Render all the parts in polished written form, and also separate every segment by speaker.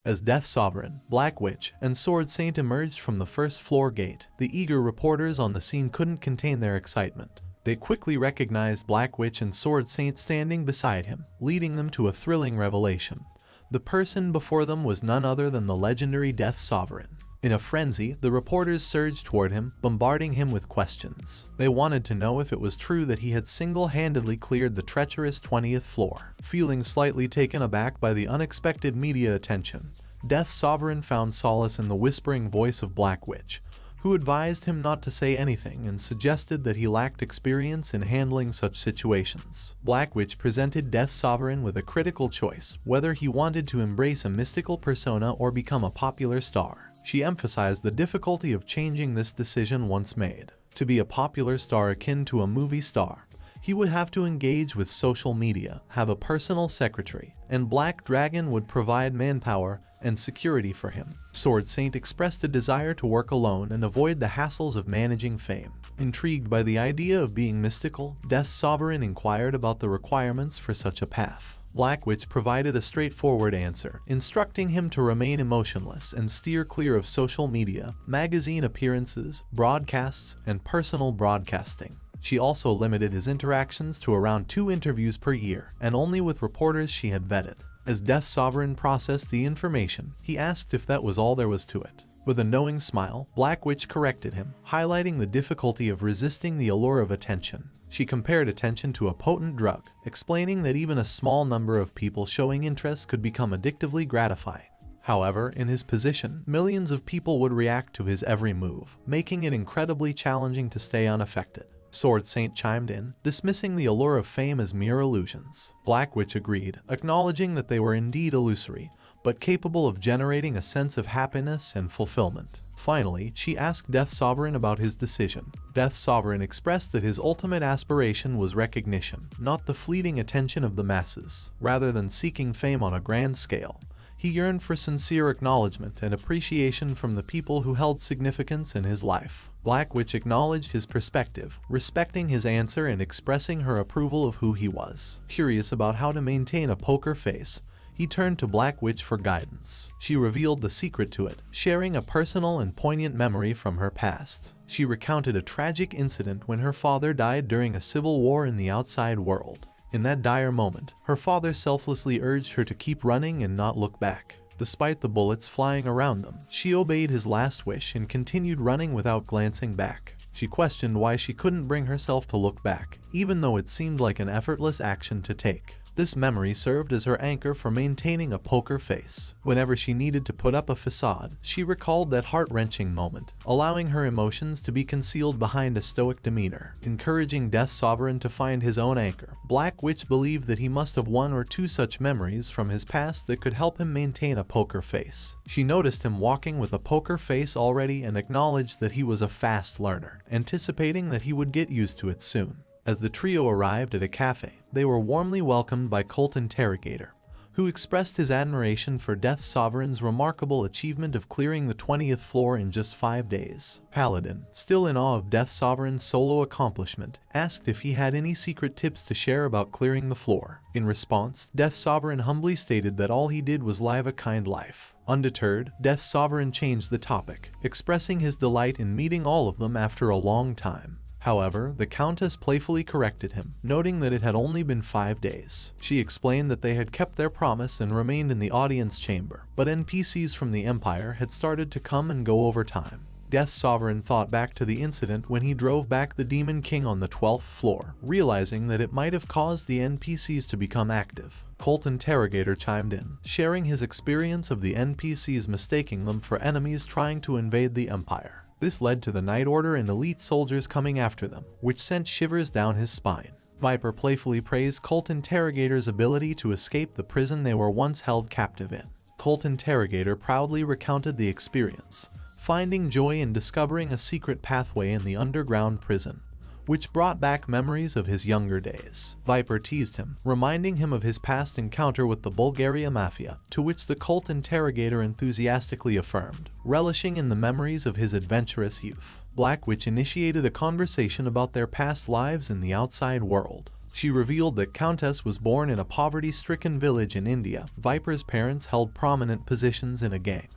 Speaker 1: As Death Sovereign, Black Witch, and Sword Saint emerged from the first floor gate, the eager reporters on the scene couldn't contain their excitement. They quickly recognized Black Witch and Sword Saint standing beside him, leading them to a thrilling revelation. The person before them was none other than the legendary Death Sovereign. In a frenzy, the reporters surged toward him, bombarding him with questions. They wanted to know if it was true that he had single-handedly cleared the treacherous 20th floor. Feeling slightly taken aback by the unexpected media attention, Death Sovereign found solace in the whispering voice of Black Witch, who advised him not to say anything and suggested that he lacked experience in handling such situations. Black Witch presented Death Sovereign with a critical choice, whether he wanted to embrace a mystical persona or become a popular star. She emphasized the difficulty of changing this decision once made. To be a popular star akin to a movie star, he would have to engage with social media, have a personal secretary, and Black Dragon would provide manpower and security for him. Sword Saint expressed a desire to work alone and avoid the hassles of managing fame. Intrigued by the idea of being mystical, Death Sovereign inquired about the requirements for such a path. Black Witch provided a straightforward answer, instructing him to remain emotionless and steer clear of social media, magazine appearances, broadcasts, and personal broadcasting. She also limited his interactions to around 2 interviews per year, and only with reporters she had vetted. As Death Sovereign processed the information, he asked if that was all there was to it. With a knowing smile, Black Witch corrected him, highlighting the difficulty of resisting the allure of attention. She compared attention to a potent drug, explaining that even a small number of people showing interest could become addictively gratifying. However, in his position, millions of people would react to his every move, making it incredibly challenging to stay unaffected. Sword Saint chimed in, dismissing the allure of fame as mere illusions. Black Witch agreed, acknowledging that they were indeed illusory, but capable of generating a sense of happiness and fulfillment. Finally, she asked Death Sovereign about his decision. Death Sovereign expressed that his ultimate aspiration was recognition, not the fleeting attention of the masses. Rather than seeking fame on a grand scale, he yearned for sincere acknowledgement and appreciation from the people who held significance in his life. Black Witch acknowledged his perspective, respecting his answer and expressing her approval of who he was. Curious about how to maintain a poker face, he turned to Black Witch for guidance. She revealed the secret to it, sharing a personal and poignant memory from her past. She recounted a tragic incident when her father died during a civil war in the outside world. In that dire moment, her father selflessly urged her to keep running and not look back. Despite the bullets flying around them, she obeyed his last wish and continued running without glancing back. She questioned why she couldn't bring herself to look back, even though it seemed like an effortless action to take. This memory served as her anchor for maintaining a poker face. Whenever she needed to put up a facade, she recalled that heart-wrenching moment, allowing her emotions to be concealed behind a stoic demeanor. Encouraging Death Sovereign to find his own anchor, Black Witch believed that he must have 1 or 2 such memories from his past that could help him maintain a poker face. She noticed him walking with a poker face already and acknowledged that he was a fast learner, anticipating that he would get used to it soon. As the trio arrived at a cafe, they were warmly welcomed by Cult Interrogator, who expressed his admiration for Death Sovereign's remarkable achievement of clearing the 20th floor in just 5 days. Paladin, still in awe of Death Sovereign's solo accomplishment, asked if he had any secret tips to share about clearing the floor. In response, Death Sovereign humbly stated that all he did was live a kind life. Undeterred, Death Sovereign changed the topic, expressing his delight in meeting all of them after a long time. However, the Countess playfully corrected him, noting that it had only been 5 days. She explained that they had kept their promise and remained in the audience chamber, but NPCs from the Empire had started to come and go over time. Death Sovereign thought back to the incident when he drove back the Demon King on the 12th floor, realizing that it might have caused the NPCs to become active. Cult Interrogator chimed in, sharing his experience of the NPCs mistaking them for enemies trying to invade the Empire. This led to the Night Order and elite soldiers coming after them, which sent shivers down his spine. Viper playfully praised Cult Interrogator's ability to escape the prison they were once held captive in. Cult Interrogator proudly recounted the experience, finding joy in discovering a secret pathway in the underground prison, which brought back memories of his younger days. Viper teased him, reminding him of his past encounter with the Bulgaria Mafia, to which the Cult Interrogator enthusiastically affirmed, relishing in the memories of his adventurous youth. Black Witch initiated a conversation about their past lives in the outside world. She revealed that Countess was born in a poverty-stricken village in India. Viper's parents held prominent positions in a gang,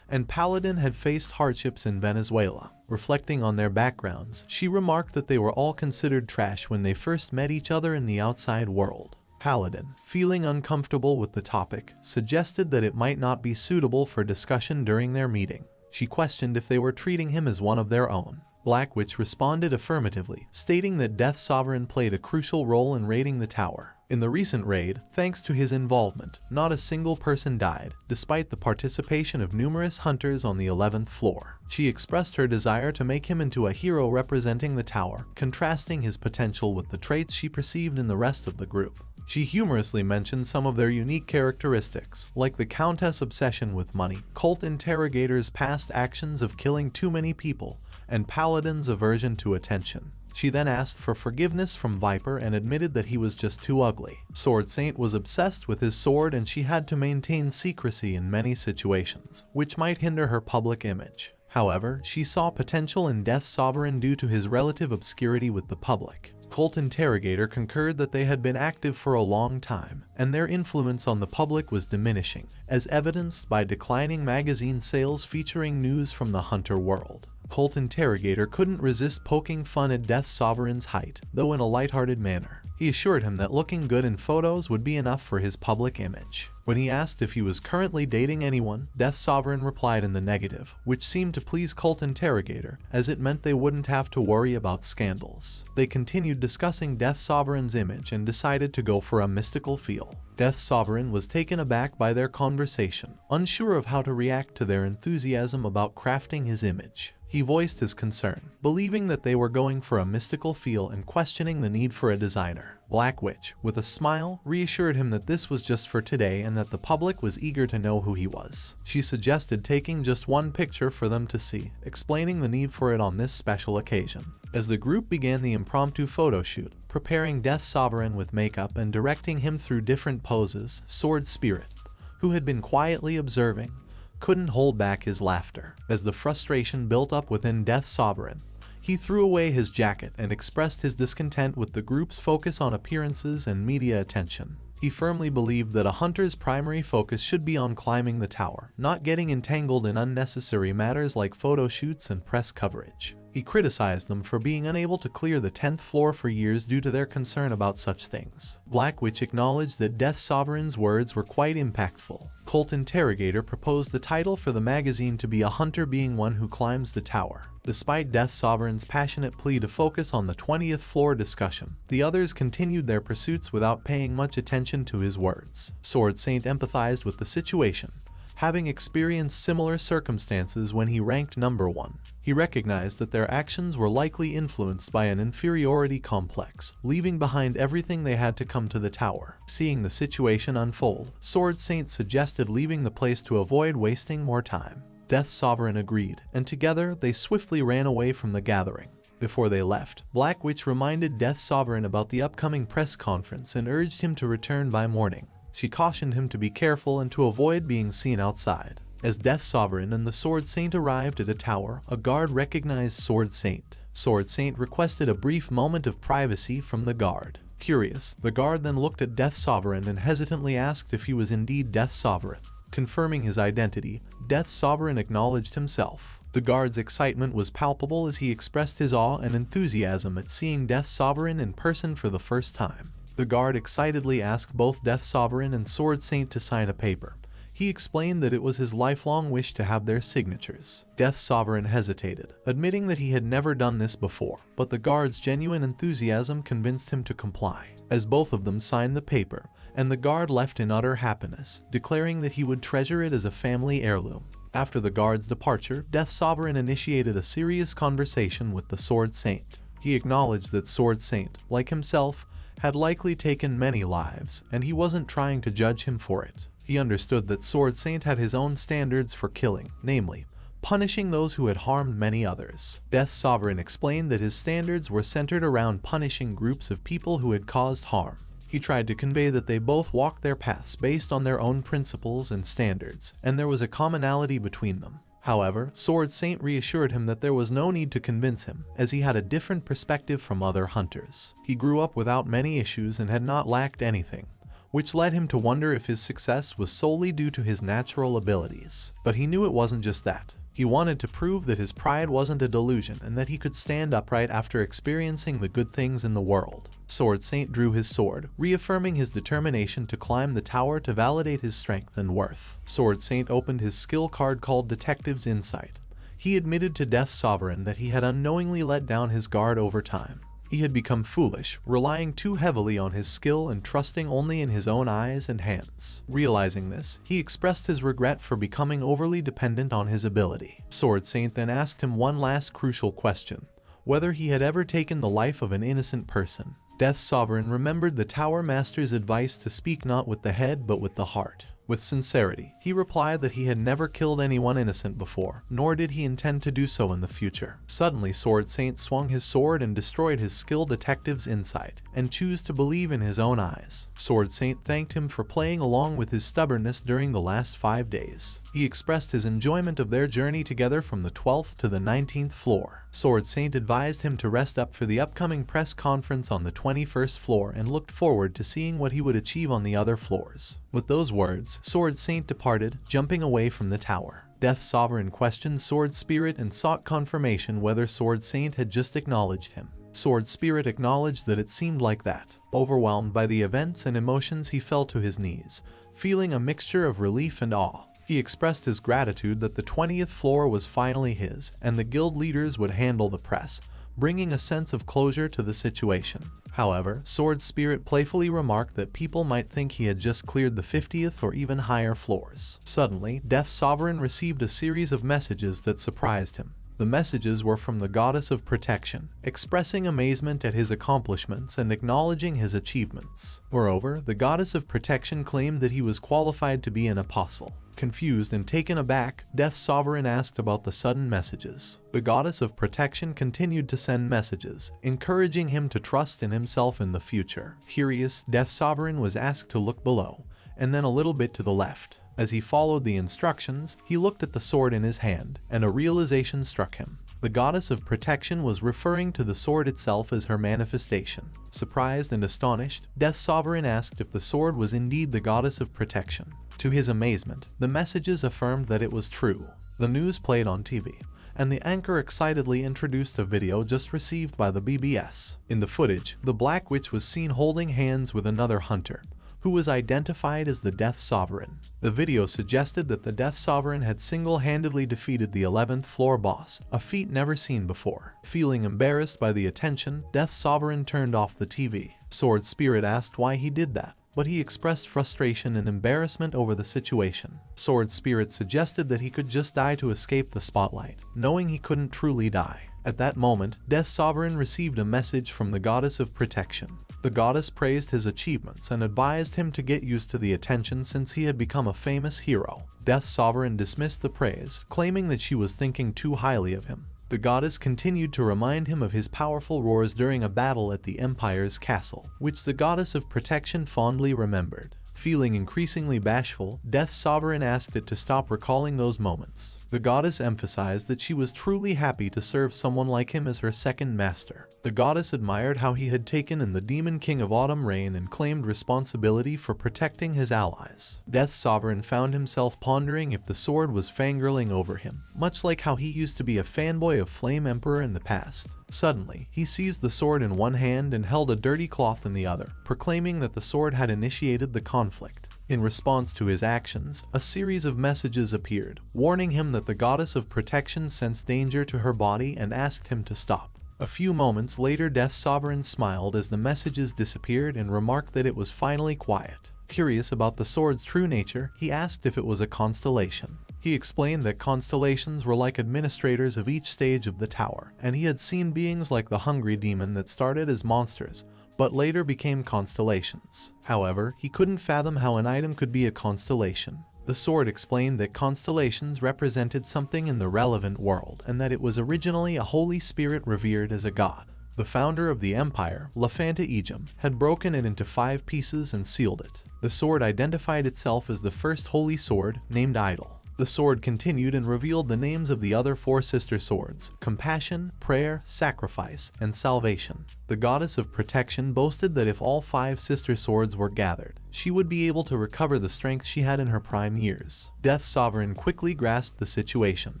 Speaker 1: and Paladin had faced hardships in Venezuela. Reflecting on their backgrounds, she remarked that they were all considered trash when they first met each other in the outside world. Paladin, feeling uncomfortable with the topic, suggested that it might not be suitable for discussion during their meeting. She questioned if they were treating him as one of their own. Black Witch responded affirmatively, stating that Death Sovereign played a crucial role in raiding the tower. In the recent raid, thanks to his involvement, not a single person died, despite the participation of numerous hunters on the 11th floor. She expressed her desire to make him into a hero representing the tower, contrasting his potential with the traits she perceived in the rest of the group. She humorously mentioned some of their unique characteristics, like the Countess' obsession with money, Cult Interrogator's past actions of killing too many people, and Paladin's aversion to attention. She then asked for forgiveness from Viper and admitted that he was just too ugly. Sword Saint was obsessed with his sword and she had to maintain secrecy in many situations, which might hinder her public image. However, she saw potential in Death Sovereign due to his relative obscurity with the public. Cult Interrogator concurred that they had been active for a long time, and their influence on the public was diminishing, as evidenced by declining magazine sales featuring news from the hunter world. Cult Interrogator couldn't resist poking fun at Death Sovereign's height, though in a lighthearted manner. He assured him that looking good in photos would be enough for his public image. When he asked if he was currently dating anyone, Death Sovereign replied in the negative, which seemed to please Cult Interrogator, as it meant they wouldn't have to worry about scandals. They continued discussing Death Sovereign's image and decided to go for a mystical feel. Death Sovereign was taken aback by their conversation, unsure of how to react to their enthusiasm about crafting his image. He voiced his concern, believing that they were going for a mystical feel and questioning the need for a designer. Black Witch, with a smile, reassured him that this was just for today and that the public was eager to know who he was. She suggested taking just one picture for them to see, explaining the need for it on this special occasion. As the group began the impromptu photo shoot, preparing Death Sovereign with makeup and directing him through different poses, Sword Spirit, who had been quietly observing, couldn't hold back his laughter. As the frustration built up within Death Sovereign, he threw away his jacket and expressed his discontent with the group's focus on appearances and media attention. He firmly believed that a hunter's primary focus should be on climbing the tower, not getting entangled in unnecessary matters like photo shoots and press coverage. He criticized them for being unable to clear the 10th floor for years due to their concern about such things. Black Witch acknowledged that Death Sovereign's words were quite impactful. Cult Interrogator proposed the title for the magazine to be A Hunter Being One Who Climbs the Tower. Despite Death Sovereign's passionate plea to focus on the 20th floor discussion, the others continued their pursuits without paying much attention to his words. Sword Saint empathized with the situation, having experienced similar circumstances when he ranked number 1. He recognized that their actions were likely influenced by an inferiority complex, leaving behind everything they had to come to the tower. Seeing the situation unfold, Sword Saint suggested leaving the place to avoid wasting more time. Death Sovereign agreed, and together they swiftly ran away from the gathering. Before they left, Black Witch reminded Death Sovereign about the upcoming press conference and urged him to return by morning. She cautioned him to be careful and to avoid being seen outside. As Death Sovereign and the Sword Saint arrived at a tower, a guard recognized Sword Saint. Sword Saint requested a brief moment of privacy from the guard. Curious, the guard then looked at Death Sovereign and hesitantly asked if he was indeed Death Sovereign. Confirming his identity, Death Sovereign acknowledged himself. The guard's excitement was palpable as he expressed his awe and enthusiasm at seeing Death Sovereign in person for the first time. The guard excitedly asked both Death Sovereign and Sword Saint to sign a paper. He explained that it was his lifelong wish to have their signatures. Death Sovereign hesitated, admitting that he had never done this before, but the guard's genuine enthusiasm convinced him to comply. As both of them signed the paper, and the guard left in utter happiness, declaring that he would treasure it as a family heirloom. After the guard's departure, Death Sovereign initiated a serious conversation with the Sword Saint. He acknowledged that Sword Saint, like himself, had likely taken many lives, and he wasn't trying to judge him for it. He understood that Sword Saint had his own standards for killing, namely, punishing those who had harmed many others. Death Sovereign explained that his standards were centered around punishing groups of people who had caused harm. He tried to convey that they both walked their paths based on their own principles and standards, and there was a commonality between them. However, Sword Saint reassured him that there was no need to convince him, as he had a different perspective from other hunters. He grew up without many issues and had not lacked anything, which led him to wonder if his success was solely due to his natural abilities. But he knew it wasn't just that. He wanted to prove that his pride wasn't a delusion and that he could stand upright after experiencing the good things in the world. Sword Saint drew his sword, reaffirming his determination to climb the tower to validate his strength and worth. Sword Saint opened his skill card called Detective's Insight. He admitted to Death Sovereign that he had unknowingly let down his guard over time. He had become foolish, relying too heavily on his skill and trusting only in his own eyes and hands. Realizing this, he expressed his regret for becoming overly dependent on his ability. Sword Saint then asked him one last crucial question: whether he had ever taken the life of an innocent person. Death Sovereign remembered the Tower Master's advice to speak not with the head but with the heart. With sincerity, he replied that he had never killed anyone innocent before, nor did he intend to do so in the future. Suddenly, Sword Saint swung his sword and destroyed his skilled detective's insight, and chose to believe in his own eyes. Sword Saint thanked him for playing along with his stubbornness during the last 5 days. He expressed his enjoyment of their journey together from the 12th to the 19th floor. Sword Saint advised him to rest up for the upcoming press conference on the 21st floor and looked forward to seeing what he would achieve on the other floors. With those words, Sword Saint departed, jumping away from the tower. Death Sovereign questioned Sword Spirit and sought confirmation whether Sword Saint had just acknowledged him. Sword Spirit acknowledged that it seemed like that. Overwhelmed by the events and emotions, he fell to his knees, feeling a mixture of relief and awe. He expressed his gratitude that the 20th floor was finally his, and the guild leaders would handle the press, bringing a sense of closure to the situation. However, Sword Spirit playfully remarked that people might think he had just cleared the 50th or even higher floors. Suddenly, Death Sovereign received a series of messages that surprised him. The messages were from the Goddess of Protection, expressing amazement at his accomplishments and acknowledging his achievements. Moreover, the Goddess of Protection claimed that he was qualified to be an apostle. Confused and taken aback, Death Sovereign asked about the sudden messages. The Goddess of Protection continued to send messages, encouraging him to trust in himself in the future. Curious, Death Sovereign was asked to look below, and then a little bit to the left. As he followed the instructions, he looked at the sword in his hand, and a realization struck him. The Goddess of Protection was referring to the sword itself as her manifestation. Surprised and astonished, Death Sovereign asked if the sword was indeed the Goddess of Protection. To his amazement, the messages affirmed that it was true. The news played on TV, and the anchor excitedly introduced a video just received by the BBS. In the footage, the Black Witch was seen holding hands with another hunter, who was identified as the Death Sovereign. The video suggested that the Death Sovereign had single-handedly defeated the 11th floor boss, a feat never seen before. Feeling embarrassed by the attention, Death Sovereign turned off the TV. Sword Spirit asked why he did that, but he expressed frustration and embarrassment over the situation. Sword Spirit suggested that he could just die to escape the spotlight, knowing he couldn't truly die. At that moment, Death Sovereign received a message from the Goddess of Protection. The goddess praised his achievements and advised him to get used to the attention since he had become a famous hero. Death Sovereign dismissed the praise, claiming that she was thinking too highly of him. The goddess continued to remind him of his powerful roars during a battle at the Empire's castle, which the Goddess of Protection fondly remembered. Feeling increasingly bashful, Death Sovereign asked it to stop recalling those moments. The goddess emphasized that she was truly happy to serve someone like him as her second master. The goddess admired how he had taken in the Demon King of Autumn Rain and claimed responsibility for protecting his allies. Death Sovereign found himself pondering if the sword was fangirling over him, much like how he used to be a fanboy of Flame Emperor in the past. Suddenly, he seized the sword in one hand and held a dirty cloth in the other, proclaiming that the sword had initiated the conflict. In response to his actions, a series of messages appeared, warning him that the Goddess of Protection sensed danger to her body and asked him to stop. A few moments later, Death Sovereign smiled as the messages disappeared and remarked that it was finally quiet. Curious about the sword's true nature, he asked if it was a constellation. He explained that constellations were like administrators of each stage of the tower, and he had seen beings like the Hungry Demon that started as monsters, but later became constellations. However, he couldn't fathom how an item could be a constellation. The sword explained that constellations represented something in the relevant world, and that it was originally a holy spirit revered as a god. The founder of the Empire, Lafanta Ejim, had broken it into 5 pieces and sealed it. The sword identified itself as the first holy sword, named Idol. The sword continued and revealed the names of the other 4 sister swords: compassion, prayer, sacrifice, and salvation. The goddess of protection boasted that if all 5 sister swords were gathered, she would be able to recover the strength she had in her prime years. Death's Sovereign quickly grasped the situation,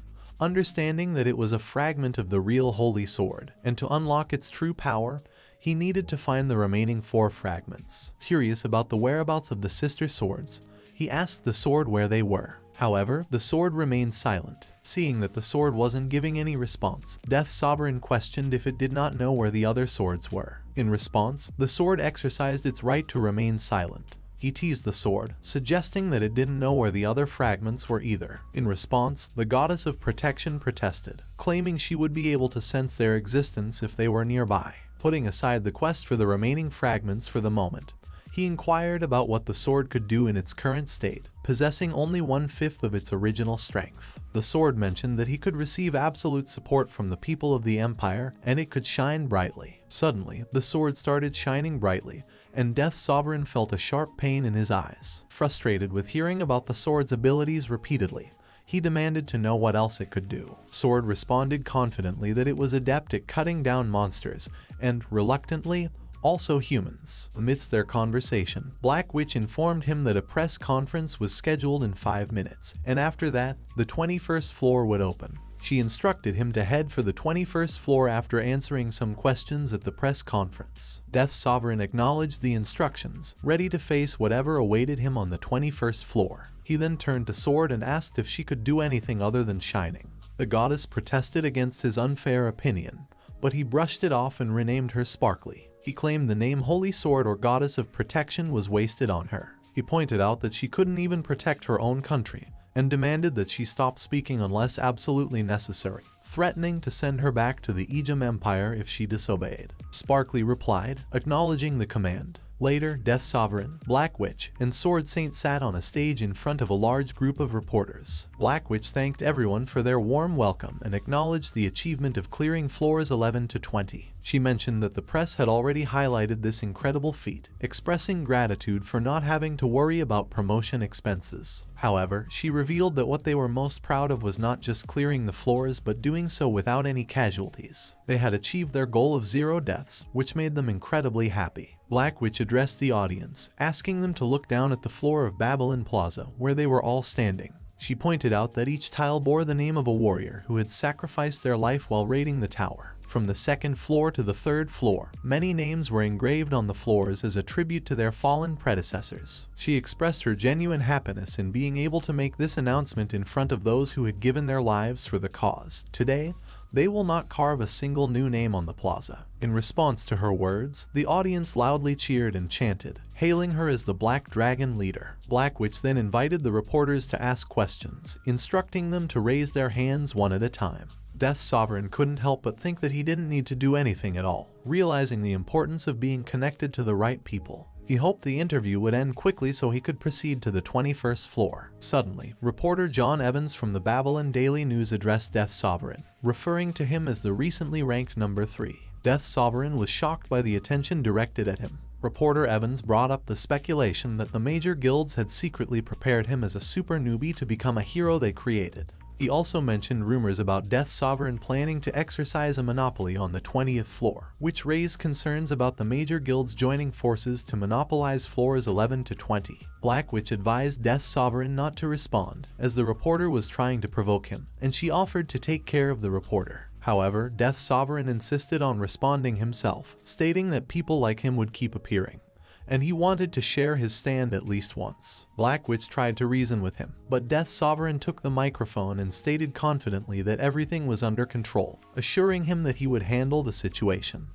Speaker 1: understanding that it was a fragment of the real holy sword, and to unlock its true power, he needed to find the remaining 4 fragments. Curious about the whereabouts of the sister swords, he asked the sword where they were. However, the sword remained silent. Seeing that the sword wasn't giving any response, Death's Sovereign questioned if it did not know where the other swords were. In response, the sword exercised its right to remain silent. He teased the sword, suggesting that it didn't know where the other fragments were either. In response, the goddess of protection protested, claiming she would be able to sense their existence if they were nearby. Putting aside the quest for the remaining fragments for the moment, he inquired about what the sword could do in its current state, possessing only 1/5 of its original strength. The sword mentioned that he could receive absolute support from the people of the Empire, and it could shine brightly. Suddenly, the sword started shining brightly, and Death's Sovereign felt a sharp pain in his eyes. Frustrated with hearing about the sword's abilities repeatedly, he demanded to know what else it could do. Sword responded confidently that it was adept at cutting down monsters, and, reluctantly, also humans. Amidst their conversation, Black Witch informed him that a press conference was scheduled in 5 minutes, and after that, the 21st floor would open. She instructed him to head for the 21st floor after answering some questions at the press conference. Death's Sovereign acknowledged the instructions, ready to face whatever awaited him on the 21st floor. He then turned to Sword and asked if she could do anything other than shining. The goddess protested against his unfair opinion, but he brushed it off and renamed her Sparkly. He claimed the name Holy Sword or Goddess of Protection was wasted on her. He pointed out that she couldn't even protect her own country, and demanded that she stop speaking unless absolutely necessary, threatening to send her back to the Ejim Empire if she disobeyed. Sparkly replied, acknowledging the command. Later, Death's Sovereign, Black Witch, and Sword Saint sat on a stage in front of a large group of reporters. Black Witch thanked everyone for their warm welcome and acknowledged the achievement of clearing floors 11 to 20. She mentioned that the press had already highlighted this incredible feat, expressing gratitude for not having to worry about promotion expenses. However, she revealed that what they were most proud of was not just clearing the floors but doing so without any casualties. They had achieved their goal of 0 deaths, which made them incredibly happy. Black Witch addressed the audience, asking them to look down at the floor of Babylon Plaza, where they were all standing. She pointed out that each tile bore the name of a warrior who had sacrificed their life while raiding the tower. From the 2nd floor to the 3rd floor, many names were engraved on the floors as a tribute to their fallen predecessors. She expressed her genuine happiness in being able to make this announcement in front of those who had given their lives for the cause. Today, they will not carve a single new name on the plaza. In response to her words, the audience loudly cheered and chanted, hailing her as the Black Dragon leader. Black Witch then invited the reporters to ask questions, instructing them to raise their hands one at a time. Death's Sovereign couldn't help but think that he didn't need to do anything at all, realizing the importance of being connected to the right people. He hoped the interview would end quickly so he could proceed to the 21st floor. Suddenly, reporter John Evans from the Babylon Daily News addressed Death's Sovereign, referring to him as the recently ranked number 3. Death's Sovereign was shocked by the attention directed at him. Reporter Evans brought up the speculation that the major guilds had secretly prepared him as a super newbie to become a hero they created. He also mentioned rumors about Death's Sovereign planning to exercise a monopoly on the 20th floor, which raised concerns about the major guilds joining forces to monopolize floors 11 to 20. Black Witch advised Death's Sovereign not to respond, as the reporter was trying to provoke him, and she offered to take care of the reporter. However, Death's Sovereign insisted on responding himself, stating that people like him would keep appearing, and he wanted to share his stand at least once. Black Witch tried to reason with him, but Death's Sovereign took the microphone and stated confidently that everything was under control, assuring him that he would handle the situation.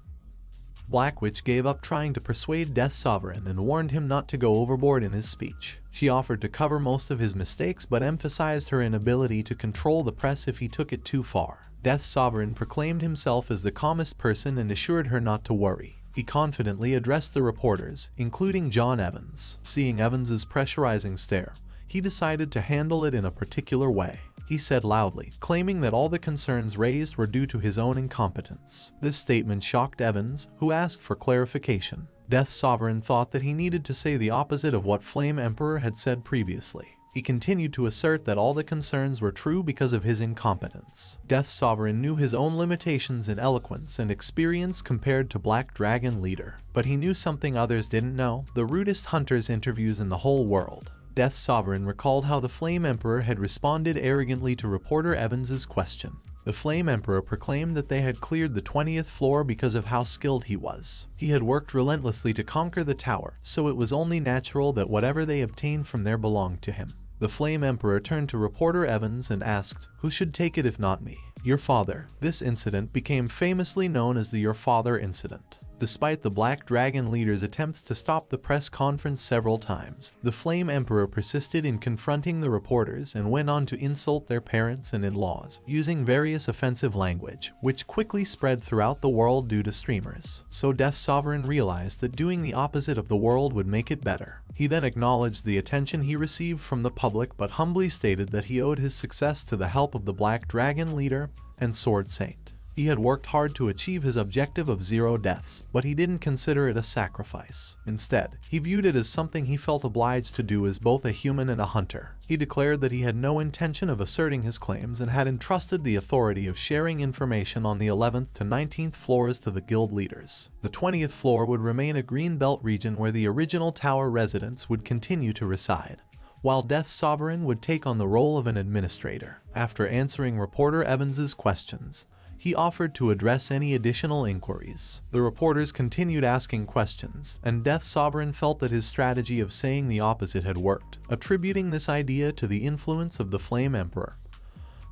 Speaker 1: Black Witch gave up trying to persuade Death's Sovereign and warned him not to go overboard in his speech. She offered to cover most of his mistakes but emphasized her inability to control the press if he took it too far. Death's Sovereign proclaimed himself as the calmest person and assured her not to worry. He confidently addressed the reporters, including John Evans. Seeing Evans's pressurizing stare, he decided to handle it in a particular way. He said loudly, claiming that all the concerns raised were due to his own incompetence. This statement shocked Evans, who asked for clarification. Death's Sovereign thought that he needed to say the opposite of what Flame Emperor had said previously. He continued to assert that all the concerns were true because of his incompetence. Death's Sovereign knew his own limitations in eloquence and experience compared to Black Dragon Leader, but he knew something others didn't know: the rudest hunters interviews in the whole world. Death's Sovereign recalled how the Flame Emperor had responded arrogantly to reporter Evans's question. The Flame Emperor proclaimed that they had cleared the 20th floor because of how skilled he was. He had worked relentlessly to conquer the tower, so it was only natural that whatever they obtained from there belonged to him. The Flame Emperor turned to reporter Evans and asked, "Who should take it if not me?" "Your father." This incident became famously known as the "Your Father" incident. Despite the Black Dragon Leader's attempts to stop the press conference several times, the Flame Emperor persisted in confronting the reporters and went on to insult their parents and in-laws, using various offensive language, which quickly spread throughout the world due to streamers. So Death's Sovereign realized that doing the opposite of the world would make it better. He then acknowledged the attention he received from the public, but humbly stated that he owed his success to the help of the Black Dragon Leader and Sword Saint. He had worked hard to achieve his objective of 0 deaths, but he didn't consider it a sacrifice. Instead, he viewed it as something he felt obliged to do as both a human and a hunter. He declared that he had no intention of asserting his claims and had entrusted the authority of sharing information on the 11th to 19th floors to the guild leaders. The 20th floor would remain a green belt region where the original tower residents would continue to reside, while Death's Sovereign would take on the role of an administrator. After answering reporter Evans's questions, he offered to address any additional inquiries. The reporters continued asking questions, and Death's Sovereign felt that his strategy of saying the opposite had worked, attributing this idea to the influence of the Flame Emperor,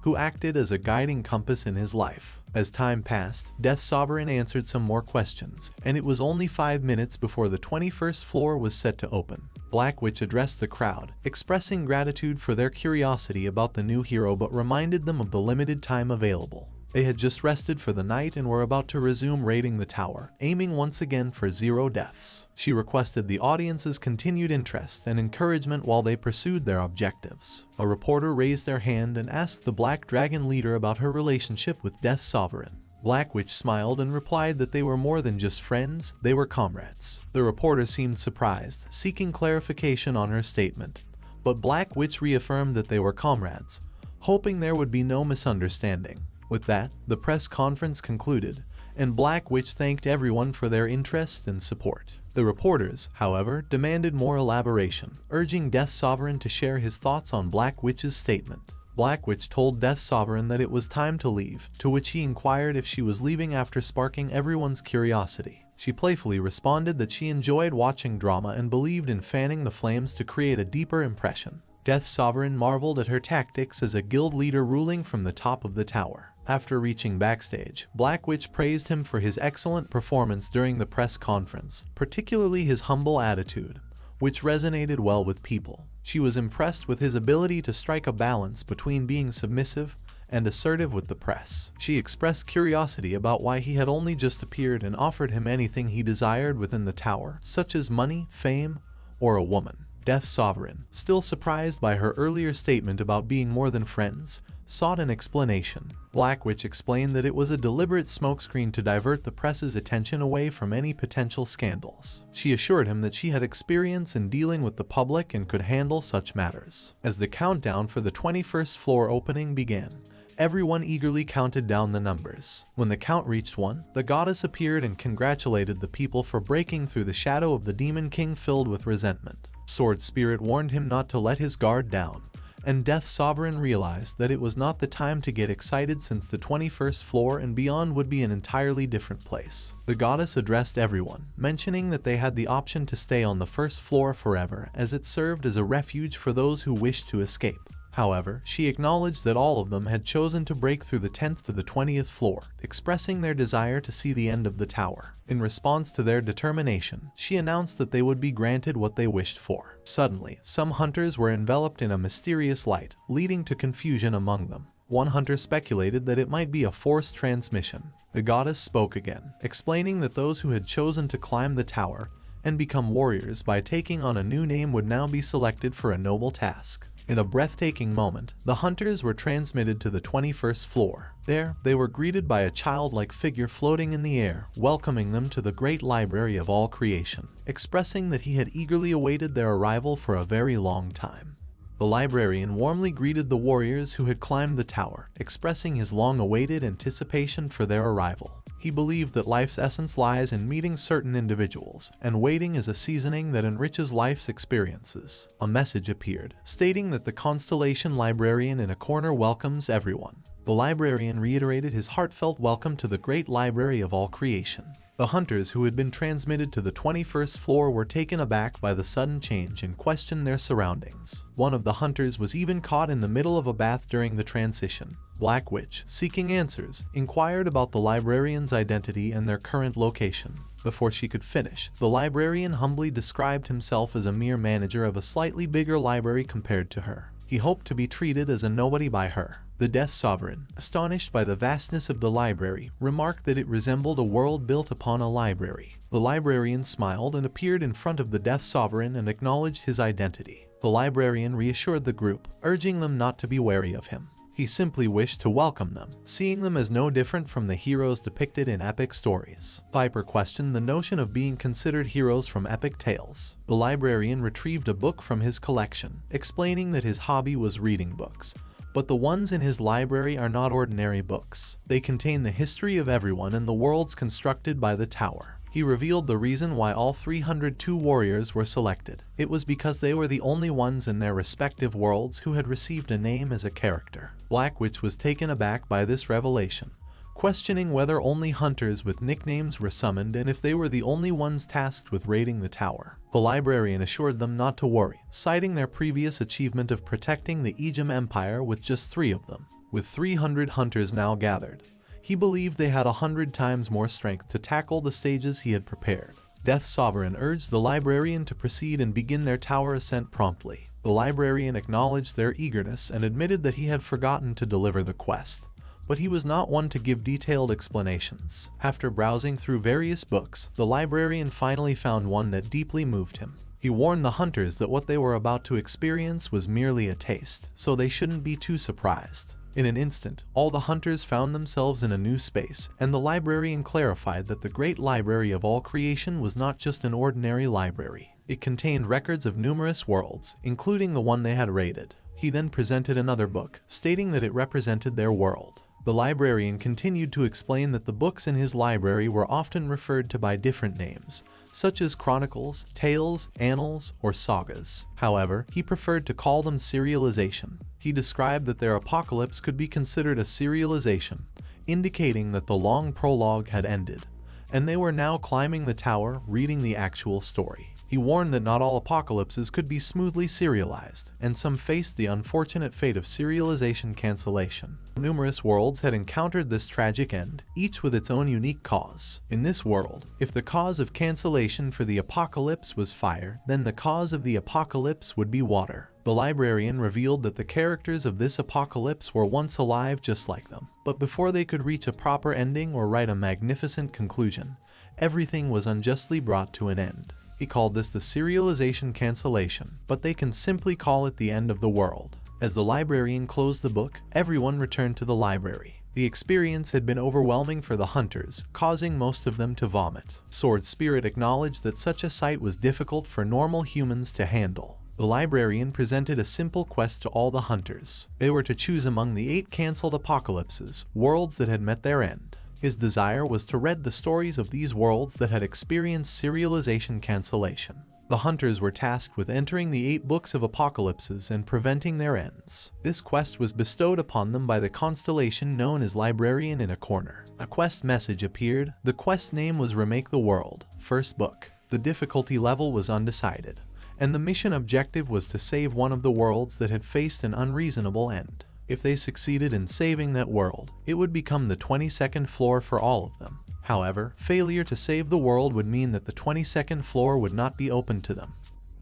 Speaker 1: who acted as a guiding compass in his life. As time passed, Death's Sovereign answered some more questions, and it was only 5 minutes before the 21st floor was set to open. Black Witch addressed the crowd, expressing gratitude for their curiosity about the new hero, but reminded them of the limited time available. They had just rested for the night and were about to resume raiding the tower, aiming once again for 0 deaths. She requested the audience's continued interest and encouragement while they pursued their objectives. A reporter raised their hand and asked the Black Dragon Leader about her relationship with Death's Sovereign. Black Witch smiled and replied that they were more than just friends, they were comrades. The reporter seemed surprised, seeking clarification on her statement, but Black Witch reaffirmed that they were comrades, hoping there would be no misunderstanding. With that, the press conference concluded, and Black Witch thanked everyone for their interest and support. The reporters, however, demanded more elaboration, urging Death's Sovereign to share his thoughts on Black Witch's statement. Black Witch told Death's Sovereign that it was time to leave, to which he inquired if she was leaving after sparking everyone's curiosity. She playfully responded that she enjoyed watching drama and believed in fanning the flames to create a deeper impression. Death's Sovereign marveled at her tactics as a guild leader ruling from the top of the tower. After reaching backstage, Black Witch praised him for his excellent performance during the press conference, particularly his humble attitude, which resonated well with people. She was impressed with his ability to strike a balance between being submissive and assertive with the press. She expressed curiosity about why he had only just appeared and offered him anything he desired within the tower, such as money, fame, or a woman. Death's Sovereign, still surprised by her earlier statement about being more than friends, sought an explanation. Black Witch explained that it was a deliberate smokescreen to divert the press's attention away from any potential scandals. She assured him that she had experience in dealing with the public and could handle such matters. As the countdown for the 21st floor opening began, everyone eagerly counted down the numbers. When the count reached 1, the goddess appeared and congratulated the people for breaking through the shadow of the Demon King filled with resentment. Sword Spirit warned him not to let his guard down, and Death's Sovereign realized that it was not the time to get excited since the 21st floor and beyond would be an entirely different place. The goddess addressed everyone, mentioning that they had the option to stay on the first floor forever as it served as a refuge for those who wished to escape. However, she acknowledged that all of them had chosen to break through the 10th to the 20th floor, expressing their desire to see the end of the tower. In response to their determination, she announced that they would be granted what they wished for. Suddenly, some hunters were enveloped in a mysterious light, leading to confusion among them. One hunter speculated that it might be a forced transmission. The goddess spoke again, explaining that those who had chosen to climb the tower and become warriors by taking on a new name would now be selected for a noble task. In a breathtaking moment, the hunters were transmitted to the 21st floor. There, they were greeted by a childlike figure floating in the air, welcoming them to the great library of all creation, expressing that he had eagerly awaited their arrival for a very long time. The librarian warmly greeted the warriors who had climbed the tower, expressing his long-awaited anticipation for their arrival. He believed that life's essence lies in meeting certain individuals, and waiting is a seasoning that enriches life's experiences. A message appeared, stating that the Constellation Librarian in a corner welcomes everyone. The librarian reiterated his heartfelt welcome to the great library of all creation. The hunters who had been transmitted to the 21st floor were taken aback by the sudden change and questioned their surroundings. One of the hunters was even caught in the middle of a bath during the transition. Black Witch, seeking answers, inquired about the librarian's identity and their current location. Before she could finish, the librarian humbly described himself as a mere manager of a slightly bigger library compared to her. He hoped to be treated as a nobody by her. The Death Sovereign, astonished by the vastness of the library, remarked that it resembled a world built upon a library. The librarian smiled and appeared in front of the Death Sovereign and acknowledged his identity. The librarian reassured the group, urging them not to be wary of him. He simply wished to welcome them, seeing them as no different from the heroes depicted in epic stories. Piper questioned the notion of being considered heroes from epic tales. The librarian retrieved a book from his collection, explaining that his hobby was reading books. But the ones in his library are not ordinary books. They contain the history of everyone and the worlds constructed by the tower. He revealed the reason why all 302 warriors were selected. It was because they were the only ones in their respective worlds who had received a name as a character. Black Witch was taken aback by this revelation, questioning whether only hunters with nicknames were summoned and if they were the only ones tasked with raiding the tower. The librarian assured them not to worry, citing their previous achievement of protecting the Aegim Empire with just 3 of them. With 300 hunters now gathered, he believed they had 100 times more strength to tackle the stages he had prepared. Death Sovereign urged the librarian to proceed and begin their tower ascent promptly. The librarian acknowledged their eagerness and admitted that he had forgotten to deliver the quest. But he was not one to give detailed explanations. After browsing through various books, the librarian finally found one that deeply moved him. He warned the hunters that what they were about to experience was merely a taste, so they shouldn't be too surprised. In an instant, all the hunters found themselves in a new space, and the librarian clarified that the great library of all creation was not just an ordinary library. It contained records of numerous worlds, including the one they had raided. He then presented another book, stating that it represented their world. The librarian continued to explain that the books in his library were often referred to by different names, such as chronicles, tales, annals, or sagas. However, he preferred to call them serialization. He described that their apocalypse could be considered a serialization, indicating that the long prologue had ended, and they were now climbing the tower, reading the actual story. He warned that not all apocalypses could be smoothly serialized, and some faced the unfortunate fate of serialization cancellation. Numerous worlds had encountered this tragic end, each with its own unique cause. In this world, if the cause of cancellation for the apocalypse was fire, then the cause of the apocalypse would be water. The librarian revealed that the characters of this apocalypse were once alive just like them, but before they could reach a proper ending or write a magnificent conclusion, everything was unjustly brought to an end. He called this the serialization cancellation, but they can simply call it the end of the world. As the librarian closed the book, everyone returned to the library. The experience had been overwhelming for the hunters, causing most of them to vomit. Sword Spirit acknowledged that such a sight was difficult for normal humans to handle. The librarian presented a simple quest to all the hunters. They were to choose among the 8 cancelled apocalypses, worlds that had met their end. His desire was to read the stories of these worlds that had experienced serialization cancellation. The hunters were tasked with entering the 8 books of apocalypses and preventing their ends. This quest was bestowed upon them by the constellation known as Librarian in a Corner. A quest message appeared. The quest name was Remake the World, first book. The difficulty level was undecided, and the mission objective was to save one of the worlds that had faced an unreasonable end. If they succeeded in saving that world, it would become the 22nd floor for all of them. However, failure to save the world would mean that the 22nd floor would not be open to them.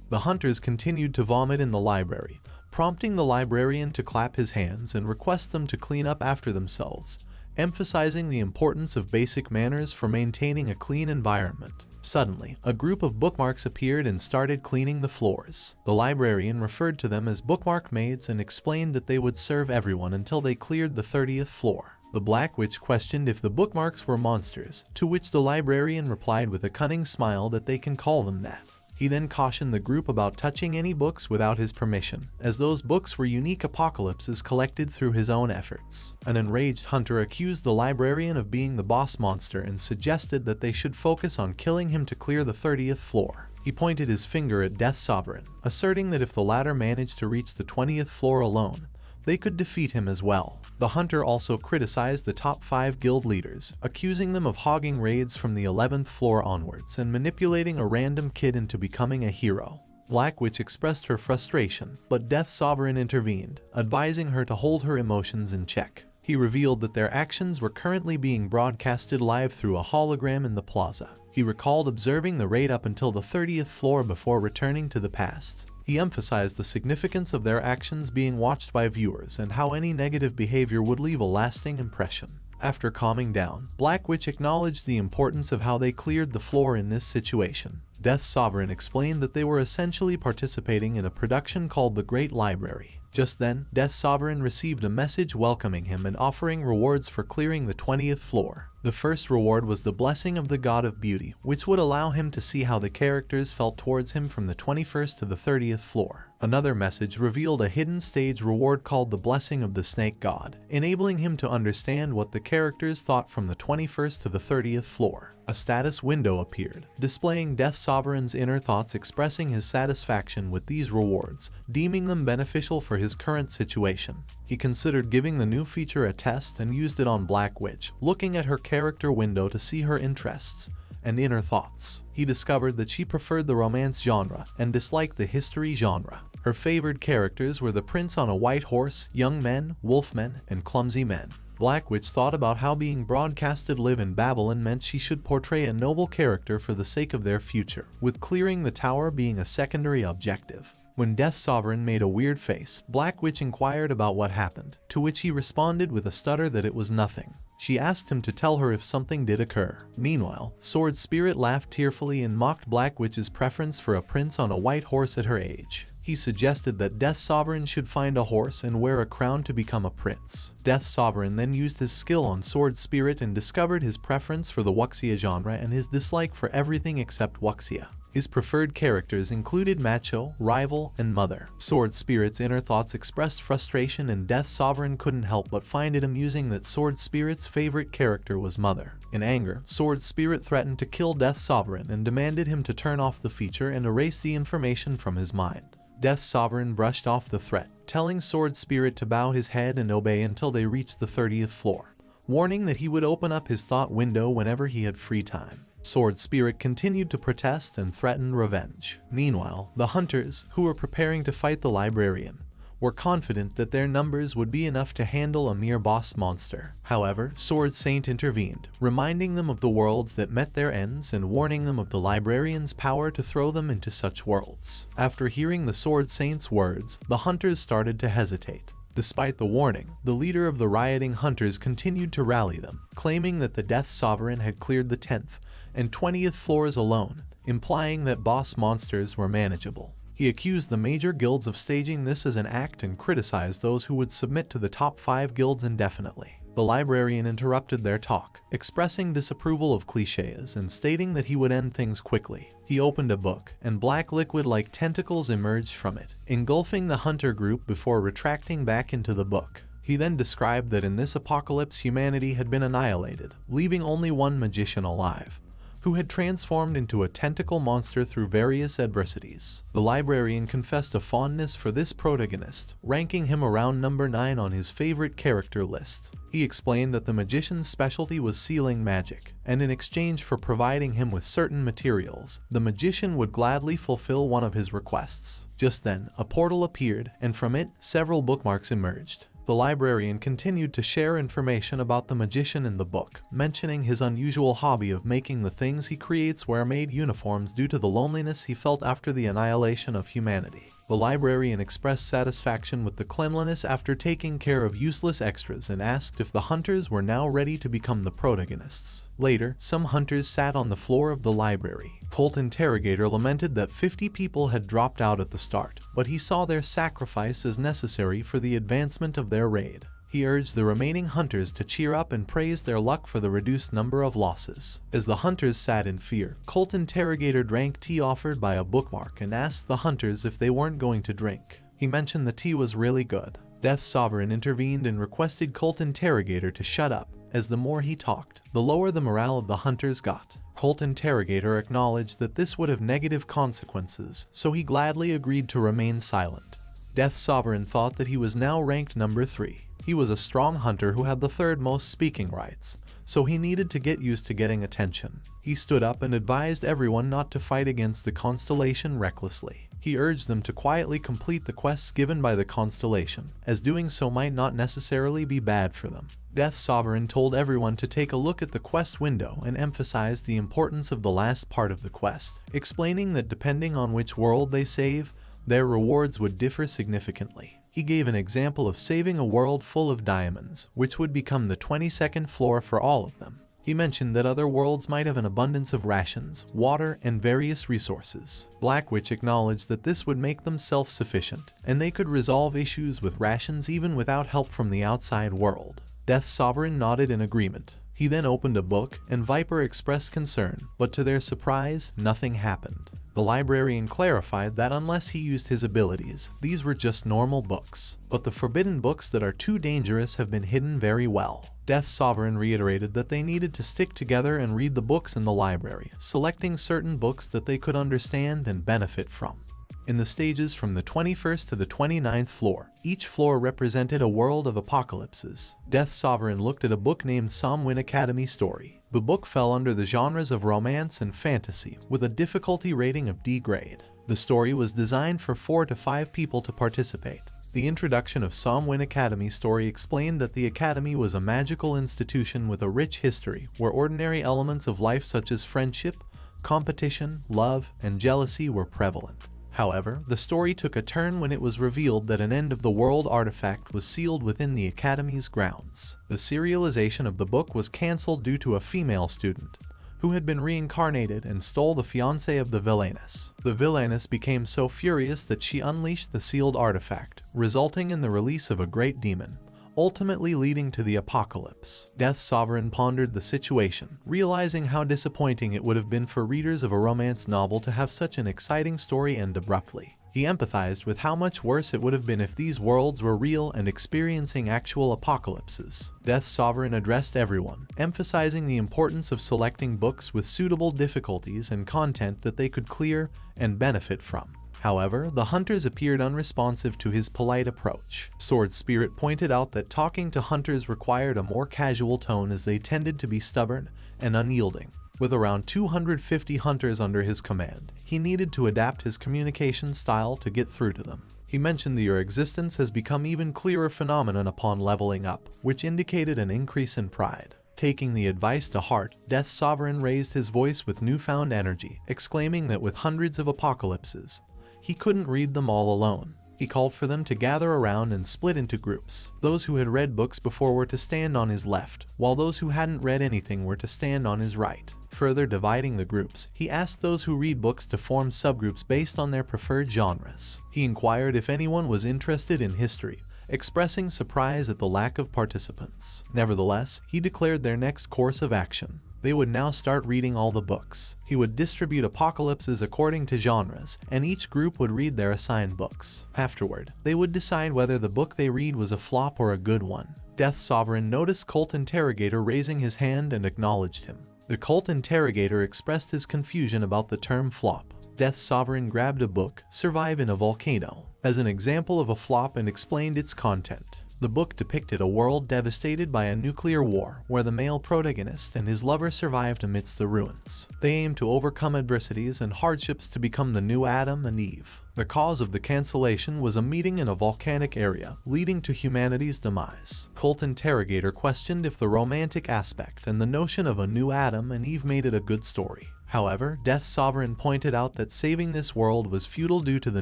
Speaker 1: The hunters continued to vomit in the library, prompting the librarian to clap his hands and request them to clean up after themselves, emphasizing the importance of basic manners for maintaining a clean environment. Suddenly, a group of bookmarks appeared and started cleaning the floors. The librarian referred to them as bookmark maids and explained that they would serve everyone until they cleared the 30th floor. The Black Witch questioned if the bookmarks were monsters, to which the librarian replied with a cunning smile that they can call them that. He then cautioned the group about touching any books without his permission, as those books were unique apocalypses collected through his own efforts. An enraged hunter accused the librarian of being the boss monster and suggested that they should focus on killing him to clear the 30th floor. He pointed his finger at Death Sovereign, asserting that if the latter managed to reach the 20th floor alone, they could defeat him as well. The hunter also criticized the top 5 guild leaders, accusing them of hogging raids from the 11th floor onwards and manipulating a random kid into becoming a hero. Black Witch expressed her frustration, but Death Sovereign intervened, advising her to hold her emotions in check. He revealed that their actions were currently being broadcasted live through a hologram in the plaza. He recalled observing the raid up until the 30th floor before returning to the past. He emphasized the significance of their actions being watched by viewers and how any negative behavior would leave a lasting impression. After calming down, Black Witch acknowledged the importance of how they cleared the floor in this situation. Death Sovereign explained that they were essentially participating in a production called the Great Library. Just then, Death Sovereign received a message welcoming him and offering rewards for clearing the 20th floor. The first reward was the blessing of the God of Beauty, which would allow him to see how the characters felt towards him from the 21st to the 30th floor. Another message revealed a hidden stage reward called the Blessing of the Snake God, enabling him to understand what the characters thought from the 21st to the 30th floor. A status window appeared, displaying Death Sovereign's inner thoughts, expressing his satisfaction with these rewards, deeming them beneficial for his current situation. He considered giving the new feature a test and used it on Black Witch, looking at her character window to see her interests and inner thoughts. He discovered that she preferred the romance genre and disliked the history genre. Her favored characters were the prince on a white horse, young men, wolfmen, and clumsy men. Black Witch thought about how being broadcasted live in Babylon meant she should portray a noble character for the sake of their future, with clearing the tower being a secondary objective. When Death Sovereign made a weird face, Black Witch inquired about what happened, to which he responded with a stutter that it was nothing. She asked him to tell her if something did occur. Meanwhile, Sword Spirit laughed tearfully and mocked Black Witch's preference for a prince on a white horse at her age. He suggested that Death Sovereign should find a horse and wear a crown to become a prince. Death Sovereign then used his skill on Sword Spirit and discovered his preference for the wuxia genre and his dislike for everything except wuxia. His preferred characters included Macho, Rival, and Mother. Sword Spirit's inner thoughts expressed frustration, and Death Sovereign couldn't help but find it amusing that Sword Spirit's favorite character was Mother. In anger, Sword Spirit threatened to kill Death Sovereign and demanded him to turn off the feature and erase the information from his mind. Death Sovereign brushed off the threat, telling Sword Spirit to bow his head and obey until they reached the 30th floor, warning that he would open up his thought window whenever he had free time. Sword Spirit continued to protest and threaten revenge. Meanwhile, the hunters, who were preparing to fight the librarian, were confident that their numbers would be enough to handle a mere boss monster. However, Sword Saint intervened, reminding them of the worlds that met their ends and warning them of the librarian's power to throw them into such worlds. After hearing the Sword Saint's words, the hunters started to hesitate. Despite the warning, the leader of the rioting hunters continued to rally them, claiming that the Death Sovereign had cleared the 10th and 20th floors alone, implying that boss monsters were manageable. He accused the major guilds of staging this as an act and criticized those who would submit to the top 5 guilds indefinitely. The librarian interrupted their talk, expressing disapproval of cliches and stating that he would end things quickly. He opened a book, and black liquid-like tentacles emerged from it, engulfing the hunter group before retracting back into the book. He then described that in this apocalypse humanity had been annihilated, leaving only one magician alive, who had transformed into a tentacle monster through various adversities. The librarian confessed a fondness for this protagonist, ranking him around number 9 on his favorite character list. He explained that the magician's specialty was sealing magic, and in exchange for providing him with certain materials, the magician would gladly fulfill one of his requests. Just then, a portal appeared, and from it, several bookmarks emerged. The librarian continued to share information about the magician in the book, mentioning his unusual hobby of making the things he creates wear-made uniforms due to the loneliness he felt after the annihilation of humanity. The librarian expressed satisfaction with the cleanliness after taking care of useless extras and asked if the hunters were now ready to become the protagonists. Later, some hunters sat on the floor of the library. Colt Interrogator lamented that 50 people had dropped out at the start, but he saw their sacrifice as necessary for the advancement of their raid. He he urged the remaining hunters to cheer up and praise their luck for the reduced number of losses. As the hunters sat in fear, Cult Interrogator drank tea offered by a bookmark and asked the hunters if they weren't going to drink. He mentioned the tea was really good. Death Sovereign intervened and requested Cult Interrogator to shut up, as the more he talked, the lower the morale of the hunters got. Cult Interrogator acknowledged that this would have negative consequences, so he gladly agreed to remain silent. Death Sovereign thought that he was now ranked number 3. He was a strong hunter who had the third most speaking rights, so he needed to get used to getting attention. He stood up and advised everyone not to fight against the constellation recklessly. He urged them to quietly complete the quests given by the constellation, as doing so might not necessarily be bad for them. Death Sovereign told everyone to take a look at the quest window and emphasized the importance of the last part of the quest, explaining that depending on which world they save, their rewards would differ significantly. He gave an example of saving a world full of diamonds, which would become the 22nd floor for all of them. He mentioned that other worlds might have an abundance of rations, water, and various resources. Black Witch acknowledged that this would make them self-sufficient, and they could resolve issues with rations even without help from the outside world. Death Sovereign nodded in agreement. He then opened a book, and Viper expressed concern, but to their surprise, nothing happened. The librarian clarified that unless he used his abilities, these were just normal books. But the forbidden books that are too dangerous have been hidden very well. Death Sovereign reiterated that they needed to stick together and read the books in the library, selecting certain books that they could understand and benefit from. In the stages from the 21st to the 29th floor, each floor represented a world of apocalypses. Death Sovereign looked at a book named Manwha Academy Story. The book fell under the genres of romance and fantasy, with a difficulty rating of D grade. The story was designed for 4 to 5 people to participate. The introduction of Manwha Academy Story explained that the academy was a magical institution with a rich history, where ordinary elements of life such as friendship, competition, love, and jealousy were prevalent. However, the story took a turn when it was revealed that an end-of-the-world artifact was sealed within the Academy's grounds. The serialization of the book was cancelled due to a female student, who had been reincarnated and stole the fiancé of the villainess. The villainess became so furious that she unleashed the sealed artifact, resulting in the release of a great demon, ultimately leading to the apocalypse. Death Sovereign pondered the situation, realizing how disappointing it would have been for readers of a romance novel to have such an exciting story end abruptly. He empathized with how much worse it would have been if these worlds were real and experiencing actual apocalypses. Death Sovereign addressed everyone, emphasizing the importance of selecting books with suitable difficulties and content that they could clear and benefit from. However, the hunters appeared unresponsive to his polite approach. Sword Spirit pointed out that talking to hunters required a more casual tone as they tended to be stubborn and unyielding. With around 250 hunters under his command, he needed to adapt his communication style to get through to them. He mentioned that your existence has become even clearer phenomenon upon leveling up, which indicated an increase in pride. Taking the advice to heart, Death Sovereign raised his voice with newfound energy, exclaiming that with hundreds of apocalypses, he couldn't read them all alone. He called for them to gather around and split into groups. Those who had read books before were to stand on his left, while those who hadn't read anything were to stand on his right. Further dividing the groups, he asked those who read books to form subgroups based on their preferred genres. He inquired if anyone was interested in history, expressing surprise at the lack of participants. Nevertheless, he declared their next course of action. They would now start reading all the books. He would distribute apocalypses according to genres, and each group would read their assigned books. Afterward, they would decide whether the book they read was a flop or a good one. Death Sovereign noticed Cult Interrogator raising his hand and acknowledged him. The Cult Interrogator expressed his confusion about the term flop. Death Sovereign grabbed a book, Survive in a Volcano, as an example of a flop and explained its content. The book depicted a world devastated by a nuclear war, where the male protagonist and his lover survived amidst the ruins. They aimed to overcome adversities and hardships to become the new Adam and Eve. The cause of the cancellation was a meeting in a volcanic area, leading to humanity's demise. Cult Interrogator questioned if the romantic aspect and the notion of a new Adam and Eve made it a good story. However, Death Sovereign pointed out that saving this world was futile due to the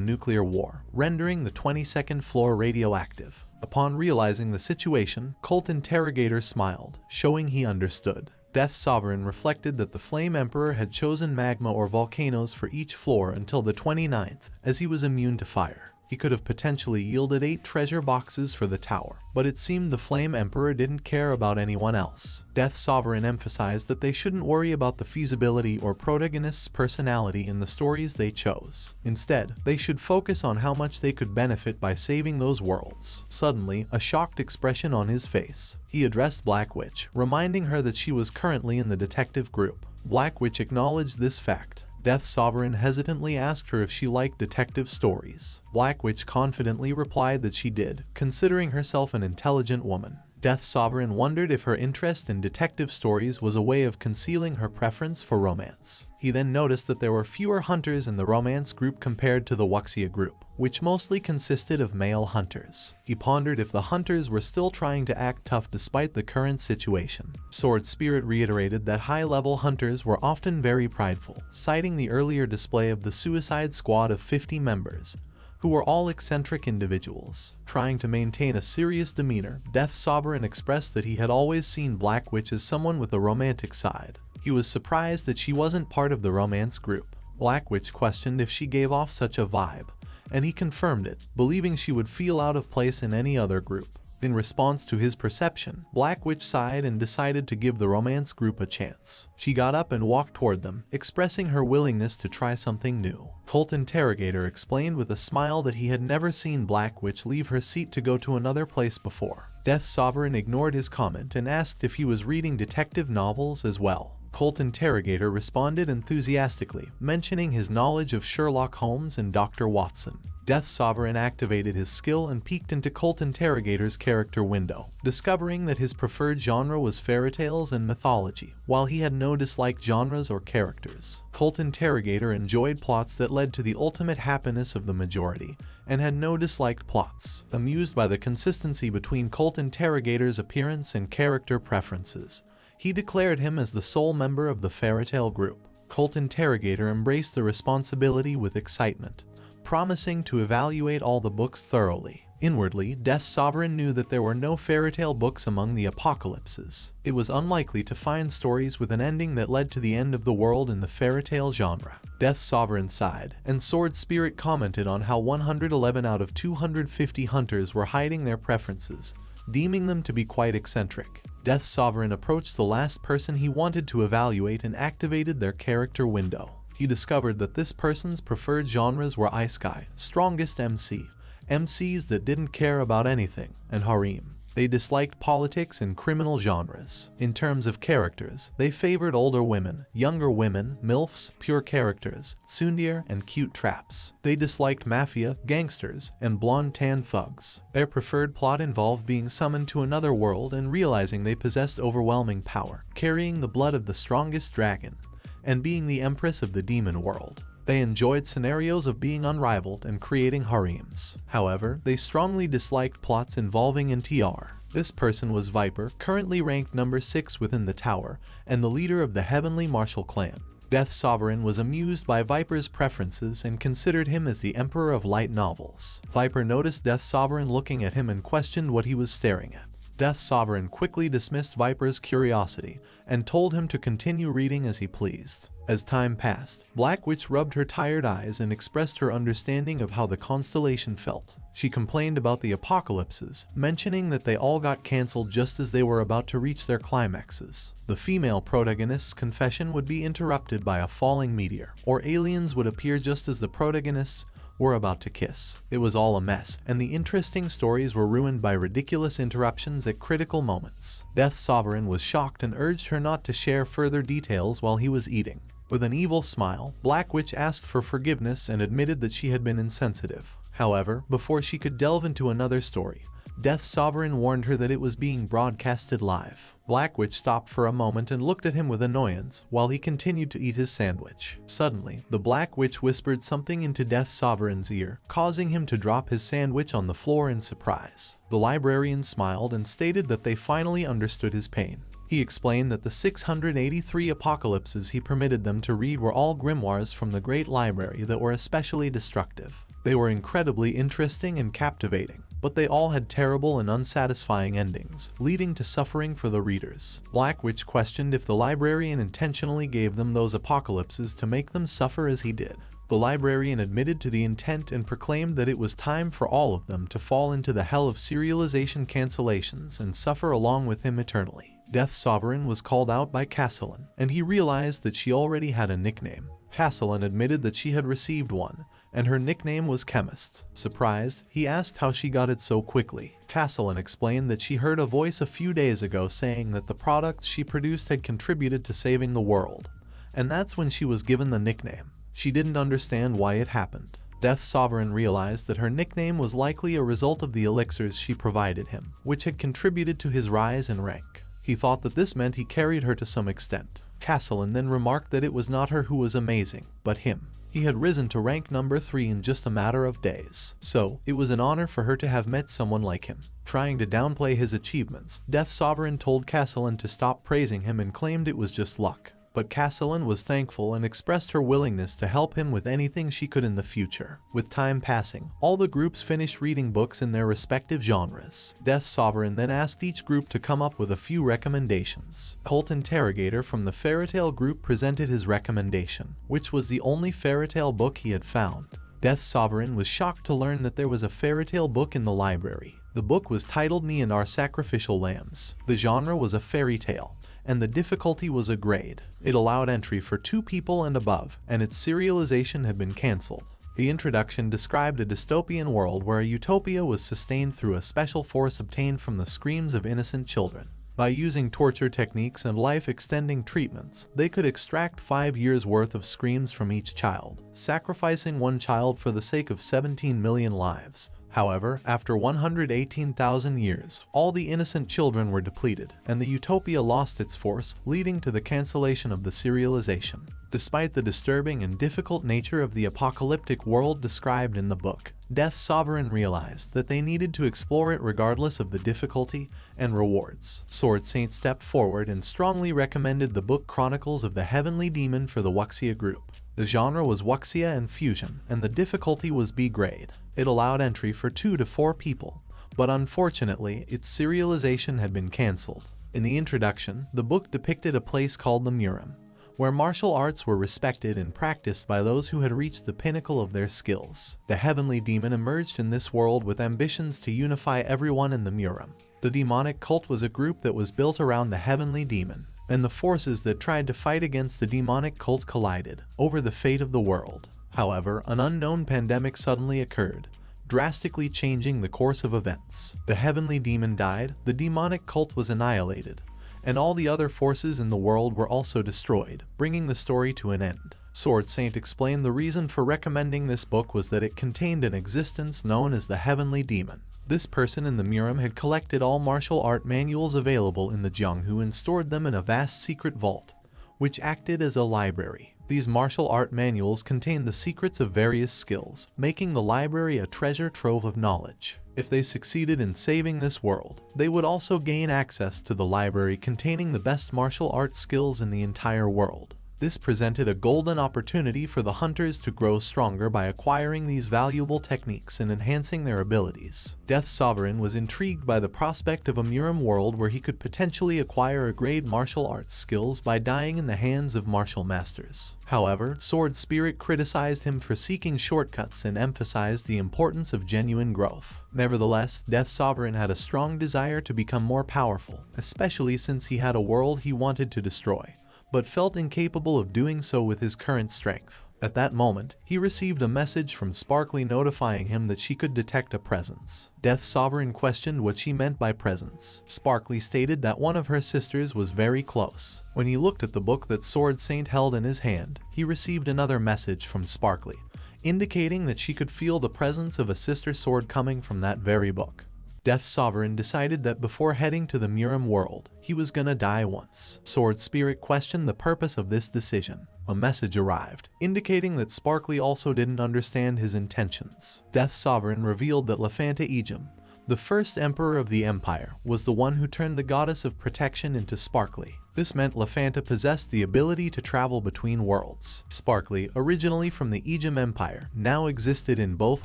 Speaker 1: nuclear war, rendering the 22nd floor radioactive. Upon realizing the situation, Cult Interrogator smiled, showing he understood. Death Sovereign reflected that the Flame Emperor had chosen magma or volcanoes for each floor until the 29th, as he was immune to fire. He could have potentially yielded 8 treasure boxes for the tower, but it seemed the Flame Emperor didn't care about anyone else. Death Sovereign emphasized that they shouldn't worry about the feasibility or protagonist's personality in the stories they chose. Instead, they should focus on how much they could benefit by saving those worlds. Suddenly, a shocked expression on his face, he addressed Black Witch, reminding her that she was currently in the detective group. Black Witch acknowledged this fact. Death Sovereign hesitantly asked her if she liked detective stories. Black Witch confidently replied that she did, considering herself an intelligent woman. Death Sovereign wondered if her interest in detective stories was a way of concealing her preference for romance. He then noticed that there were fewer hunters in the romance group compared to the Wuxia group, which mostly consisted of male hunters. He pondered if the hunters were still trying to act tough despite the current situation. Sword Spirit reiterated that high-level hunters were often very prideful, citing the earlier display of the Suicide Squad of 50 members, who were all eccentric individuals. Trying to maintain a serious demeanor, Death Sovereign expressed that he had always seen Black Witch as someone with a romantic side. He was surprised that she wasn't part of the romance group. Black Witch questioned if she gave off such a vibe, and he confirmed it, believing she would feel out of place in any other group. In response to his perception, Black Witch sighed and decided to give the romance group a chance. She got up and walked toward them, expressing her willingness to try something new. Cult Interrogator explained with a smile that he had never seen Black Witch leave her seat to go to another place before. Death Sovereign ignored his comment and asked if he was reading detective novels as well. Cult Interrogator responded enthusiastically, mentioning his knowledge of Sherlock Holmes and Dr. Watson. Death Sovereign activated his skill and peeked into Cult Interrogator's character window, discovering that his preferred genre was fairy tales and mythology, while he had no disliked genres or characters. Cult Interrogator enjoyed plots that led to the ultimate happiness of the majority, and had no disliked plots. Amused by the consistency between Cult Interrogator's appearance and character preferences, he declared him as the sole member of the fairy tale group. Cult Interrogator embraced the responsibility with excitement, promising to evaluate all the books thoroughly. Inwardly, Death Sovereign knew that there were no fairy tale books among the apocalypses. It was unlikely to find stories with an ending that led to the end of the world in the fairy tale genre. Death Sovereign sighed, and Sword Spirit commented on how 111 out of 250 hunters were hiding their preferences, deeming them to be quite eccentric. Death Sovereign approached the last person he wanted to evaluate and activated their character window. He discovered that this person's preferred genres were Isekai, Strongest MC, MCs that didn't care about anything, and Harem. They disliked politics and criminal genres. In terms of characters, they favored older women, younger women, MILFs, pure characters, tsundere, and cute traps. They disliked mafia, gangsters, and blonde-tan thugs. Their preferred plot involved being summoned to another world and realizing they possessed overwhelming power, carrying the blood of the strongest dragon, and being the empress of the demon world. They enjoyed scenarios of being unrivaled and creating harems. However, they strongly disliked plots involving NTR. This person was Viper, currently ranked number 6 within the tower, and the leader of the Heavenly Martial clan. Death Sovereign was amused by Viper's preferences and considered him as the Emperor of light novels. Viper noticed Death Sovereign looking at him and questioned what he was staring at. Death Sovereign quickly dismissed Viper's curiosity and told him to continue reading as he pleased. As time passed, Black Witch rubbed her tired eyes and expressed her understanding of how the constellation felt. She complained about the apocalypses, mentioning that they all got cancelled just as they were about to reach their climaxes. The female protagonist's confession would be interrupted by a falling meteor, or aliens would appear just as the protagonists were about to kiss. It was all a mess, and the interesting stories were ruined by ridiculous interruptions at critical moments. Death Sovereign was shocked and urged her not to share further details while he was eating. With an evil smile, Black Witch asked for forgiveness and admitted that she had been insensitive. However, before she could delve into another story, Death Sovereign warned her that it was being broadcasted live. Black Witch stopped for a moment and looked at him with annoyance while he continued to eat his sandwich. Suddenly, the Black Witch whispered something into Death Sovereign's ear, causing him to drop his sandwich on the floor in surprise. The librarian smiled and stated that they finally understood his pain. He explained that the 683 apocalypses he permitted them to read were all grimoires from the Great Library that were especially destructive. They were incredibly interesting and captivating, but they all had terrible and unsatisfying endings, leading to suffering for the readers. Black Witch questioned if the librarian intentionally gave them those apocalypses to make them suffer as he did. The librarian admitted to the intent and proclaimed that it was time for all of them to fall into the hell of serialization cancellations and suffer along with him eternally. Death's Sovereign was called out by Castellan, and he realized that she already had a nickname. Castellan admitted that she had received one, and her nickname was Chemist. Surprised, he asked how she got it so quickly. Castellan explained that she heard a voice a few days ago saying that the products she produced had contributed to saving the world, and that's when she was given the nickname. She didn't understand why it happened. Death's Sovereign realized that her nickname was likely a result of the elixirs she provided him, which had contributed to his rise in rank. He thought that this meant he carried her to some extent. Castellan then remarked that it was not her who was amazing, but him. He had risen to rank number 3 in just a matter of days, so it was an honor for her to have met someone like him. Trying to downplay his achievements, Death's Sovereign told Castellan to stop praising him and claimed it was just luck. But Castellan was thankful and expressed her willingness to help him with anything she could in the future. With time passing, all the groups finished reading books in their respective genres. Death's Sovereign then asked each group to come up with a few recommendations. Cult Interrogator from the Fairytale group presented his recommendation, which was the only fairytale book he had found. Death's Sovereign was shocked to learn that there was a fairytale book in the library. The book was titled Me and Our Sacrificial Lambs. The genre was a fairy tale, and the difficulty was a grade. It allowed entry for 2 people and above, and its serialization had been cancelled. The introduction described a dystopian world where a utopia was sustained through a special force obtained from the screams of innocent children. By using torture techniques and life-extending treatments, they could extract 5 years' worth of screams from each child, sacrificing one child for the sake of 17 million lives. However, after 118,000 years, all the innocent children were depleted, and the utopia lost its force, leading to the cancellation of the serialization. Despite the disturbing and difficult nature of the apocalyptic world described in the book, Death's Sovereign realized that they needed to explore it regardless of the difficulty and rewards. Sword Saint stepped forward and strongly recommended the book Chronicles of the Heavenly Demon for the Wuxia group. The genre was Wuxia and Fusion, and the difficulty was B grade. It allowed entry for 2 to 4 people, but unfortunately, its serialization had been cancelled. In the introduction, the book depicted a place called the Murim, where martial arts were respected and practiced by those who had reached the pinnacle of their skills. The Heavenly Demon emerged in this world with ambitions to unify everyone in the Murim. The demonic cult was a group that was built around the Heavenly Demon, and the forces that tried to fight against the demonic cult collided over the fate of the world. However, an unknown pandemic suddenly occurred, drastically changing the course of events. The Heavenly Demon died, the demonic cult was annihilated, and all the other forces in the world were also destroyed, bringing the story to an end. Sword Saint explained the reason for recommending this book was that it contained an existence known as the Heavenly Demon. This person in the Murim had collected all martial art manuals available in the Jianghu and stored them in a vast secret vault, which acted as a library. These martial art manuals contained the secrets of various skills, making the library a treasure trove of knowledge. If they succeeded in saving this world, they would also gain access to the library containing the best martial art skills in the entire world. This presented a golden opportunity for the hunters to grow stronger by acquiring these valuable techniques and enhancing their abilities. Death's Sovereign was intrigued by the prospect of a Murim world where he could potentially acquire a grade martial arts skills by dying in the hands of martial masters. However, Sword Spirit criticized him for seeking shortcuts and emphasized the importance of genuine growth. Nevertheless, Death's Sovereign had a strong desire to become more powerful, especially since he had a world he wanted to destroy, but felt incapable of doing so with his current strength. At that moment, he received a message from Sparkly notifying him that she could detect a presence. Death's Sovereign questioned what she meant by presence. Sparkly stated that one of her sisters was very close. When he looked at the book that Sword Saint held in his hand, he received another message from Sparkly, indicating that she could feel the presence of a sister sword coming from that very book. Death's Sovereign decided that before heading to the Murim world, he was gonna die once. Sword Spirit questioned the purpose of this decision. A message arrived, indicating that Sparkly also didn't understand his intentions. Death's Sovereign revealed that Lafanta Ejim, the first emperor of the empire, was the one who turned the goddess of protection into Sparkly. This meant Lafanta possessed the ability to travel between worlds. Sparkly, originally from the Ejim Empire, now existed in both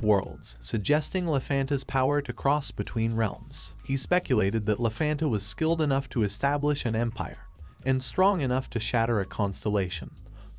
Speaker 1: worlds, suggesting Lafanta's power to cross between realms. He speculated that Lafanta was skilled enough to establish an empire, and strong enough to shatter a constellation,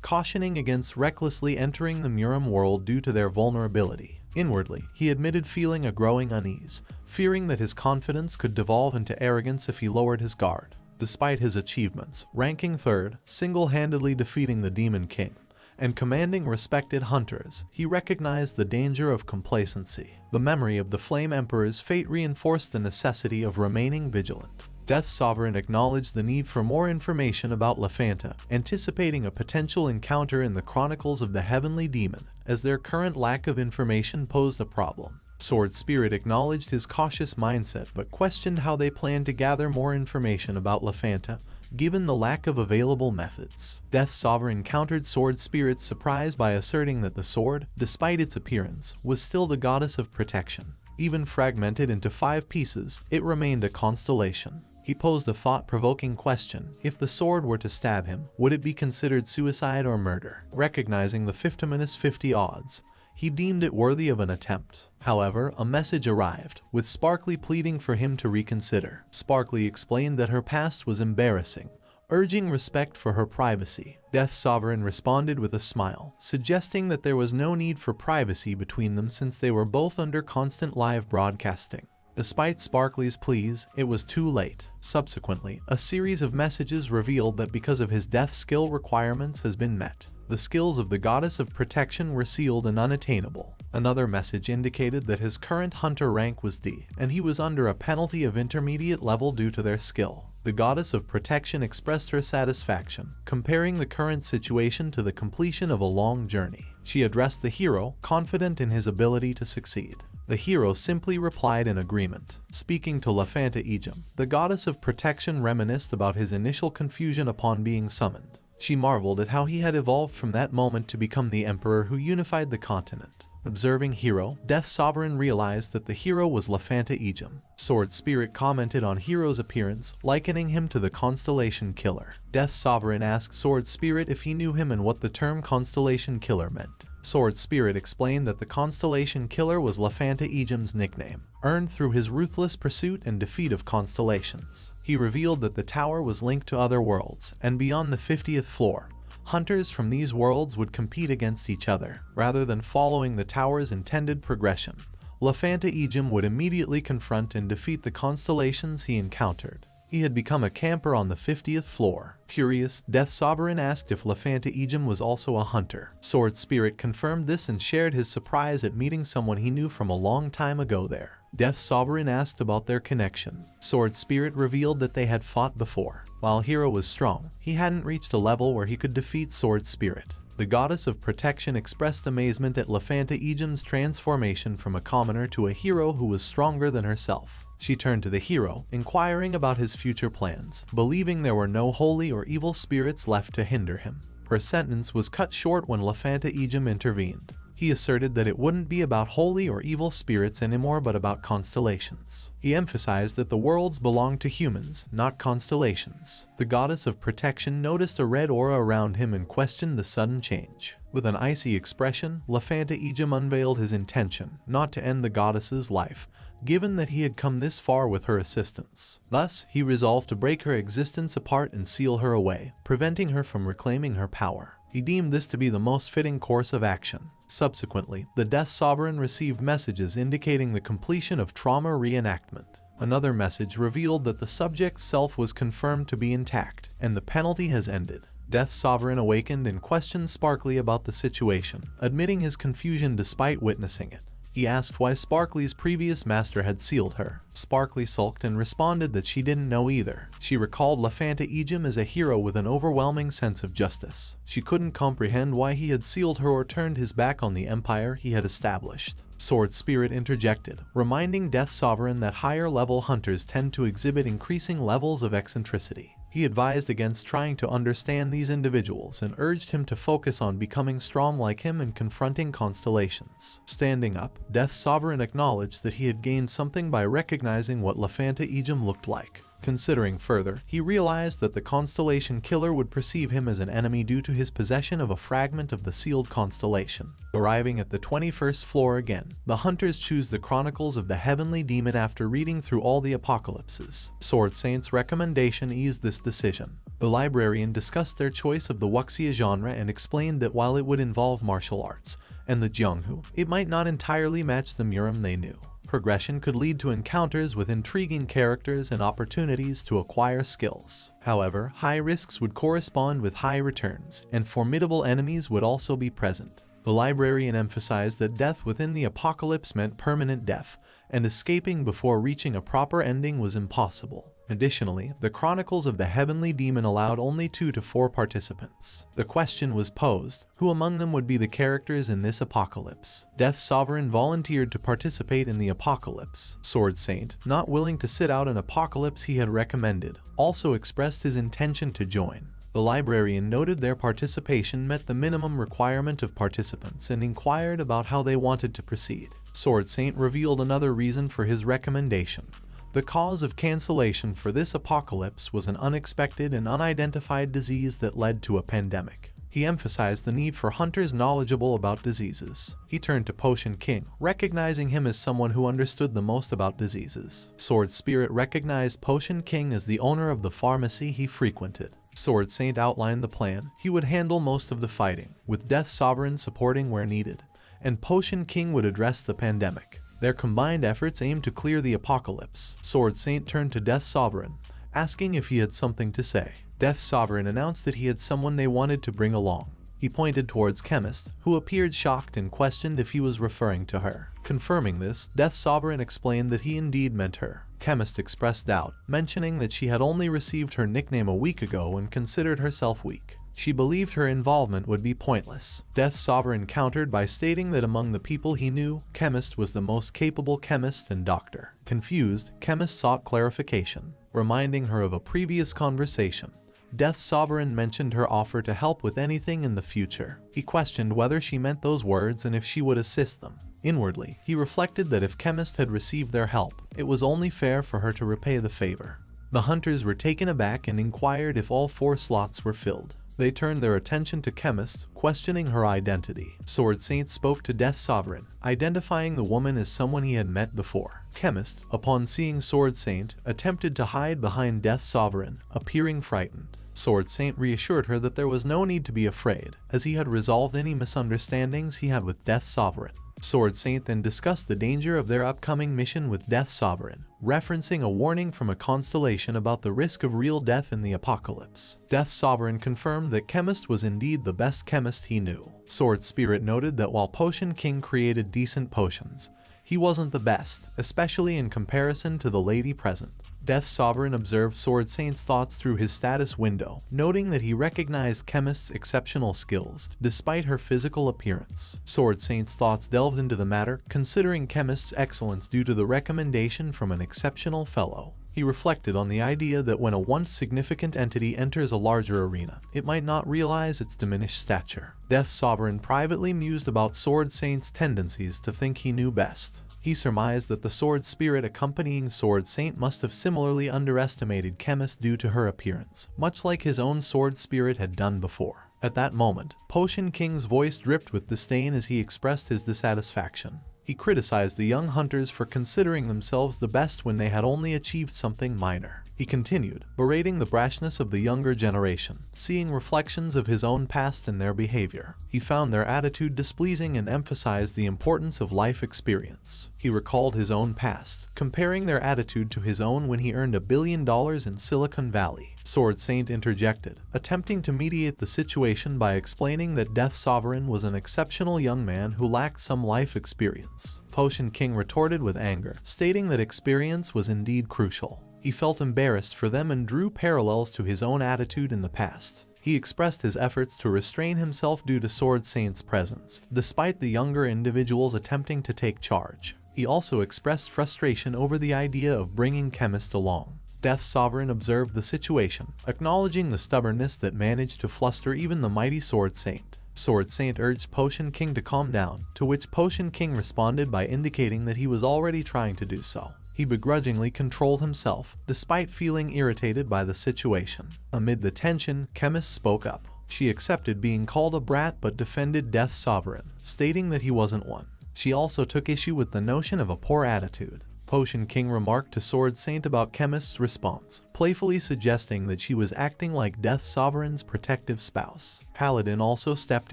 Speaker 1: cautioning against recklessly entering the Murim world due to their vulnerability. Inwardly, he admitted feeling a growing unease, fearing that his confidence could devolve into arrogance if he lowered his guard. Despite his achievements, ranking third, single-handedly defeating the Demon King, and commanding respected hunters, he recognized the danger of complacency. The memory of the Flame Emperor's fate reinforced the necessity of remaining vigilant. Death Sovereign acknowledged the need for more information about Lafanta, anticipating a potential encounter in the Chronicles of the Heavenly Demon, as their current lack of information posed a problem. Sword Spirit acknowledged his cautious mindset but questioned how they planned to gather more information about Lafanta, given the lack of available methods. Death Sovereign countered Sword Spirit's surprise by asserting that the sword, despite its appearance, was still the goddess of protection. Even fragmented into 5 pieces, it remained a constellation. He posed a thought-provoking question: if the sword were to stab him, would it be considered suicide or murder? Recognizing the 50-50 odds, he deemed it worthy of an attempt. However, a message arrived, with Sparkly pleading for him to reconsider. Sparkly explained that her past was embarrassing, urging respect for her privacy. Death Sovereign responded with a smile, suggesting that there was no need for privacy between them since they were both under constant live broadcasting. Despite Sparkly's pleas, it was too late. Subsequently, a series of messages revealed that because of his death skill requirements has been met, the skills of the Goddess of Protection were sealed and unattainable. Another message indicated that his current hunter rank was D, and he was under a penalty of intermediate level due to their skill. The Goddess of Protection expressed her satisfaction, comparing the current situation to the completion of a long journey. She addressed the hero, confident in his ability to succeed. The hero simply replied in agreement. Speaking to Lafanta Ejim, the Goddess of Protection reminisced about his initial confusion upon being summoned. She marveled at how he had evolved from that moment to become the Emperor who unified the continent. Observing Hero, Death Sovereign realized that the hero was Lafanta Ejim. Sword Spirit commented on Hero's appearance, likening him to the Constellation Killer. Death Sovereign asked Sword Spirit if he knew him and what the term Constellation Killer meant. Sword Spirit explained that the Constellation Killer was Lafanta Ejim's nickname, earned through his ruthless pursuit and defeat of constellations. He revealed that the tower was linked to other worlds, and beyond the 50th floor, hunters from these worlds would compete against each other. Rather than following the tower's intended progression, Lafanta Ejim would immediately confront and defeat the constellations he encountered. He had become a camper on the 50th floor. Curious, Death Sovereign asked if Lafanta Ejim was also a hunter. Sword Spirit confirmed this and shared his surprise at meeting someone he knew from a long time ago there. Death Sovereign asked about their connection. Sword Spirit revealed that they had fought before. While Hero was strong, he hadn't reached a level where he could defeat Sword Spirit. The Goddess of Protection expressed amazement at Lafanta Ejim's transformation from a commoner to a hero who was stronger than herself. She turned to the hero, inquiring about his future plans, believing there were no holy or evil spirits left to hinder him. Her sentence was cut short when Lafanta Ejim intervened. He asserted that it wouldn't be about holy or evil spirits anymore but about constellations. He emphasized that the worlds belonged to humans, not constellations. The Goddess of Protection noticed a red aura around him and questioned the sudden change. With an icy expression, Lafanta Ejim unveiled his intention, not to end the goddess's life, given that he had come this far with her assistance. Thus, he resolved to break her existence apart and seal her away, preventing her from reclaiming her power. He deemed this to be the most fitting course of action. Subsequently, the Death Sovereign received messages indicating the completion of trauma reenactment. Another message revealed that the subject's self was confirmed to be intact, and the penalty has ended. Death Sovereign awakened and questioned Sparkly about the situation, admitting his confusion despite witnessing it. He asked why Sparkly's previous master had sealed her. Sparkly sulked and responded that she didn't know either. She recalled Lafanta Ejim as a hero with an overwhelming sense of justice. She couldn't comprehend why he had sealed her or turned his back on the empire he had established. Sword Spirit interjected, reminding Death Sovereign that higher-level hunters tend to exhibit increasing levels of eccentricity. He advised against trying to understand these individuals and urged him to focus on becoming strong like him and confronting constellations. Standing up, Death Sovereign acknowledged that he had gained something by recognizing what Lafanta Ejim looked like. Considering further, he realized that the Constellation Killer would perceive him as an enemy due to his possession of a fragment of the sealed constellation. Arriving at the 21st floor again, the hunters choose the Chronicles of the Heavenly Demon after reading through all the apocalypses. Sword Saint's recommendation eased this decision, The librarian discussed their choice of the wuxia genre and explained that while it would involve martial arts and the jianghu, it might not entirely match the murim they knew. Progression could lead to encounters with intriguing characters and opportunities to acquire skills. However, high risks would correspond with high returns, and formidable enemies would also be present. The librarian emphasized that death within the apocalypse meant permanent death, and escaping before reaching a proper ending was impossible. Additionally, the Chronicles of the Heavenly Demon allowed only 2 to 4 participants. The question was posed, who among them would be the characters in this apocalypse? Death Sovereign volunteered to participate in the apocalypse. Sword Saint, not willing to sit out an apocalypse he had recommended, also expressed his intention to join. The librarian noted their participation met the minimum requirement of participants and inquired about how they wanted to proceed. Sword Saint revealed another reason for his recommendation. The cause of cancellation for this apocalypse was an unexpected and unidentified disease that led to a pandemic. He emphasized the need for hunters knowledgeable about diseases. He turned to Potion King, recognizing him as someone who understood the most about diseases. Sword Spirit recognized Potion King as the owner of the pharmacy he frequented. Sword Saint outlined the plan. He would handle most of the fighting, with Death Sovereign supporting where needed, and Potion King would address the pandemic. Their combined efforts aimed to clear the apocalypse. Sword Saint turned to Death Sovereign, asking if he had something to say. Death Sovereign announced that he had someone they wanted to bring along. He pointed towards Chemist, who appeared shocked and questioned if he was referring to her. Confirming this, Death Sovereign explained that he indeed meant her. Chemist expressed doubt, mentioning that she had only received her nickname a week ago and considered herself weak. She believed her involvement would be pointless. Death Sovereign countered by stating that among the people he knew, Chemist was the most capable chemist and doctor. Confused, Chemist sought clarification, reminding her of a previous conversation. Death Sovereign mentioned her offer to help with anything in the future. He questioned whether she meant those words and if she would assist them. Inwardly, he reflected that if Chemist had received their help, it was only fair for her to repay the favor. The hunters were taken aback and inquired if all 4 slots were filled. They turned their attention to Chemist, questioning her identity. Sword Saint spoke to Death Sovereign, identifying the woman as someone he had met before. Chemist, upon seeing Sword Saint, attempted to hide behind Death Sovereign, appearing frightened. Sword Saint reassured her that there was no need to be afraid, as he had resolved any misunderstandings he had with Death Sovereign. Sword Saint then discussed the danger of their upcoming mission with Death Sovereign, referencing a warning from a constellation about the risk of real death in the apocalypse. Death Sovereign confirmed that Chemist was indeed the best chemist he knew. Sword Spirit noted that while Potion King created decent potions, he wasn't the best, especially in comparison to the lady present. Death Sovereign observed Sword Saint's thoughts through his status window, noting that he recognized Chemist's exceptional skills, despite her physical appearance. Sword Saint's thoughts delved into the matter, considering Chemist's excellence due to the recommendation from an exceptional fellow. He reflected on the idea that when a once significant entity enters a larger arena, it might not realize its diminished stature. Death Sovereign privately mused about Sword Saint's tendencies to think he knew best. He surmised that the Sword Spirit accompanying Sword Saint must have similarly underestimated Chemist due to her appearance, much like his own Sword Spirit had done before. At that moment, Potion King's voice dripped with disdain as he expressed his dissatisfaction. He criticized the young hunters for considering themselves the best when they had only achieved something minor. He continued, berating the brashness of the younger generation, seeing reflections of his own past in their behavior. He found their attitude displeasing and emphasized the importance of life experience. He recalled his own past, comparing their attitude to his own when he earned $1 billion in Silicon Valley. Sword Saint interjected, attempting to mediate the situation by explaining that Death Sovereign was an exceptional young man who lacked some life experience. Potion King retorted with anger, stating that experience was indeed crucial. He felt embarrassed for them and drew parallels to his own attitude in the past. He expressed his efforts to restrain himself due to Sword Saint's presence, despite the younger individuals attempting to take charge. He also expressed frustration over the idea of bringing Chemist along. Death Sovereign observed the situation, acknowledging the stubbornness that managed to fluster even the mighty Sword Saint. Sword Saint urged Potion King to calm down, to which Potion King responded by indicating that he was already trying to do so. He begrudgingly controlled himself, despite feeling irritated by the situation. Amid the tension, Chemist spoke up. She accepted being called a brat but defended Death Sovereign, stating that he wasn't one. She also took issue with the notion of a poor attitude. Potion King remarked to Sword Saint about Chemist's response, playfully suggesting that she was acting like Death Sovereign's protective spouse. Paladin also stepped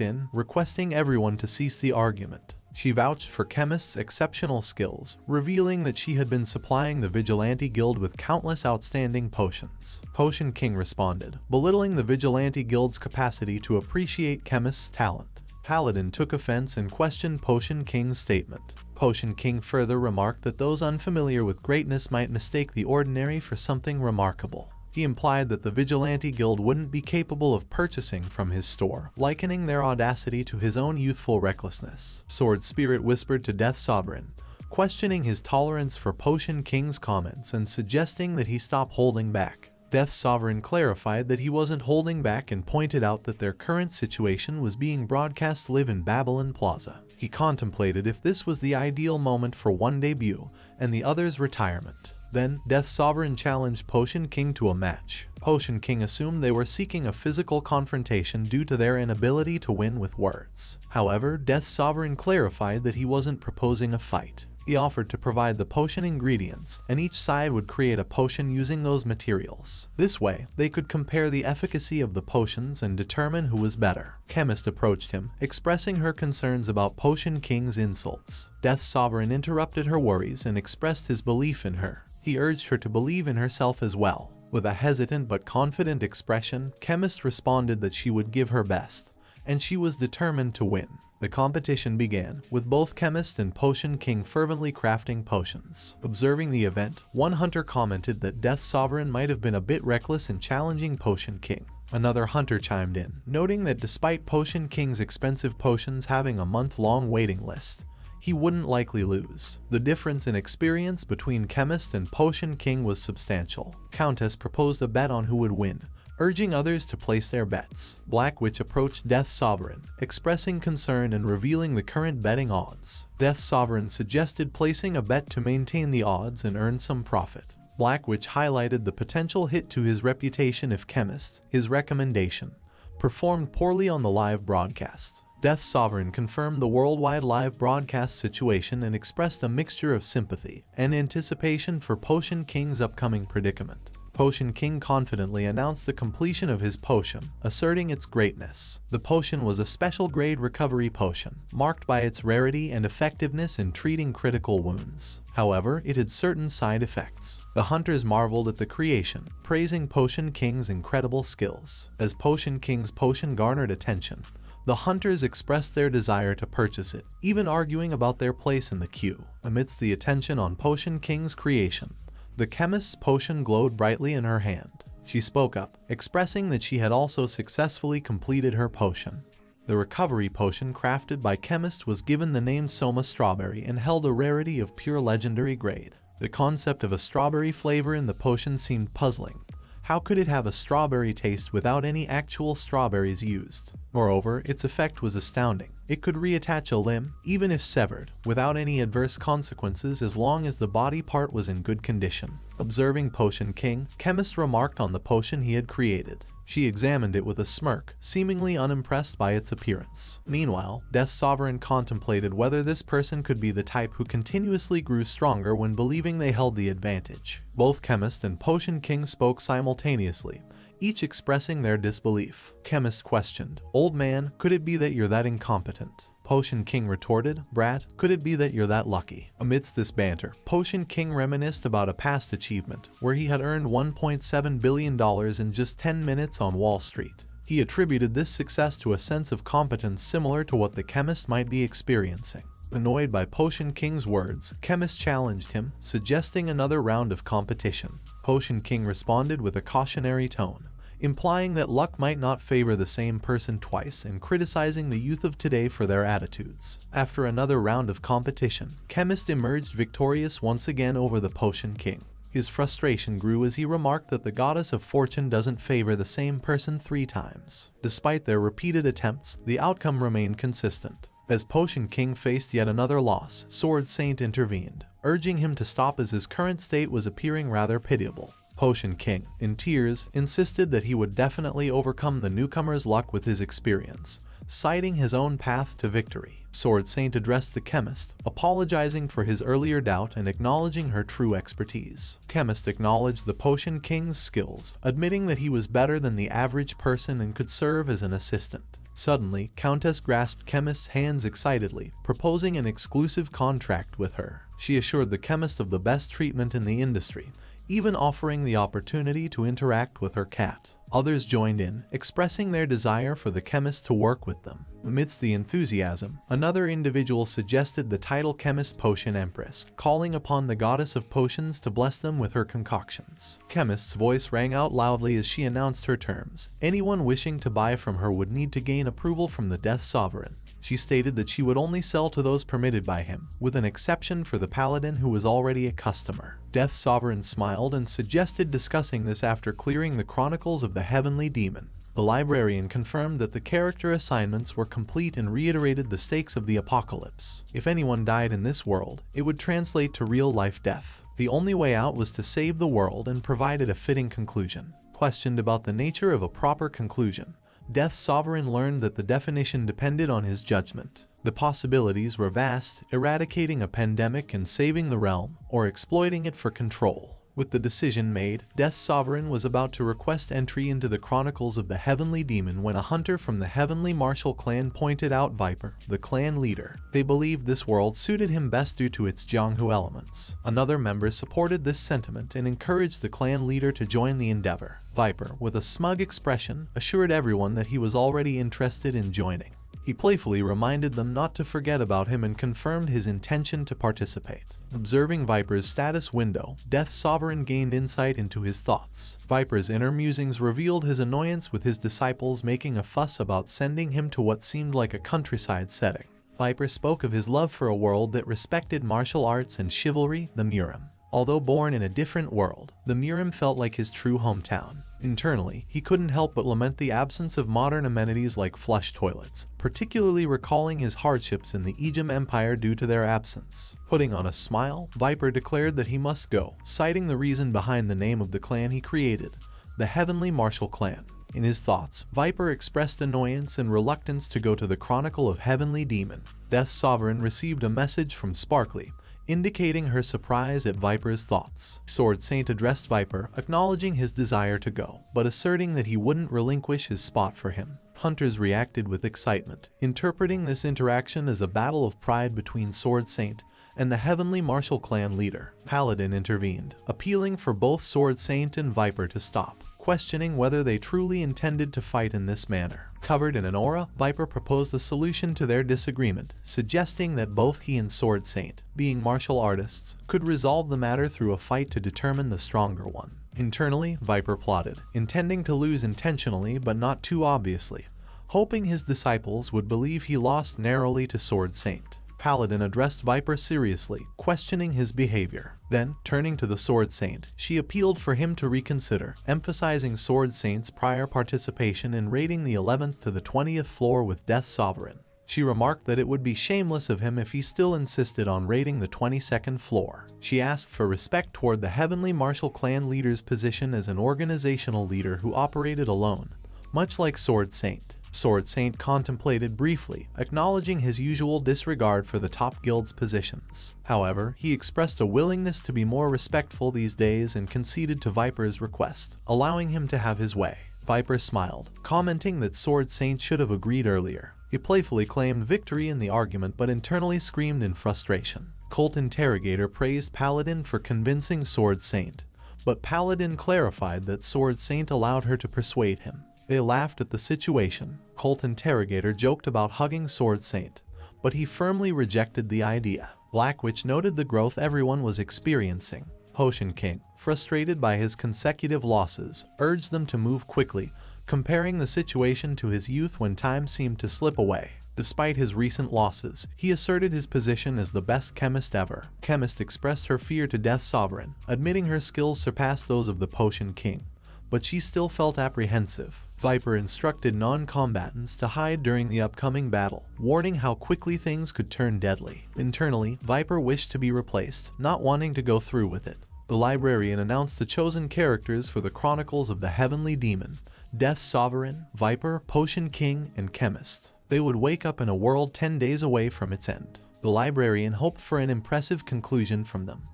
Speaker 1: in, requesting everyone to cease the argument. She vouched for Chemist's exceptional skills, revealing that she had been supplying the Vigilante Guild with countless outstanding potions. Potion King responded, belittling the Vigilante Guild's capacity to appreciate Chemist's talent. Paladin took offense and questioned Potion King's statement. Potion King further remarked that those unfamiliar with greatness might mistake the ordinary for something remarkable. He implied that the Vigilante Guild wouldn't be capable of purchasing from his store, likening their audacity to his own youthful recklessness. Sword Spirit whispered to Death Sovereign, questioning his tolerance for Potion King's comments and suggesting that he stop holding back. Death Sovereign clarified that he wasn't holding back and pointed out that their current situation was being broadcast live in Babylon Plaza. He contemplated if this was the ideal moment for one debut and the other's retirement. Then, Death Sovereign challenged Potion King to a match. Potion King assumed they were seeking a physical confrontation due to their inability to win with words. However, Death Sovereign clarified that he wasn't proposing a fight. He offered to provide the potion ingredients, and each side would create a potion using those materials. This way, they could compare the efficacy of the potions and determine who was better. Chemist approached him, expressing her concerns about Potion King's insults. Death Sovereign interrupted her worries and expressed his belief in her. He urged her to believe in herself as well. With a hesitant but confident expression, Chemist responded that she would give her best, and she was determined to win. The competition began, with both Chemist and Potion King fervently crafting potions. Observing the event, one hunter commented that Death Sovereign might have been a bit reckless in challenging Potion King. Another hunter chimed in, noting that despite Potion King's expensive potions having a month-long waiting list, he wouldn't likely lose. The difference in experience between Chemist and Potion King was substantial. Countess proposed a bet on who would win, urging others to place their bets. Black Witch approached Death Sovereign, expressing concern and revealing the current betting odds. Death Sovereign suggested placing a bet to maintain the odds and earn some profit. Black Witch highlighted the potential hit to his reputation if Chemist, his recommendation, performed poorly on the live broadcast. Death Sovereign confirmed the worldwide live broadcast situation and expressed a mixture of sympathy and anticipation for Potion King's upcoming predicament. Potion King confidently announced the completion of his potion, asserting its greatness. The potion was a special grade recovery potion, marked by its rarity and effectiveness in treating critical wounds. However, it had certain side effects. The hunters marveled at the creation, praising Potion King's incredible skills. As Potion King's potion garnered attention, the hunters expressed their desire to purchase it, even arguing about their place in the queue. Amidst the attention on Potion King's creation, the chemist's potion glowed brightly in her hand. She spoke up, expressing that she had also successfully completed her potion. The recovery potion crafted by Chemist was given the name Soma Strawberry and held a rarity of pure legendary grade. The concept of a strawberry flavor in the potion seemed puzzling. How could it have a strawberry taste without any actual strawberries used? Moreover, its effect was astounding. It could reattach a limb, even if severed, without any adverse consequences as long as the body part was in good condition. Observing Potion King, Chemist remarked on the potion he had created. She examined it with a smirk, seemingly unimpressed by its appearance. Meanwhile, Death Sovereign contemplated whether this person could be the type who continuously grew stronger when believing they held the advantage. Both Chemist and Potion King spoke simultaneously, each expressing their disbelief. Chemist questioned, "Old man, could it be that you're that incompetent?" Potion King retorted, "Brat, could it be that you're that lucky?" Amidst this banter, Potion King reminisced about a past achievement, where he had earned $1.7 billion in just 10 minutes on Wall Street. He attributed this success to a sense of competence similar to what the chemist might be experiencing. Annoyed by Potion King's words, Chemist challenged him, suggesting another round of competition. Potion King responded with a cautionary tone, implying that luck might not favor the same person twice and criticizing the youth of today for their attitudes. After another round of competition, Chemist emerged victorious once again over the Potion King. His frustration grew as he remarked that the goddess of fortune doesn't favor the same person 3 times. Despite their repeated attempts, the outcome remained consistent. As Potion King faced yet another loss, Sword Saint intervened, urging him to stop as his current state was appearing rather pitiable. Potion King, in tears, insisted that he would definitely overcome the newcomer's luck with his experience, citing his own path to victory. Sword Saint addressed the chemist, apologizing for his earlier doubt and acknowledging her true expertise. Chemist acknowledged the Potion King's skills, admitting that he was better than the average person and could serve as an assistant. Suddenly, Countess grasped Chemist's hands excitedly, proposing an exclusive contract with her. She assured the chemist of the best treatment in the industry, even offering the opportunity to interact with her cat. Others joined in, expressing their desire for the chemist to work with them. Amidst the enthusiasm, another individual suggested the title Chemist Potion Empress, calling upon the goddess of potions to bless them with her concoctions. Chemist's voice rang out loudly as she announced her terms. Anyone wishing to buy from her would need to gain approval from the Death Sovereign. She stated that she would only sell to those permitted by him, with an exception for the paladin who was already a customer. Death Sovereign smiled and suggested discussing this after clearing the chronicles of the Heavenly Demon. The librarian confirmed that the character assignments were complete and reiterated the stakes of the apocalypse. If anyone died in this world, it would translate to real-life death. The only way out was to save the world and provided a fitting conclusion. Questioned about the nature of a proper conclusion, Death Sovereign learned that the definition depended on his judgment. The possibilities were vast, eradicating a pandemic and saving the realm, or exploiting it for control. With the decision made, Death Sovereign was about to request entry into the chronicles of the Heavenly Demon when a hunter from the Heavenly Martial clan pointed out Viper, the clan leader. They believed this world suited him best due to its Jianghu elements. Another member supported this sentiment and encouraged the clan leader to join the endeavor. Viper, with a smug expression, assured everyone that he was already interested in joining. He playfully reminded them not to forget about him and confirmed his intention to participate. Observing Viper's status window, Death Sovereign gained insight into his thoughts. Viper's inner musings revealed his annoyance with his disciples making a fuss about sending him to what seemed like a countryside setting. Viper spoke of his love for a world that respected martial arts and chivalry, the Murim. Although born in a different world, the Murim felt like his true hometown. Internally, he couldn't help but lament the absence of modern amenities like flush toilets, particularly recalling his hardships in the Ejim Empire due to their absence. Putting on a smile, Viper declared that he must go, citing the reason behind the name of the clan he created, the Heavenly Martial Clan. In his thoughts, Viper expressed annoyance and reluctance to go to the Chronicle of Heavenly Demon. Death Sovereign received a message from Sparkly, indicating her surprise at Viper's thoughts. Sword Saint addressed Viper, acknowledging his desire to go, but asserting that he wouldn't relinquish his spot for him. Hunters reacted with excitement, interpreting this interaction as a battle of pride between Sword Saint and the Heavenly Martial Clan leader. Paladin intervened, appealing for both Sword Saint and Viper to stop, questioning whether they truly intended to fight in this manner. Covered in an aura, Viper proposed a solution to their disagreement, suggesting that both he and Sword Saint, being martial artists, could resolve the matter through a fight to determine the stronger one. Internally, Viper plotted, intending to lose intentionally but not too obviously, hoping his disciples would believe he lost narrowly to Sword Saint. Paladin addressed Viper seriously, questioning his behavior. Then, turning to the Sword Saint, she appealed for him to reconsider, emphasizing Sword Saint's prior participation in raiding the 11th to the 20th floor with Death Sovereign. She remarked that it would be shameless of him if he still insisted on raiding the 22nd floor. She asked for respect toward the Heavenly Martial Clan leader's position as an organizational leader who operated alone, much like Sword Saint. Sword Saint contemplated briefly, acknowledging his usual disregard for the top guild's positions. However, he expressed a willingness to be more respectful these days and conceded to Viper's request, allowing him to have his way. Viper smiled, commenting that Sword Saint should have agreed earlier. He playfully claimed victory in the argument but internally screamed in frustration. Cult Interrogator praised Paladin for convincing Sword Saint, but Paladin clarified that Sword Saint allowed her to persuade him. They laughed at the situation. Cult Interrogator joked about hugging Sword Saint, but he firmly rejected the idea. Black Witch noted the growth everyone was experiencing. Potion King, frustrated by his consecutive losses, urged them to move quickly, comparing the situation to his youth when time seemed to slip away. Despite his recent losses, he asserted his position as the best chemist ever. Chemist expressed her fear to Death Sovereign, admitting her skills surpassed those of the Potion King, but she still felt apprehensive. Viper instructed non-combatants to hide during the upcoming battle, warning how quickly things could turn deadly. Internally, Viper wished to be replaced, not wanting to go through with it. The librarian announced the chosen characters for the Chronicles of the Heavenly Demon: Death Sovereign, Viper, Potion King, and Chemist. they would wake up in a world 10 days away from its end. The librarian hoped for an impressive conclusion from them.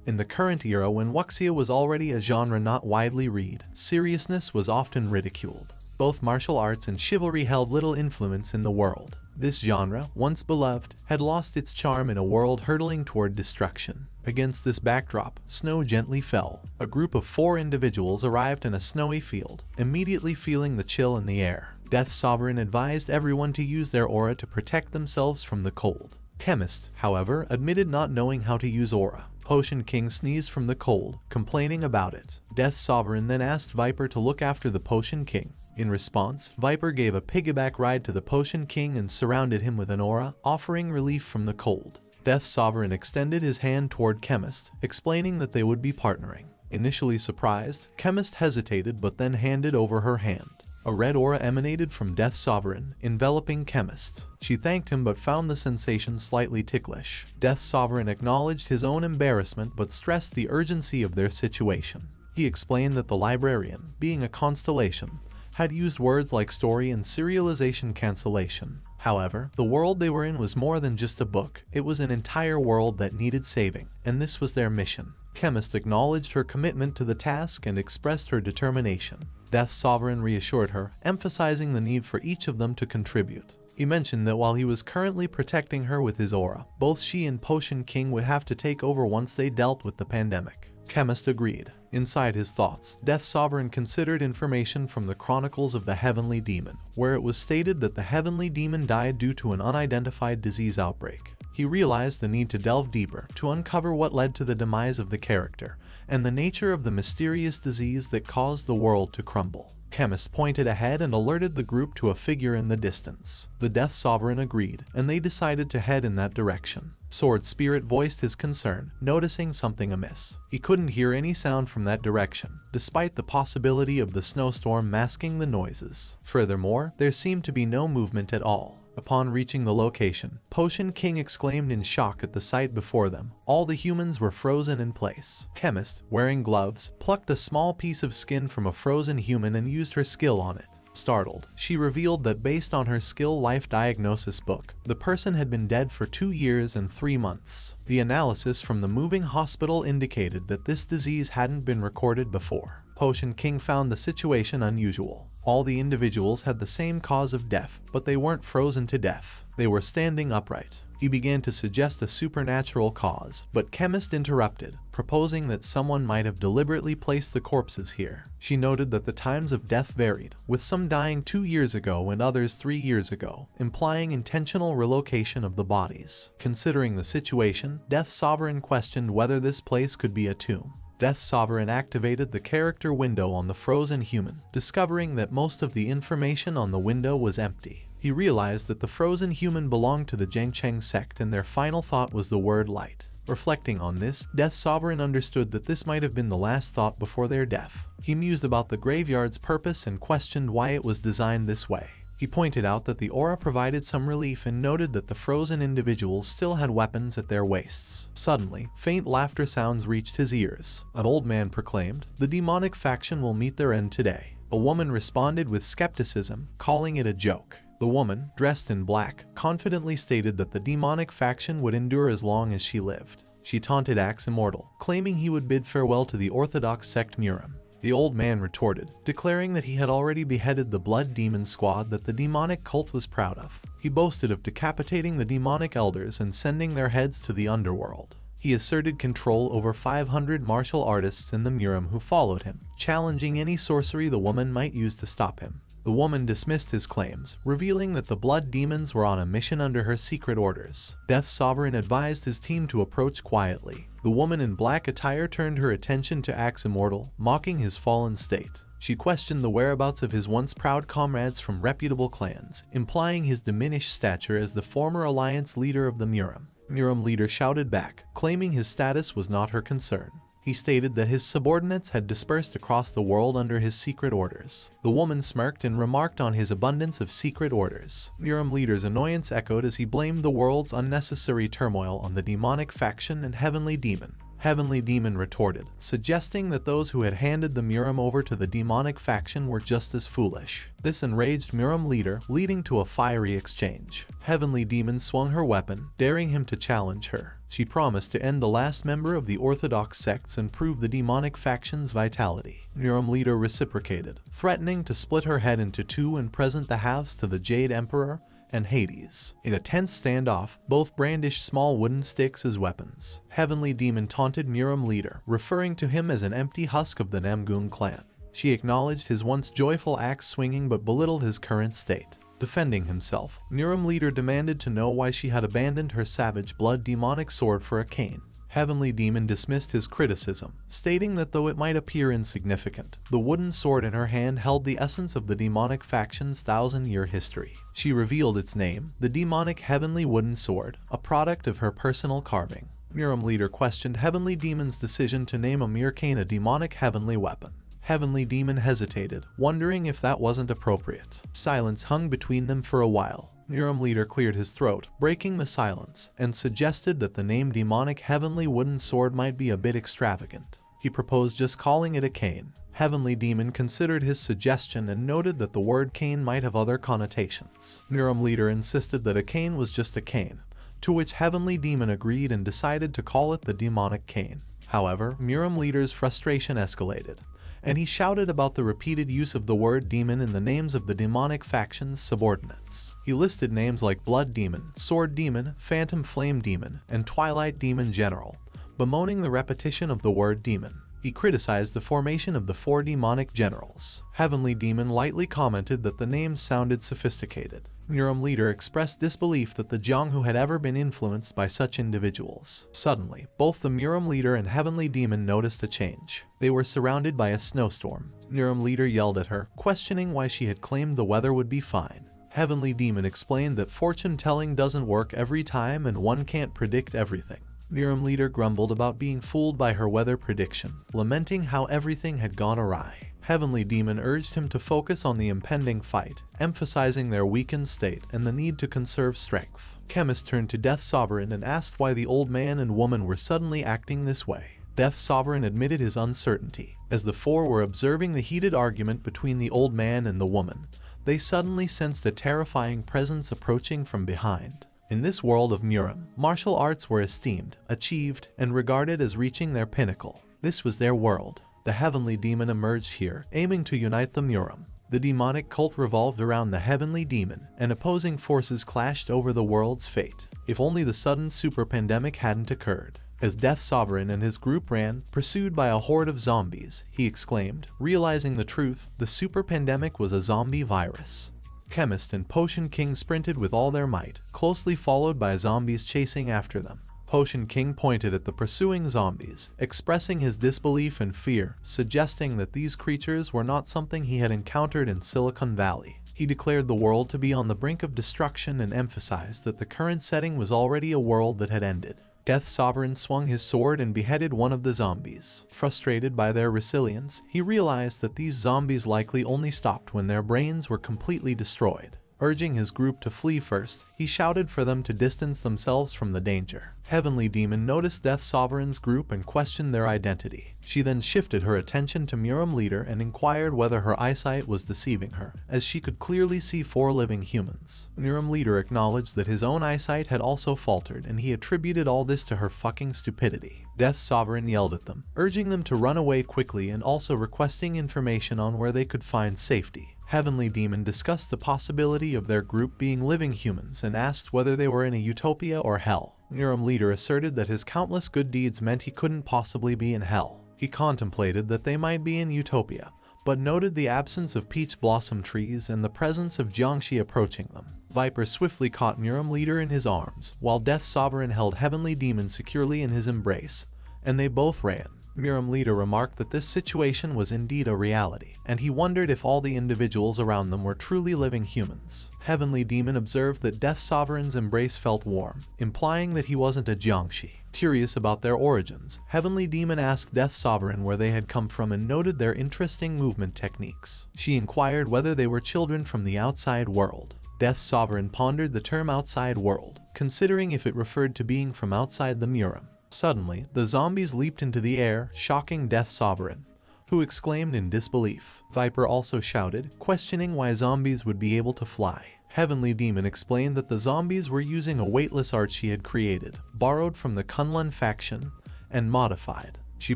Speaker 1: In the current era, when wuxia was already a genre not widely read, seriousness was often ridiculed. Both martial arts and chivalry held little influence in the world. This genre, once beloved, had lost its charm in a world hurtling toward destruction. Against this backdrop, snow gently fell. A group of 4 individuals arrived in a snowy field, immediately feeling the chill in the air. Death Sovereign advised everyone to use their aura to protect themselves from the cold. Chemist, however, admitted not knowing how to use aura. Potion King sneezed from the cold, complaining about it. Death Sovereign then asked Viper to look after the Potion King. In response, Viper gave a piggyback ride to the Potion King and surrounded him with an aura, offering relief from the cold. Death Sovereign extended his hand toward Chemist, explaining that they would be partnering. Initially surprised, Chemist hesitated but then handed over her hand. A red aura emanated from Death Sovereign, enveloping Chemist. She thanked him but found the sensation slightly ticklish. Death Sovereign acknowledged his own embarrassment but stressed the urgency of their situation. He explained that the librarian, being a constellation, had used words like story and serialization cancellation. However, the world they were in was more than just a book. It was an entire world that needed saving, and this was their mission. Chemist acknowledged her commitment to the task and expressed her determination. Death Sovereign reassured her, emphasizing the need for each of them to contribute. He mentioned that while he was currently protecting her with his aura, both she and Potion King would have to take over once they dealt with the pandemic. Chemist agreed. Inside his thoughts, Death Sovereign considered information from the Chronicles of the Heavenly Demon, where it was stated that the Heavenly Demon died due to an unidentified disease outbreak. He realized the need to delve deeper, to uncover what led to the demise of the character, and the nature of the mysterious disease that caused the world to crumble. Chemist pointed ahead and alerted the group to a figure in the distance. The Death Sovereign agreed, and they decided to head in that direction. Sword Spirit voiced his concern, noticing something amiss. He couldn't hear any sound from that direction, despite the possibility of the snowstorm masking the noises. Furthermore, there seemed to be no movement at all. Upon reaching the location, Potion King exclaimed in shock at the sight before them. All the humans were frozen in place. Chemist, wearing gloves, plucked a small piece of skin from a frozen human and used her skill on it. Startled, she revealed that based on her skill life diagnosis book, the person had been dead for 2 years and 3 months. The analysis from the moving hospital indicated that this disease hadn't been recorded before. Potion King found the situation unusual. All the individuals had the same cause of death, but they weren't frozen to death. They were standing upright. He began to suggest a supernatural cause, but Chemist interrupted, proposing that someone might have deliberately placed the corpses here. She noted that the times of death varied, with some dying 2 years ago and others 3 years ago, implying intentional relocation of the bodies. Considering the situation, Death Sovereign questioned whether this place could be a tomb. Death Sovereign activated the character window on the frozen human, discovering that most of the information on the window was empty. He realized that the frozen human belonged to the Zhengcheng sect and their final thought was the word light. Reflecting on this, Death Sovereign understood that this might have been the last thought before their death. He mused about the graveyard's purpose and questioned why it was designed this way. He pointed out that the aura provided some relief and noted that the frozen individuals still had weapons at their waists. Suddenly, faint laughter sounds reached his ears. An old man proclaimed, "The demonic faction will meet their end today." A woman responded with skepticism, calling it a joke. The woman, dressed in black, confidently stated that the demonic faction would endure as long as she lived. She taunted Axe Immortal, claiming he would bid farewell to the Orthodox sect Murim. The old man retorted, declaring that he had already beheaded the blood demon squad that the demonic cult was proud of. He boasted of decapitating the demonic elders and sending their heads to the underworld. He asserted control over 500 martial artists in the Murim who followed him, challenging any sorcery the woman might use to stop him. The woman dismissed his claims, revealing that the blood demons were on a mission under her secret orders. Death Sovereign advised his team to approach quietly. The woman in black attire turned her attention to Axe Immortal, mocking his fallen state. She questioned the whereabouts of his once proud comrades from reputable clans, implying his diminished stature as the former alliance leader of the Murim. Murim leader shouted back, claiming his status was not her concern. He stated that his subordinates had dispersed across the world under his secret orders. The woman smirked and remarked on his abundance of secret orders. Murim leader's annoyance echoed as he blamed the world's unnecessary turmoil on the demonic faction and heavenly demon. Heavenly Demon retorted, suggesting that those who had handed the Murim over to the demonic faction were just as foolish. This enraged Murim leader, leading to a fiery exchange. Heavenly Demon swung her weapon, daring him to challenge her. She promised to end the last member of the Orthodox sects and prove the demonic faction's vitality. Murim leader reciprocated, threatening to split her head into two and present the halves to the Jade Emperor and Hades. In a tense standoff, both brandished small wooden sticks as weapons. Heavenly Demon taunted Murim leader, referring to him as an empty husk of the Namgun clan. She acknowledged his once joyful axe swinging but belittled his current state. Defending himself, Murim leader demanded to know why she had abandoned her savage blood demonic sword for a cane. Heavenly Demon dismissed his criticism, stating that though it might appear insignificant, the wooden sword in her hand held the essence of the demonic faction's 1,000-year history. She revealed its name, the demonic Heavenly Wooden Sword, a product of her personal carving. Murim leader questioned Heavenly Demon's decision to name a mere cane a demonic heavenly weapon. Heavenly Demon hesitated, wondering if that wasn't appropriate. Silence hung between them for a while. Murim leader cleared his throat, breaking the silence, and suggested that the name demonic Heavenly Wooden Sword might be a bit extravagant. He proposed just calling it a cane. Heavenly Demon considered his suggestion and noted that the word cane might have other connotations. Murim leader insisted that a cane was just a cane, to which Heavenly Demon agreed and decided to call it the demonic cane. However, Murim leader's frustration escalated, and he shouted about the repeated use of the word demon in the names of the demonic faction's subordinates. He listed names like Blood Demon, Sword Demon, Phantom Flame Demon, and Twilight Demon General, bemoaning the repetition of the word demon. He criticized the formation of the 4 demonic generals. Heavenly Demon lightly commented that the names sounded sophisticated. Murim leader expressed disbelief that the Jianghu had ever been influenced by such individuals. Suddenly, both the Murim leader and Heavenly Demon noticed a change. They were surrounded by a snowstorm. Murim leader yelled at her, questioning why she had claimed the weather would be fine. Heavenly Demon explained that fortune-telling doesn't work every time and one can't predict everything. Murim leader grumbled about being fooled by her weather prediction, lamenting how everything had gone awry. Heavenly Demon urged him to focus on the impending fight, emphasizing their weakened state and the need to conserve strength. Chemist turned to Death Sovereign and asked why the old man and woman were suddenly acting this way. Death Sovereign admitted his uncertainty. As the 4 were observing the heated argument between the old man and the woman, they suddenly sensed a terrifying presence approaching from behind. In this world of Murim, martial arts were esteemed, achieved, and regarded as reaching their pinnacle. This was their world. The Heavenly Demon emerged here, aiming to unite the Murim. The demonic cult revolved around the Heavenly Demon, and opposing forces clashed over the world's fate. If only the sudden super pandemic hadn't occurred. As Death Sovereign and his group ran, pursued by a horde of zombies, he exclaimed, realizing the truth, the super pandemic was a zombie virus. Chemist and Potion King sprinted with all their might, closely followed by zombies chasing after them. Potion King pointed at the pursuing zombies, expressing his disbelief and fear, suggesting that these creatures were not something he had encountered in Silicon Valley. He declared the world to be on the brink of destruction and emphasized that the current setting was already a world that had ended. Death Sovereign swung his sword and beheaded one of the zombies. Frustrated by their resilience, he realized that these zombies likely only stopped when their brains were completely destroyed. Urging his group to flee first, he shouted for them to distance themselves from the danger. Heavenly Demon noticed Death Sovereign's group and questioned their identity. She then shifted her attention to Murim leader and inquired whether her eyesight was deceiving her, as she could clearly see 4 living humans. Murim leader acknowledged that his own eyesight had also faltered, and he attributed all this to her fucking stupidity. Death Sovereign yelled at them, urging them to run away quickly and also requesting information on where they could find safety. Heavenly Demon discussed the possibility of their group being living humans and asked whether they were in a utopia or hell. Murim leader asserted that his countless good deeds meant he couldn't possibly be in hell. He contemplated that they might be in utopia, but noted the absence of peach blossom trees and the presence of Jiangxi approaching them. Viper swiftly caught Murim leader in his arms, while Death Sovereign held Heavenly Demon securely in his embrace, and they both ran. Murim leader remarked that this situation was indeed a reality, and he wondered if all the individuals around them were truly living humans. Heavenly Demon observed that Death Sovereign's embrace felt warm, implying that he wasn't a Jiangxi. Curious about their origins, Heavenly Demon asked Death Sovereign where they had come from and noted their interesting movement techniques. She inquired whether they were children from the outside world. Death Sovereign pondered the term outside world, considering if it referred to being from outside the Murim. Suddenly, the zombies leaped into the air, shocking Death Sovereign, who exclaimed in disbelief. Viper also shouted, questioning why zombies would be able to fly. Heavenly Demon explained that the zombies were using a weightless art she had created, borrowed from the Kunlun faction, and modified. She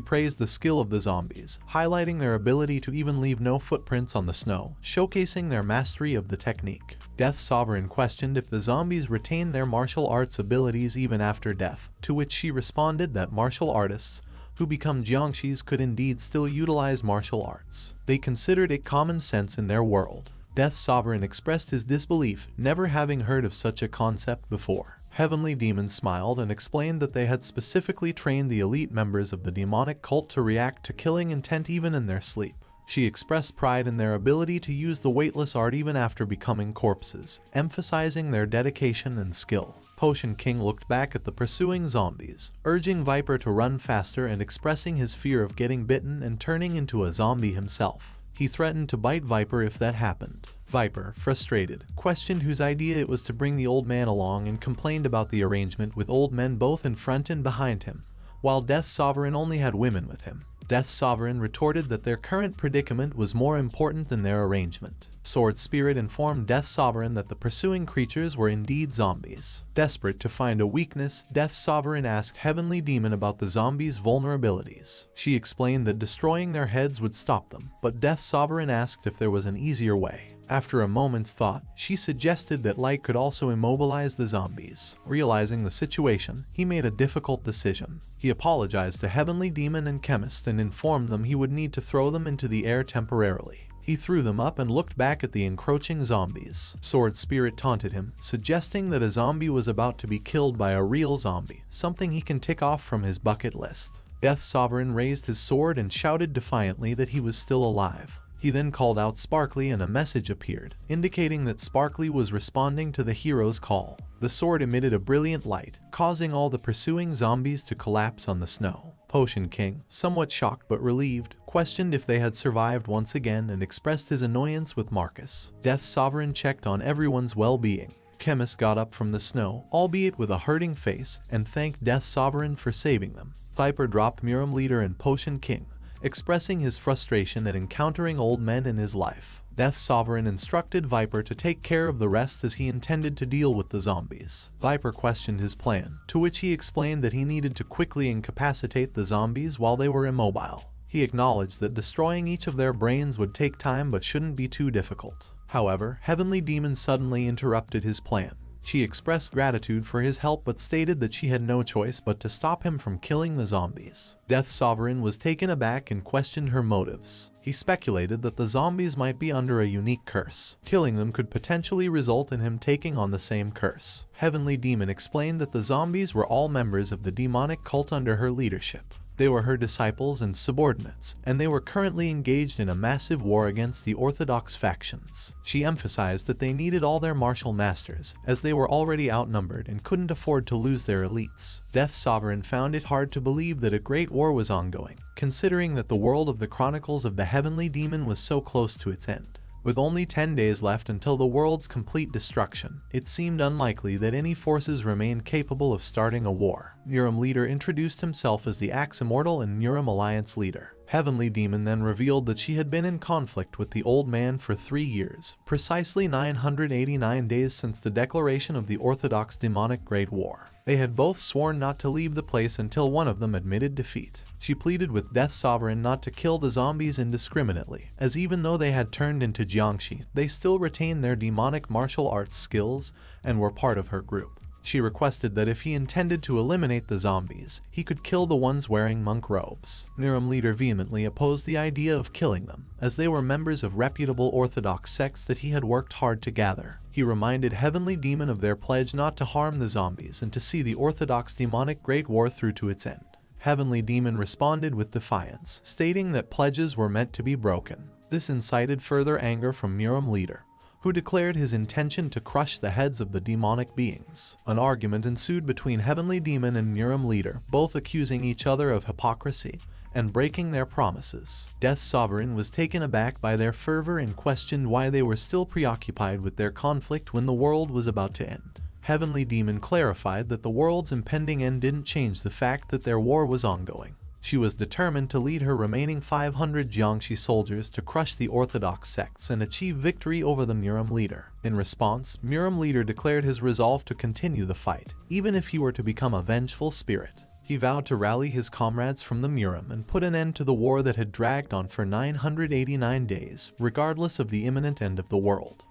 Speaker 1: praised the skill of the zombies, highlighting their ability to even leave no footprints on the snow, showcasing their mastery of the technique. Death Sovereign questioned if the zombies retained their martial arts abilities even after death, to which she responded that martial artists who become Jiangshis could indeed still utilize martial arts. They considered it common sense in their world. Death Sovereign expressed his disbelief, never having heard of such a concept before. Heavenly Demon smiled and explained that they had specifically trained the elite members of the demonic cult to react to killing intent even in their sleep. She expressed pride in their ability to use the weightless art even after becoming corpses, emphasizing their dedication and skill. Potion King looked back at the pursuing zombies, urging Viper to run faster and expressing his fear of getting bitten and turning into a zombie himself. He threatened to bite Viper if that happened. Viper, frustrated, questioned whose idea it was to bring the old man along and complained about the arrangement with old men both in front and behind him, while Death Sovereign only had women with him. Death Sovereign retorted that their current predicament was more important than their arrangement. Sword Spirit informed Death Sovereign that the pursuing creatures were indeed zombies. Desperate to find a weakness, Death Sovereign asked Heavenly Demon about the zombies' vulnerabilities. She explained that destroying their heads would stop them, but Death Sovereign asked if there was an easier way. After a moment's thought, she suggested that light could also immobilize the zombies. Realizing the situation, he made a difficult decision. He apologized to Heavenly Demon and Chemist and informed them he would need to throw them into the air temporarily. He threw them up and looked back at the encroaching zombies. Sword Spirit taunted him, suggesting that a zombie was about to be killed by a real zombie, something he can tick off from his bucket list. Death Sovereign raised his sword and shouted defiantly that he was still alive. He then called out Sparkly and a message appeared, indicating that Sparkly was responding to the hero's call. The sword emitted a brilliant light, causing all the pursuing zombies to collapse on the snow. Potion King, somewhat shocked but relieved, questioned if they had survived once again and expressed his annoyance with Marcus. Death Sovereign checked on everyone's well-being. Chemist got up from the snow, albeit with a hurting face, and thanked Death Sovereign for saving them. Viper dropped Muram Leader and Potion King, expressing his frustration at encountering old men in his life. Death Sovereign instructed Viper to take care of the rest as he intended to deal with the zombies. Viper questioned his plan, to which he explained that he needed to quickly incapacitate the zombies while they were immobile. He acknowledged that destroying each of their brains would take time but shouldn't be too difficult. However, Heavenly Demon suddenly interrupted his plan. She expressed gratitude for his help but stated that she had no choice but to stop him from killing the zombies. Death Sovereign was taken aback and questioned her motives. He speculated that the zombies might be under a unique curse. Killing them could potentially result in him taking on the same curse. Heavenly Demon explained that the zombies were all members of the demonic cult under her leadership. They were her disciples and subordinates, and they were currently engaged in a massive war against the Orthodox factions. She emphasized that they needed all their martial masters, as they were already outnumbered and couldn't afford to lose their elites. Death Sovereign found it hard to believe that a great war was ongoing, considering that the world of the Chronicles of the Heavenly Demon was so close to its end. With only 10 days left until the world's complete destruction, it seemed unlikely that any forces remained capable of starting a war. Muram Leader introduced himself as the Axe Immortal and Muram Alliance leader. Heavenly Demon then revealed that she had been in conflict with the old man for 3 years, precisely 989 days since the declaration of the Orthodox demonic Great War. They had both sworn not to leave the place until one of them admitted defeat. She pleaded with Death Sovereign not to kill the zombies indiscriminately, as even though they had turned into Jiangshi, they still retained their demonic martial arts skills and were part of her group. She requested that if he intended to eliminate the zombies, he could kill the ones wearing monk robes. Muram Leader vehemently opposed the idea of killing them, as they were members of reputable Orthodox sects that he had worked hard to gather. He reminded Heavenly Demon of their pledge not to harm the zombies and to see the Orthodox demonic Great War through to its end. Heavenly Demon responded with defiance, stating that pledges were meant to be broken. This incited further anger from Muram Leader, who declared his intention to crush the heads of the demonic beings. An argument ensued between Heavenly Demon and Muram Leader, both accusing each other of hypocrisy and breaking their promises. Death Sovereign was taken aback by their fervor and questioned why they were still preoccupied with their conflict when the world was about to end. Heavenly Demon clarified that the world's impending end didn't change the fact that their war was ongoing. She was determined to lead her remaining 500 Jiangshi soldiers to crush the orthodox sects and achieve victory over the Murim leader. In response, Murim leader declared his resolve to continue the fight, even if he were to become a vengeful spirit. He vowed to rally his comrades from the Murim and put an end to the war that had dragged on for 989 days, regardless of the imminent end of the world.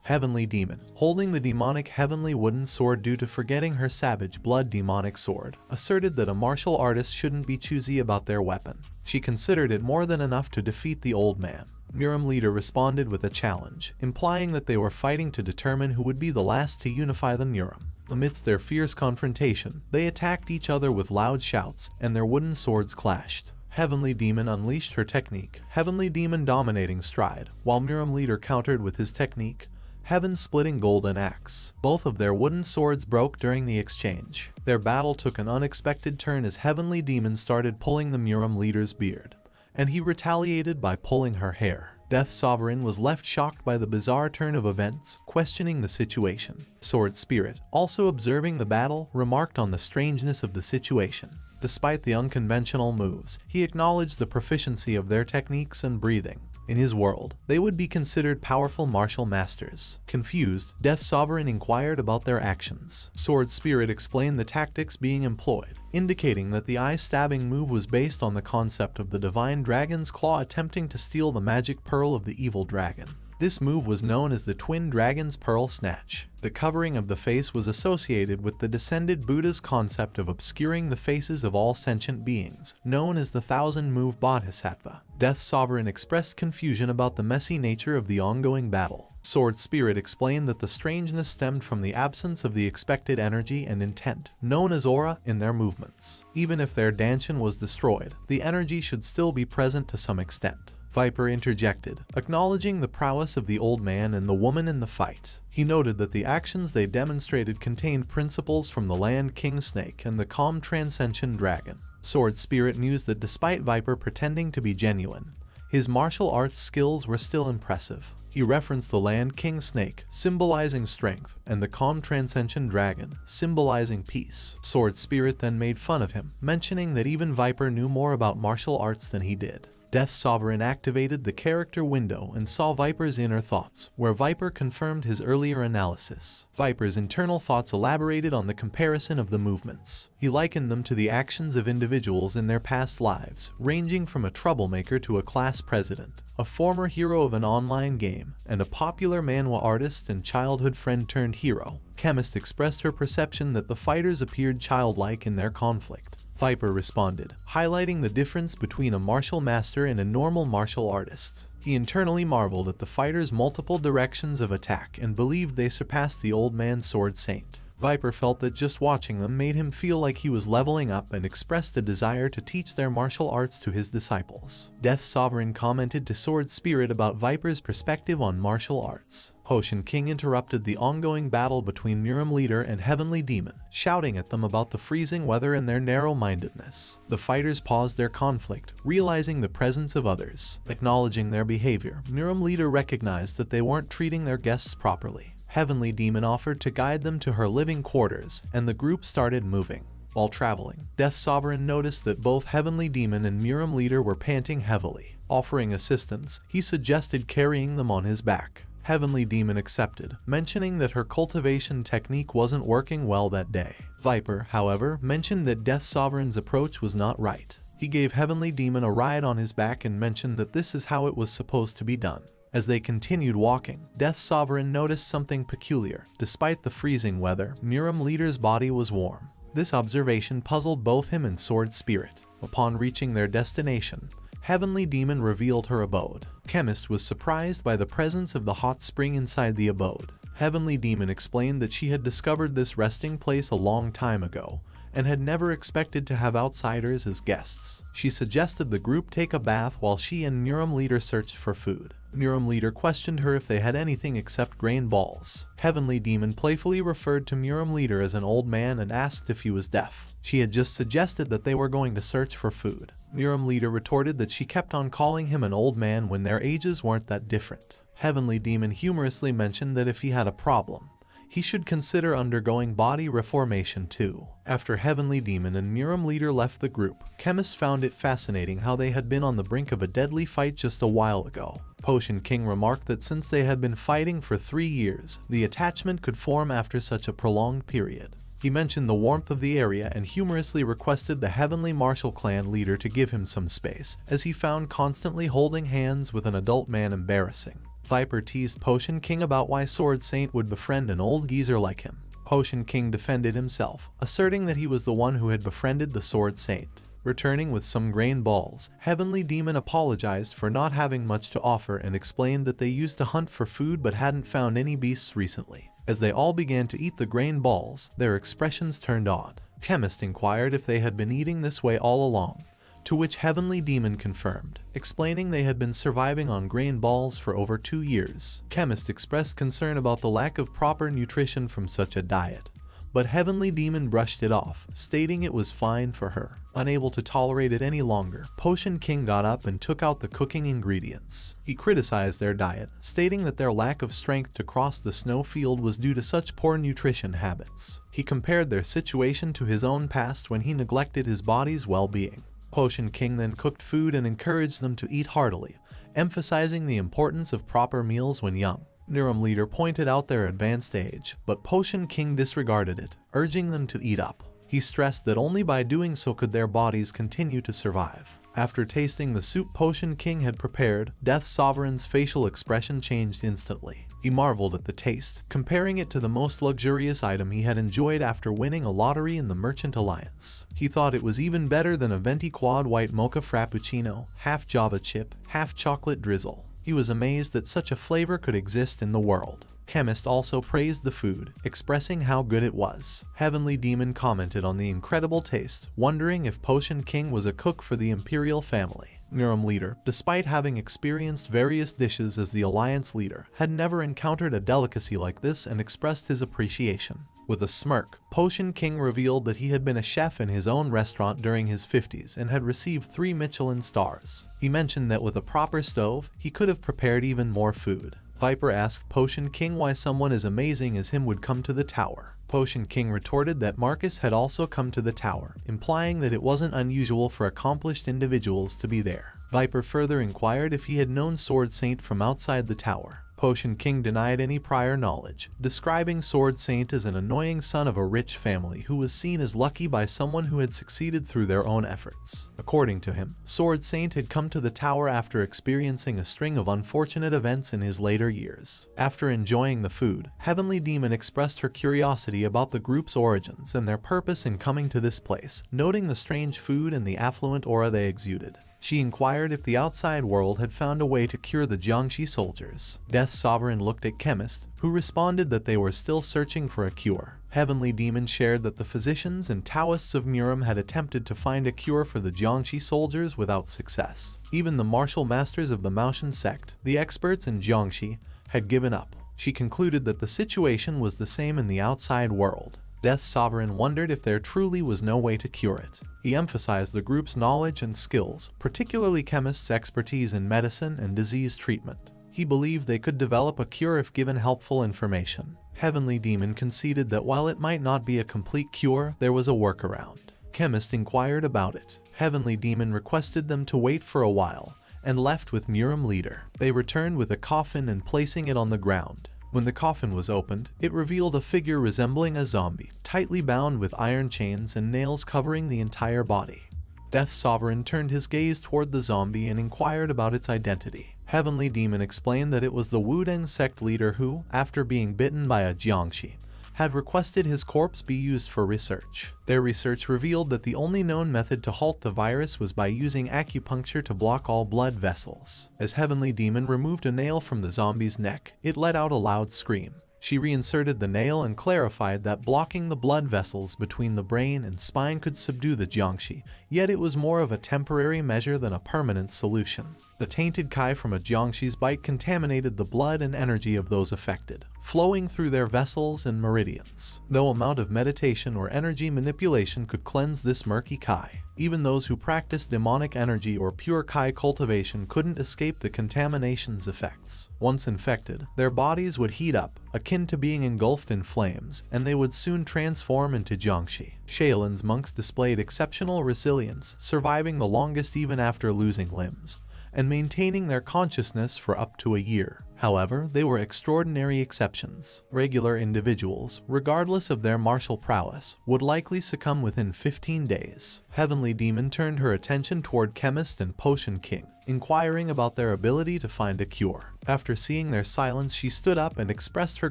Speaker 1: Heavenly Demon, holding the demonic heavenly wooden sword due to forgetting her savage blood demonic sword, asserted that a martial artist shouldn't be choosy about their weapon. She considered it more than enough to defeat the old man. Murim leader responded with a challenge, implying that they were fighting to determine who would be the last to unify the Murim. Amidst their fierce confrontation, they attacked each other with loud shouts, and their wooden swords clashed. Heavenly Demon unleashed her technique, Heavenly Demon Dominating Stride, while Murim leader countered with his technique, Heaven-Splitting Golden Axe. Both of their wooden swords broke during the exchange. Their battle took an unexpected turn as Heavenly Demon started pulling the Murim leader's beard, and he retaliated by pulling her hair. Death Sovereign was left shocked by the bizarre turn of events, questioning the situation. Sword Spirit, also observing the battle, remarked on the strangeness of the situation. Despite the unconventional moves, he acknowledged the proficiency of their techniques and breathing. In his world, they would be considered powerful martial masters. Confused, Death Sovereign inquired about their actions. Sword Spirit explained the tactics being employed, indicating that the eye-stabbing move was based on the concept of the divine dragon's claw attempting to steal the magic pearl of the evil dragon. This move was known as the Twin Dragon's Pearl Snatch. The covering of the face was associated with the descended Buddha's concept of obscuring the faces of all sentient beings, known as the Thousand-Move Bodhisattva. Death Sovereign expressed confusion about the messy nature of the ongoing battle. Sword Spirit explained that the strangeness stemmed from the absence of the expected energy and intent, known as aura, in their movements. Even if their Danshin was destroyed, the energy should still be present to some extent. Viper interjected, acknowledging the prowess of the old man and the woman in the fight. He noted that the actions they demonstrated contained principles from the Land King Snake and the Calm Transcension Dragon. Sword Spirit mused that despite Viper pretending to be genuine, his martial arts skills were still impressive. He referenced the Land King Snake, symbolizing strength, and the Calm Transcension Dragon, symbolizing peace. Sword Spirit then made fun of him, mentioning that even Viper knew more about martial arts than he did. Death Sovereign activated the character window and saw Viper's inner thoughts, where Viper confirmed his earlier analysis. Viper's internal thoughts elaborated on the comparison of the movements. He likened them to the actions of individuals in their past lives, ranging from a troublemaker to a class president, a former hero of an online game, and a popular manhwa artist and childhood friend turned hero. Chemist expressed her perception that the fighters appeared childlike in their conflict. Viper responded, highlighting the difference between a martial master and a normal martial artist. He internally marveled at the fighters' multiple directions of attack and believed they surpassed the old man's sword saint. Viper felt that just watching them made him feel like he was leveling up and expressed a desire to teach their martial arts to his disciples. Death Sovereign commented to Sword Spirit about Viper's perspective on martial arts. Hoshin King interrupted the ongoing battle between Murim leader and Heavenly Demon, shouting at them about the freezing weather and their narrow-mindedness. The fighters paused their conflict, realizing the presence of others. Acknowledging their behavior, Murim leader recognized that they weren't treating their guests properly. Heavenly Demon offered to guide them to her living quarters, and the group started moving. While traveling, Death Sovereign noticed that both Heavenly Demon and Murim leader were panting heavily. Offering assistance, he suggested carrying them on his back. Heavenly Demon accepted, mentioning that her cultivation technique wasn't working well that day. Viper, however, mentioned that Death Sovereign's approach was not right. He gave Heavenly Demon a ride on his back and mentioned that this is how it was supposed to be done. As they continued walking, Death Sovereign noticed something peculiar. Despite the freezing weather, Murim leader's body was warm. This observation puzzled both him and Sword Spirit. Upon reaching their destination, Heavenly Demon revealed her abode. Chemist was surprised by the presence of the hot spring inside the abode. Heavenly Demon explained that she had discovered this resting place a long time ago, and had never expected to have outsiders as guests. She suggested the group take a bath while she and Murim leader searched for food. Murim leader questioned her if they had anything except grain balls. Heavenly Demon playfully referred to Murim leader as an old man and asked if he was deaf. She had just suggested that they were going to search for food. Murim leader retorted that she kept on calling him an old man when their ages weren't that different. Heavenly Demon humorously mentioned that if he had a problem, he should consider undergoing body reformation too. After Heavenly Demon and Muram Leader left the group, Chemist found it fascinating how they had been on the brink of a deadly fight just a while ago. Potion King remarked that since they had been fighting for 3 years, the attachment could form after such a prolonged period. He mentioned the warmth of the area and humorously requested the Heavenly Martial Clan leader to give him some space, as he found constantly holding hands with an adult man embarrassing. Viper teased Potion King about why Sword Saint would befriend an old geezer like him. Potion King defended himself, asserting that he was the one who had befriended the Sword Saint. Returning with some grain balls, Heavenly Demon apologized for not having much to offer and explained that they used to hunt for food but hadn't found any beasts recently. As they all began to eat the grain balls, their expressions turned odd. Chemist inquired if they had been eating this way all along, to which Heavenly Demon confirmed, explaining they had been surviving on grain balls for over 2 years. Chemist expressed concern about the lack of proper nutrition from such a diet, but Heavenly Demon brushed it off, stating it was fine for her. Unable to tolerate it any longer, Potion King got up and took out the cooking ingredients. He criticized their diet, stating that their lack of strength to cross the snow field was due to such poor nutrition habits. He compared their situation to his own past when he neglected his body's well-being. Potion King then cooked food and encouraged them to eat heartily, emphasizing the importance of proper meals when young. Muram Leader pointed out their advanced age, but Potion King disregarded it, urging them to eat up. He stressed that only by doing so could their bodies continue to survive. After tasting the soup Potion King had prepared, Death Sovereign's facial expression changed instantly. He marveled at the taste, comparing it to the most luxurious item he had enjoyed after winning a lottery in the Merchant Alliance. He thought it was even better than a venti quad white mocha frappuccino, half Java chip, half chocolate drizzle. He was amazed that such a flavor could exist in the world. Chemist also praised the food, expressing how good it was. Heavenly Demon commented on the incredible taste, wondering if Potion King was a cook for the Imperial family. Muram Leader, despite having experienced various dishes as the Alliance leader, had never encountered a delicacy like this and expressed his appreciation. With a smirk, Potion King revealed that he had been a chef in his own restaurant during his 50s and had received 3 Michelin stars. He mentioned that with a proper stove, he could have prepared even more food. Viper asked Potion King why someone as amazing as him would come to the tower. Potion King retorted that Marcus had also come to the tower, implying that it wasn't unusual for accomplished individuals to be there. Viper further inquired if he had known Sword Saint from outside the tower. Potion King denied any prior knowledge, describing Sword Saint as an annoying son of a rich family who was seen as lucky by someone who had succeeded through their own efforts. According to him, Sword Saint had come to the tower after experiencing a string of unfortunate events in his later years. After enjoying the food, Heavenly Demon expressed her curiosity about the group's origins and their purpose in coming to this place, noting the strange food and the affluent aura they exuded. She inquired if the outside world had found a way to cure the Jiangxi soldiers. Death Sovereign looked at Chemist, who responded that they were still searching for a cure. Heavenly Demon shared that the physicians and Taoists of Muram had attempted to find a cure for the Jiangxi soldiers without success. Even the martial masters of the Maoshan sect, the experts in Jiangxi, had given up. She concluded that the situation was the same in the outside world. Death Sovereign wondered if there truly was no way to cure it. He emphasized the group's knowledge and skills, particularly Chemist's expertise in medicine and disease treatment. He believed they could develop a cure if given helpful information. Heavenly Demon conceded that while it might not be a complete cure, there was a workaround. Chemist inquired about it. Heavenly Demon requested them to wait for a while, and left with Muram Leader. They returned with a coffin and placing it on the ground. When the coffin was opened, it revealed a figure resembling a zombie, tightly bound with iron chains and nails covering the entire body. Death Sovereign turned his gaze toward the zombie and inquired about its identity. Heavenly Demon explained that it was the Wudeng sect leader who, after being bitten by a Jiangxi, had requested his corpse be used for research. Their research revealed that the only known method to halt the virus was by using acupuncture to block all blood vessels. As Heavenly Demon removed a nail from the zombie's neck, it let out a loud scream. She reinserted the nail and clarified that blocking the blood vessels between the brain and spine could subdue the Jiangxi, yet it was more of a temporary measure than a permanent solution. The tainted Kai from a Jiangshi's bite contaminated the blood and energy of those affected, flowing through their vessels and meridians. No amount of meditation or energy manipulation could cleanse this murky Kai. Even those who practiced demonic energy or pure Kai cultivation couldn't escape the contamination's effects. Once infected, their bodies would heat up, akin to being engulfed in flames, and they would soon transform into Jiangshi. Shaolin's monks displayed exceptional resilience, surviving the longest even after losing limbs, and maintaining their consciousness for up to a year. However, they were extraordinary exceptions. Regular individuals, regardless of their martial prowess, would likely succumb within 15 days. Heavenly Demon turned her attention toward Chemist and Potion King, inquiring about their ability to find a cure. After seeing their silence, she stood up and expressed her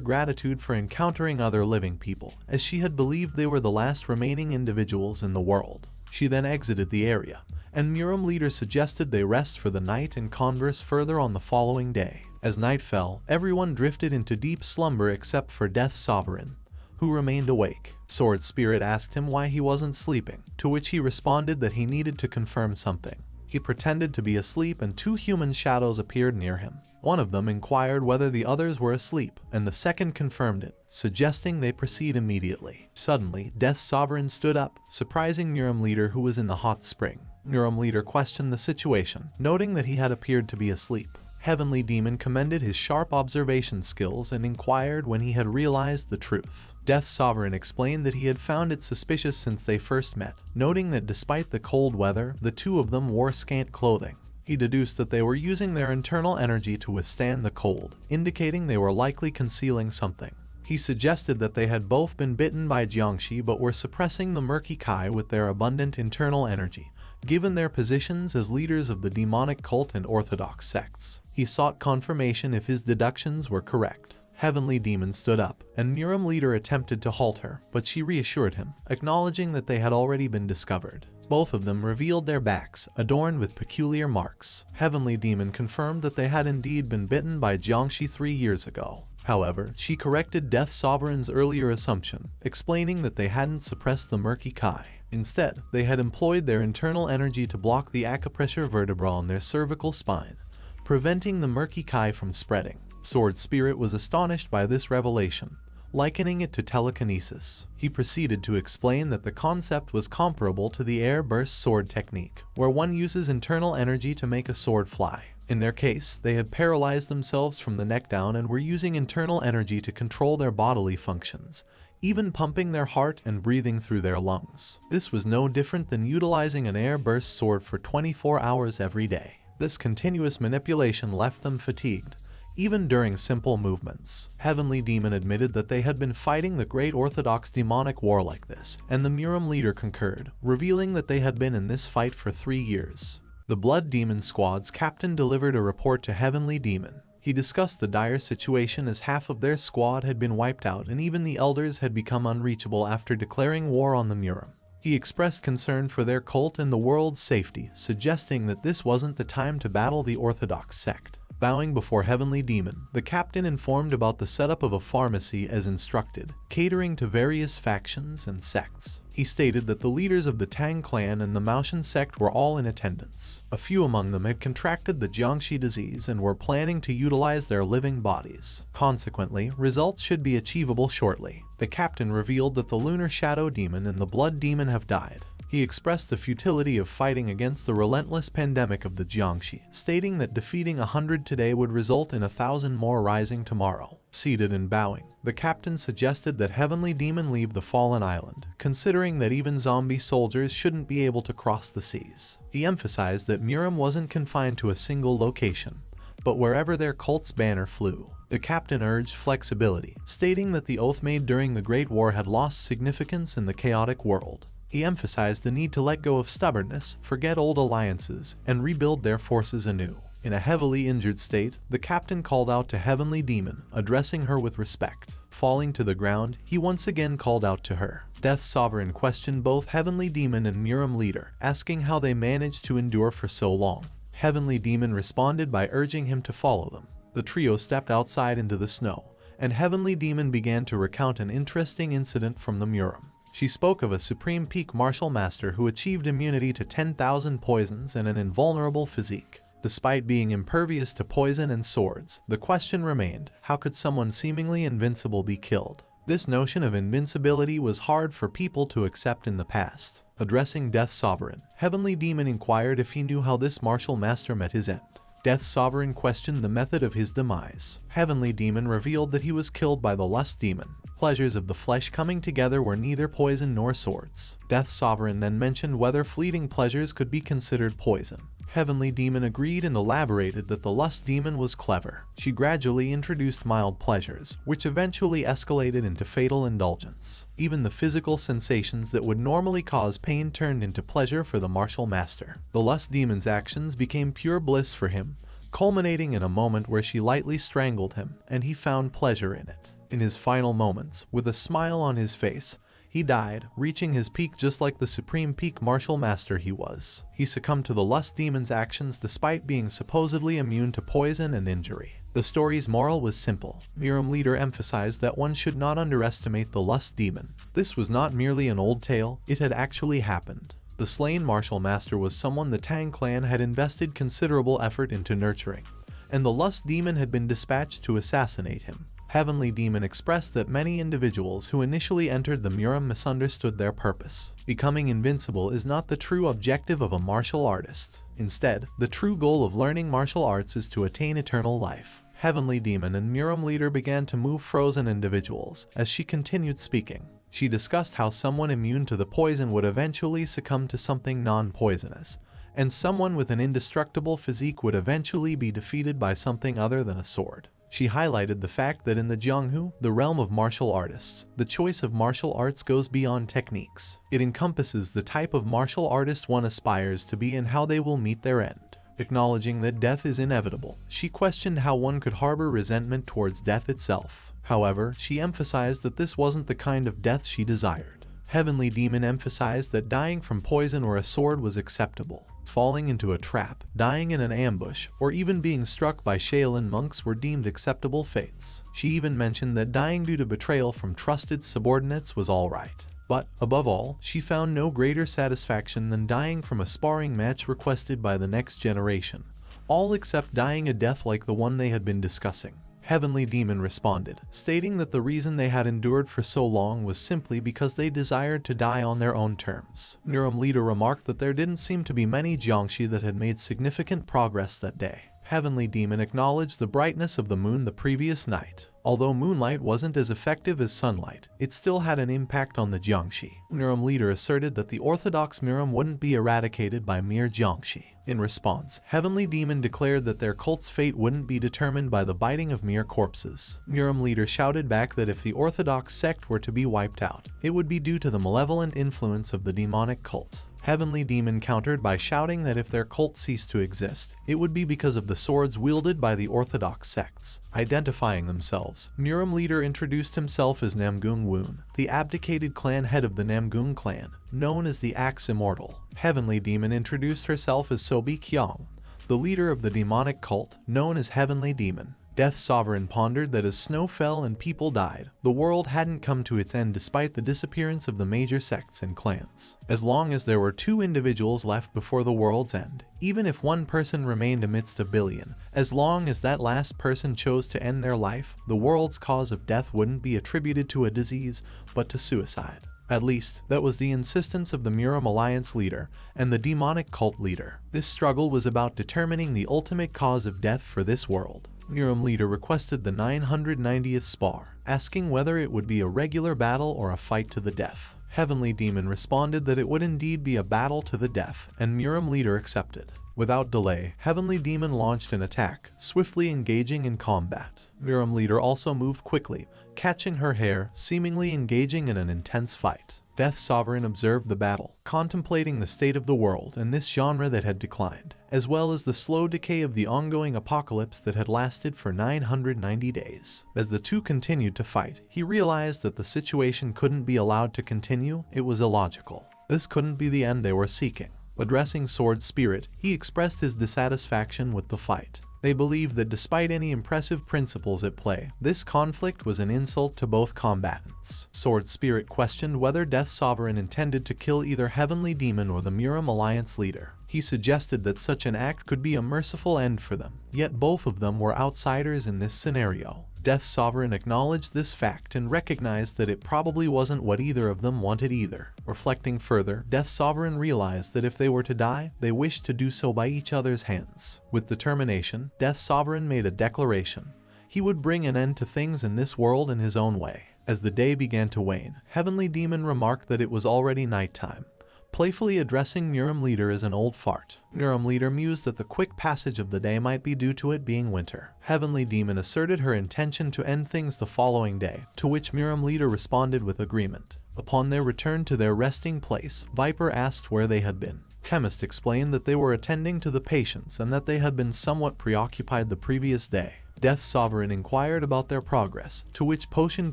Speaker 1: gratitude for encountering other living people, as she had believed they were the last remaining individuals in the world. She then exited the area, and Muram leader suggested they rest for the night and converse further on the following day. As night fell, everyone drifted into deep slumber except for Death Sovereign, who remained awake. Sword Spirit asked him why he wasn't sleeping, to which he responded that he needed to confirm something. He pretended to be asleep and two human shadows appeared near him. One of them inquired whether the others were asleep, and the second confirmed it, suggesting they proceed immediately. Suddenly, Death Sovereign stood up, surprising Muram leader who was in the hot spring. Muram leader questioned the situation, noting that he had appeared to be asleep. Heavenly Demon commended his sharp observation skills and inquired when he had realized the truth. Death Sovereign explained that he had found it suspicious since they first met, noting that despite the cold weather, the two of them wore scant clothing. He deduced that they were using their internal energy to withstand the cold, indicating they were likely concealing something. He suggested that they had both been bitten by Jiangshi but were suppressing the murky Kai with their abundant internal energy, given their positions as leaders of the demonic cult and orthodox sects. He sought confirmation if his deductions were correct. Heavenly Demon stood up, and Muram leader attempted to halt her, but she reassured him, acknowledging that they had already been discovered. Both of them revealed their backs, adorned with peculiar marks. Heavenly Demon confirmed that they had indeed been bitten by Jiangshi 3 years ago. However, she corrected Death Sovereign's earlier assumption, explaining that they hadn't suppressed the murky Kai. Instead, they had employed their internal energy to block the acupressure vertebra on their cervical spine, preventing the murky Kai from spreading. Sword Spirit was astonished by this revelation, likening it to telekinesis. He proceeded to explain that the concept was comparable to the air burst sword technique, where one uses internal energy to make a sword fly. In their case, they had paralyzed themselves from the neck down and were using internal energy to control their bodily functions, even pumping their heart and breathing through their lungs. This was no different than utilizing an air burst sword for 24 hours every day. This continuous manipulation left them fatigued, even during simple movements. Heavenly Demon admitted that they had been fighting the great orthodox demonic war like this, and the Muram leader concurred, revealing that they had been in this fight for 3 years. The Blood Demon Squad's captain delivered a report to Heavenly Demon. He discussed the dire situation as half of their squad had been wiped out and even the elders had become unreachable after declaring war on the Muram. He expressed concern for their cult and the world's safety, suggesting that this wasn't the time to battle the orthodox sect. Bowing before Heavenly Demon, the captain informed about the setup of a pharmacy as instructed, catering to various factions and sects. He stated that the leaders of the Tang clan and the Maoshan sect were all in attendance. A few among them had contracted the Jiangshi disease and were planning to utilize their living bodies. Consequently, results should be achievable shortly. The captain revealed that the Lunar Shadow Demon and the Blood Demon have died. He expressed the futility of fighting against the relentless pandemic of the Jiangshi, stating that defeating 100 today would result in 1,000 more rising tomorrow. Seated and bowing, the captain suggested that Heavenly Demon leave the fallen island, considering that even zombie soldiers shouldn't be able to cross the seas. He emphasized that Muram wasn't confined to a single location, but wherever their cult's banner flew. The captain urged flexibility, stating that the oath made during the Great War had lost significance in the chaotic world. He emphasized the need to let go of stubbornness, forget old alliances, and rebuild their forces anew. In a heavily injured state, the captain called out to Heavenly Demon, addressing her with respect. Falling to the ground, he once again called out to her. Death Sovereign questioned both Heavenly Demon and Muram leader, asking how they managed to endure for so long. Heavenly Demon responded by urging him to follow them. The trio stepped outside into the snow, and Heavenly Demon began to recount an interesting incident from the Muram. She spoke of a supreme peak martial master who achieved immunity to 10,000 poisons and an invulnerable physique. Despite being impervious to poison and swords, the question remained, how could someone seemingly invincible be killed? This notion of invincibility was hard for people to accept in the past. Addressing Death Sovereign, Heavenly Demon inquired if he knew how this martial master met his end. Death Sovereign questioned the method of his demise. Heavenly Demon revealed that he was killed by the Lust Demon. Pleasures of the flesh coming together were neither poison nor swords. Death Sovereign then mentioned whether fleeting pleasures could be considered poison. Heavenly Demon agreed and elaborated that the Lust Demon was clever. She gradually introduced mild pleasures, which eventually escalated into fatal indulgence. Even the physical sensations that would normally cause pain turned into pleasure for the martial master. The Lust Demon's actions became pure bliss for him, culminating in a moment where she lightly strangled him, and he found pleasure in it. In his final moments, with a smile on his face, he died, reaching his peak just like the supreme peak martial master he was. He succumbed to the Lust Demon's actions despite being supposedly immune to poison and injury. The story's moral was simple. Miram leader emphasized that one should not underestimate the Lust Demon. This was not merely an old tale, it had actually happened. The slain martial master was someone the Tang clan had invested considerable effort into nurturing, and the Lust Demon had been dispatched to assassinate him. Heavenly Demon expressed that many individuals who initially entered the Miram misunderstood their purpose. Becoming invincible is not the true objective of a martial artist. Instead, the true goal of learning martial arts is to attain eternal life. Heavenly Demon and Miram leader began to move frozen individuals as she continued speaking. She discussed how someone immune to the poison would eventually succumb to something non-poisonous, and someone with an indestructible physique would eventually be defeated by something other than a sword. She highlighted the fact that in the Jianghu, the realm of martial artists, the choice of martial arts goes beyond techniques. It encompasses the type of martial artist one aspires to be and how they will meet their end. Acknowledging that death is inevitable, she questioned how one could harbor resentment towards death itself. However, she emphasized that this wasn't the kind of death she desired. Heavenly Demon emphasized that dying from poison or a sword was acceptable. Falling into a trap, dying in an ambush, or even being struck by Shaolin monks were deemed acceptable fates. She even mentioned that dying due to betrayal from trusted subordinates was alright. But, above all, she found no greater satisfaction than dying from a sparring match requested by the next generation, all except dying a death like the one they had been discussing. Heavenly Demon responded, stating that the reason they had endured for so long was simply because they desired to die on their own terms. Miram leader remarked that there didn't seem to be many Jiangshi that had made significant progress that day. Heavenly Demon acknowledged the brightness of the moon the previous night. Although moonlight wasn't as effective as sunlight, it still had an impact on the Jiangshi. Miram leader asserted that the orthodox Miram wouldn't be eradicated by mere Jiangshi. In response, Heavenly Demon declared that their cult's fate wouldn't be determined by the biting of mere corpses. Miram leader shouted back that if the orthodox sect were to be wiped out, it would be due to the malevolent influence of the demonic cult. Heavenly Demon countered by shouting that if their cult ceased to exist, it would be because of the swords wielded by the orthodox sects. Identifying themselves, Miram leader introduced himself as Namgung Woon, the abdicated clan head of the Namgung clan, known as the Axe Immortal. Heavenly Demon introduced herself as Sobi Kyong, the leader of the demonic cult, known as Heavenly Demon. Death Sovereign pondered that as snow fell and people died, the world hadn't come to its end despite the disappearance of the major sects and clans. As long as there were 2 individuals left before the world's end, even if one person remained amidst a billion, as long as that last person chose to end their life, the world's cause of death wouldn't be attributed to a disease, but to suicide. At least, that was the insistence of the Miram Alliance leader and the demonic cult leader. This struggle was about determining the ultimate cause of death for this world. Miram leader requested the 990th spar, asking whether it would be a regular battle or a fight to the death. Heavenly Demon responded that it would indeed be a battle to the death, and Miram leader accepted. Without delay, Heavenly Demon launched an attack, swiftly engaging in combat. Miram leader also moved quickly, catching her hair, seemingly engaging in an intense fight. Death Sovereign observed the battle, contemplating the state of the world and this genre that had declined, as well as the slow decay of the ongoing apocalypse that had lasted for 990 days. As the two continued to fight, he realized that the situation couldn't be allowed to continue. It was illogical. This couldn't be the end they were seeking. Addressing Sword Spirit, he expressed his dissatisfaction with the fight. They believed that despite any impressive principles at play, this conflict was an insult to both combatants. Sword Spirit questioned whether Death Sovereign intended to kill either Heavenly Demon or the Miram Alliance leader. He suggested that such an act could be a merciful end for them, yet both of them were outsiders in this scenario. Death Sovereign acknowledged this fact and recognized that it probably wasn't what either of them wanted either. Reflecting further, Death Sovereign realized that if they were to die, they wished to do so by each other's hands. With determination, Death Sovereign made a declaration. He would bring an end to things in this world in his own way. As the day began to wane, Heavenly Demon remarked that it was already nighttime, playfully addressing Nurum Leader as an old fart. Nurum Leader mused that the quick passage of the day might be due to it being winter. Heavenly Demon asserted her intention to end things the following day, to which Nurum Leader responded with agreement. Upon their return to their resting place, Viper asked where they had been. Chemist explained that they were attending to the patients and that they had been somewhat preoccupied the previous day. Death Sovereign inquired about their progress, to which Potion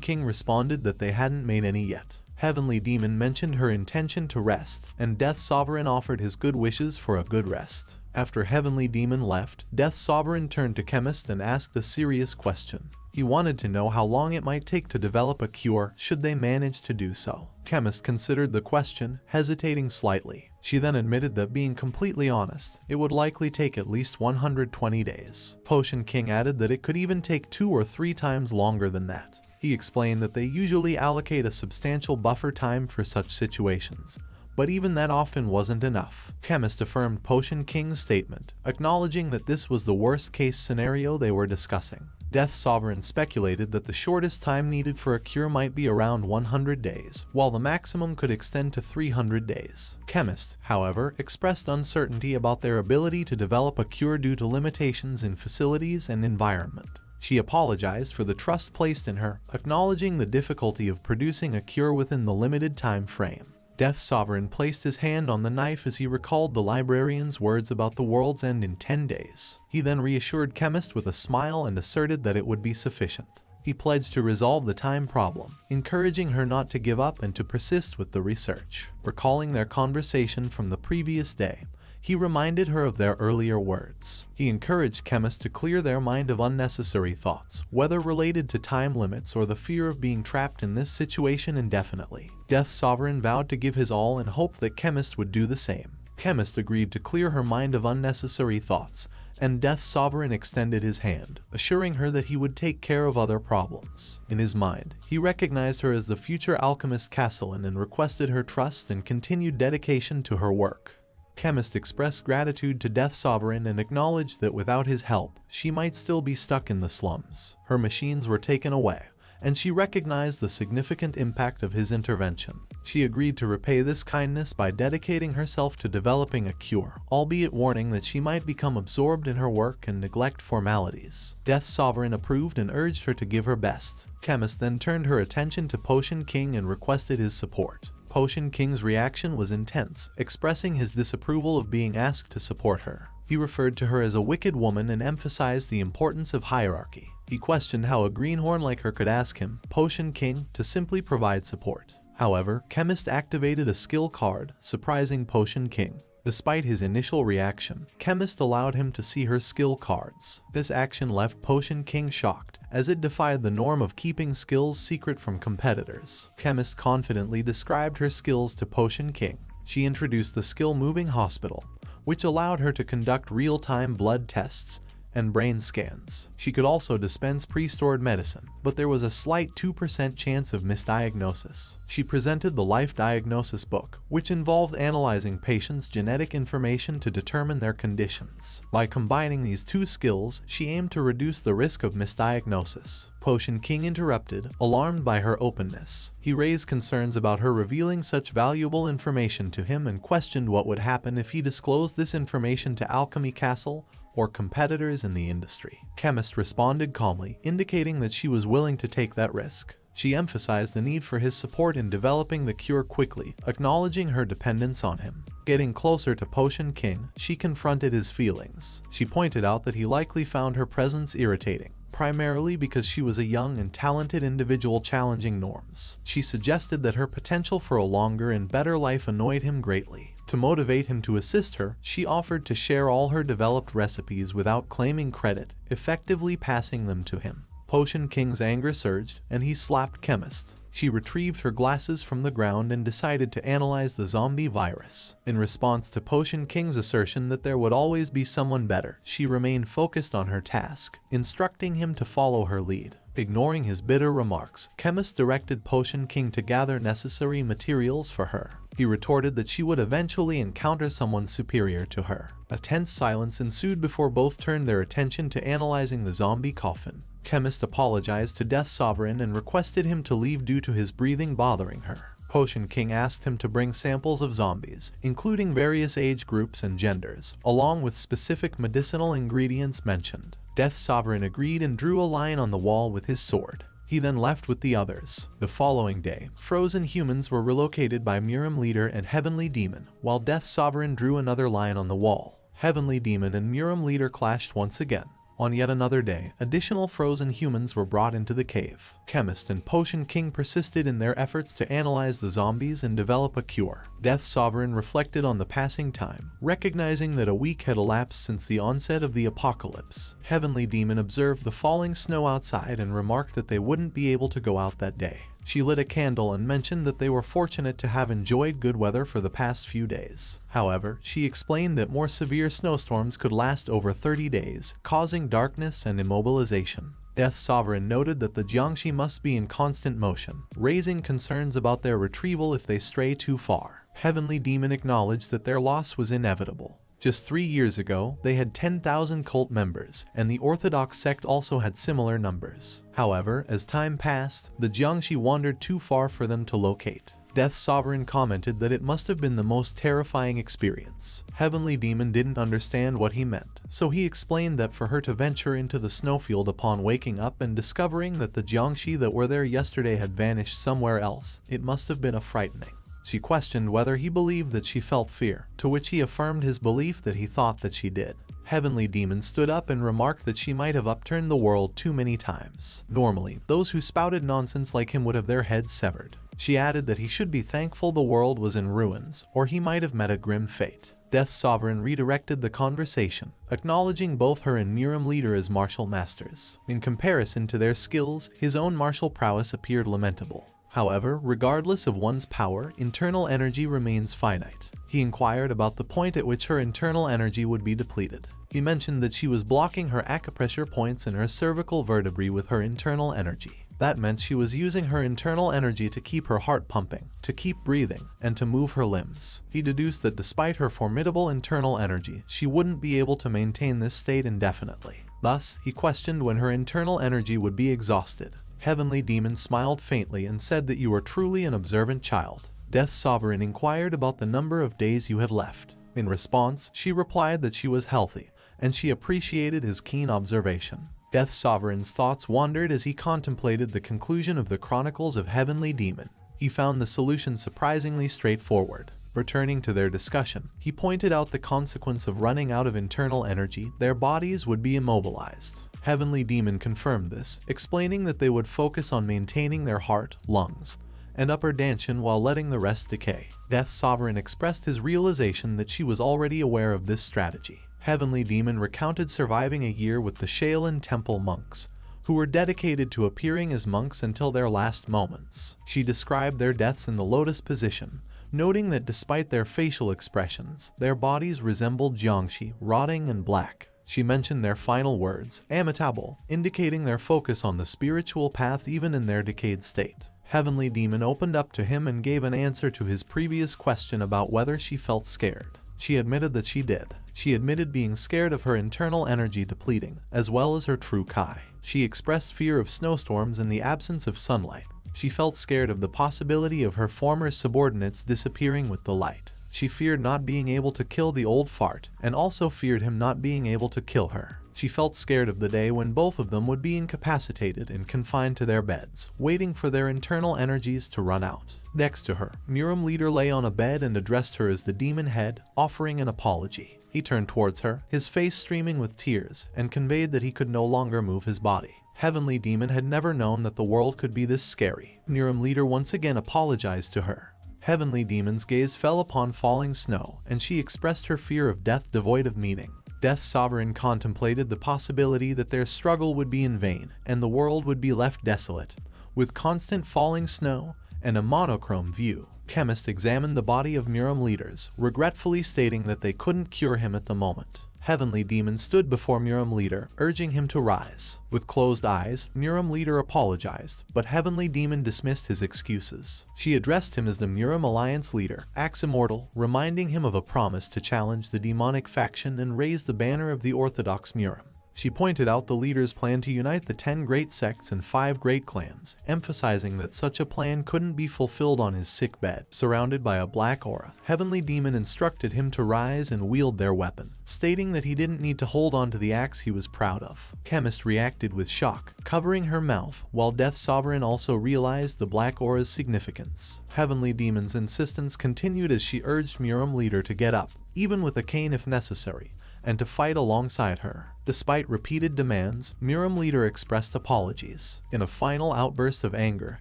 Speaker 1: King responded that they hadn't made any yet. Heavenly Demon mentioned her intention to rest, and Death Sovereign offered his good wishes for a good rest. After Heavenly Demon left, Death Sovereign turned to Chemist and asked a serious question. He wanted to know how long it might take to develop a cure should they manage to do so. Chemist considered the question, hesitating slightly. She then admitted that, being completely honest, it would likely take at least 120 days. Potion King added that it could even take 2 or 3 times longer than that. He explained that they usually allocate a substantial buffer time for such situations, but even that often wasn't enough. Chemist affirmed Potion King's statement, acknowledging that this was the worst-case scenario they were discussing. Death Sovereign speculated that the shortest time needed for a cure might be around 100 days, while the maximum could extend to 300 days. Chemist, however, expressed uncertainty about their ability to develop a cure due to limitations in facilities and environment. She apologized for the trust placed in her, acknowledging the difficulty of producing a cure within the limited time frame. Death Sovereign placed his hand on the knife as he recalled the librarian's words about the world's end in 10 days. He then reassured Chemist with a smile and asserted that it would be sufficient. He pledged to resolve the time problem, encouraging her not to give up and to persist with the research. Recalling their conversation from the previous day, he reminded her of their earlier words. He encouraged Chemist to clear their mind of unnecessary thoughts, whether related to time limits or the fear of being trapped in this situation indefinitely. Death Sovereign vowed to give his all and hoped that Chemist would do the same. Chemist agreed to clear her mind of unnecessary thoughts, and Death Sovereign extended his hand, assuring her that he would take care of other problems. In his mind, he recognized her as the future alchemist Castellan and requested her trust and continued dedication to her work. Chemist expressed gratitude to Death Sovereign and acknowledged that without his help, she might still be stuck in the slums. Her machines were taken away, and she recognized the significant impact of his intervention. She agreed to repay this kindness by dedicating herself to developing a cure, albeit warning that she might become absorbed in her work and neglect formalities. Death Sovereign approved and urged her to give her best. Chemist then turned her attention to Potion King and requested his support. Potion King's reaction was intense, expressing his disapproval of being asked to support her. He referred to her as a wicked woman and emphasized the importance of hierarchy. He questioned how a greenhorn like her could ask him, Potion King, to simply provide support. However, Chemist activated a skill card, surprising Potion King. Despite his initial reaction, Chemist allowed him to see her skill cards. This action left Potion King shocked, as it defied the norm of keeping skills secret from competitors. Chemist confidently described her skills to Potion King. She introduced the skill Moving Hospital, which allowed her to conduct real-time blood tests and brain scans. She could also dispense pre-stored medicine, but there was a slight 2% chance of misdiagnosis. She presented the Life Diagnosis book, which involved analyzing patients' genetic information to determine their conditions. By combining these two skills, she aimed to reduce the risk of misdiagnosis. Potion King interrupted, alarmed by her openness. He raised concerns about her revealing such valuable information to him and questioned what would happen if he disclosed this information to Alchemy Castle or competitors in the industry. Chemist responded calmly, indicating that she was willing to take that risk. She emphasized the need for his support in developing the cure quickly, acknowledging her dependence on him. Getting closer to Potion King, she confronted his feelings. She pointed out that he likely found her presence irritating, primarily because she was a young and talented individual challenging norms. She suggested that her potential for a longer and better life annoyed him greatly. To motivate him to assist her, she offered to share all her developed recipes without claiming credit, effectively passing them to him. Potion King's anger surged, and he slapped Chemist. She retrieved her glasses from the ground and decided to analyze the zombie virus. In response to Potion King's assertion that there would always be someone better, she remained focused on her task, instructing him to follow her lead. Ignoring his bitter remarks, Chemist directed Potion King to gather necessary materials for her. He retorted that she would eventually encounter someone superior to her. A tense silence ensued before both turned their attention to analyzing the zombie coffin. Chemist apologized to Death Sovereign and requested him to leave due to his breathing bothering her. Potion King asked him to bring samples of zombies, including various age groups and genders, along with specific medicinal ingredients mentioned. Death Sovereign agreed and drew a line on the wall with his sword. He then left with the others. The following day, frozen humans were relocated by Murim Leader and Heavenly Demon, while Death Sovereign drew another line on the wall. Heavenly Demon and Murim Leader clashed once again. On yet another day, additional frozen humans were brought into the cave. Chemist and Potion King persisted in their efforts to analyze the zombies and develop a cure. Death Sovereign reflected on the passing time, recognizing that a week had elapsed since the onset of the apocalypse. Heavenly Demon observed the falling snow outside and remarked that they wouldn't be able to go out that day. She lit a candle and mentioned that they were fortunate to have enjoyed good weather for the past few days. However, she explained that more severe snowstorms could last over 30 days, causing darkness and immobilization. Death Sovereign noted that the Jiangshi must be in constant motion, raising concerns about their retrieval if they stray too far. Heavenly Demon acknowledged that their loss was inevitable. Just 3 years ago, they had 10,000 cult members, and the Orthodox sect also had similar numbers. However, as time passed, the Jiangshi wandered too far for them to locate. Death Sovereign commented that it must have been the most terrifying experience. Heavenly Demon didn't understand what he meant, so he explained that for her to venture into the snowfield upon waking up and discovering that the Jiangshi that were there yesterday had vanished somewhere else, it must have been frightening. She questioned whether he believed that she felt fear, to which he affirmed his belief that he thought that she did. Heavenly Demon stood up and remarked that she might have upturned the world too many times. Normally, those who spouted nonsense like him would have their heads severed. She added that he should be thankful the world was in ruins, or he might have met a grim fate. Death Sovereign redirected the conversation, acknowledging both her and Murim Leader as martial masters. In comparison to their skills, his own martial prowess appeared lamentable. However, regardless of one's power, internal energy remains finite. He inquired about the point at which her internal energy would be depleted. He mentioned that she was blocking her acupressure points in her cervical vertebrae with her internal energy. That meant she was using her internal energy to keep her heart pumping, to keep breathing, and to move her limbs. He deduced that despite her formidable internal energy, she wouldn't be able to maintain this state indefinitely. Thus, he questioned when her internal energy would be exhausted. Heavenly Demon smiled faintly and said that you were truly an observant child. Death Sovereign inquired about the number of days you had left. In response, she replied that she was healthy, and she appreciated his keen observation. Death Sovereign's thoughts wandered as he contemplated the conclusion of the Chronicles of Heavenly Demon. He found the solution surprisingly straightforward. Returning to their discussion, he pointed out the consequence of running out of internal energy: their bodies would be immobilized. Heavenly Demon confirmed this, explaining that they would focus on maintaining their heart, lungs, and upper dantian while letting the rest decay. Death Sovereign expressed his realization that she was already aware of this strategy. Heavenly Demon recounted surviving a year with the Shaolin Temple monks, who were dedicated to appearing as monks until their last moments. She described their deaths in the lotus position, noting that despite their facial expressions, their bodies resembled jiangshi, rotting and black. She mentioned their final words, amitabha, indicating their focus on the spiritual path even in their decayed state. Heavenly Demon opened up to him and gave an answer to his previous question about whether she felt scared. She admitted that she did. She admitted being scared of her internal energy depleting, as well as her true Kai. She expressed fear of snowstorms and the absence of sunlight. She felt scared of the possibility of her former subordinates disappearing with the light. She feared not being able to kill the old fart, and also feared him not being able to kill her. She felt scared of the day when both of them would be incapacitated and confined to their beds, waiting for their internal energies to run out. Next to her, Murim Leader lay on a bed and addressed her as the demon head, offering an apology. He turned towards her, his face streaming with tears, and conveyed that he could no longer move his body. Heavenly Demon had never known that the world could be this scary. Murim Leader once again apologized to her. Heavenly Demon's gaze fell upon falling snow, and she expressed her fear of death devoid of meaning. Death Sovereign contemplated the possibility that their struggle would be in vain and the world would be left desolate, with constant falling snow and a monochrome view. Chemist examined the body of Muram leaders, regretfully stating that they couldn't cure him at the moment. Heavenly Demon stood before Muram leader, urging him to rise. With closed eyes, Muram leader apologized, but Heavenly Demon dismissed his excuses. She addressed him as the Muram Alliance leader, Axe Immortal, reminding him of a promise to challenge the demonic faction and raise the banner of the Orthodox Muram. She pointed out the leader's plan to unite the 10 great sects and 5 great clans, emphasizing that such a plan couldn't be fulfilled on his sick bed. Surrounded by a black aura, Heavenly Demon instructed him to rise and wield their weapon, stating that he didn't need to hold on to the axe he was proud of. Chemist reacted with shock, covering her mouth, while Death Sovereign also realized the black aura's significance. Heavenly Demon's insistence continued as she urged Muram leader to get up, even with a cane if necessary, and to fight alongside her. Despite repeated demands, Muram leader expressed apologies. In a final outburst of anger,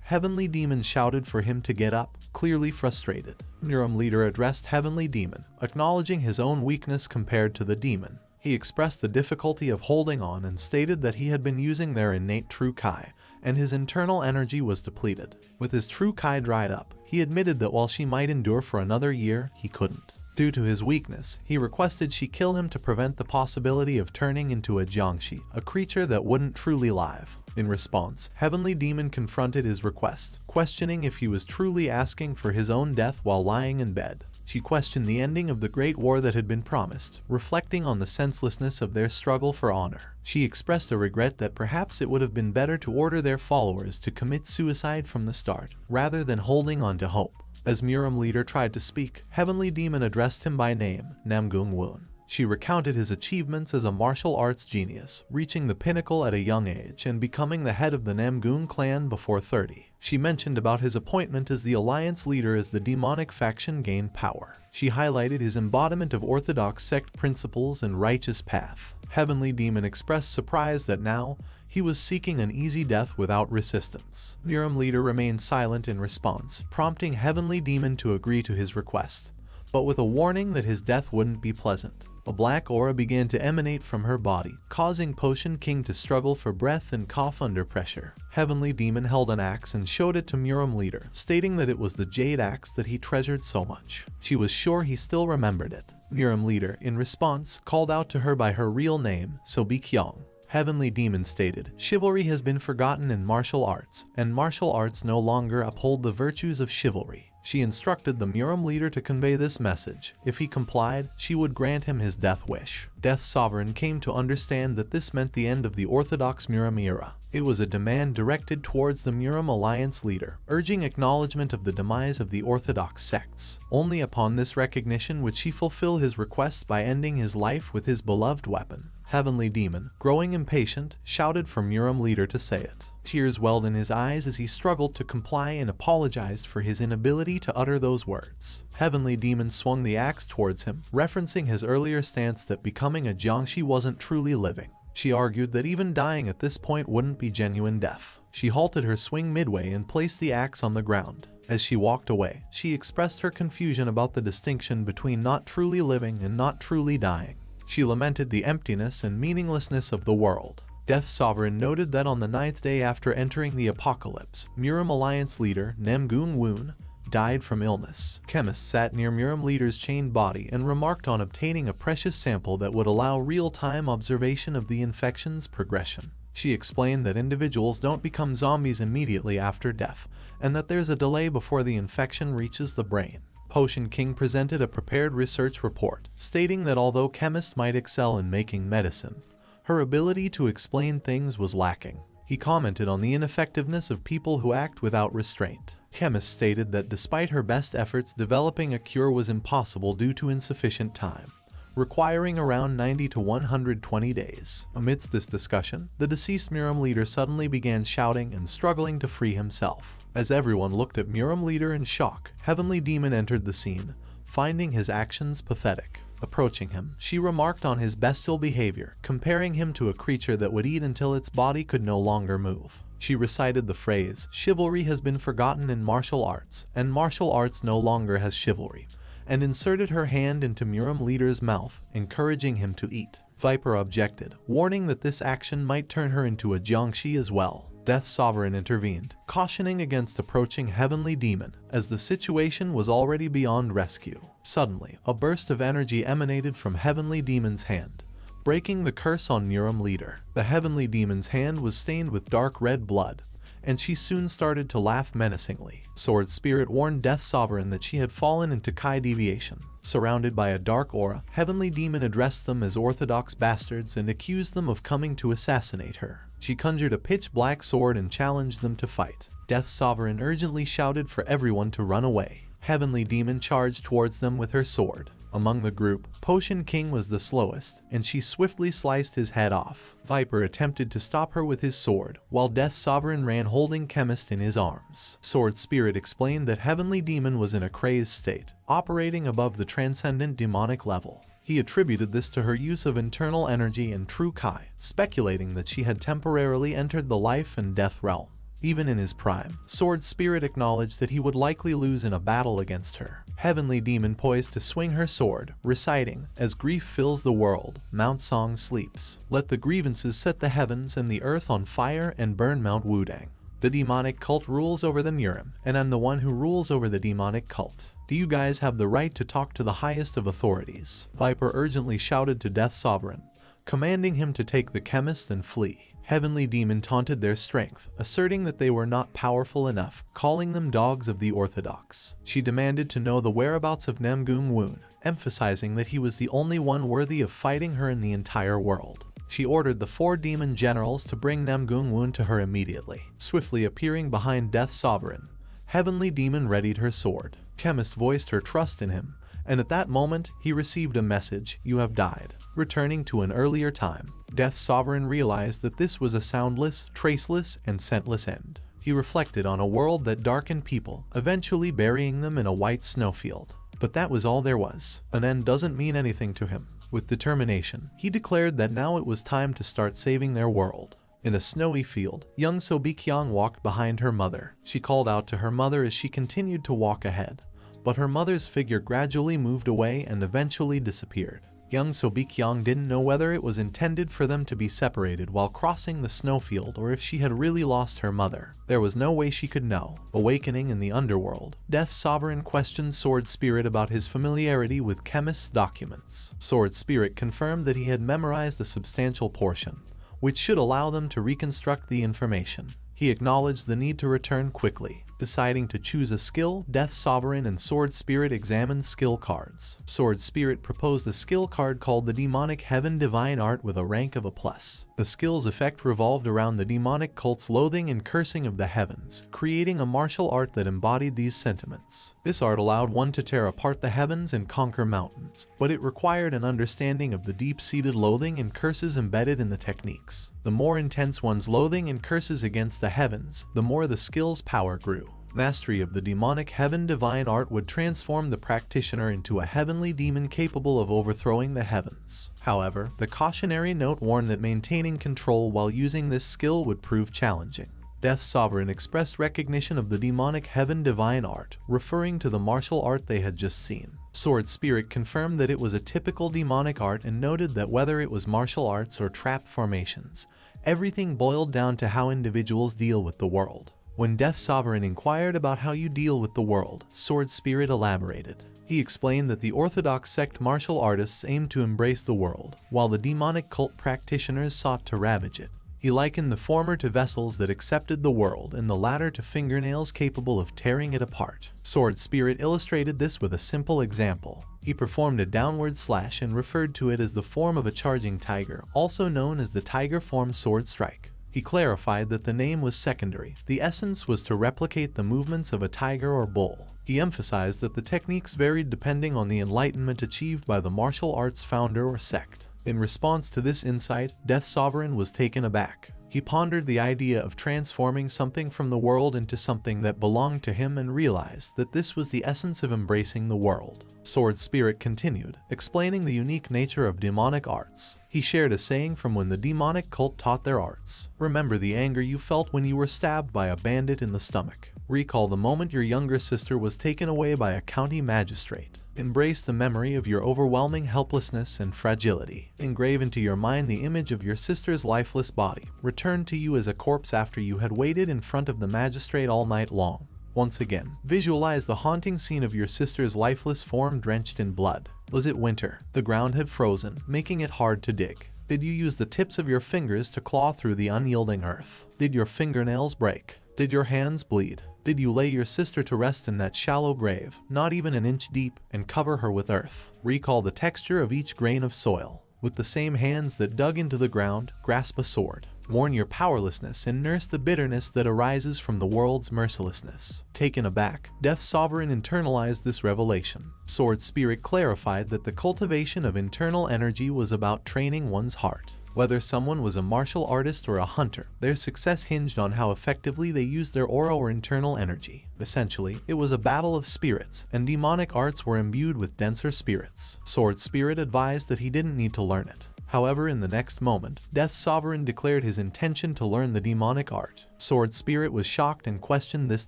Speaker 1: Heavenly Demon shouted for him to get up, clearly frustrated. Muram leader addressed Heavenly Demon, acknowledging his own weakness compared to the demon. He expressed the difficulty of holding on and stated that he had been using their innate True Kai, and his internal energy was depleted. With his True Kai dried up, he admitted that while she might endure for another year, he couldn't. Due to his weakness, he requested she kill him to prevent the possibility of turning into a Jiangshi, a creature that wouldn't truly live. In response, Heavenly Demon confronted his request, questioning if he was truly asking for his own death while lying in bed. She questioned the ending of the Great War that had been promised, reflecting on the senselessness of their struggle for honor. She expressed a regret that perhaps it would have been better to order their followers to commit suicide from the start, rather than holding on to hope. As Muram leader tried to speak, Heavenly Demon addressed him by name, Namgung Woon. She recounted his achievements as a martial arts genius, reaching the pinnacle at a young age and becoming the head of the Namgung clan before 30. She mentioned about his appointment as the alliance leader as the demonic faction gained power. She highlighted his embodiment of orthodox sect principles and righteous path. Heavenly Demon expressed surprise that now, he was seeking an easy death without resistance. Muram leader remained silent in response, prompting Heavenly Demon to agree to his request, but with a warning that his death wouldn't be pleasant. A black aura began to emanate from her body, causing Potion King to struggle for breath and cough under pressure. Heavenly Demon held an axe and showed it to Muram leader, stating that it was the jade axe that he treasured so much. She was sure he still remembered it. Muram leader, in response, called out to her by her real name, Sobi Kyong. Heavenly Demon stated, chivalry has been forgotten in martial arts, and martial arts no longer uphold the virtues of chivalry. She instructed the Muram leader to convey this message. If he complied, she would grant him his death wish. Death Sovereign came to understand that this meant the end of the Orthodox Muram era. It was a demand directed towards the Muram Alliance leader, urging acknowledgement of the demise of the Orthodox sects. Only upon this recognition would she fulfill his request by ending his life with his beloved weapon. Heavenly Demon, growing impatient, shouted for Muram leader to say it. Tears welled in his eyes as he struggled to comply and apologized for his inability to utter those words. Heavenly Demon swung the axe towards him, referencing his earlier stance that becoming a Jiangshi wasn't truly living. She argued that even dying at this point wouldn't be genuine death. She halted her swing midway and placed the axe on the ground. As she walked away, she expressed her confusion about the distinction between not truly living and not truly dying. She lamented the emptiness and meaninglessness of the world. Death Sovereign noted that on the 9th day after entering the apocalypse, Muram Alliance leader Namgung Woon died from illness. Chemist sat near Muram leader's chained body and remarked on obtaining a precious sample that would allow real-time observation of the infection's progression. She explained that individuals don't become zombies immediately after death, and that there's a delay before the infection reaches the brain. Potion King presented a prepared research report, stating that although chemists might excel in making medicine, her ability to explain things was lacking. He commented on the ineffectiveness of people who act without restraint. Chemist stated that despite her best efforts, developing a cure was impossible due to insufficient time, requiring around 90 to 120 days. Amidst this discussion, the deceased Muram leader suddenly began shouting and struggling to free himself. As everyone looked at Muram leader in shock, Heavenly Demon entered the scene, finding his actions pathetic. Approaching him, she remarked on his bestial behavior, comparing him to a creature that would eat until its body could no longer move. She recited the phrase, "Chivalry has been forgotten in martial arts, and martial arts no longer has chivalry," and inserted her hand into Muram leader's mouth, encouraging him to eat. Viper objected, warning that this action might turn her into a Jiangshi as well. Death Sovereign intervened, cautioning against approaching Heavenly Demon, as the situation was already beyond rescue. Suddenly, a burst of energy emanated from Heavenly Demon's hand, breaking the curse on Neuram Leader. The Heavenly Demon's hand was stained with dark red blood, and she soon started to laugh menacingly. Sword Spirit warned Death Sovereign that she had fallen into Kai deviation. Surrounded by a dark aura, Heavenly Demon addressed them as orthodox bastards and accused them of coming to assassinate her. She conjured a pitch-black sword and challenged them to fight. Death Sovereign urgently shouted for everyone to run away. Heavenly Demon charged towards them with her sword. Among the group, Potion King was the slowest, and she swiftly sliced his head off. Viper attempted to stop her with his sword, while Death Sovereign ran holding Chemist in his arms. Sword Spirit explained that Heavenly Demon was in a crazed state, operating above the transcendent demonic level. He attributed this to her use of internal energy and true Kai, speculating that she had temporarily entered the life and death realm. Even in his prime, Sword Spirit acknowledged that he would likely lose in a battle against her. Heavenly Demon poised to swing her sword, reciting, "As grief fills the world, Mount Song sleeps. Let the grievances set the heavens and the earth on fire and burn Mount Wudang. The demonic cult rules over the Neuram, and I'm the one who rules over the demonic cult. Do you guys have the right to talk to the highest of authorities?" Viper urgently shouted to Death Sovereign, commanding him to take the Chemist and flee. Heavenly Demon taunted their strength, asserting that they were not powerful enough, calling them dogs of the orthodox. She demanded to know the whereabouts of Namgung Woon, emphasizing that he was the only one worthy of fighting her in the entire world. She ordered the 4 demon generals to bring Namgung Woon to her immediately. Swiftly appearing behind Death Sovereign, Heavenly Demon readied her sword. Chemist voiced her trust in him, and at that moment, he received a message, "You have died." Returning to an earlier time, Death Sovereign realized that this was a soundless, traceless, and scentless end. He reflected on a world that darkened people, eventually burying them in a white snowfield. But that was all there was. An end doesn't mean anything to him. With determination, he declared that now it was time to start saving their world. In a snowy field, young Sobikyang walked behind her mother. She called out to her mother as she continued to walk ahead, but her mother's figure gradually moved away and eventually disappeared. Young Sobikyang didn't know whether it was intended for them to be separated while crossing the snowfield or if she had really lost her mother. There was no way she could know. Awakening in the underworld, Death Sovereign questioned Sword Spirit about his familiarity with Chemist's documents. Sword Spirit confirmed that he had memorized a substantial portion, which should allow them to reconstruct the information. He acknowledged the need to return quickly. Deciding to choose a skill, Death Sovereign and Sword Spirit examined skill cards. Sword Spirit proposed a skill card called the Demonic Heaven Divine Art with a rank of a plus. The skill's effect revolved around the demonic cult's loathing and cursing of the heavens, creating a martial art that embodied these sentiments. This art allowed one to tear apart the heavens and conquer mountains, but it required an understanding of the deep-seated loathing and curses embedded in the techniques. The more intense one's loathing and curses against the heavens, the more the skill's power grew. Mastery of the Demonic Heaven Divine Art would transform the practitioner into a heavenly demon capable of overthrowing the heavens. However, the cautionary note warned that maintaining control while using this skill would prove challenging. Death Sovereign expressed recognition of the Demonic Heaven Divine Art, referring to the martial art they had just seen. Sword Spirit confirmed that it was a typical demonic art and noted that whether it was martial arts or trap formations, everything boiled down to how individuals deal with the world. When Death Sovereign inquired about how you deal with the world, Sword Spirit elaborated. He explained that the Orthodox sect martial artists aimed to embrace the world, while the demonic cult practitioners sought to ravage it. He likened the former to vessels that accepted the world and the latter to fingernails capable of tearing it apart. Sword Spirit illustrated this with a simple example. He performed a downward slash and referred to it as the form of a charging tiger, also known as the tiger form sword strike. He clarified that the name was secondary. The essence was to replicate the movements of a tiger or bull. He emphasized that the techniques varied depending on the enlightenment achieved by the martial arts founder or sect. In response to this insight, Death Sovereign was taken aback. He pondered the idea of transforming something from the world into something that belonged to him and realized that this was the essence of embracing the world. Sword Spirit continued, explaining the unique nature of demonic arts. He shared a saying from when the demonic cult taught their arts. "Remember the anger you felt when you were stabbed by a bandit in the stomach. Recall the moment your younger sister was taken away by a county magistrate. Embrace the memory of your overwhelming helplessness and fragility. Engrave into your mind the image of your sister's lifeless body, returned to you as a corpse after you had waited in front of the magistrate all night long. Once again, visualize the haunting scene of your sister's lifeless form drenched in blood. Was it winter? The ground had frozen, making it hard to dig. Did you use the tips of your fingers to claw through the unyielding earth? Did your fingernails break? Did your hands bleed? Did you lay your sister to rest in that shallow grave, not even an inch deep, and cover her with earth? Recall the texture of each grain of soil. With the same hands that dug into the ground, grasp a sword. Mourn your powerlessness and nurse the bitterness that arises from the world's mercilessness. Taken aback, Death's Sovereign internalized this revelation. Sword Spirit clarified that the cultivation of internal energy was about training one's heart. Whether someone was a martial artist or a hunter, their success hinged on how effectively they used their aura or internal energy. Essentially, it was a battle of spirits, and demonic arts were imbued with denser spirits. Sword Spirit advised that he didn't need to learn it. However, in the next moment, Death's Sovereign declared his intention to learn the demonic art. Sword Spirit was shocked and questioned this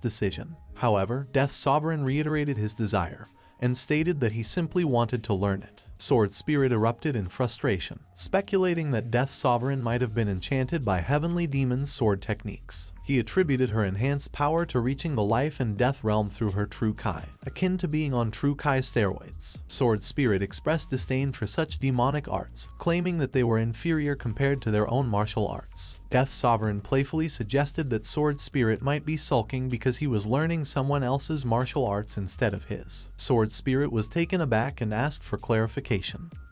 Speaker 1: decision. However, Death's Sovereign reiterated his desire and stated that he simply wanted to learn it. Sword Spirit erupted in frustration, speculating that Death's Sovereign might have been enchanted by Heavenly Demon's sword techniques. He attributed her enhanced power to reaching the life and death realm through her True Kai, akin to being on True Kai steroids. Sword Spirit expressed disdain for such demonic arts, claiming that they were inferior compared to their own martial arts. Death's Sovereign playfully suggested that Sword Spirit might be sulking because he was learning someone else's martial arts instead of his. Sword Spirit was taken aback and asked for clarification.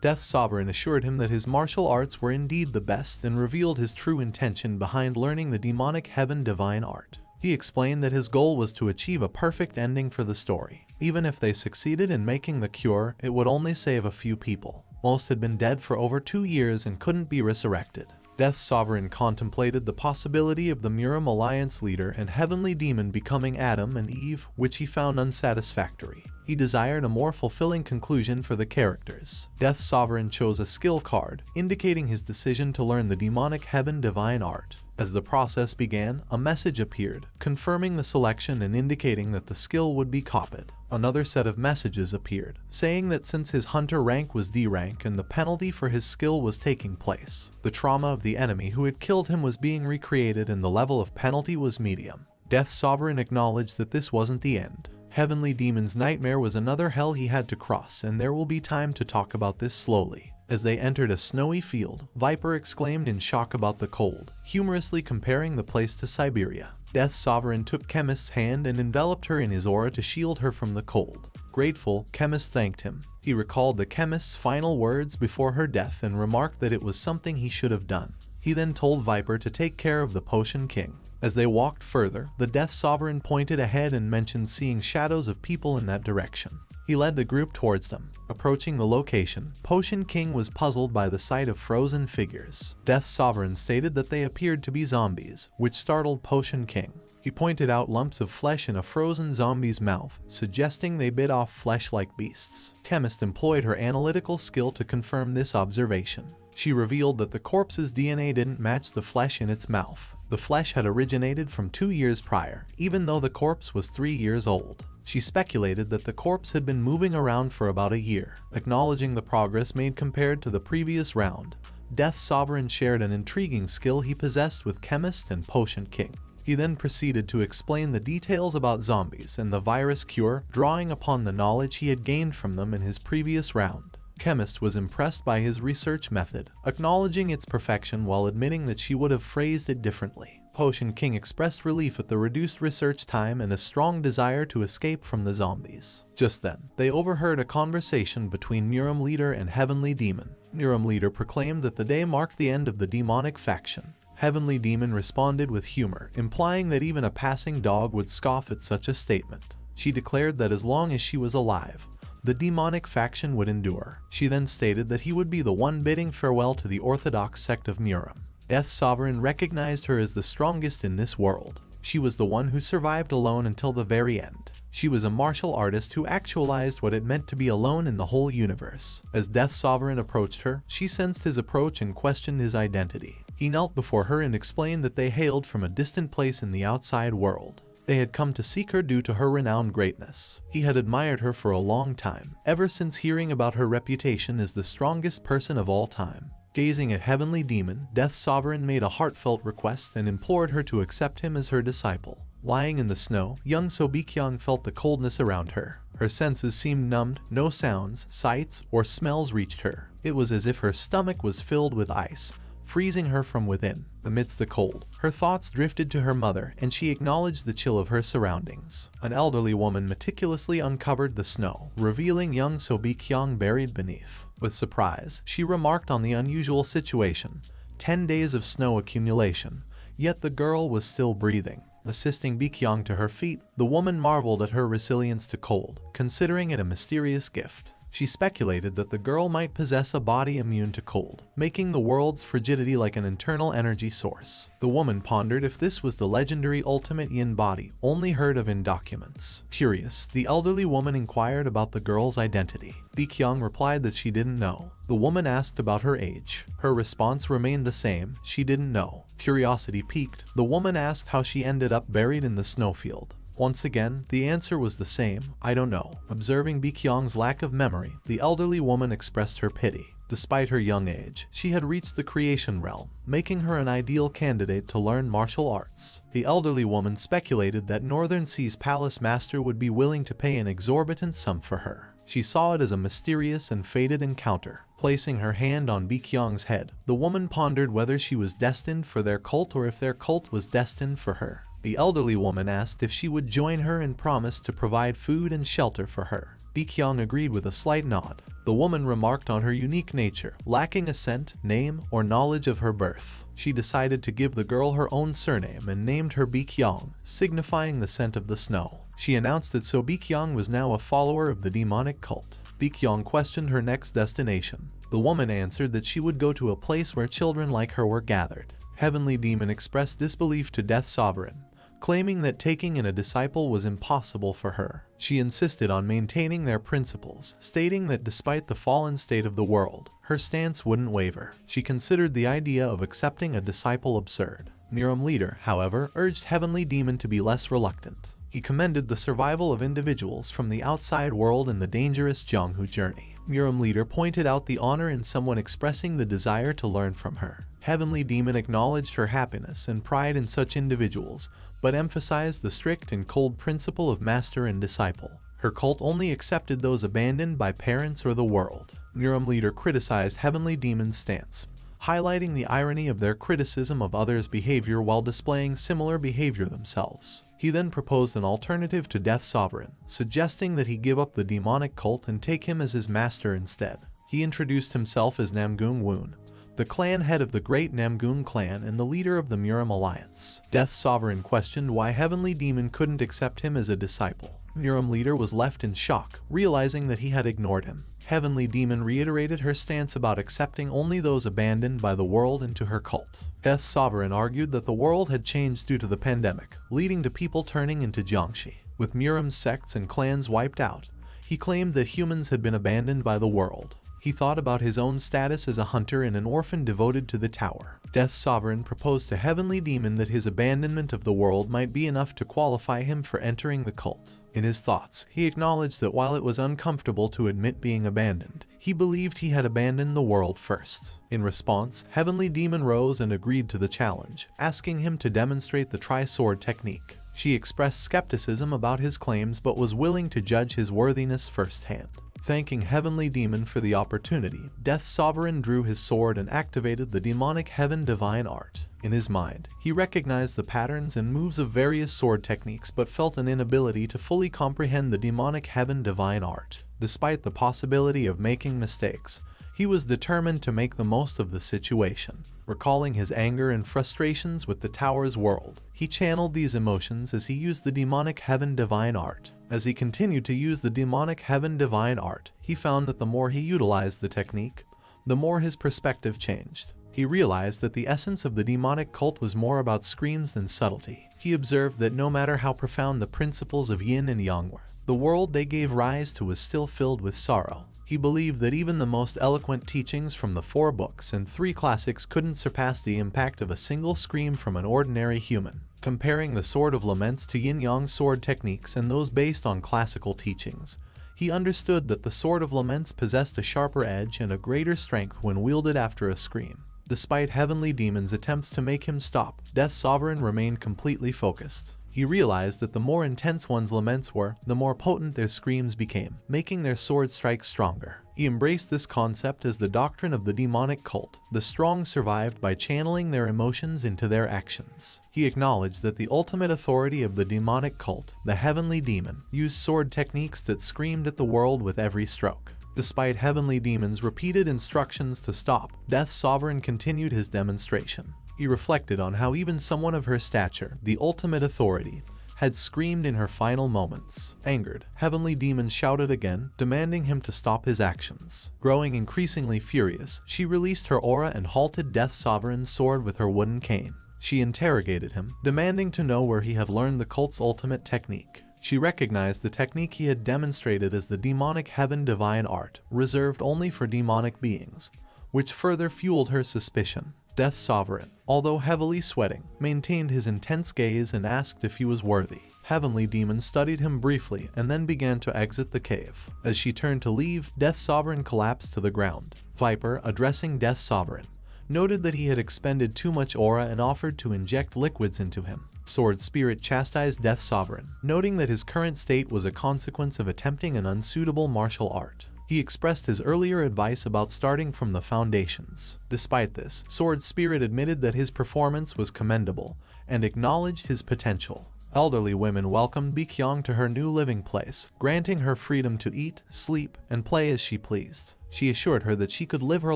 Speaker 1: Death's Sovereign assured him that his martial arts were indeed the best and revealed his true intention behind learning the demonic heaven divine art. He explained that his goal was to achieve a perfect ending for the story. Even if they succeeded in making the cure, it would only save a few people. Most had been dead for over 2 years and couldn't be resurrected. Death's Sovereign contemplated the possibility of the Muram Alliance leader and Heavenly Demon becoming Adam and Eve, which he found unsatisfactory. He desired a more fulfilling conclusion for the characters. Death's Sovereign chose a skill card, indicating his decision to learn the demonic heaven divine art. As the process began, a message appeared, confirming the selection and indicating that the skill would be copied. Another set of messages appeared, saying that since his hunter rank was D rank and the penalty for his skill was taking place, the trauma of the enemy who had killed him was being recreated and the level of penalty was medium. Death's Sovereign acknowledged that this wasn't the end. Heavenly Demon's nightmare was another hell he had to cross, and there will be time to talk about this slowly. As they entered a snowy field, Viper exclaimed in shock about the cold, humorously comparing the place to Siberia. Death's Sovereign took Chemist's hand and enveloped her in his aura to shield her from the cold. Grateful, Chemist thanked him. He recalled the Chemist's final words before her death and remarked that it was something he should have done. He then told Viper to take care of the Potion King. As they walked further, the Death Sovereign pointed ahead and mentioned seeing shadows of people in that direction. He led the group towards them. Approaching the location, Potion King was puzzled by the sight of frozen figures. Death Sovereign stated that they appeared to be zombies, which startled Potion King. He pointed out lumps of flesh in a frozen zombie's mouth, suggesting they bit off flesh like beasts. Chemist employed her analytical skill to confirm this observation. She revealed that the corpse's DNA didn't match the flesh in its mouth. The flesh had originated from 2 years prior, even though the corpse was 3 years old. She speculated that the corpse had been moving around for about a year. Acknowledging the progress made compared to the previous round, Death's Sovereign shared an intriguing skill he possessed with Chemist and Potion King. He then proceeded to explain the details about zombies and the virus cure, drawing upon the knowledge he had gained from them in his previous round. Chemist was impressed by his research method, acknowledging its perfection while admitting that she would have phrased it differently. Potion King expressed relief at the reduced research time and a strong desire to escape from the zombies. Just then, they overheard a conversation between Muram Leader and Heavenly Demon. Muram Leader proclaimed that the day marked the end of the demonic faction. Heavenly Demon responded with humor, implying that even a passing dog would scoff at such a statement. She declared that as long as she was alive, the demonic faction would endure. She then stated that he would be the one bidding farewell to the orthodox sect of Muram. Death's Sovereign recognized her as the strongest in this world. She was the one who survived alone until the very end. She was a martial artist who actualized what it meant to be alone in the whole universe. As Death Sovereign approached her, she sensed his approach and questioned his identity. He knelt before her and explained that they hailed from a distant place in the outside world. They had come to seek her due to her renowned greatness. He had admired her for a long time, ever since hearing about her reputation as the strongest person of all time. Gazing at Heavenly Demon, Death Sovereign made a heartfelt request and implored her to accept him as her disciple. Lying in the snow, young Sobikyung felt the coldness around her. Her senses seemed numbed, no sounds, sights, or smells reached her. It was as if her stomach was filled with ice, freezing her from within. Amidst the cold, her thoughts drifted to her mother, and she acknowledged the chill of her surroundings. An elderly woman meticulously uncovered the snow, revealing young Sobikyung buried beneath. With surprise, she remarked on the unusual situation. 10 days of snow accumulation, yet the girl was still breathing. Assisting Baekhyun to her feet, the woman marveled at her resilience to cold, considering it a mysterious gift. She speculated that the girl might possess a body immune to cold, making the world's frigidity like an internal energy source. The woman pondered if this was the legendary ultimate yin body, only heard of in documents. Curious, the elderly woman inquired about the girl's identity. Baekhyun replied that she didn't know. The woman asked about her age. Her response remained the same, she didn't know. Curiosity piqued, the woman asked how she ended up buried in the snowfield. Once again, the answer was the same, I don't know. Observing Baekhyun's lack of memory, the elderly woman expressed her pity. Despite her young age, she had reached the creation realm, making her an ideal candidate to learn martial arts. The elderly woman speculated that Northern Sea's palace master would be willing to pay an exorbitant sum for her. She saw it as a mysterious and fated encounter. Placing her hand on Baekhyun's head, the woman pondered whether she was destined for their cult or if their cult was destined for her. The elderly woman asked if she would join her and promised to provide food and shelter for her. Baekhyun agreed with a slight nod. The woman remarked on her unique nature, lacking a scent, name, or knowledge of her birth. She decided to give the girl her own surname and named her Baekhyun, signifying the scent of the snow. She announced that Baekhyun was now a follower of the demonic cult. Baekhyun questioned her next destination. The woman answered that she would go to a place where children like her were gathered. Heavenly Demon expressed disbelief to Death Sovereign, claiming that taking in a disciple was impossible for her. She insisted on maintaining their principles, stating that despite the fallen state of the world, her stance wouldn't waver. She considered the idea of accepting a disciple absurd. Miram Leader, however, urged Heavenly Demon to be less reluctant. He commended the survival of individuals from the outside world in the dangerous Jonghu journey. Miram Leader pointed out the honor in someone expressing the desire to learn from her. Heavenly Demon acknowledged her happiness and pride in such individuals, but emphasized the strict and cold principle of master and disciple. Her cult only accepted those abandoned by parents or the world. Miram Leader criticized Heavenly Demon's stance, highlighting the irony of their criticism of others' behavior while displaying similar behavior themselves. He then proposed an alternative to Death Sovereign, suggesting that he give up the demonic cult and take him as his master instead. He introduced himself as Namgung Woon, the clan head of the Great Namgung clan and the leader of the Miram Alliance. Death Sovereign questioned why Heavenly Demon couldn't accept him as a disciple. Miram Leader was left in shock, realizing that he had ignored him. Heavenly Demon reiterated her stance about accepting only those abandoned by the world into her cult. Death Sovereign argued that the world had changed due to the pandemic, leading to people turning into Jiangshi. With Miram's sects and clans wiped out, he claimed that humans had been abandoned by the world. He thought about his own status as a hunter and an orphan devoted to the tower. Death Sovereign proposed to Heavenly Demon that his abandonment of the world might be enough to qualify him for entering the cult. In his thoughts, he acknowledged that while it was uncomfortable to admit being abandoned, he believed he had abandoned the world first. In response, Heavenly Demon rose and agreed to the challenge, asking him to demonstrate the tri-sword technique. She expressed skepticism about his claims but was willing to judge his worthiness firsthand. Thanking Heavenly Demon for the opportunity, Death Sovereign drew his sword and activated the demonic Heaven Divine Art. In his mind, he recognized the patterns and moves of various sword techniques but felt an inability to fully comprehend the demonic Heaven Divine Art. Despite the possibility of making mistakes, he was determined to make the most of the situation. Recalling his anger and frustrations with the tower's world, he channeled these emotions as he used the demonic Heaven Divine Art. As he continued to use the demonic Heaven Divine Art, he found that the more he utilized the technique, the more his perspective changed. He realized that the essence of the demonic cult was more about screams than subtlety. He observed that no matter how profound the principles of yin and yang were, the world they gave rise to was still filled with sorrow. He believed that even the most eloquent teachings from the 4 books and 3 classics couldn't surpass the impact of a single scream from an ordinary human. Comparing the Sword of Laments to yin-yang sword techniques and those based on classical teachings, he understood that the Sword of Laments possessed a sharper edge and a greater strength when wielded after a scream. Despite Heavenly Demon's attempts to make him stop, Death Sovereign remained completely focused. He realized that the more intense one's laments were, the more potent their screams became, making their sword strikes stronger. He embraced this concept as the doctrine of the demonic cult. The strong survived by channeling their emotions into their actions. He acknowledged that the ultimate authority of the demonic cult, the Heavenly Demon, used sword techniques that screamed at the world with every stroke. Despite Heavenly Demon's repeated instructions to stop, Death Sovereign continued his demonstration. He reflected on how even someone of her stature, the ultimate authority, had screamed in her final moments. Angered, Heavenly Demon shouted again, demanding him to stop his actions. Growing increasingly furious, she released her aura and halted Death Sovereign's sword with her wooden cane. She interrogated him, demanding to know where he had learned the cult's ultimate technique. She recognized the technique he had demonstrated as the demonic heaven divine art, reserved only for demonic beings, which further fueled her suspicion. Death Sovereign, although heavily sweating, maintained his intense gaze and asked if he was worthy. Heavenly Demon studied him briefly and then began to exit the cave. As she turned to leave, Death Sovereign collapsed to the ground. Viper, addressing Death Sovereign, noted that he had expended too much aura and offered to inject liquids into him. Sword Spirit chastised Death Sovereign, noting that his current state was a consequence of attempting an unsuitable martial art. He expressed his earlier advice about starting from the foundations. Despite this, Sword Spirit admitted that his performance was commendable and acknowledged his potential. Elderly women welcomed Baekhyun to her new living place, granting her freedom to eat, sleep, and play as she pleased. She assured her that she could live her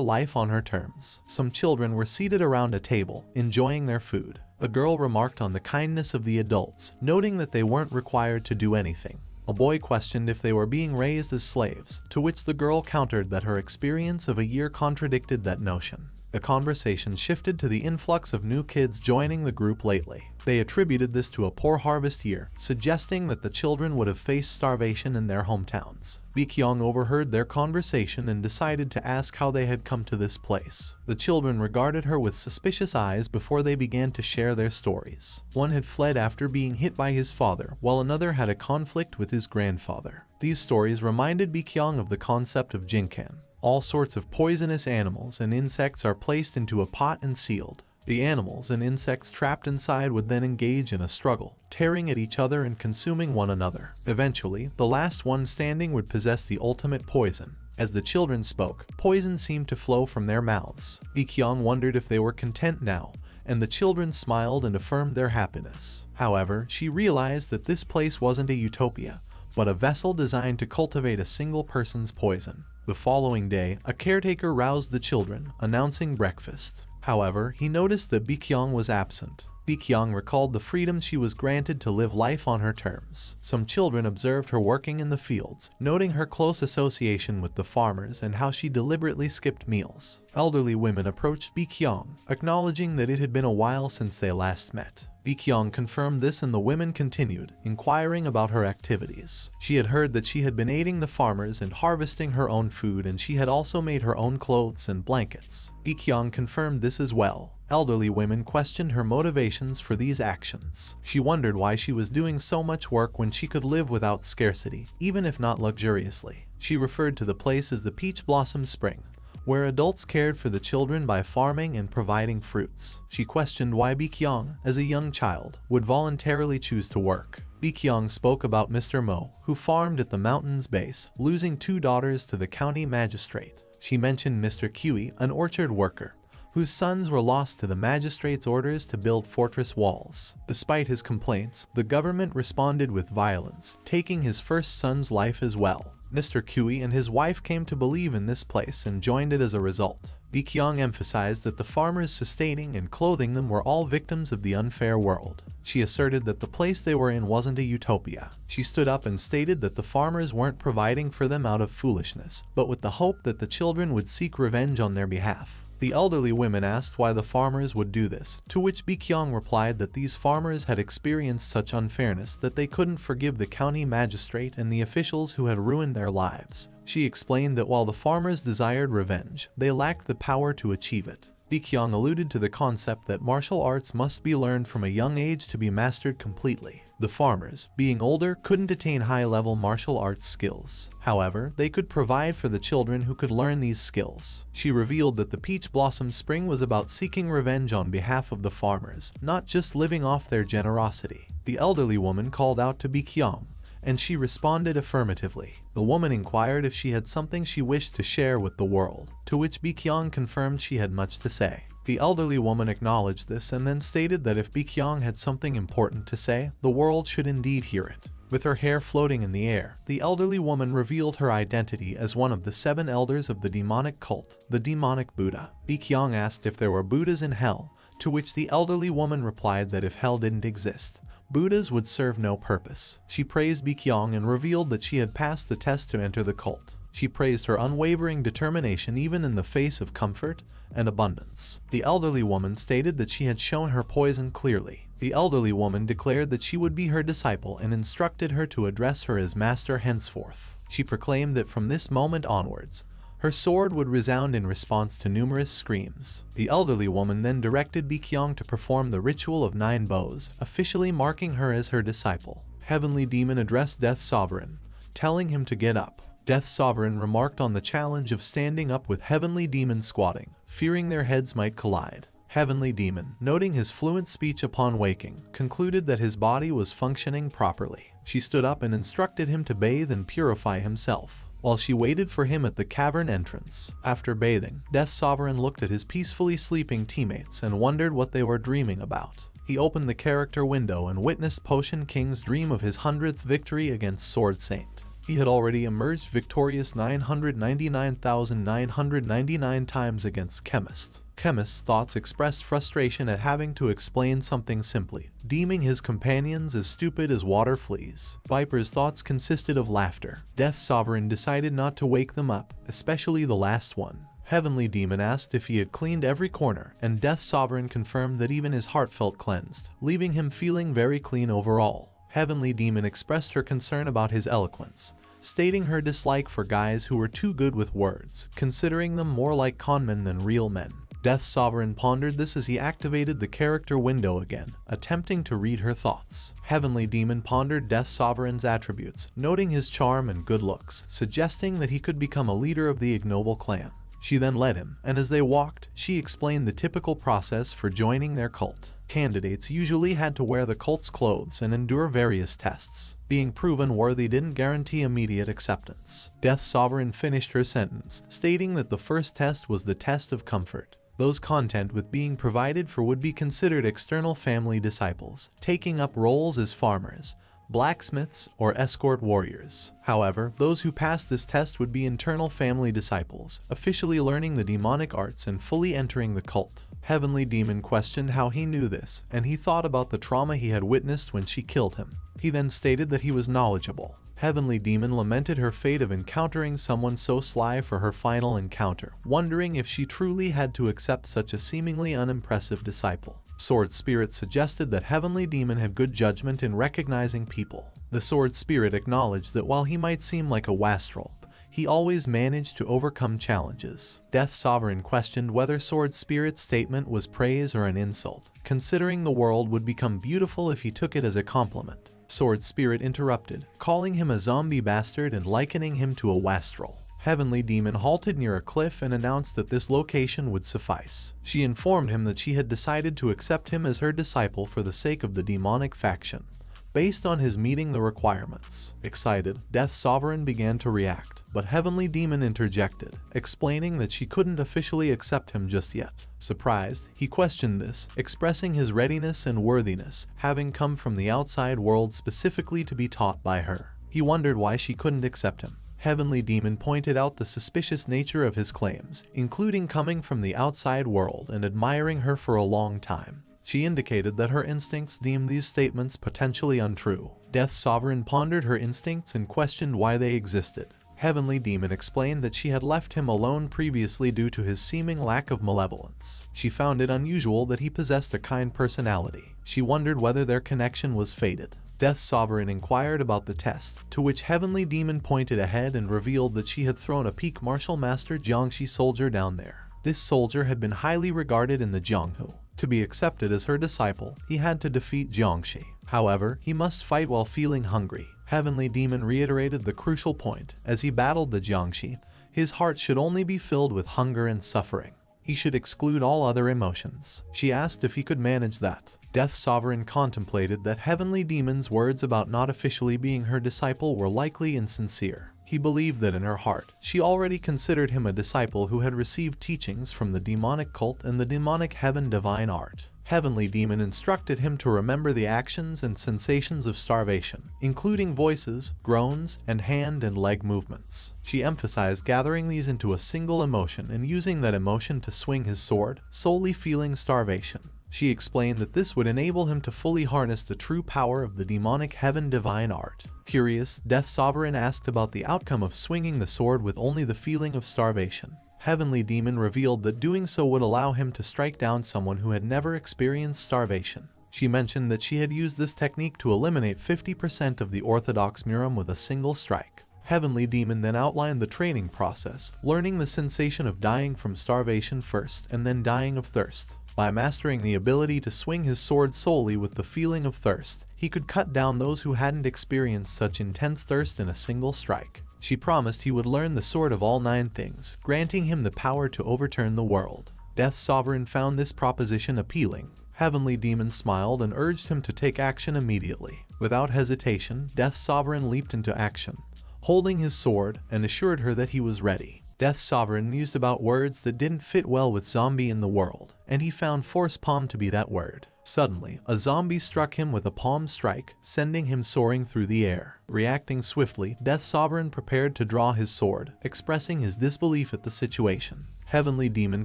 Speaker 1: life on her terms. Some children were seated around a table, enjoying their food. A girl remarked on the kindness of the adults, noting that they weren't required to do anything. A boy questioned if they were being raised as slaves, to which the girl countered that her experience of a year contradicted that notion. The conversation shifted to the influx of new kids joining the group lately. They attributed this to a poor harvest year, suggesting that the children would have faced starvation in their hometowns. Baekhyun overheard their conversation and decided to ask how they had come to this place. The children regarded her with suspicious eyes before they began to share their stories. One had fled after being hit by his father, while another had a conflict with his grandfather. These stories reminded Baekhyun of the concept of jinkan. All sorts of poisonous animals and insects are placed into a pot and sealed. The animals and insects trapped inside would then engage in a struggle, tearing at each other and consuming one another. Eventually, the last one standing would possess the ultimate poison. As the children spoke, poison seemed to flow from their mouths. Baekhyun wondered if they were content now, and the children smiled and affirmed their happiness. However, she realized that this place wasn't a utopia, but a vessel designed to cultivate a single person's poison. The following day, a caretaker roused the children, announcing breakfast. However, he noticed that Baekhyun was absent. Baekhyun recalled the freedom she was granted to live life on her terms. Some children observed her working in the fields, noting her close association with the farmers and how she deliberately skipped meals. Elderly women approached Baekhyun, acknowledging that it had been a while since they last met. Baekhyun confirmed this and the women continued, inquiring about her activities. She had heard that she had been aiding the farmers and harvesting her own food, and she had also made her own clothes and blankets. Baekhyun confirmed this as well. Elderly women questioned her motivations for these actions. She wondered why she was doing so much work when she could live without scarcity, even if not luxuriously. She referred to the place as the Peach Blossom Spring, where adults cared for the children by farming and providing fruits. She questioned why Baekhyun, as a young child, would voluntarily choose to work. Baekhyun spoke about Mr. Mo, who farmed at the mountain's base, losing 2 daughters to the county magistrate. She mentioned Mr. Kiwi, an orchard worker, whose sons were lost to the magistrate's orders to build fortress walls. Despite his complaints, the government responded with violence, taking his first son's life as well. Mr. Kiwi and his wife came to believe in this place and joined it as a result. Baekhyun emphasized that the farmers sustaining and clothing them were all victims of the unfair world. She asserted that the place they were in wasn't a utopia. She stood up and stated that the farmers weren't providing for them out of foolishness, but with the hope that the children would seek revenge on their behalf. The elderly women asked why the farmers would do this, to which Baekhyun replied that these farmers had experienced such unfairness that they couldn't forgive the county magistrate and the officials who had ruined their lives. She explained that while the farmers desired revenge, they lacked the power to achieve it. Baekhyun alluded to the concept that martial arts must be learned from a young age to be mastered completely. The farmers, being older, couldn't attain high-level martial arts skills. However, they could provide for the children who could learn these skills. She revealed that the Peach Blossom Spring was about seeking revenge on behalf of the farmers, not just living off their generosity. The elderly woman called out to Baekhyun, and she responded affirmatively. The woman inquired if she had something she wished to share with the world, to which Baekhyun confirmed she had much to say. The elderly woman acknowledged this and then stated that if Baekhyun had something important to say, the world should indeed hear it. With her hair floating in the air, the elderly woman revealed her identity as one of the 7 elders of the demonic cult, the demonic Buddha. Baekhyun asked if there were Buddhas in hell, to which the elderly woman replied that if hell didn't exist, Buddhas would serve no purpose. She praised Baekhyun and revealed that she had passed the test to enter the cult. She praised her unwavering determination even in the face of comfort and abundance. The elderly woman stated that she had shown her poison clearly. The elderly woman declared that she would be her disciple and instructed her to address her as master henceforth. She proclaimed that from this moment onwards, her sword would resound in response to numerous screams. The elderly woman then directed Baekhyun to perform the ritual of 9 bows, officially marking her as her disciple. Heavenly Demon addressed Death Sovereign, telling him to get up. Death Sovereign remarked on the challenge of standing up with Heavenly Demon squatting, fearing their heads might collide. Heavenly Demon, noting his fluent speech upon waking, concluded that his body was functioning properly. She stood up and instructed him to bathe and purify himself, while she waited for him at the cavern entrance. After bathing, Death Sovereign looked at his peacefully sleeping teammates and wondered what they were dreaming about. He opened the character window and witnessed Potion King's dream of his 100th victory against Sword Saint. He had already emerged victorious 999,999 times against Chemist. Chemist's thoughts expressed frustration at having to explain something simply, deeming his companions as stupid as water fleas. Viper's thoughts consisted of laughter. Death Sovereign decided not to wake them up, especially the last one. Heavenly Demon asked if he had cleaned every corner, and Death Sovereign confirmed that even his heart felt cleansed, leaving him feeling very clean overall. Heavenly Demon expressed her concern about his eloquence, stating her dislike for guys who were too good with words, considering them more like conmen than real men. Death Sovereign pondered this as he activated the character window again, attempting to read her thoughts. Heavenly Demon pondered Death Sovereign's attributes, noting his charm and good looks, suggesting that he could become a leader of the ignoble clan. She then led him, and as they walked, she explained the typical process for joining their cult. Candidates usually had to wear the cult's clothes and endure various tests. Being proven worthy didn't guarantee immediate acceptance. Death Sovereign finished her sentence, stating that the first test was the test of comfort. Those content with being provided for would be considered external family disciples, taking up roles as farmers, blacksmiths, or escort warriors. However, those who passed this test would be internal family disciples, officially learning the demonic arts and fully entering the cult. Heavenly Demon questioned how he knew this, and he thought about the trauma he had witnessed when she killed him. He then stated that he was knowledgeable. Heavenly Demon lamented her fate of encountering someone so sly for her final encounter, wondering if she truly had to accept such a seemingly unimpressive disciple. Sword Spirit suggested that Heavenly Demon had good judgment in recognizing people. The Sword Spirit acknowledged that while he might seem like a wastrel, he always managed to overcome challenges. Death Sovereign questioned whether Sword Spirit's statement was praise or an insult, considering the world would become beautiful if he took it as a compliment. Sword Spirit interrupted, calling him a zombie bastard and likening him to a wastrel. Heavenly Demon halted near a cliff and announced that this location would suffice. She informed him that she had decided to accept him as her disciple for the sake of the demonic faction, based on his meeting the requirements. Excited, Death Sovereign began to react, but Heavenly Demon interjected, explaining that she couldn't officially accept him just yet. Surprised, he questioned this, expressing his readiness and worthiness, having come from the outside world specifically to be taught by her. He wondered why she couldn't accept him. Heavenly Demon pointed out the suspicious nature of his claims, including coming from the outside world and admiring her for a long time. She indicated that her instincts deemed these statements potentially untrue. Death Sovereign pondered her instincts and questioned why they existed. Heavenly Demon explained that she had left him alone previously due to his seeming lack of malevolence. She found it unusual that he possessed a kind personality. She wondered whether their connection was fated. Death Sovereign inquired about the test, to which Heavenly Demon pointed ahead and revealed that she had thrown a peak martial master Jiangshi soldier down there. This soldier had been highly regarded in the Jianghu. To be accepted as her disciple, he had to defeat Jiangshi. However, he must fight while feeling hungry. Heavenly Demon reiterated the crucial point. As he battled the Jiangshi, his heart should only be filled with hunger and suffering. He should exclude all other emotions. She asked if he could manage that. Death Sovereign contemplated that Heavenly Demon's words about not officially being her disciple were likely insincere. He believed that in her heart, she already considered him a disciple who had received teachings from the demonic cult and the demonic heaven divine art. Heavenly Demon instructed him to remember the actions and sensations of starvation, including voices, groans, and hand and leg movements. She emphasized gathering these into a single emotion and using that emotion to swing his sword, solely feeling starvation. She explained that this would enable him to fully harness the true power of the demonic heaven divine art. Curious, Death Sovereign asked about the outcome of swinging the sword with only the feeling of starvation. Heavenly Demon revealed that doing so would allow him to strike down someone who had never experienced starvation. She mentioned that she had used this technique to eliminate 50% of the orthodox Murim with a single strike. Heavenly Demon then outlined the training process, learning the sensation of dying from starvation first and then dying of thirst. By mastering the ability to swing his sword solely with the feeling of thirst, he could cut down those who hadn't experienced such intense thirst in a single strike. She promised he would learn the sword of all 9 things, granting him the power to overturn the world. Death Sovereign found this proposition appealing. Heavenly Demon smiled and urged him to take action immediately. Without hesitation, Death Sovereign leaped into action, holding his sword, and assured her that he was ready. Death Sovereign mused about words that didn't fit well with zombie in the world, and he found force palm to be that word. Suddenly, a zombie struck him with a palm strike, sending him soaring through the air. Reacting swiftly, Death Sovereign prepared to draw his sword, expressing his disbelief at the situation. Heavenly Demon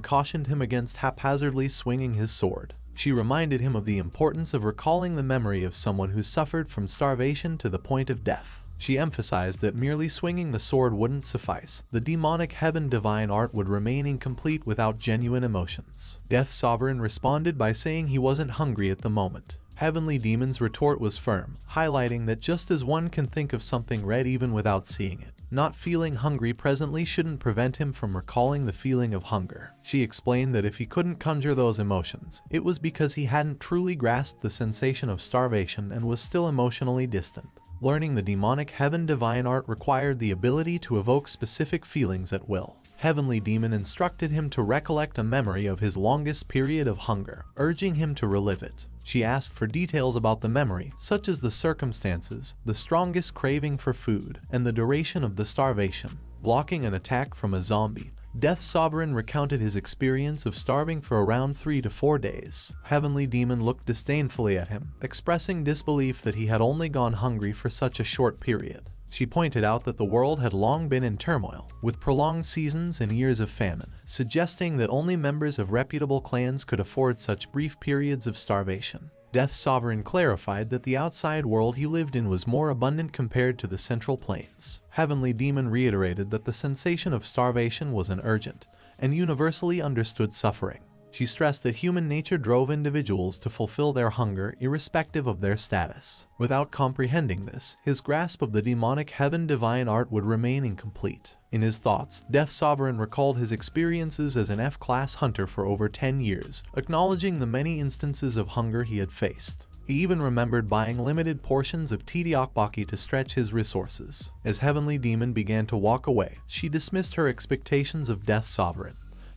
Speaker 1: cautioned him against haphazardly swinging his sword. She reminded him of the importance of recalling the memory of someone who suffered from starvation to the point of death. She emphasized that merely swinging the sword wouldn't suffice. The demonic heaven divine art would remain incomplete without genuine emotions. Death Sovereign responded by saying he wasn't hungry at the moment. Heavenly Demon's retort was firm, highlighting that just as one can think of something red even without seeing it, not feeling hungry presently shouldn't prevent him from recalling the feeling of hunger. She explained that if he couldn't conjure those emotions, it was because he hadn't truly grasped the sensation of starvation and was still emotionally distant. Learning the demonic heaven divine art required the ability to evoke specific feelings at will. Heavenly Demon instructed him to recollect a memory of his longest period of hunger, urging him to relive it. She asked for details about the memory, such as the circumstances, the strongest craving for food, and the duration of the starvation. Blocking an attack from a zombie, Death Sovereign recounted his experience of starving for around 3 to 4 days. Heavenly Demon looked disdainfully at him, expressing disbelief that he had only gone hungry for such a short period. She pointed out that the world had long been in turmoil, with prolonged seasons and years of famine, suggesting that only members of reputable clans could afford such brief periods of starvation. Death Sovereign clarified that the outside world he lived in was more abundant compared to the Central Plains. Heavenly Demon reiterated that the sensation of starvation was an urgent and universally understood suffering. She stressed that human nature drove individuals to fulfill their hunger irrespective of their status. Without comprehending this, his grasp of the demonic heaven divine art would remain incomplete. In his thoughts, Death Sovereign recalled his experiences as an F-class hunter for over 10 years, acknowledging the many instances of hunger he had faced. He even remembered buying limited portions of tteokbokki to stretch his resources. As Heavenly Demon began to walk away, she dismissed her expectations of Death Sovereign,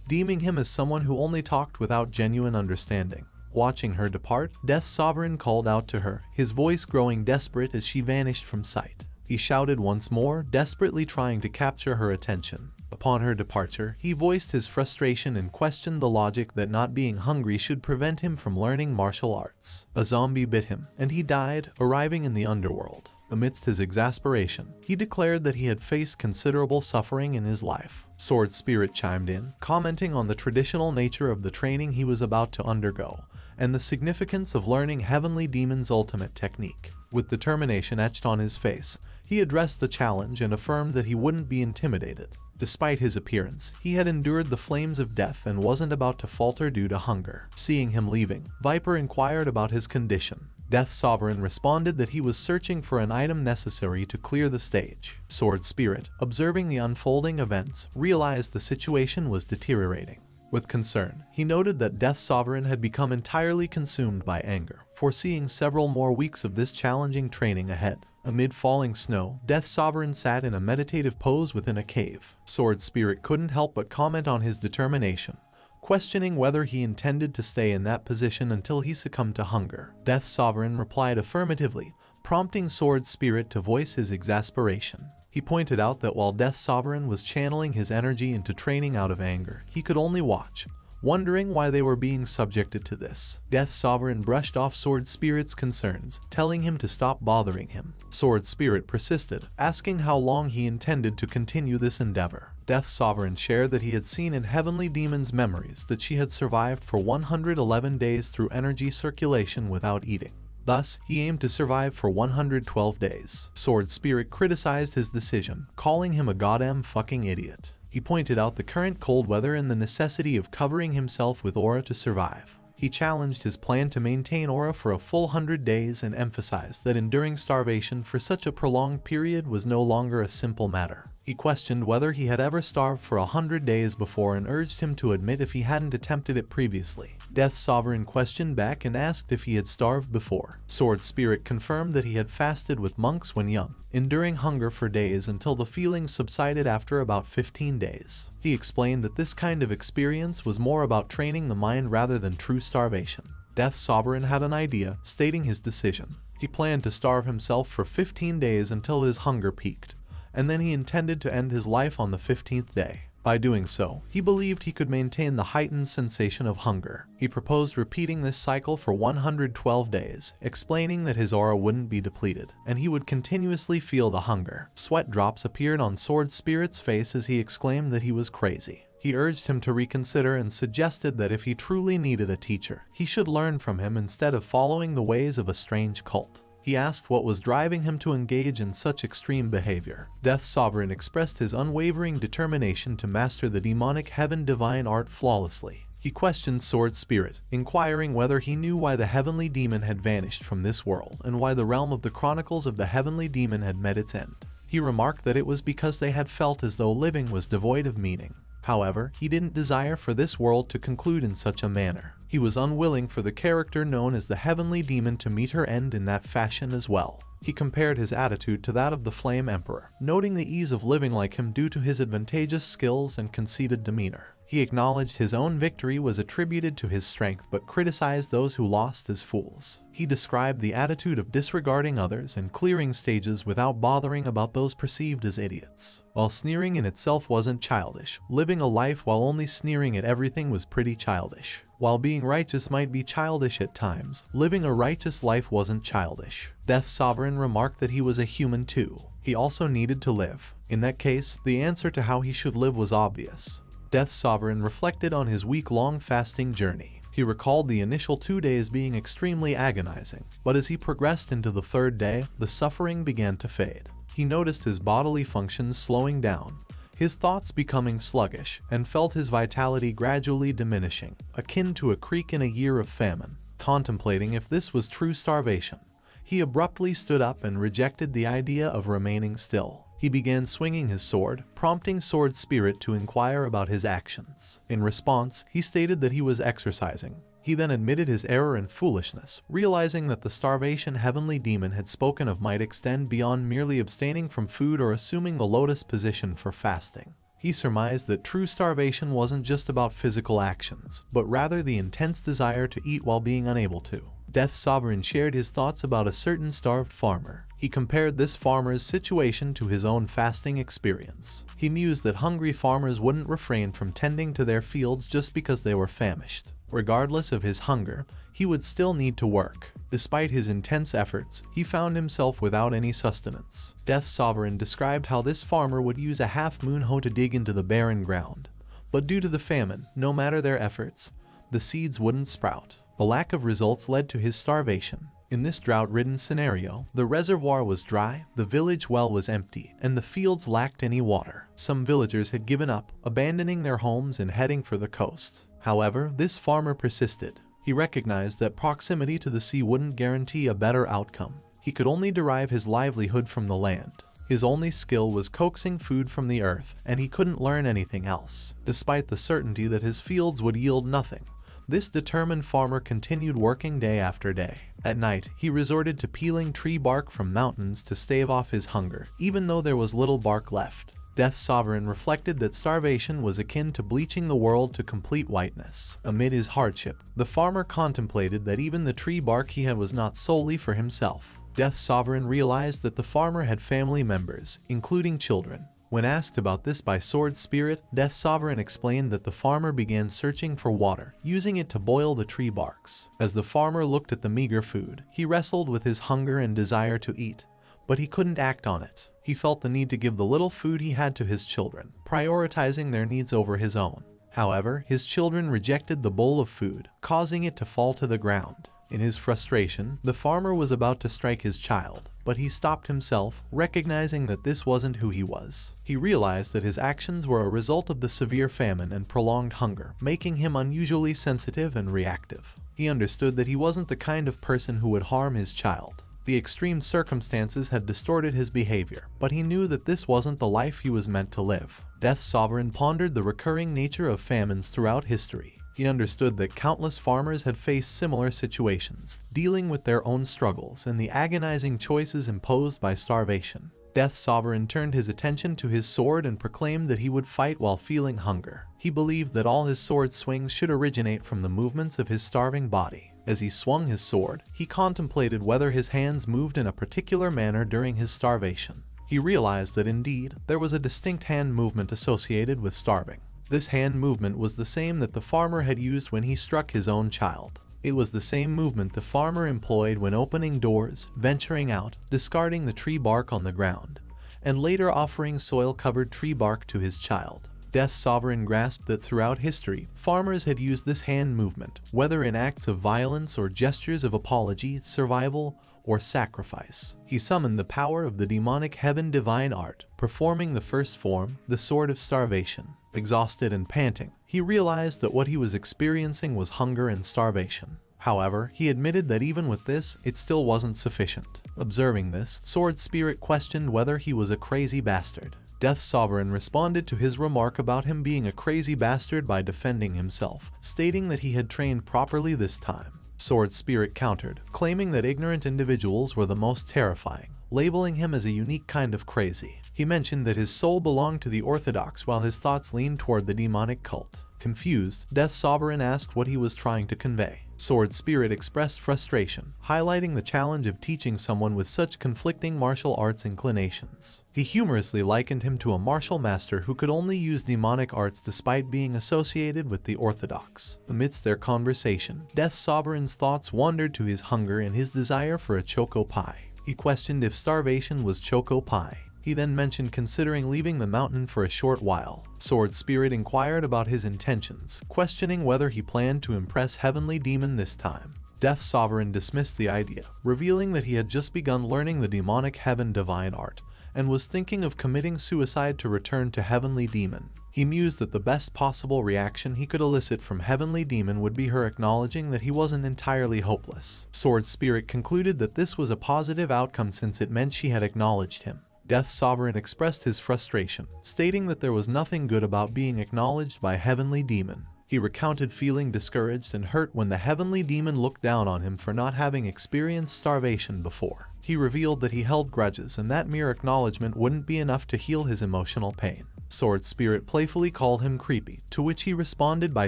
Speaker 1: deeming him as someone who only talked without genuine understanding. Watching her depart, Death Sovereign called out to her, his voice growing desperate as she vanished from sight. He shouted once more, desperately trying to capture her attention. Upon her departure, he voiced his frustration and questioned the logic that not being hungry should prevent him from learning martial arts. A zombie bit him, and he died, arriving in the underworld. Amidst his exasperation, he declared that he had faced considerable suffering in his life. Sword Spirit chimed in, commenting on the traditional nature of the training he was about to undergo, and the significance of learning Heavenly Demon's ultimate technique. With determination etched on his face, he addressed the challenge and affirmed that he wouldn't be intimidated. Despite his appearance, he had endured the flames of death and wasn't about to falter due to hunger. Seeing him leaving, Viper inquired about his condition. Death Sovereign responded that he was searching for an item necessary to clear the stage. Sword Spirit, observing the unfolding events, realized the situation was deteriorating. With concern, he noted that Death Sovereign had become entirely consumed by anger, foreseeing several more weeks of this challenging training ahead. Amid falling snow, Death Sovereign sat in a meditative pose within a cave. Sword Spirit couldn't help but comment on his determination, questioning whether he intended to stay in that position until he succumbed to hunger. Death Sovereign replied affirmatively, prompting Sword Spirit to voice his exasperation. He pointed out that while Death Sovereign was channeling his energy into training out of anger, he could only watch, wondering why they were being subjected to this. Death Sovereign brushed off Sword Spirit's concerns, telling him to stop bothering him. Sword Spirit persisted, asking how long he intended to continue this endeavor. Death Sovereign shared that he had seen in Heavenly Demon's memories that she had survived for 111 days through energy circulation without eating. Thus, he aimed to survive for 112 days. Sword Spirit criticized his decision, calling him a goddamn fucking idiot. He pointed out the current cold weather and the necessity of covering himself with aura to survive. He challenged his plan to maintain aura for a full 100 days and emphasized that enduring starvation for such a prolonged period was no longer a simple matter. He questioned whether he had ever starved for 100 days before and urged him to admit if he hadn't attempted it previously. Death Sovereign questioned back and asked if he had starved before. Sword Spirit confirmed that he had fasted with monks when young, enduring hunger for days until the feelings subsided after about 15 days. He explained that this kind of experience was more about training the mind rather than true starvation. Death Sovereign had an idea, stating his decision. He planned to starve himself for 15 days until his hunger peaked, and then he intended to end his life on the 15th day. By doing so, he believed he could maintain the heightened sensation of hunger. He proposed repeating this cycle for 112 days, explaining that his aura wouldn't be depleted, and he would continuously feel the hunger. Sweat drops appeared on Sword Spirit's face as he exclaimed that he was crazy. He urged him to reconsider and suggested that if he truly needed a teacher, he should learn from him instead of following the ways of a strange cult. He asked what was driving him to engage in such extreme behavior. Death Sovereign expressed his unwavering determination to master the demonic heaven divine art flawlessly. He questioned Sword Spirit, inquiring whether he knew why the heavenly demon had vanished from this world and why the realm of the chronicles of the heavenly demon had met its end. He remarked that it was because they had felt as though living was devoid of meaning. However, he didn't desire for this world to conclude in such a manner. He was unwilling for the character known as the Heavenly Demon to meet her end in that fashion as well. He compared his attitude to that of the Flame Emperor, noting the ease of living like him due to his advantageous skills and conceited demeanor. He acknowledged his own victory was attributed to his strength but criticized those who lost as fools. He described the attitude of disregarding others and clearing stages without bothering about those perceived as idiots. While sneering in itself wasn't childish, living a life while only sneering at everything was pretty childish. While being righteous might be childish at times, living a righteous life wasn't childish. Death Sovereign remarked that he was a human too. He also needed to live. In that case, the answer to how he should live was obvious. Death Sovereign reflected on his week-long fasting journey. He recalled the initial 2 days being extremely agonizing, but as he progressed into the third day, the suffering began to fade. He noticed his bodily functions slowing down, his thoughts becoming sluggish, and felt his vitality gradually diminishing, akin to a creek in a year of famine. Contemplating if this was true starvation, he abruptly stood up and rejected the idea of remaining still. He began swinging his sword, prompting Sword Spirit to inquire about his actions. In response, he stated that he was exercising. He then admitted his error and foolishness, realizing that the starvation heavenly demon had spoken of might extend beyond merely abstaining from food or assuming the lotus position for fasting. He surmised that true starvation wasn't just about physical actions, but rather the intense desire to eat while being unable to. Death Sovereign shared his thoughts about a certain starved farmer. He compared this farmer's situation to his own fasting experience. He mused that hungry farmers wouldn't refrain from tending to their fields just because they were famished. Regardless of his hunger, he would still need to work. Despite his intense efforts, he found himself without any sustenance. Death Sovereign described how this farmer would use a half-moon hoe to dig into the barren ground. But due to the famine, no matter their efforts, the seeds wouldn't sprout. The lack of results led to his starvation. In this drought-ridden scenario, the reservoir was dry, the village well was empty, and the fields lacked any water. Some villagers had given up, abandoning their homes and heading for the coast. However, this farmer persisted. He recognized that proximity to the sea wouldn't guarantee a better outcome. He could only derive his livelihood from the land. His only skill was coaxing food from the earth, and he couldn't learn anything else. Despite the certainty that his fields would yield nothing, this determined farmer continued working day after day. At night, he resorted to peeling tree bark from mountains to stave off his hunger, even though there was little bark left. Death's Sovereign reflected that starvation was akin to bleaching the world to complete whiteness. Amid his hardship, the farmer contemplated that even the tree bark he had was not solely for himself. Death's Sovereign realized that the farmer had family members, including children. When asked about this by Sword Spirit, Death's Sovereign explained that the farmer began searching for water, using it to boil the tree barks. As the farmer looked at the meager food, he wrestled with his hunger and desire to eat, but he couldn't act on it. He felt the need to give the little food he had to his children, prioritizing their needs over his own. However, his children rejected the bowl of food, causing it to fall to the ground. In his frustration, the farmer was about to strike his child, but he stopped himself, recognizing that this wasn't who he was. He realized that his actions were a result of the severe famine and prolonged hunger, making him unusually sensitive and reactive. He understood that he wasn't the kind of person who would harm his child. The extreme circumstances had distorted his behavior, but he knew that this wasn't the life he was meant to live. Death's Sovereign pondered the recurring nature of famines throughout history. He understood that countless farmers had faced similar situations, dealing with their own struggles and the agonizing choices imposed by starvation. Death's Sovereign turned his attention to his sword and proclaimed that he would fight while feeling hunger. He believed that all his sword swings should originate from the movements of his starving body. As he swung his sword, he contemplated whether his hands moved in a particular manner during his starvation. He realized that indeed, there was a distinct hand movement associated with starving. This hand movement was the same that the farmer had used when he struck his own child. It was the same movement the farmer employed when opening doors, venturing out, discarding the tree bark on the ground, and later offering soil-covered tree bark to his child. Death's Sovereign grasped that throughout history, farmers had used this hand movement, whether in acts of violence or gestures of apology, survival, or sacrifice. He summoned the power of the demonic heaven divine art, performing the first form, the Sword of Starvation. Exhausted and panting, he realized that what he was experiencing was hunger and starvation. However, he admitted that even with this, it still wasn't sufficient. Observing this, Sword Spirit questioned whether he was a crazy bastard. Death's Sovereign responded to his remark about him being a crazy bastard by defending himself, stating that he had trained properly this time. Sword Spirit countered, claiming that ignorant individuals were the most terrifying, labeling him as a unique kind of crazy. He mentioned that his soul belonged to the Orthodox while his thoughts leaned toward the demonic cult. Confused, Death's Sovereign asked what he was trying to convey. Sword Spirit expressed frustration, highlighting the challenge of teaching someone with such conflicting martial arts inclinations. He humorously likened him to a martial master who could only use demonic arts despite being associated with the Orthodox. Amidst their conversation, Death's Sovereign's thoughts wandered to his hunger and his desire for a choco pie. He questioned if starvation was choco pie. He then mentioned considering leaving the mountain for a short while. Sword Spirit inquired about his intentions, questioning whether he planned to impress Heavenly Demon this time. Death's Sovereign dismissed the idea, revealing that he had just begun learning the demonic heaven divine art, and was thinking of committing suicide to return to Heavenly Demon. He mused that the best possible reaction he could elicit from Heavenly Demon would be her acknowledging that he wasn't entirely hopeless. Sword Spirit concluded that this was a positive outcome since it meant she had acknowledged him. Death's Sovereign expressed his frustration, stating that there was nothing good about being acknowledged by Heavenly Demon. He recounted feeling discouraged and hurt when the Heavenly Demon looked down on him for not having experienced starvation before. He revealed that he held grudges and that mere acknowledgement wouldn't be enough to heal his emotional pain. Sword Spirit playfully called him creepy, to which he responded by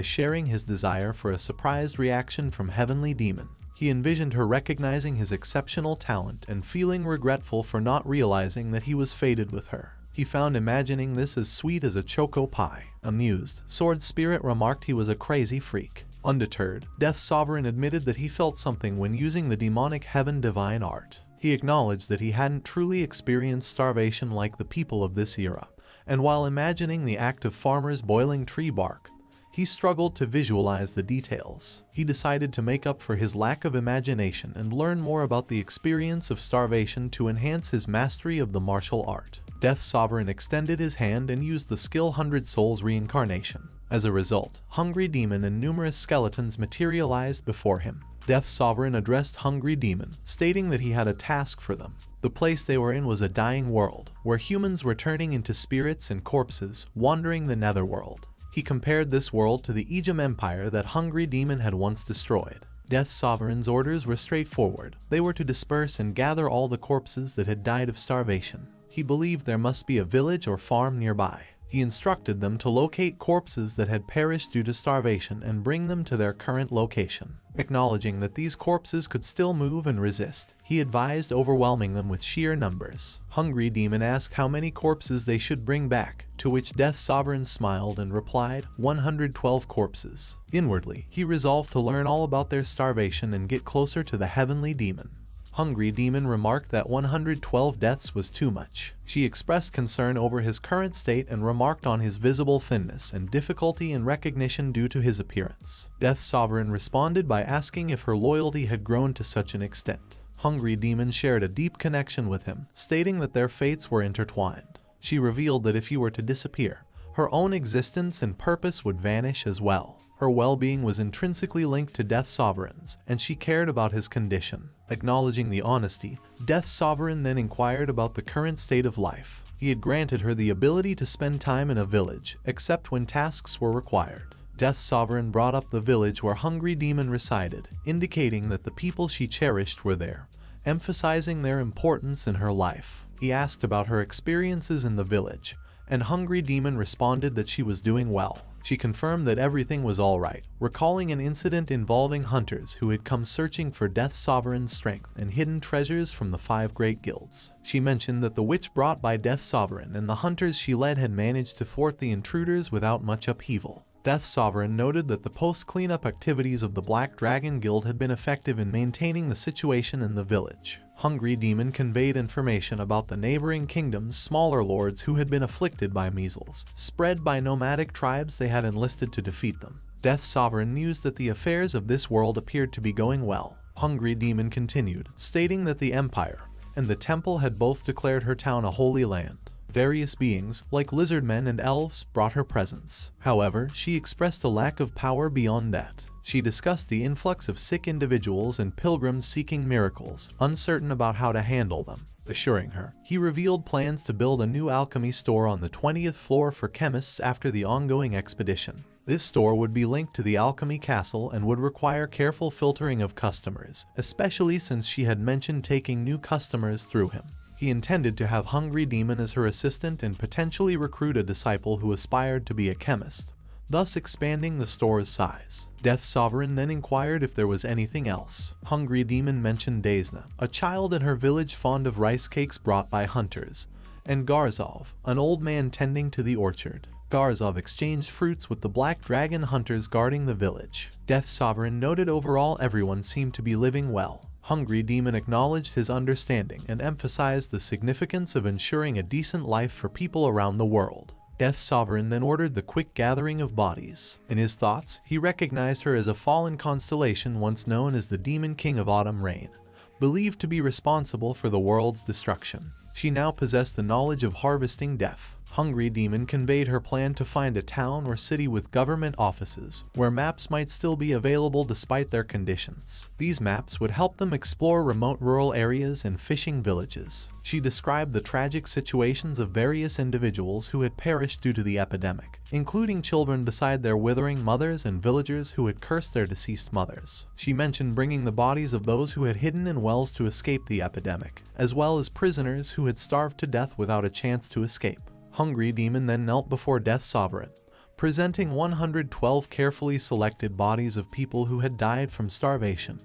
Speaker 1: sharing his desire for a surprised reaction from Heavenly Demon. He envisioned her recognizing his exceptional talent and feeling regretful for not realizing that he was fated with her. He found imagining this as sweet as a choco pie. Amused, Sword Spirit remarked he was a crazy freak. Undeterred, Death's Sovereign admitted that he felt something when using the demonic heaven divine art. He acknowledged that he hadn't truly experienced starvation like the people of this era, and while imagining the act of farmers boiling tree bark, he struggled to visualize the details. He decided to make up for his lack of imagination and learn more about the experience of starvation to enhance his mastery of the martial art. Death Sovereign extended his hand and used the skill 100 Souls Reincarnation. As a result, Hungry Demon and numerous skeletons materialized before him. Death Sovereign addressed Hungry Demon, stating that he had a task for them. The place they were in was a dying world, where humans were turning into spirits and corpses, wandering the netherworld. He compared this world to the Ejim Empire that Hungry Demon had once destroyed. Death Sovereign's orders were straightforward. They were to disperse and gather all the corpses that had died of starvation. He believed there must be a village or farm nearby. He instructed them to locate corpses that had perished due to starvation and bring them to their current location. Acknowledging that these corpses could still move and resist, he advised overwhelming them with sheer numbers. Hungry Demon asked how many corpses they should bring back, to which Death Sovereign smiled and replied, 112 corpses. Inwardly, he resolved to learn all about their starvation and get closer to the heavenly demon. Hungry Demon remarked that 112 deaths was too much. She expressed concern over his current state and remarked on his visible thinness and difficulty in recognition due to his appearance. Death Sovereign responded by asking if her loyalty had grown to such an extent. Hungry Demon shared a deep connection with him, stating that their fates were intertwined. She revealed that if he were to disappear, her own existence and purpose would vanish as well. Her well-being was intrinsically linked to Death Sovereign's, and she cared about his condition. Acknowledging the honesty, Death Sovereign then inquired about the current state of life. He had granted her the ability to spend time in a village, except when tasks were required. Death Sovereign brought up the village where Hungry Demon resided, indicating that the people she cherished were there, emphasizing their importance in her life. He asked about her experiences in the village, and Hungry Demon responded that she was doing well. She confirmed that everything was alright, recalling an incident involving hunters who had come searching for Death Sovereign's strength and hidden treasures from the 5 great guilds. She mentioned that the witch brought by Death Sovereign and the hunters she led had managed to thwart the intruders without much upheaval. Death Sovereign noted that the post-cleanup activities of the Black Dragon Guild had been effective in maintaining the situation in the village. Hungry Demon conveyed information about the neighboring kingdom's smaller lords who had been afflicted by measles, spread by nomadic tribes they had enlisted to defeat them. Death Sovereign mused that the affairs of this world appeared to be going well. Hungry Demon continued, stating that the Empire and the Temple had both declared her town a holy land. Various beings, like lizard men and elves, brought her presents. However, she expressed a lack of power beyond that. She discussed the influx of sick individuals and pilgrims seeking miracles, uncertain about how to handle them. Assuring her, he revealed plans to build a new alchemy store on the 20th floor for chemists after the ongoing expedition. This store would be linked to the alchemy castle and would require careful filtering of customers, especially since she had mentioned taking new customers through him. He intended to have Hungry Demon as her assistant and potentially recruit a disciple who aspired to be a chemist, thus expanding the store's size. Death Sovereign then inquired if there was anything else. Hungry Demon mentioned Daisna, a child in her village fond of rice cakes brought by hunters, and Garzov, an old man tending to the orchard. Garzov exchanged fruits with the Black Dragon hunters guarding the village. Death Sovereign noted overall everyone seemed to be living well. Hungry Demon acknowledged his understanding and emphasized the significance of ensuring a decent life for people around the world. Death Sovereign then ordered the quick gathering of bodies. In his thoughts, he recognized her as a fallen constellation once known as the Demon King of Autumn Rain, believed to be responsible for the world's destruction. She now possessed the knowledge of harvesting death. Hungry Demon conveyed her plan to find a town or city with government offices, where maps might still be available despite their conditions. These maps would help them explore remote rural areas and fishing villages. She described the tragic situations of various individuals who had perished due to the epidemic, including children beside their withering mothers and villagers who had cursed their deceased mothers. She mentioned bringing the bodies of those who had hidden in wells to escape the epidemic, as well as prisoners who had starved to death without a chance to escape. Hungry Demon then knelt before Death Sovereign, presenting 112 carefully selected bodies of people who had died from starvation,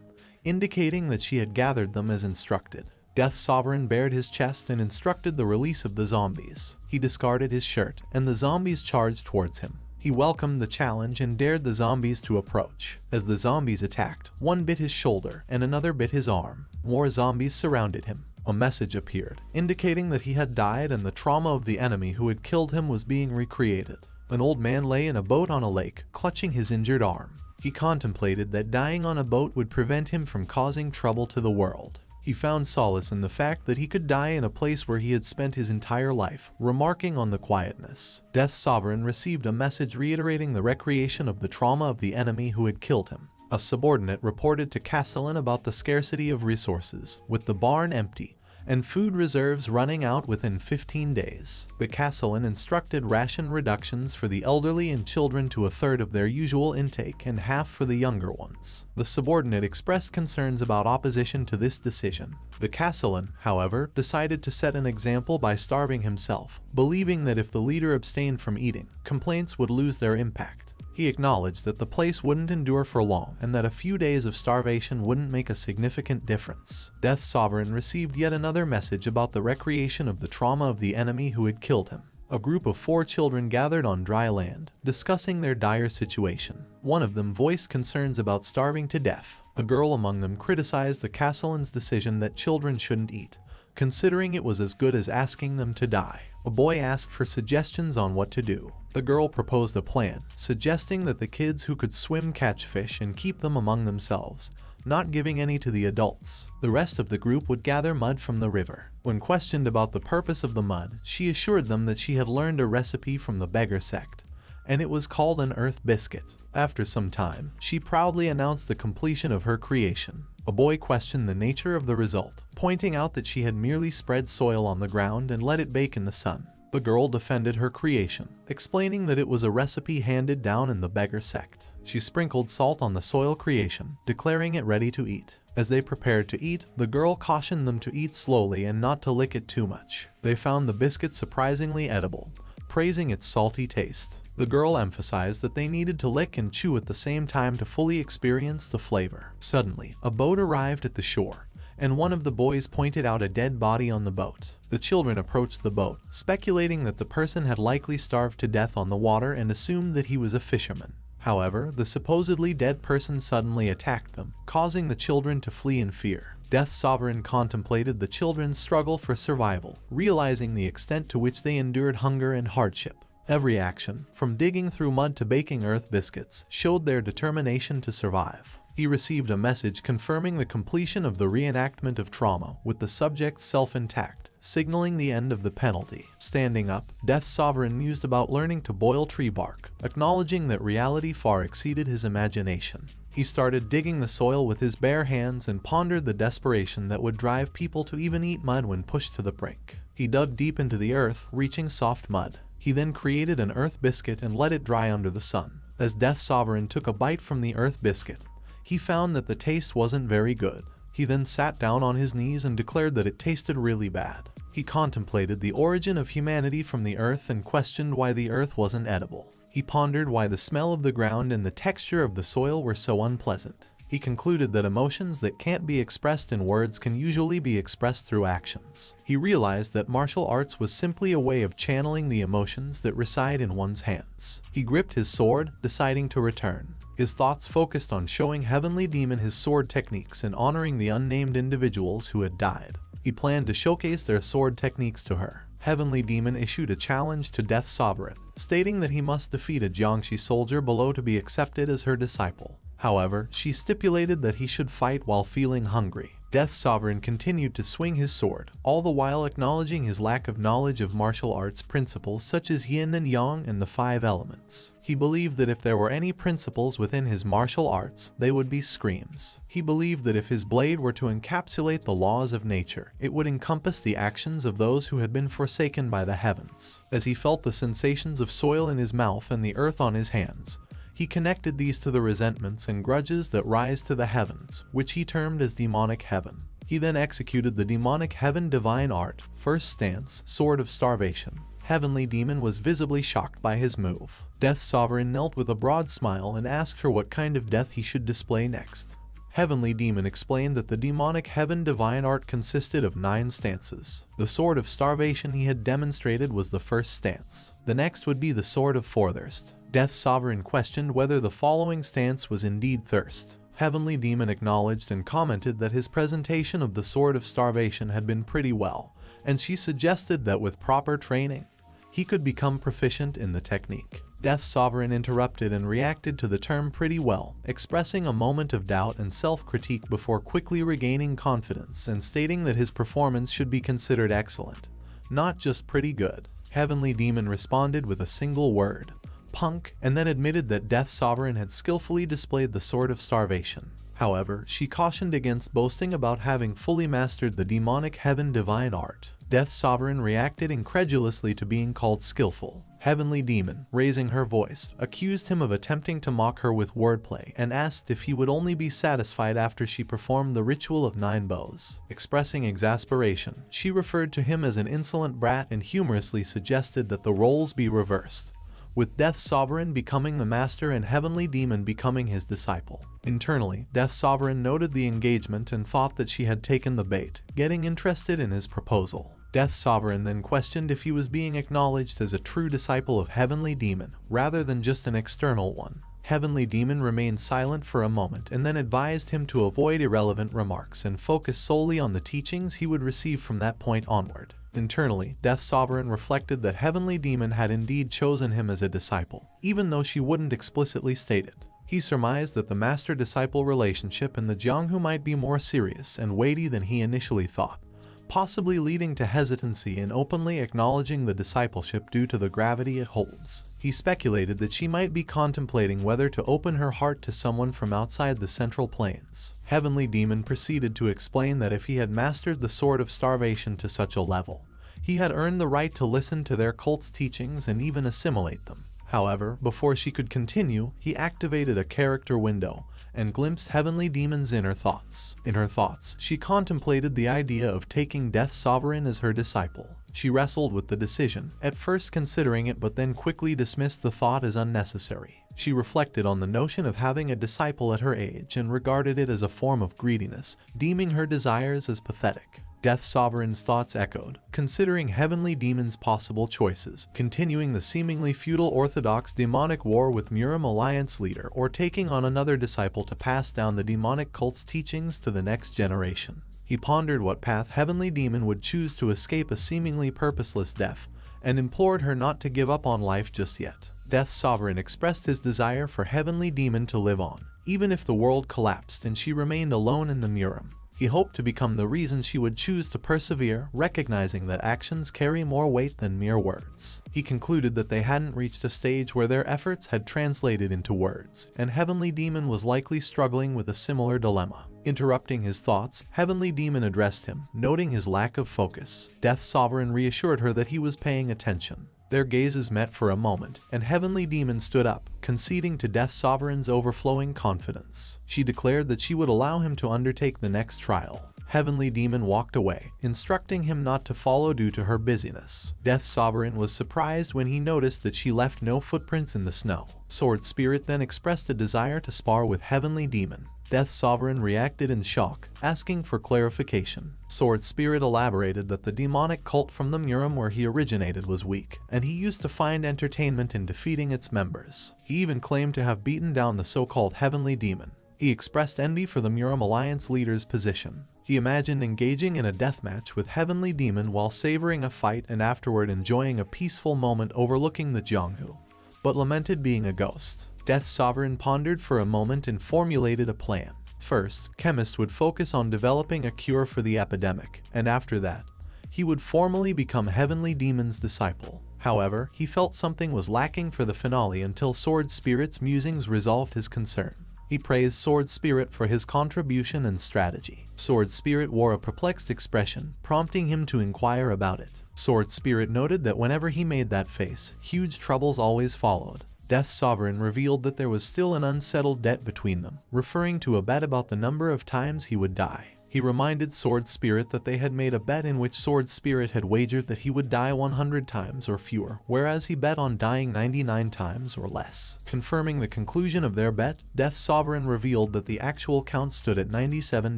Speaker 1: indicating that she had gathered them as instructed. Death Sovereign bared his chest and instructed the release of the zombies. He discarded his shirt, and the zombies charged towards him. He welcomed the challenge and dared the zombies to approach. As the zombies attacked, one bit his shoulder and another bit his arm. More zombies surrounded him. A message appeared, indicating that he had died and the trauma of the enemy who had killed him was being recreated. An old man lay in a boat on a lake, clutching his injured arm. He contemplated that dying on a boat would prevent him from causing trouble to the world. He found solace in the fact that he could die in a place where he had spent his entire life, remarking on the quietness. Death's Sovereign received a message reiterating the recreation of the trauma of the enemy who had killed him. A subordinate reported to Castellan about the scarcity of resources, with the barn empty and food reserves running out within 15 days. The Castellan instructed ration reductions for the elderly and children to 1/3 of their usual intake and half for the younger ones. The subordinate expressed concerns about opposition to this decision. The Castellan, however, decided to set an example by starving himself, believing that if the leader abstained from eating, complaints would lose their impact. He acknowledged that the place wouldn't endure for long and that a few days of starvation wouldn't make a significant difference. Death's Sovereign received yet another message about the recreation of the trauma of the enemy who had killed him. A group of 4 children gathered on dry land, discussing their dire situation. One of them voiced concerns about starving to death. A girl among them criticized the Castellan's decision that children shouldn't eat, considering it was as good as asking them to die. A boy asked for suggestions on what to do. The girl proposed a plan, suggesting that the kids who could swim catch fish and keep them among themselves, not giving any to the adults. The rest of the group would gather mud from the river. When questioned about the purpose of the mud, she assured them that she had learned a recipe from the beggar sect, and it was called an earth biscuit. After some time, she proudly announced the completion of her creation. A boy questioned the nature of the result, pointing out that she had merely spread soil on the ground and let it bake in the sun. The girl defended her creation, explaining that it was a recipe handed down in the beggar sect. She sprinkled salt on the soil creation, declaring it ready to eat. As they prepared to eat, the girl cautioned them to eat slowly and not to lick it too much. They found the biscuit surprisingly edible, praising its salty taste. The girl emphasized that they needed to lick and chew at the same time to fully experience the flavor. Suddenly, a boat arrived at the shore, and one of the boys pointed out a dead body on the boat. The children approached the boat, speculating that the person had likely starved to death on the water and assumed that he was a fisherman. However, the supposedly dead person suddenly attacked them, causing the children to flee in fear. Death's Sovereign contemplated the children's struggle for survival, realizing the extent to which they endured hunger and hardship. Every action, from digging through mud to baking earth biscuits, showed their determination to survive. He received a message confirming the completion of the reenactment of trauma, with the subject's self intact, signaling the end of the penalty. Standing up, Death's Sovereign mused about learning to boil tree bark, acknowledging that reality far exceeded his imagination. He started digging the soil with his bare hands and pondered the desperation that would drive people to even eat mud when pushed to the brink. He dug deep into the earth, reaching soft mud. He then created an earth biscuit and let it dry under the sun. As Death's Sovereign took a bite from the earth biscuit, he found that the taste wasn't very good. He then sat down on his knees and declared that it tasted really bad. He contemplated the origin of humanity from the earth and questioned why the earth wasn't edible. He pondered why the smell of the ground and the texture of the soil were so unpleasant. He concluded that emotions that can't be expressed in words can usually be expressed through actions. He realized that martial arts was simply a way of channeling the emotions that reside in one's hands. He gripped his sword, deciding to return. His thoughts focused on showing Heavenly Demon his sword techniques and honoring the unnamed individuals who had died. He planned to showcase their sword techniques to her. Heavenly Demon issued a challenge to Death's Sovereign, stating that he must defeat a Jiangxi soldier below to be accepted as her disciple. However, she stipulated that he should fight while feeling hungry. Death's Sovereign continued to swing his sword, all the while acknowledging his lack of knowledge of martial arts principles such as yin and yang and the 5 elements. He believed that if there were any principles within his martial arts, they would be screams. He believed that if his blade were to encapsulate the laws of nature, it would encompass the actions of those who had been forsaken by the heavens. As he felt the sensations of soil in his mouth and the earth on his hands, he connected these to the resentments and grudges that rise to the heavens, which he termed as demonic heaven. He then executed the demonic heaven divine art, first stance, Sword of Starvation. Heavenly Demon was visibly shocked by his move. Death's Sovereign knelt with a broad smile and asked her what kind of death he should display next. Heavenly Demon explained that the demonic heaven divine art consisted of 9 stances. The Sword of Starvation he had demonstrated was the first stance. The next would be the Sword of Forthirst. Death's Sovereign questioned whether the following stance was indeed thirst. Heavenly Demon acknowledged and commented that his presentation of the Sword of Starvation had been pretty well, and she suggested that with proper training, he could become proficient in the technique. Death Sovereign interrupted and reacted to the term pretty well, expressing a moment of doubt and self-critique before quickly regaining confidence and stating that his performance should be considered excellent, not just pretty good. Heavenly Demon responded with a single word, punk, and then admitted that Death Sovereign had skillfully displayed the Sword of Starvation. However, she cautioned against boasting about having fully mastered the demonic heaven divine art. Death Sovereign reacted incredulously to being called skillful. Heavenly Demon, raising her voice, accused him of attempting to mock her with wordplay and asked if he would only be satisfied after she performed the ritual of 9 bows. Expressing exasperation, she referred to him as an insolent brat and humorously suggested that the roles be reversed, with Death Sovereign becoming the master and Heavenly Demon becoming his disciple. Internally, Death Sovereign noted the engagement and thought that she had taken the bait, getting interested in his proposal. Death Sovereign then questioned if he was being acknowledged as a true disciple of Heavenly Demon, rather than just an external one. Heavenly Demon remained silent for a moment and then advised him to avoid irrelevant remarks and focus solely on the teachings he would receive from that point onward. Internally, Death Sovereign reflected that Heavenly Demon had indeed chosen him as a disciple, even though she wouldn't explicitly state it. He surmised that the master-disciple relationship in the Jianghu might be more serious and weighty than he initially thought, possibly leading to hesitancy in openly acknowledging the discipleship due to the gravity it holds. He speculated that she might be contemplating whether to open her heart to someone from outside the Central Plains. Heavenly Demon proceeded to explain that if he had mastered the Sword of Starvation to such a level, he had earned the right to listen to their cult's teachings and even assimilate them. However, before she could continue, he activated a character window and glimpsed Heavenly Demon's inner thoughts. In her thoughts, she contemplated the idea of taking Death Sovereign as her disciple. She wrestled with the decision, at first considering it but then quickly dismissed the thought as unnecessary. She reflected on the notion of having a disciple at her age and regarded it as a form of greediness, deeming her desires as pathetic. Death Sovereign's thoughts echoed, considering Heavenly Demon's possible choices, continuing the seemingly futile orthodox demonic war with Murim Alliance leader or taking on another disciple to pass down the demonic cult's teachings to the next generation. He pondered what path Heavenly Demon would choose to escape a seemingly purposeless death, and implored her not to give up on life just yet. Death Sovereign expressed his desire for Heavenly Demon to live on, even if the world collapsed and she remained alone in the Murim. He hoped to become the reason she would choose to persevere, recognizing that actions carry more weight than mere words. He concluded that they hadn't reached a stage where their efforts had translated into words, and Heavenly Demon was likely struggling with a similar dilemma. Interrupting his thoughts, Heavenly Demon addressed him, noting his lack of focus. Death Sovereign reassured her that he was paying attention. Their gazes met for a moment, and Heavenly Demon stood up, conceding to Death Sovereign's overflowing confidence. She declared that she would allow him to undertake the next trial. Heavenly Demon walked away, instructing him not to follow due to her busyness. Death Sovereign was surprised when he noticed that she left no footprints in the snow. Sword Spirit then expressed a desire to spar with Heavenly Demon. Death Sovereign reacted in shock, asking for clarification. Sword Spirit elaborated that the demonic cult from the Murim where he originated was weak, and he used to find entertainment in defeating its members. He even claimed to have beaten down the so-called Heavenly Demon. He expressed envy for the Murim Alliance leader's position. He imagined engaging in a deathmatch with Heavenly Demon while savoring a fight and afterward enjoying a peaceful moment overlooking the Jianghu, but lamented being a ghost. Death Sovereign pondered for a moment and formulated a plan. First, Chemist would focus on developing a cure for the epidemic, and after that, he would formally become Heavenly Demon's disciple. However, he felt something was lacking for the finale until Sword Spirit's musings resolved his concern. He praised Sword Spirit for his contribution and strategy. Sword Spirit wore a perplexed expression, prompting him to inquire about it. Sword Spirit noted that whenever he made that face, huge troubles always followed. Death Sovereign revealed that there was still an unsettled debt between them, referring to a bet about the number of times he would die. He reminded Sword Spirit that they had made a bet in which Sword Spirit had wagered that he would die 100 times or fewer, whereas he bet on dying 99 times or less. Confirming the conclusion of their bet, Death Sovereign revealed that the actual count stood at 97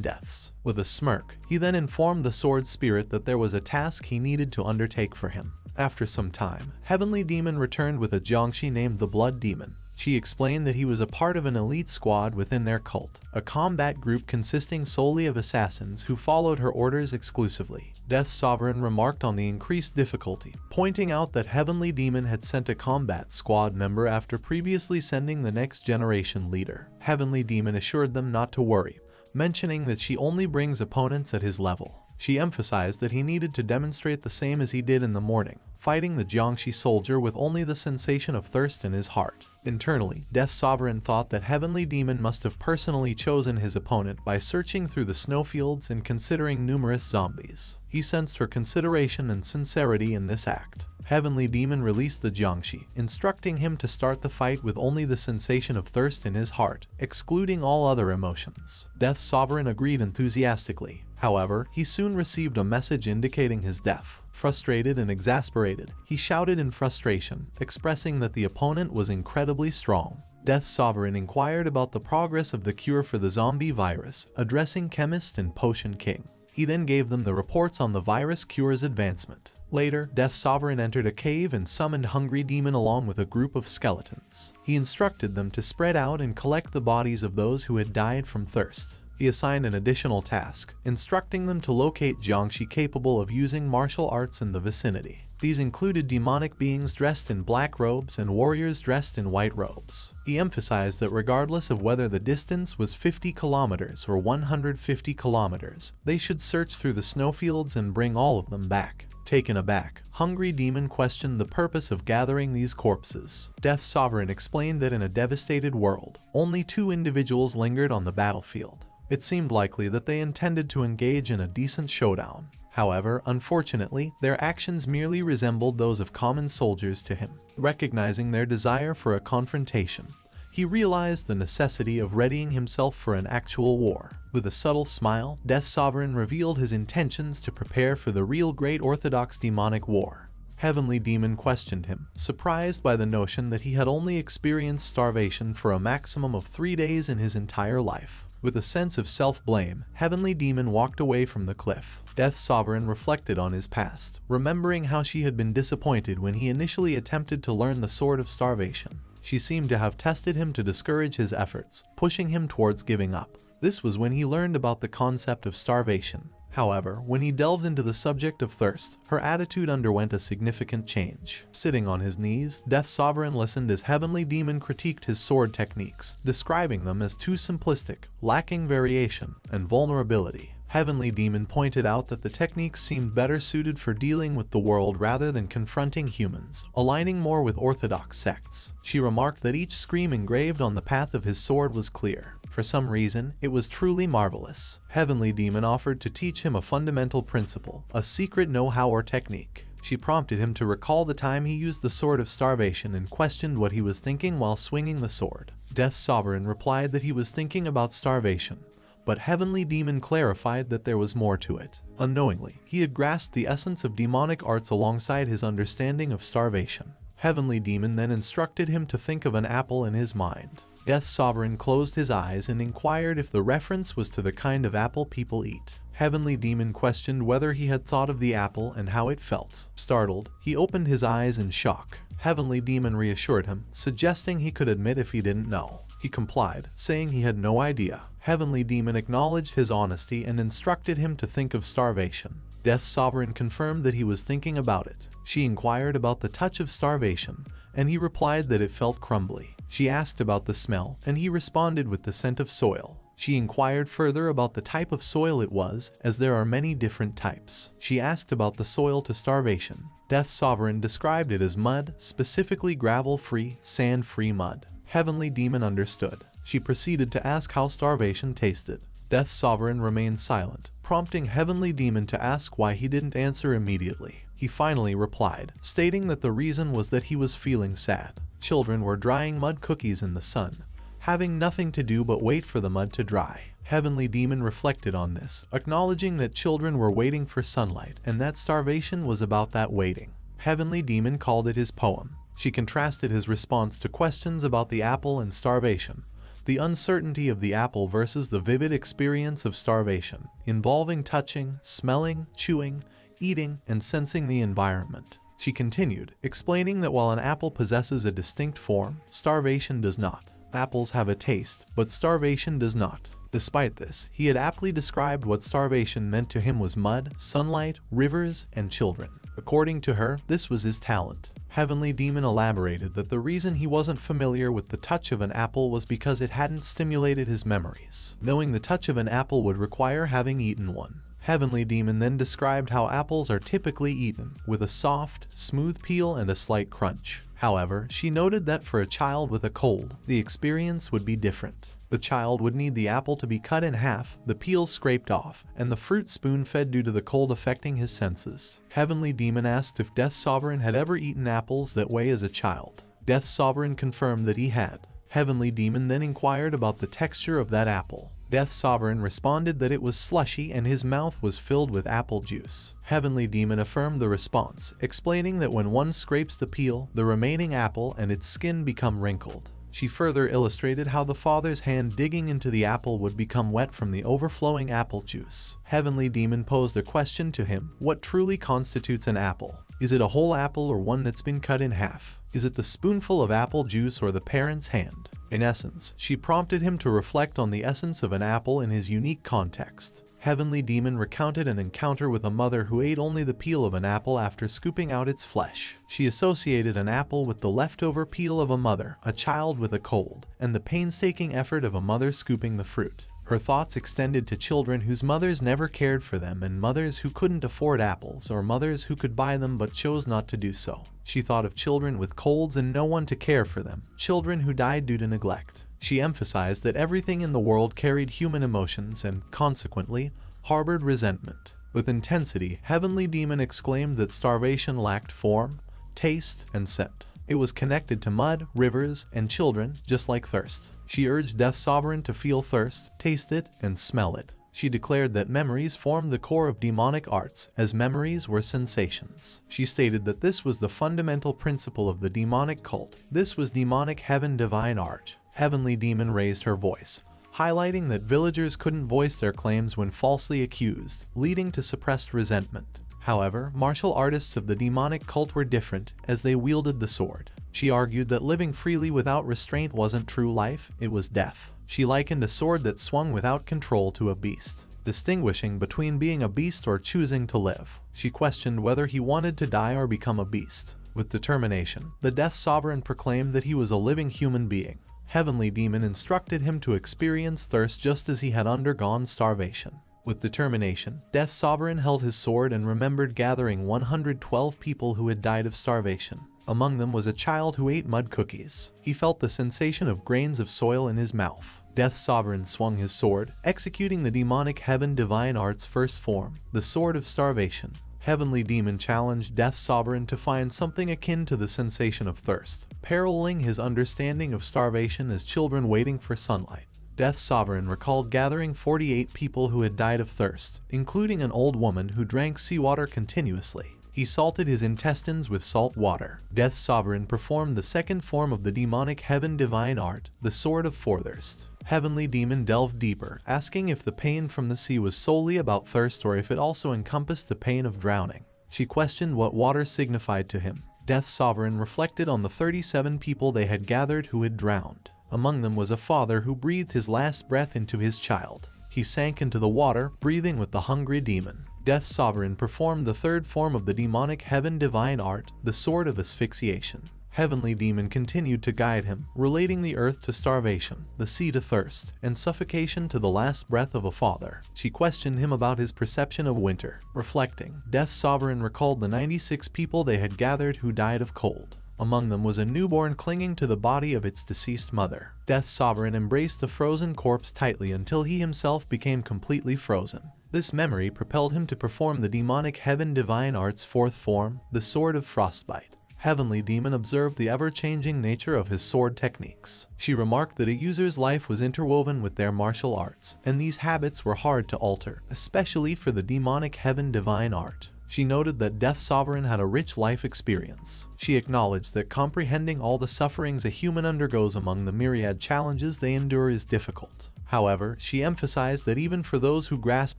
Speaker 1: deaths. With a smirk, he then informed the Sword Spirit that there was a task he needed to undertake for him. After some time, Heavenly Demon returned with a Jiangshi named the Blood Demon. She explained that he was a part of an elite squad within their cult, a combat group consisting solely of assassins who followed her orders exclusively. Death Sovereign remarked on the increased difficulty, pointing out that Heavenly Demon had sent a combat squad member after previously sending the next generation leader. Heavenly Demon assured them not to worry, mentioning that she only brings opponents at his level. She emphasized that he needed to demonstrate the same as he did in the morning, fighting the Jiangxi soldier with only the sensation of thirst in his heart. Internally, Death Sovereign thought that Heavenly Demon must have personally chosen his opponent by searching through the snowfields and considering numerous zombies. He sensed her consideration and sincerity in this act. Heavenly Demon released the Jiangxi, instructing him to start the fight with only the sensation of thirst in his heart, excluding all other emotions. Death Sovereign agreed enthusiastically. However, he soon received a message indicating his death. Frustrated and exasperated, he shouted in frustration, expressing that the opponent was incredibly strong. Death Sovereign inquired about the progress of the cure for the zombie virus, addressing Chemist and Potion King. He then gave them the reports on the virus cure's advancement. Later, Death Sovereign entered a cave and summoned Hungry Demon along with a group of skeletons. He instructed them to spread out and collect the bodies of those who had died from thirst. He assigned an additional task, instructing them to locate Jiangxi capable of using martial arts in the vicinity. These included demonic beings dressed in black robes and warriors dressed in white robes. He emphasized that regardless of whether the distance was 50 kilometers or 150 kilometers, they should search through the snowfields and bring all of them back. Taken aback, Hungry Demon questioned the purpose of gathering these corpses. Death Sovereign explained that in a devastated world, only 2 individuals lingered on the battlefield. It seemed likely that they intended to engage in a decent showdown. However, unfortunately, their actions merely resembled those of common soldiers to him. Recognizing their desire for a confrontation, he realized the necessity of readying himself for an actual war. With a subtle smile, Death Sovereign revealed his intentions to prepare for the real Great Orthodox Demonic War. Heavenly Demon questioned him, surprised by the notion that he had only experienced starvation for a maximum of 3 days in his entire life. With a sense of self-blame, Heavenly Demon walked away from the cliff. Death Sovereign reflected on his past, remembering how she had been disappointed when he initially attempted to learn the Sword of Starvation. She seemed to have tested him to discourage his efforts, pushing him towards giving up. This was when he learned about the concept of starvation. However, when he delved into the subject of thirst, her attitude underwent a significant change. Sitting on his knees, Death Sovereign listened as Heavenly Demon critiqued his sword techniques, describing them as too simplistic, lacking variation, and vulnerability. Heavenly Demon pointed out that the techniques seemed better suited for dealing with the world rather than confronting humans, aligning more with orthodox sects. She remarked that each scream engraved on the path of his sword was clear. For some reason, it was truly marvelous. Heavenly Demon offered to teach him a fundamental principle, a secret know-how or technique. She prompted him to recall the time he used the Sword of Starvation and questioned what he was thinking while swinging the sword. Death Sovereign replied that he was thinking about starvation, but Heavenly Demon clarified that there was more to it. Unknowingly, he had grasped the essence of demonic arts alongside his understanding of starvation. Heavenly Demon then instructed him to think of an apple in his mind. Death Sovereign closed his eyes and inquired if the reference was to the kind of apple people eat. Heavenly Demon questioned whether he had thought of the apple and how it felt. Startled, he opened his eyes in shock. Heavenly Demon reassured him, suggesting he could admit if he didn't know. He complied, saying he had no idea. Heavenly Demon acknowledged his honesty and instructed him to think of starvation. Death Sovereign confirmed that he was thinking about it. She inquired about the touch of starvation, and he replied that it felt crumbly. She asked about the smell, and he responded with the scent of soil. She inquired further about the type of soil it was, as there are many different types. She asked about the soil to starvation. Death Sovereign described it as mud, specifically gravel-free, sand-free mud. Heavenly Demon understood. She proceeded to ask how starvation tasted. Death Sovereign remained silent, prompting Heavenly Demon to ask why he didn't answer immediately. He finally replied, stating that the reason was that he was feeling sad. Children were drying mud cookies in the sun, having nothing to do but wait for the mud to dry. Heavenly Demon reflected on this, acknowledging that children were waiting for sunlight and that starvation was about that waiting. Heavenly Demon called it his poem. She contrasted his response to questions about the apple and starvation, the uncertainty of the apple versus the vivid experience of starvation, involving touching, smelling, chewing, eating, and sensing the environment. She continued, explaining that while an apple possesses a distinct form, starvation does not. Apples have a taste, but starvation does not. Despite this, he had aptly described what starvation meant to him was mud, sunlight, rivers, and children. According to her, this was his talent. Heavenly Demon elaborated that the reason he wasn't familiar with the touch of an apple was because it hadn't stimulated his memories. Knowing the touch of an apple would require having eaten one. Heavenly Demon then described how apples are typically eaten, with a soft, smooth peel and a slight crunch. However, she noted that for a child with a cold, the experience would be different. The child would need the apple to be cut in half, the peel scraped off, and the fruit spoon-fed due to the cold affecting his senses. Heavenly Demon asked if Death Sovereign had ever eaten apples that way as a child. Death Sovereign confirmed that he had. Heavenly Demon then inquired about the texture of that apple. Death Sovereign responded that it was slushy and his mouth was filled with apple juice. Heavenly Demon affirmed the response, explaining that when one scrapes the peel, the remaining apple and its skin become wrinkled. She further illustrated how the father's hand digging into the apple would become wet from the overflowing apple juice. Heavenly Demon posed a question to him: what truly constitutes an apple? Is it a whole apple or one that's been cut in half? Is it the spoonful of apple juice or the parent's hand? In essence, she prompted him to reflect on the essence of an apple in his unique context. Heavenly Demon recounted an encounter with a mother who ate only the peel of an apple after scooping out its flesh. She associated an apple with the leftover peel of a mother, a child with a cold, and the painstaking effort of a mother scooping the fruit. Her thoughts extended to children whose mothers never cared for them, and mothers who couldn't afford apples, or mothers who could buy them but chose not to do so. She thought of children with colds and no one to care for them, children who died due to neglect. She emphasized that everything in the world carried human emotions and, consequently, harbored resentment. With intensity, Heavenly Demon exclaimed that starvation lacked form, taste, and scent. It was connected to mud, rivers, and children, just like thirst. She urged Death Sovereign to feel thirst, taste it, and smell it. She declared that memories formed the core of demonic arts, as memories were sensations. She stated that this was the fundamental principle of the demonic cult. This was demonic heaven divine art. Heavenly Demon raised her voice, highlighting that villagers couldn't voice their claims when falsely accused, leading to suppressed resentment. However, martial artists of the demonic cult were different, as they wielded the sword. She argued that living freely without restraint wasn't true life, it was death. She likened a sword that swung without control to a beast, distinguishing between being a beast or choosing to live. She questioned whether he wanted to die or become a beast. With determination, the Death Sovereign proclaimed that he was a living human being. Heavenly Demon instructed him to experience thirst just as he had undergone starvation. With determination, Death Sovereign held his sword and remembered gathering 112 people who had died of starvation. Among them was a child who ate mud cookies. He felt the sensation of grains of soil in his mouth. Death Sovereign swung his sword, executing the demonic heaven divine art's first form, the Sword of Starvation. Heavenly Demon challenged Death Sovereign to find something akin to the sensation of thirst, paralleling his understanding of starvation as children waiting for sunlight. Death Sovereign recalled gathering 48 people who had died of thirst, including an old woman who drank seawater continuously. He salted his intestines with salt water. Death Sovereign performed the second form of the demonic heaven divine art, the Sword of Forthirst. Heavenly Demon delved deeper, asking if the pain from the sea was solely about thirst or if it also encompassed the pain of drowning. She questioned what water signified to him. Death Sovereign reflected on the 37 people they had gathered who had drowned. Among them was a father who breathed his last breath into his child. He sank into the water, breathing with the hungry demon. Death Sovereign performed the third form of the demonic heaven divine art, the Sword of Asphyxiation. Heavenly Demon continued to guide him, relating the earth to starvation, the sea to thirst, and suffocation to the last breath of a father. She questioned him about his perception of winter. Reflecting, Death Sovereign recalled the 96 people they had gathered who died of cold. Among them was a newborn clinging to the body of its deceased mother. Death Sovereign embraced the frozen corpse tightly until he himself became completely frozen. This memory propelled him to perform the demonic heaven divine art's fourth form, the Sword of Frostbite. Heavenly Demon observed the ever-changing nature of his sword techniques. She remarked that a user's life was interwoven with their martial arts, and these habits were hard to alter, especially for the demonic heaven divine art. She noted that Death Sovereign had a rich life experience. She acknowledged that comprehending all the sufferings a human undergoes among the myriad challenges they endure is difficult. However, she emphasized that even for those who grasp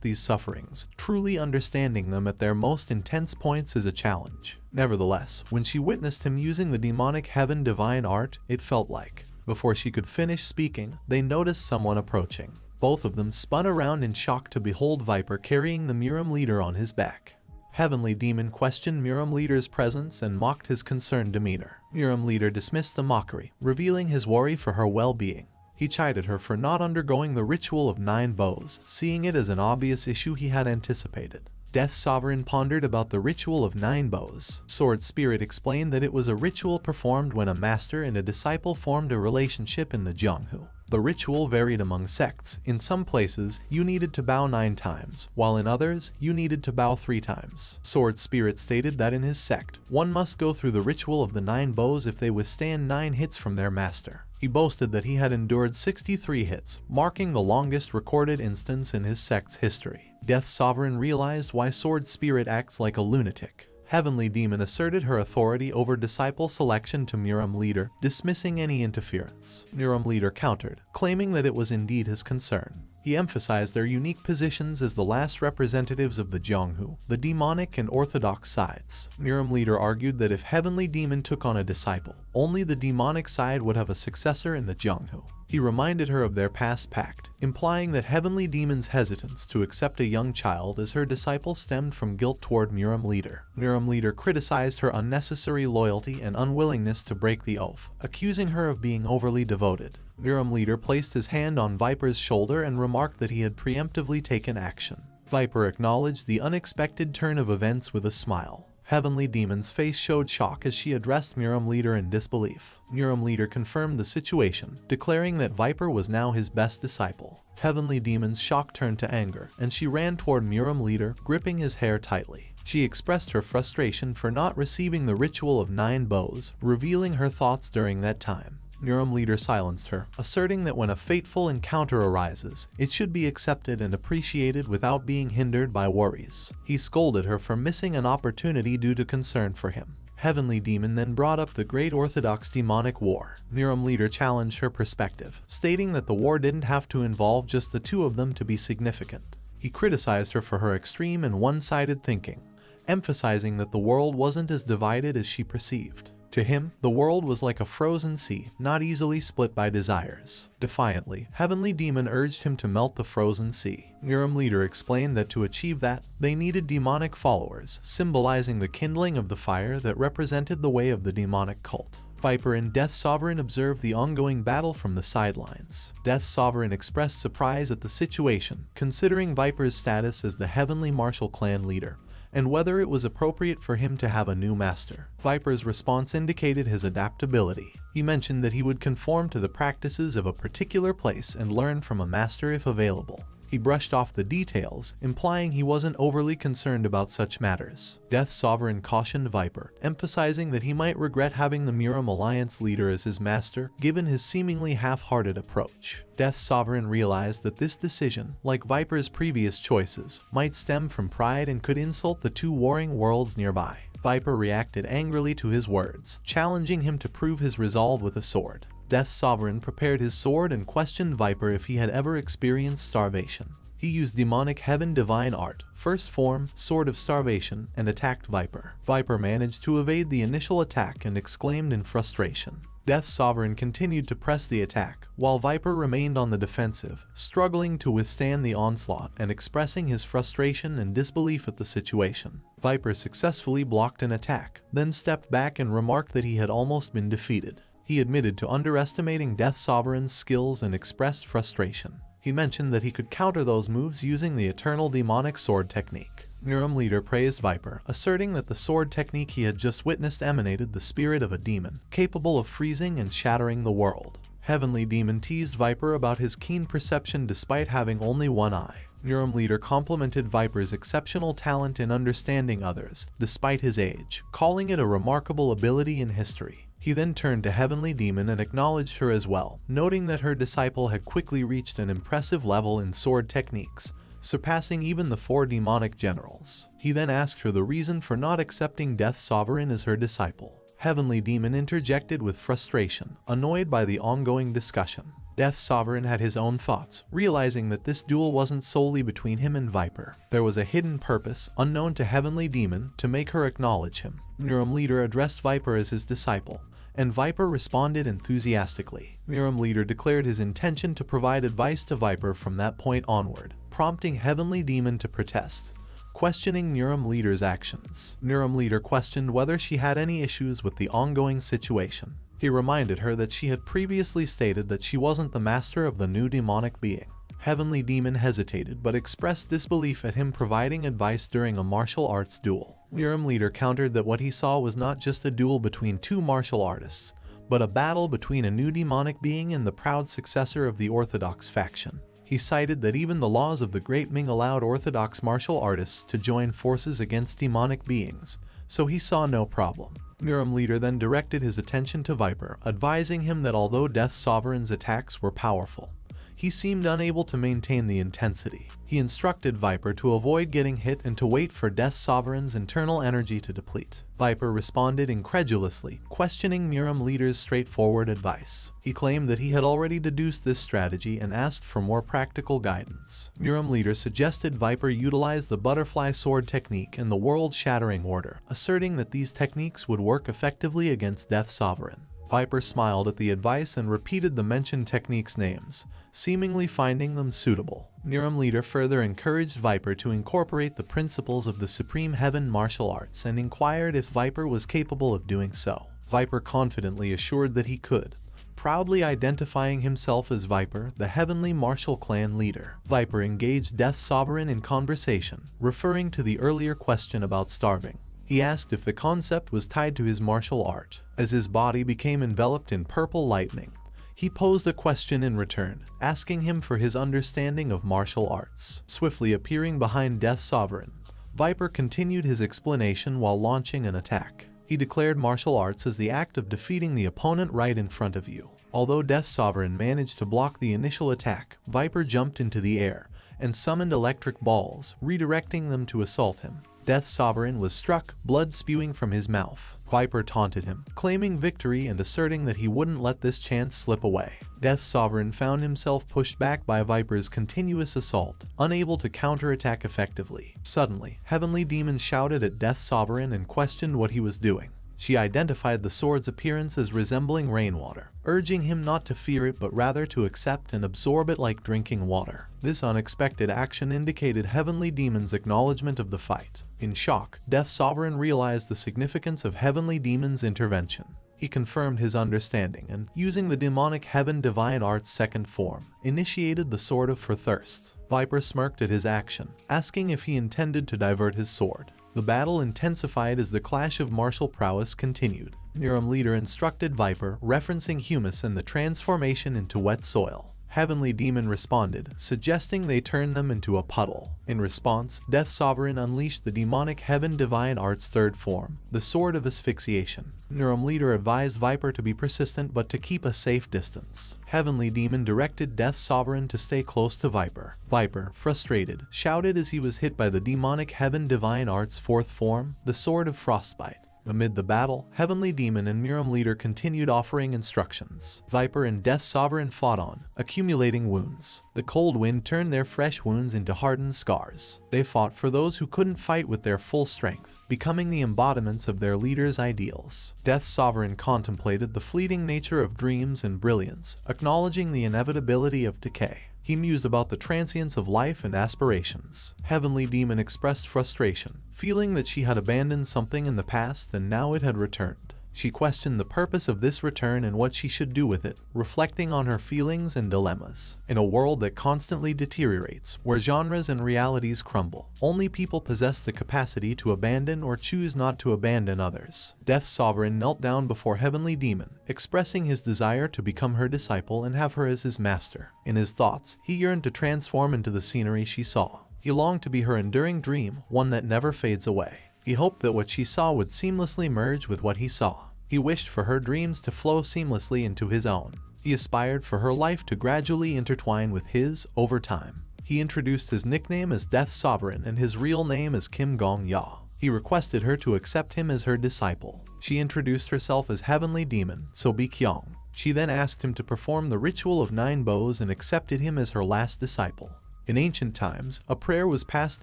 Speaker 1: these sufferings, truly understanding them at their most intense points is a challenge. Nevertheless, when she witnessed him using the demonic heaven divine art, it felt like, before she could finish speaking, they noticed someone approaching. Both of them spun around in shock to behold Viper carrying the Miram leader on his back. Heavenly Demon questioned Miram leader's presence and mocked his concerned demeanor. Miram leader dismissed the mockery, revealing his worry for her well-being. He chided her for not undergoing the ritual of 9 bows, seeing it as an obvious issue he had anticipated. Death Sovereign pondered about the ritual of 9 bows. Sword Spirit explained that it was a ritual performed when a master and a disciple formed a relationship in the Jianghu. The ritual varied among sects. In some places, you needed to bow 9 times, while in others, you needed to bow 3 times. Sword Spirit stated that in his sect, one must go through the ritual of the 9 bows if they withstand 9 hits from their master. He boasted that he had endured 63 hits, marking the longest recorded instance in his sect's history. Death Sovereign realized why Sword Spirit acts like a lunatic. Heavenly Demon asserted her authority over disciple selection to Miram leader, dismissing any interference. Miram leader countered, claiming that it was indeed his concern. He emphasized their unique positions as the last representatives of the Jianghu, the demonic and orthodox sides. Miram leader argued that if Heavenly Demon took on a disciple, only the demonic side would have a successor in the Jianghu. He reminded her of their past pact, implying that Heavenly Demon's hesitance to accept a young child as her disciple stemmed from guilt toward Miram leader. Miram leader criticized her unnecessary loyalty and unwillingness to break the oath, accusing her of being overly devoted. Miram leader placed his hand on Viper's shoulder and remarked that he had preemptively taken action. Viper acknowledged the unexpected turn of events with a smile. Heavenly Demon's face showed shock as she addressed Miram leader in disbelief. Miram leader confirmed the situation, declaring that Viper was now his best disciple. Heavenly Demon's shock turned to anger, and she ran toward Miram leader, gripping his hair tightly. She expressed her frustration for not receiving the ritual of 9 bows, revealing her thoughts during that time. Miram leader silenced her, asserting that when a fateful encounter arises, it should be accepted and appreciated without being hindered by worries. He scolded her for missing an opportunity due to concern for him. Heavenly Demon then brought up the Great Orthodox Demonic War. Miram leader challenged her perspective, stating that the war didn't have to involve just the 2 of them to be significant. He criticized her for her extreme and one-sided thinking, emphasizing that the world wasn't as divided as she perceived. To him, the world was like a frozen sea, not easily split by desires. Defiantly, Heavenly Demon urged him to melt the frozen sea. Miram leader explained that to achieve that, they needed demonic followers, symbolizing the kindling of the fire that represented the way of the demonic cult. Viper and Death Sovereign observed the ongoing battle from the sidelines. Death Sovereign expressed surprise at the situation, considering Viper's status as the Heavenly Martial Clan leader, and whether it was appropriate for him to have a new master. Viper's response indicated his adaptability. He mentioned that he would conform to the practices of a particular place and learn from a master if available. He brushed off the details, implying he wasn't overly concerned about such matters. Death Sovereign cautioned Viper, emphasizing that he might regret having the Miram Alliance leader as his master, given his seemingly half-hearted approach. Death Sovereign realized that this decision, like Viper's previous choices, might stem from pride and could insult the 2 warring worlds nearby. Viper reacted angrily to his words, challenging him to prove his resolve with a sword. Death Sovereign prepared his sword and questioned Viper if he had ever experienced starvation. He used demonic heaven divine art, first form, sword of starvation, and attacked Viper. Viper managed to evade the initial attack and exclaimed in frustration. Death Sovereign continued to press the attack, while Viper remained on the defensive, struggling to withstand the onslaught and expressing his frustration and disbelief at the situation. Viper successfully blocked an attack, then stepped back and remarked that he had almost been defeated. He admitted to underestimating Death Sovereign's skills and expressed frustration. He mentioned that he could counter those moves using the Eternal Demonic Sword technique. Miram leader praised Viper, asserting that the sword technique he had just witnessed emanated the spirit of a demon, capable of freezing and shattering the world. Heavenly Demon teased Viper about his keen perception despite having only 1 eye. Miram leader complimented Viper's exceptional talent in understanding others, despite his age, calling it a remarkable ability in history. He then turned to Heavenly Demon and acknowledged her as well, noting that her disciple had quickly reached an impressive level in sword techniques, surpassing even the 4 demonic generals. He then asked her the reason for not accepting Death Sovereign as her disciple. Heavenly Demon interjected with frustration, annoyed by the ongoing discussion. Death Sovereign had his own thoughts, realizing that this duel wasn't solely between him and Viper. There was a hidden purpose, unknown to Heavenly Demon, to make her acknowledge him. Miram Leader addressed Viper as his disciple, and Viper responded enthusiastically. Miram Leader declared his intention to provide advice to Viper from that point onward, prompting Heavenly Demon to protest, questioning Miram Leader's actions. Miram Leader questioned whether she had any issues with the ongoing situation. He reminded her that she had previously stated that she wasn't the master of the new demonic being. Heavenly Demon hesitated but expressed disbelief at him providing advice during a martial arts duel. Miram Leader countered that what he saw was not just a duel between two martial artists, but a battle between a new demonic being and the proud successor of the Orthodox faction. He cited that even the laws of the Great Ming allowed Orthodox martial artists to join forces against demonic beings, so he saw no problem. Miram Leader then directed his attention to Viper, advising him that although Death Sovereign's attacks were powerful, he seemed unable to maintain the intensity. He instructed Viper to avoid getting hit and to wait for Death Sovereign's internal energy to deplete. Viper responded incredulously, questioning Miram Leader's straightforward advice. He claimed that he had already deduced this strategy and asked for more practical guidance. Miram Leader suggested Viper utilize the butterfly sword technique and the world-shattering order, asserting that these techniques would work effectively against Death Sovereign. Viper smiled at the advice and repeated the mentioned techniques' names, seemingly finding them suitable. Miram Leader further encouraged Viper to incorporate the principles of the Supreme Heaven martial arts and inquired if Viper was capable of doing so. Viper confidently assured that he could, proudly identifying himself as Viper, the Heavenly Martial Clan leader. Viper engaged Death Sovereign in conversation, referring to the earlier question about starving. He asked if the concept was tied to his martial art. As his body became enveloped in purple lightning, he posed a question in return, asking him for his understanding of martial arts. Swiftly appearing behind Death Sovereign, Viper continued his explanation while launching an attack. He declared martial arts as the act of defeating the opponent right in front of you. Although Death Sovereign managed to block the initial attack, Viper jumped into the air and summoned electric balls, redirecting them to assault him. Death Sovereign was struck, blood spewing from his mouth. Viper taunted him, claiming victory and asserting that he wouldn't let this chance slip away. Death Sovereign found himself pushed back by Viper's continuous assault, unable to counterattack effectively. Suddenly, Heavenly Demon shouted at Death Sovereign and questioned what he was doing. She identified the sword's appearance as resembling rainwater, urging him not to fear it but rather to accept and absorb it like drinking water. This unexpected action indicated Heavenly Demon's acknowledgement of the fight. In shock, Death Sovereign realized the significance of Heavenly Demon's intervention. He confirmed his understanding and, using the demonic Heaven Divine Art's second form, initiated the Sword for Thirst. Viper smirked at his action, asking if he intended to divert his sword. The battle intensified as the clash of martial prowess continued. Miram Leader instructed Viper, referencing humus and the transformation into wet soil. Heavenly Demon responded, suggesting they turn them into a puddle. In response, Death Sovereign unleashed the demonic Heaven Divine Art's third form, the Sword of Asphyxiation. Miram Leader advised Viper to be persistent but to keep a safe distance. Heavenly Demon directed Death Sovereign to stay close to Viper. Viper, frustrated, shouted as he was hit by the demonic Heaven Divine Art's fourth form, the Sword of Frostbite. Amid the battle, Heavenly Demon and Miram Leader continued offering instructions. Viper and Death Sovereign fought on, accumulating wounds. The cold wind turned their fresh wounds into hardened scars. They fought for those who couldn't fight with their full strength, becoming the embodiments of their leader's ideals. Death Sovereign contemplated the fleeting nature of dreams and brilliance, acknowledging the inevitability of decay. He mused about the transience of life and aspirations. Heavenly Demon expressed frustration, feeling that she had abandoned something in the past and now it had returned. She questioned the purpose of this return and what she should do with it, reflecting on her feelings and dilemmas. In a world that constantly deteriorates, where genres and realities crumble, only people possess the capacity to abandon or choose not to abandon others. Death Sovereign knelt down before Heavenly Demon, expressing his desire to become her disciple and have her as his master. In his thoughts, he yearned to transform into the scenery she saw. He longed to be her enduring dream, one that never fades away. He hoped that what she saw would seamlessly merge with what he saw. He wished for her dreams to flow seamlessly into his own. He aspired for her life to gradually intertwine with his over time. He introduced his nickname as Death Sovereign and his real name as Kim Gong Ya. He requested her to accept him as her disciple. She introduced herself as Heavenly Demon, So Bi Kyung. She then asked him to perform the ritual of 9 bows and accepted him as her last disciple. In ancient times, a prayer was passed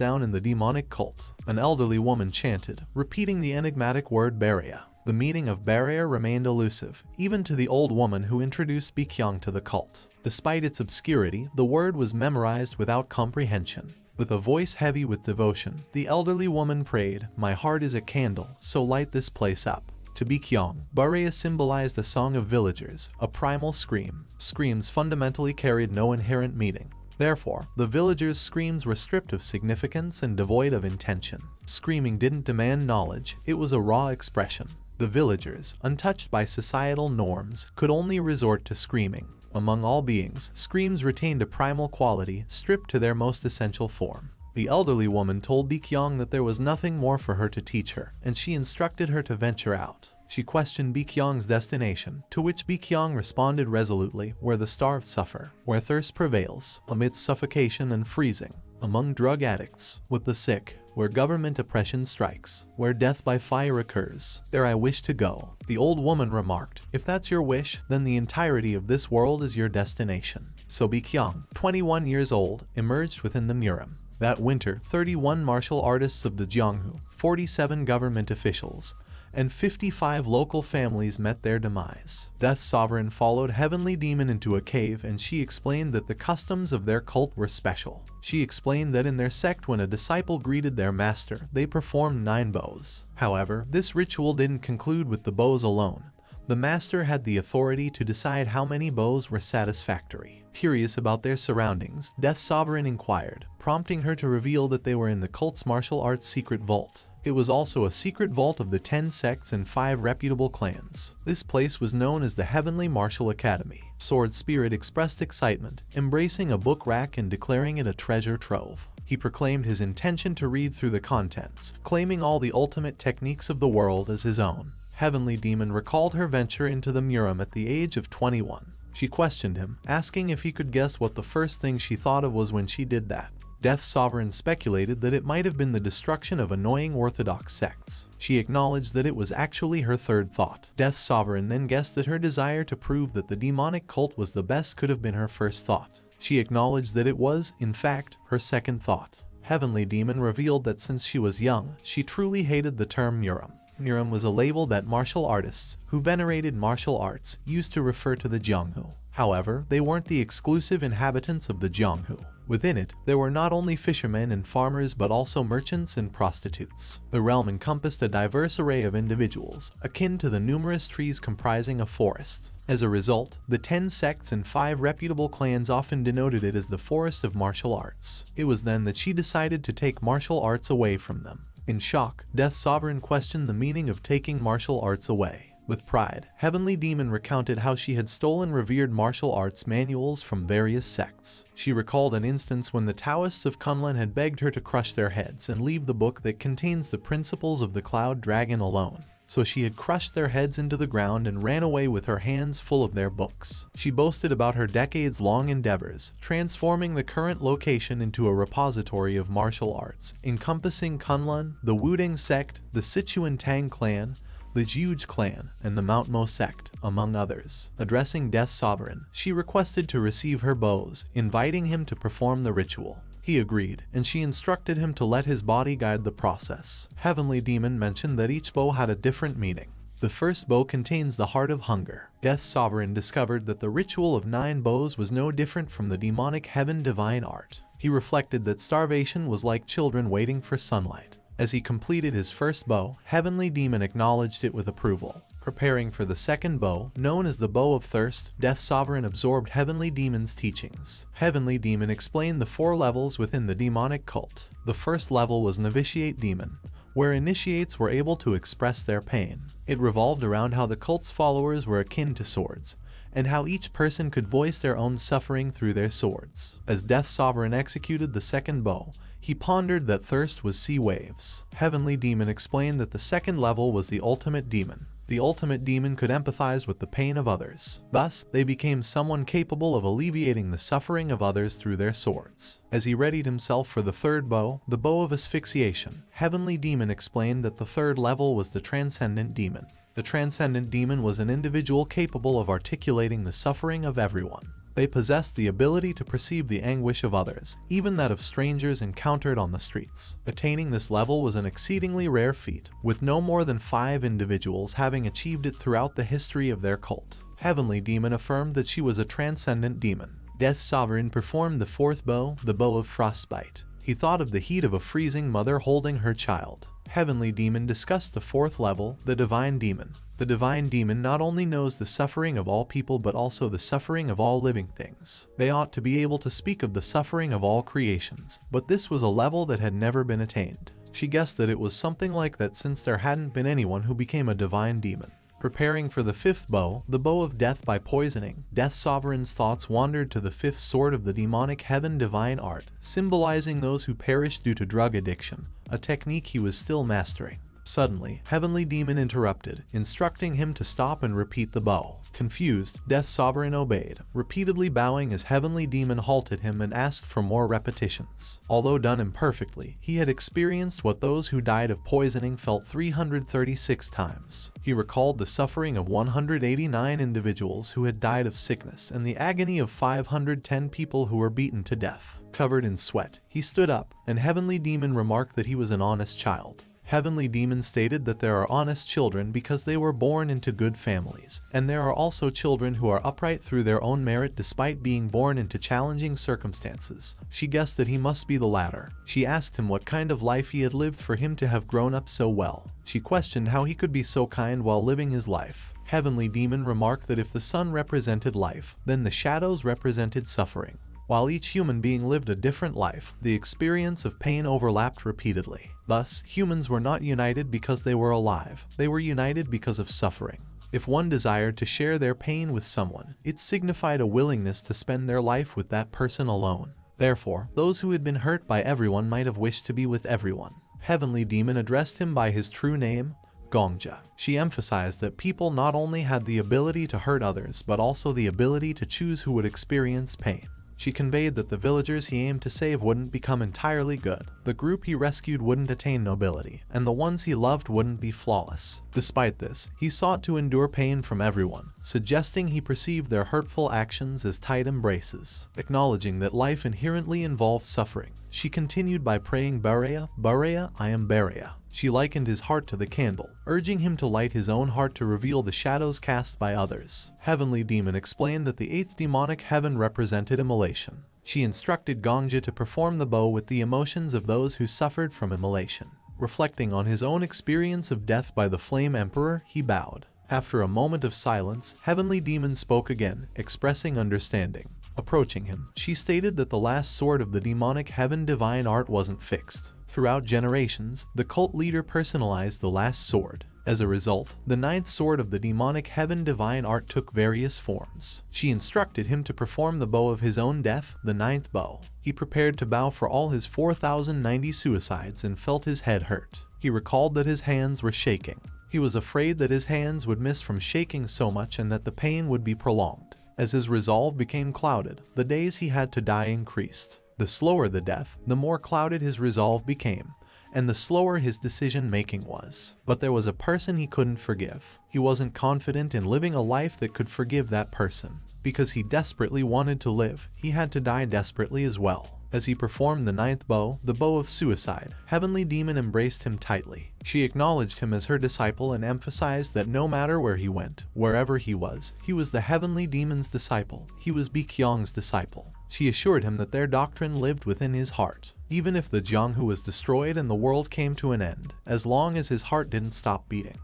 Speaker 1: down in the demonic cult. An elderly woman chanted, repeating the enigmatic word Baria. The meaning of Baria remained elusive, even to the old woman who introduced Baekhyun to the cult. Despite its obscurity, the word was memorized without comprehension. With a voice heavy with devotion, the elderly woman prayed, "My heart is a candle, so light this place up." To Baekhyun, Baria symbolized a song of villagers, a primal scream. Screams fundamentally carried no inherent meaning. Therefore, the villagers' screams were stripped of significance and devoid of intention. Screaming didn't demand knowledge, it was a raw expression. The villagers, untouched by societal norms, could only resort to screaming. Among all beings, screams retained a primal quality, stripped to their most essential form. The elderly woman told Baekhyun that there was nothing more for her to teach her, and she instructed her to venture out. She questioned Baekhyun's destination, to which Baekhyun responded resolutely, "Where the starved suffer, where thirst prevails, amidst suffocation and freezing, among drug addicts, with the sick, where government oppression strikes, where death by fire occurs, there I wish to go." The old woman remarked, "If that's your wish, then the entirety of this world is your destination." So Baekhyun, 21 years old, emerged within the Murim. That winter, 31 martial artists of the Jeonghu, 47 government officials, and 55 local families met their demise. Death Sovereign followed Heavenly Demon into a cave, and she explained that the customs of their cult were special. She explained that in their sect, when a disciple greeted their master, they performed 9 bows. However, this ritual didn't conclude with the bows alone. The master had the authority to decide how many bows were satisfactory. Curious about their surroundings, Death Sovereign inquired, prompting her to reveal that they were in the cult's martial arts secret vault. It was also a secret vault of the 10 sects and 5 reputable clans. This place was known as the Heavenly Martial Academy. Sword Spirit expressed excitement, embracing a book rack and declaring it a treasure trove. He proclaimed his intention to read through the contents, claiming all the ultimate techniques of the world as his own. Heavenly Demon recalled her venture into the Murim at the age of 21. She questioned him, asking if he could guess what the first thing she thought of was when she did that. Death Sovereign speculated that it might have been the destruction of annoying orthodox sects. She acknowledged that it was actually her third thought. Death Sovereign then guessed that her desire to prove that the demonic cult was the best could have been her first thought. She acknowledged that it was, in fact, her second thought. Heavenly Demon revealed that since she was young, she truly hated the term Murim. Murim was a label that martial artists, who venerated martial arts, used to refer to the Jeonghu. However, they weren't the exclusive inhabitants of the Jeonghu. Within it, there were not only fishermen and farmers but also merchants and prostitutes. The realm encompassed a diverse array of individuals, akin to the numerous trees comprising a forest. As a result, the 10 sects and 5 reputable clans often denoted it as the Forest of Martial Arts. It was then that she decided to take martial arts away from them. In shock, Death Sovereign questioned the meaning of taking martial arts away. With pride, Heavenly Demon recounted how she had stolen revered martial arts manuals from various sects. She recalled an instance when the Taoists of Kunlun had begged her to crush their heads and leave the book that contains the principles of the Cloud Dragon alone. So she had crushed their heads into the ground and ran away with her hands full of their books. She boasted about her decades-long endeavors, transforming the current location into a repository of martial arts, encompassing Kunlun, the Wudang sect, the Sichuan Tang clan, the Juge clan, and the Mount Mo sect, among others. Addressing Death Sovereign, she requested to receive her bows, inviting him to perform the ritual. He agreed, and she instructed him to let his body guide the process. Heavenly Demon mentioned that each bow had a different meaning. The first bow contains the heart of hunger. Death Sovereign discovered that the ritual of 9 bows was no different from the demonic heaven divine art. He reflected that starvation was like children waiting for sunlight. As he completed his first bow, Heavenly Demon acknowledged it with approval. Preparing for the second bow, known as the Bow of Thirst, Death Sovereign absorbed Heavenly Demon's teachings. Heavenly Demon explained the 4 levels within the demonic cult. The first level was Novitiate Demon, where initiates were able to express their pain. It revolved around how the cult's followers were akin to swords, and how each person could voice their own suffering through their swords. As Death Sovereign executed the second bow, he pondered that thirst was sea waves. Heavenly Demon explained that the second level was the Ultimate Demon. The Ultimate Demon could empathize with the pain of others. Thus, they became someone capable of alleviating the suffering of others through their swords. As he readied himself for the third bow, the Bow of Asphyxiation, Heavenly Demon explained that the third level was the Transcendent Demon. The transcendent demon was an individual capable of articulating the suffering of everyone. They possessed the ability to perceive the anguish of others, even that of strangers encountered on the streets. Attaining this level was an exceedingly rare feat, with no more than 5 individuals having achieved it throughout the history of their cult. Heavenly Demon affirmed that she was a transcendent demon. Death Sovereign performed the 4th bow, the bow of frostbite. He thought of the heat of a freezing mother holding her child. Heavenly Demon discussed the 4th level, the Divine Demon. The Divine Demon not only knows the suffering of all people but also the suffering of all living things. They ought to be able to speak of the suffering of all creations, but this was a level that had never been attained. She guessed that it was something like that since there hadn't been anyone who became a Divine Demon. Preparing for the 5th bow, the bow of death by poisoning, Death Sovereign's thoughts wandered to the 5th sword of the demonic heaven divine art, symbolizing those who perished due to drug addiction, a technique he was still mastering. Suddenly, Heavenly Demon interrupted, instructing him to stop and repeat the bow. Confused, Death Sovereign obeyed, repeatedly bowing as Heavenly Demon halted him and asked for more repetitions. Although done imperfectly, he had experienced what those who died of poisoning felt 336 times. He recalled the suffering of 189 individuals who had died of sickness and the agony of 510 people who were beaten to death. Covered in sweat, he stood up, and Heavenly Demon remarked that he was an honest child. Heavenly Demon stated that there are honest children because they were born into good families, and there are also children who are upright through their own merit despite being born into challenging circumstances. She guessed that he must be the latter. She asked him what kind of life he had lived for him to have grown up so well. She questioned how he could be so kind while living his life. Heavenly Demon remarked that if the sun represented life, then the shadows represented suffering. While each human being lived a different life, the experience of pain overlapped repeatedly. Thus, humans were not united because they were alive. They were united because of suffering. If one desired to share their pain with someone, it signified a willingness to spend their life with that person alone. Therefore, those who had been hurt by everyone might have wished to be with everyone. Heavenly Demon addressed him by his true name, Gongja. She emphasized that people not only had the ability to hurt others, but also the ability to choose who would experience pain. She conveyed that the villagers he aimed to save wouldn't become entirely good, the group he rescued wouldn't attain nobility, and the ones he loved wouldn't be flawless. Despite this, he sought to endure pain from everyone, suggesting he perceived their hurtful actions as tight embraces. Acknowledging that life inherently involves suffering, she continued by praying Bareya, Bareya, I am Bareya. She likened his heart to the candle, urging him to light his own heart to reveal the shadows cast by others. Heavenly Demon explained that the 8th demonic heaven represented immolation. She instructed Gongja to perform the bow with the emotions of those who suffered from immolation. Reflecting on his own experience of death by the Flame Emperor, he bowed. After a moment of silence, Heavenly Demon spoke again, expressing understanding. Approaching him, she stated that the last sword of the demonic heaven divine art wasn't fixed. Throughout generations, the cult leader personalized the last sword. As a result, the 9th sword of the demonic heaven divine art took various forms. She instructed him to perform the bow of his own death, the 9th bow. He prepared to bow for all his 4,090 suicides and felt his head hurt. He recalled that his hands were shaking. He was afraid that his hands would miss from shaking so much and that the pain would be prolonged. As his resolve became clouded, the days he had to die increased. The slower the death, the more clouded his resolve became, and the slower his decision-making was. But there was a person he couldn't forgive. He wasn't confident in living a life that could forgive that person. Because he desperately wanted to live, he had to die desperately as well. As he performed the 9th bow, the bow of suicide, Heavenly Demon embraced him tightly. She acknowledged him as her disciple and emphasized that no matter where he went, wherever he was the Heavenly Demon's disciple. He was Baekhyung's disciple. She assured him that their doctrine lived within his heart. Even if the Jianghu was destroyed and the world came to an end, as long as his heart didn't stop beating,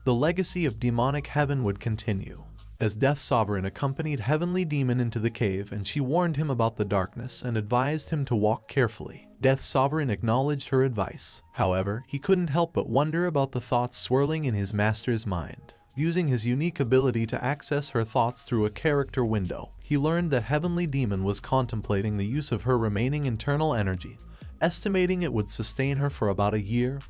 Speaker 1: the legacy of demonic heaven would continue. As Death Sovereign accompanied Heavenly Demon into the cave and she warned him about the darkness and advised him to walk carefully, Death Sovereign acknowledged her advice. However, he couldn't help but wonder about the thoughts swirling in his master's mind. Using his unique ability to access her thoughts through a character window, he learned that Heavenly Demon was contemplating the use of her remaining internal energy, estimating it would sustain her for about 1.5 years.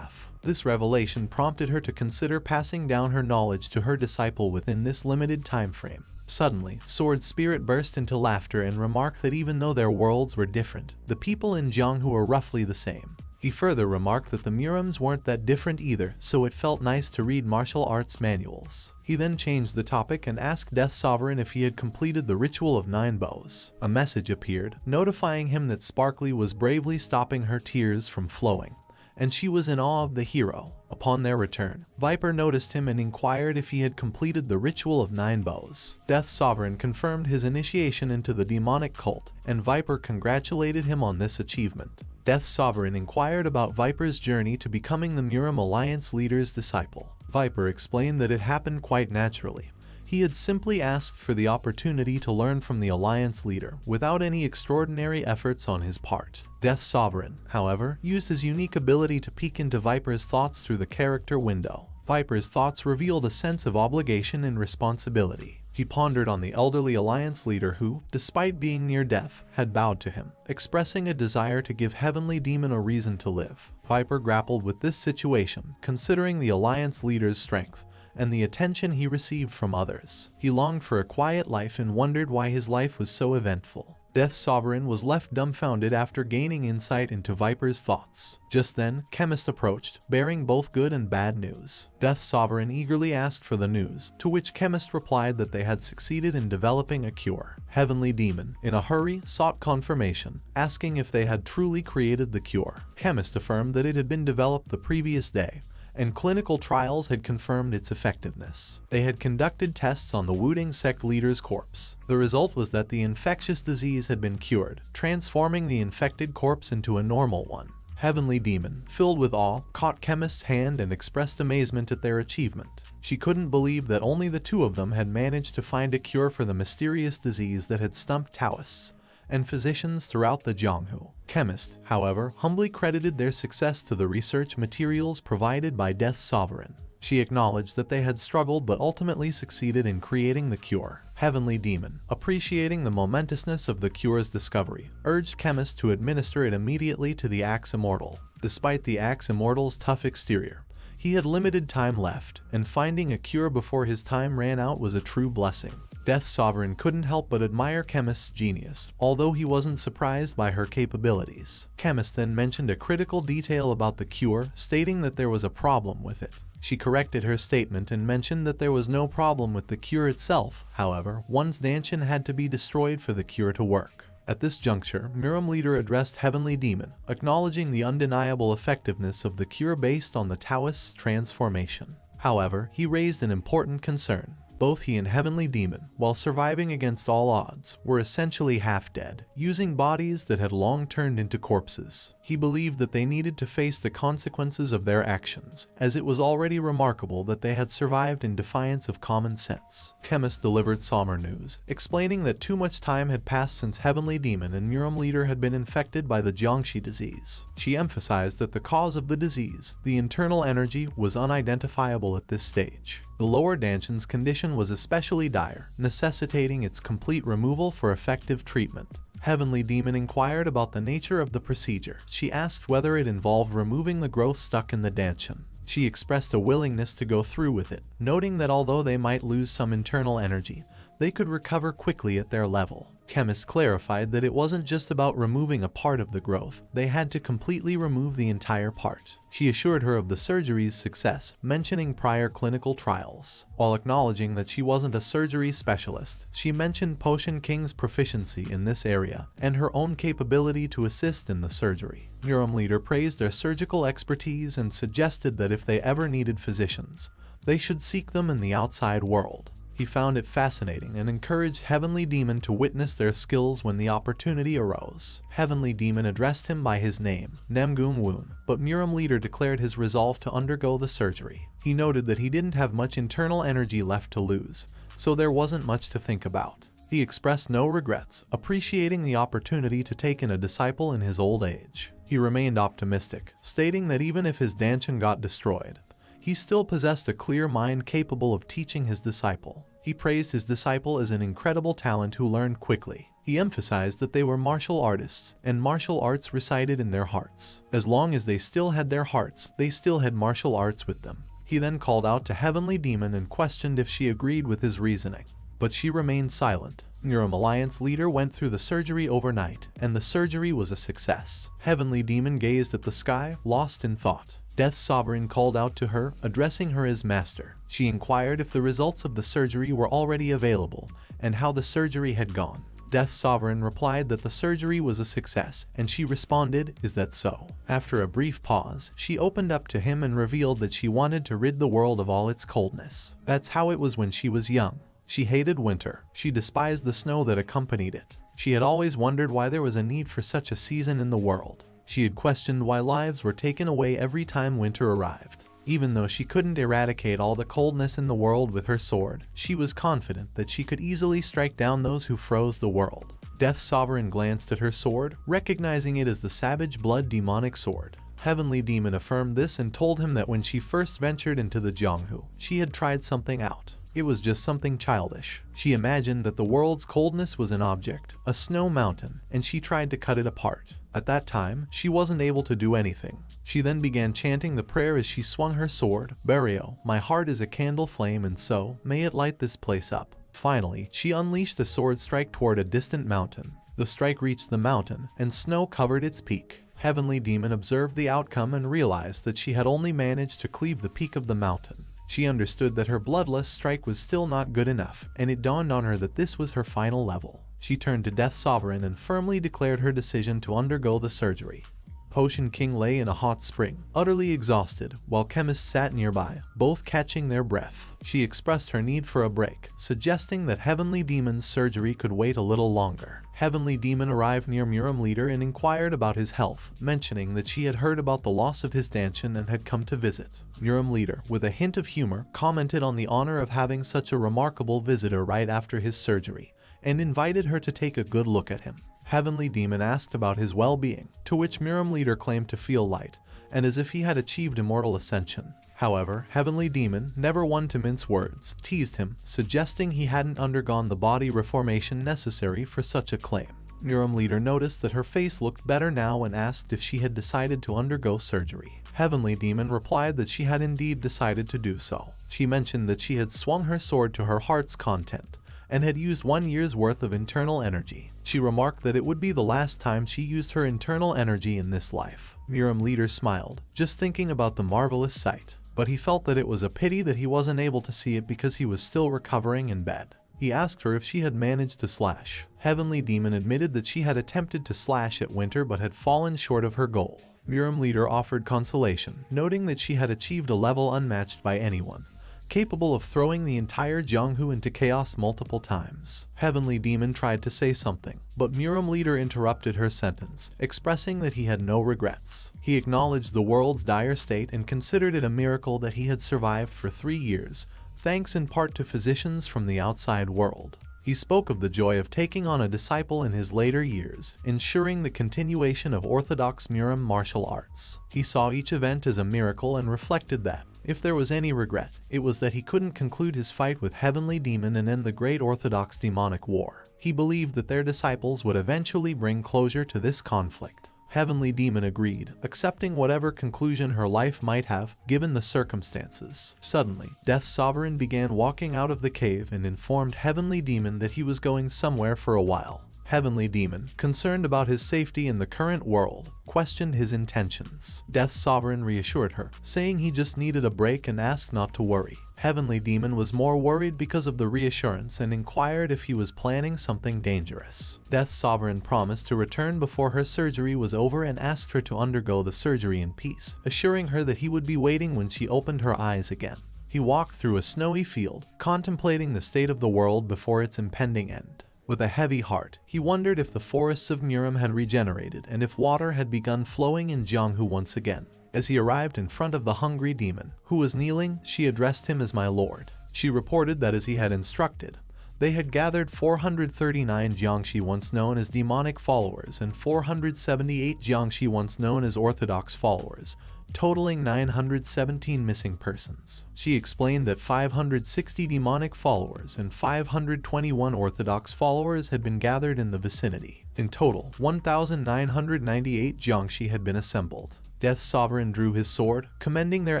Speaker 1: This revelation prompted her to consider passing down her knowledge to her disciple within this limited time frame. Suddenly, Sword Spirit burst into laughter and remarked that even though their worlds were different, the people in Jianghu were roughly the same. He further remarked that the Murums weren't that different either, so it felt nice to read martial arts manuals. He then changed the topic and asked Death Sovereign if he had completed the ritual of 9 bows. A message appeared, notifying him that Sparkly was bravely stopping her tears from flowing, and she was in awe of the hero. Upon their return, Viper noticed him and inquired if he had completed the ritual of 9 bows. Death Sovereign confirmed his initiation into the demonic cult, and Viper congratulated him on this achievement. Death Sovereign inquired about Viper's journey to becoming the Murum Alliance leader's disciple. Viper explained that it happened quite naturally. He had simply asked for the opportunity to learn from the Alliance leader without any extraordinary efforts on his part. Death Sovereign, however, used his unique ability to peek into Viper's thoughts through the character window. Viper's thoughts revealed a sense of obligation and responsibility. He pondered on the elderly Alliance leader who, despite being near death, had bowed to him, expressing a desire to give Heavenly Demon a reason to live. Viper grappled with this situation, considering the Alliance leader's strength and the attention he received from others. He longed for a quiet life and wondered why his life was so eventful. Death Sovereign was left dumbfounded after gaining insight into Viper's thoughts. Just then, Chemist approached, bearing both good and bad news. Death Sovereign eagerly asked for the news, to which Chemist replied that they had succeeded in developing a cure. Heavenly Demon, in a hurry, sought confirmation, asking if they had truly created the cure. Chemist affirmed that it had been developed the previous day, and clinical trials had confirmed its effectiveness. They had conducted tests on the Wuding sect leader's corpse. The result was that the infectious disease had been cured, transforming the infected corpse into a normal one. Heavenly Demon, filled with awe, caught Chemist's hand and expressed amazement at their achievement. She couldn't believe that only the two of them had managed to find a cure for the mysterious disease that had stumped Taoists and physicians throughout the Jianghu. Chemist, however, humbly credited their success to the research materials provided by Death Sovereign. She acknowledged that they had struggled but ultimately succeeded in creating the cure. Heavenly Demon, appreciating the momentousness of the cure's discovery, urged Chemist to administer it immediately to the Axe Immortal. Despite the Axe Immortal's tough exterior, he had limited time left, and finding a cure before his time ran out was a true blessing. Death Sovereign couldn't help but admire Chemist's genius, although he wasn't surprised by her capabilities. Chemist then mentioned a critical detail about the cure, stating that there was a problem with it. She corrected her statement and mentioned that there was no problem with the cure itself. However, one's Danshin had to be destroyed for the cure to work. At this juncture, Murum leader addressed Heavenly Demon, acknowledging the undeniable effectiveness of the cure based on the Taoist's transformation. However, he raised an important concern. Both he and Heavenly Demon, while surviving against all odds, were essentially half-dead, using bodies that had long turned into corpses. He believed that they needed to face the consequences of their actions, as it was already remarkable that they had survived in defiance of common sense. Chemist delivered somber news, explaining that too much time had passed since Heavenly Demon and Murum leader had been infected by the Jiangxi disease. She emphasized that the cause of the disease, the internal energy, was unidentifiable at this stage. The lower Danshin's condition was especially dire, necessitating its complete removal for effective treatment. Heavenly Demon inquired about the nature of the procedure. She asked whether it involved removing the growth stuck in the Danshin. She expressed a willingness to go through with it, noting that although they might lose some internal energy, they could recover quickly at their level. Chemist clarified that it wasn't just about removing a part of the growth, they had to completely remove the entire part. She assured her of the surgery's success, mentioning prior clinical trials. While acknowledging that she wasn't a surgery specialist, she mentioned Potion King's proficiency in this area and her own capability to assist in the surgery. Murum leader praised their surgical expertise and suggested that if they ever needed physicians, they should seek them in the outside world. He found it fascinating and encouraged Heavenly Demon to witness their skills when the opportunity arose. Heavenly Demon addressed him by his name, Namgoon Woon, but Murum leader declared his resolve to undergo the surgery. He noted that he didn't have much internal energy left to lose, so there wasn't much to think about. He expressed no regrets, appreciating the opportunity to take in a disciple in his old age. He remained optimistic, stating that even if his Danshin got destroyed, he still possessed a clear mind capable of teaching his disciple. He praised his disciple as an incredible talent who learned quickly. He emphasized that they were martial artists, and martial arts resided in their hearts. As long as they still had their hearts, they still had martial arts with them. He then called out to Heavenly Demon and questioned if she agreed with his reasoning, but she remained silent. Neuram Alliance leader went through the surgery overnight, and the surgery was a success. Heavenly Demon gazed at the sky, lost in thought. Death Sovereign called out to her, addressing her as Master. She inquired if the results of the surgery were already available, and how the surgery had gone. Death Sovereign replied that the surgery was a success, and she responded, "Is that so?" After a brief pause, she opened up to him and revealed that she wanted to rid the world of all its coldness. That's how it was when she was young. She hated winter. She despised the snow that accompanied it. She had always wondered why there was a need for such a season in the world. She had questioned why lives were taken away every time winter arrived. Even though she couldn't eradicate all the coldness in the world with her sword, she was confident that she could easily strike down those who froze the world. Death Sovereign glanced at her sword, recognizing it as the Savage Blood demonic sword. Heavenly Demon affirmed this and told him that when she first ventured into the Jianghu, she had tried something out. It was just something childish. She imagined that the world's coldness was an object, a snow mountain, and she tried to cut it apart. At that time, she wasn't able to do anything. She then began chanting the prayer as she swung her sword, "Barrio, my heart is a candle flame and so, may it light this place up." Finally, she unleashed a sword strike toward a distant mountain. The strike reached the mountain, and snow covered its peak. Heavenly Demon observed the outcome and realized that she had only managed to cleave the peak of the mountain. She understood that her bloodless strike was still not good enough, and it dawned on her that this was her final level. She turned to Death Sovereign and firmly declared her decision to undergo the surgery. Potion King lay in a hot spring, utterly exhausted, while chemists sat nearby, both catching their breath. She expressed her need for a break, suggesting that Heavenly Demon's surgery could wait a little longer. Heavenly Demon arrived near Neuram leader and inquired about his health, mentioning that she had heard about the loss of his stanchion and had come to visit. Neuram leader, with a hint of humor, commented on the honor of having such a remarkable visitor right after his surgery, and invited her to take a good look at him. Heavenly Demon asked about his well-being, to which Neuram leader claimed to feel light, and as if he had achieved immortal ascension. However, Heavenly Demon, never one to mince words, teased him, suggesting he hadn't undergone the body reformation necessary for such a claim. Neuram leader noticed that her face looked better now and asked if she had decided to undergo surgery. Heavenly Demon replied that she had indeed decided to do so. She mentioned that she had swung her sword to her heart's content, and had used 1 year's worth of internal energy. She remarked that it would be the last time she used her internal energy in this life. Neuram leader smiled, just thinking about the marvelous sight, but he felt that it was a pity that he wasn't able to see it because he was still recovering in bed. He asked her if she had managed to slash. Heavenly Demon admitted that she had attempted to slash at Winter but had fallen short of her goal. Neuram leader offered consolation, noting that she had achieved a level unmatched by anyone, capable of throwing the entire Jianghu into chaos multiple times. Heavenly Demon tried to say something, but Neuram leader interrupted her sentence, expressing that he had no regrets. He acknowledged the world's dire state and considered it a miracle that he had survived for 3 years, thanks in part to physicians from the outside world. He spoke of the joy of taking on a disciple in his later years, ensuring the continuation of orthodox Neuram martial arts. He saw each event as a miracle and reflected that, if there was any regret, it was that he couldn't conclude his fight with Heavenly Demon and end the great Orthodox demonic war. He believed that their disciples would eventually bring closure to this conflict. Heavenly Demon agreed, accepting whatever conclusion her life might have, given the circumstances. Suddenly, Death Sovereign began walking out of the cave and informed Heavenly Demon that he was going somewhere for a while. Heavenly Demon, concerned about his safety in the current world, questioned his intentions. Death Sovereign reassured her, saying he just needed a break and asked not to worry. Heavenly Demon was more worried because of the reassurance and inquired if he was planning something dangerous. Death Sovereign promised to return before her surgery was over and asked her to undergo the surgery in peace, assuring her that he would be waiting when she opened her eyes again. He walked through a snowy field, contemplating the state of the world before its impending end. With a heavy heart, he wondered if the forests of Neuram had regenerated and if water had begun flowing in Jianghu once again. As he arrived in front of the hungry demon, who was kneeling, she addressed him as my lord. She reported that as he had instructed, they had gathered 439 Jiangshi once known as demonic followers and 478 Jiangshi once known as orthodox followers, totaling 917 missing persons. She explained that 560 demonic followers and 521 orthodox followers had been gathered in the vicinity. In total, 1,998 Jiangshi had been assembled. Death Sovereign drew his sword, commending their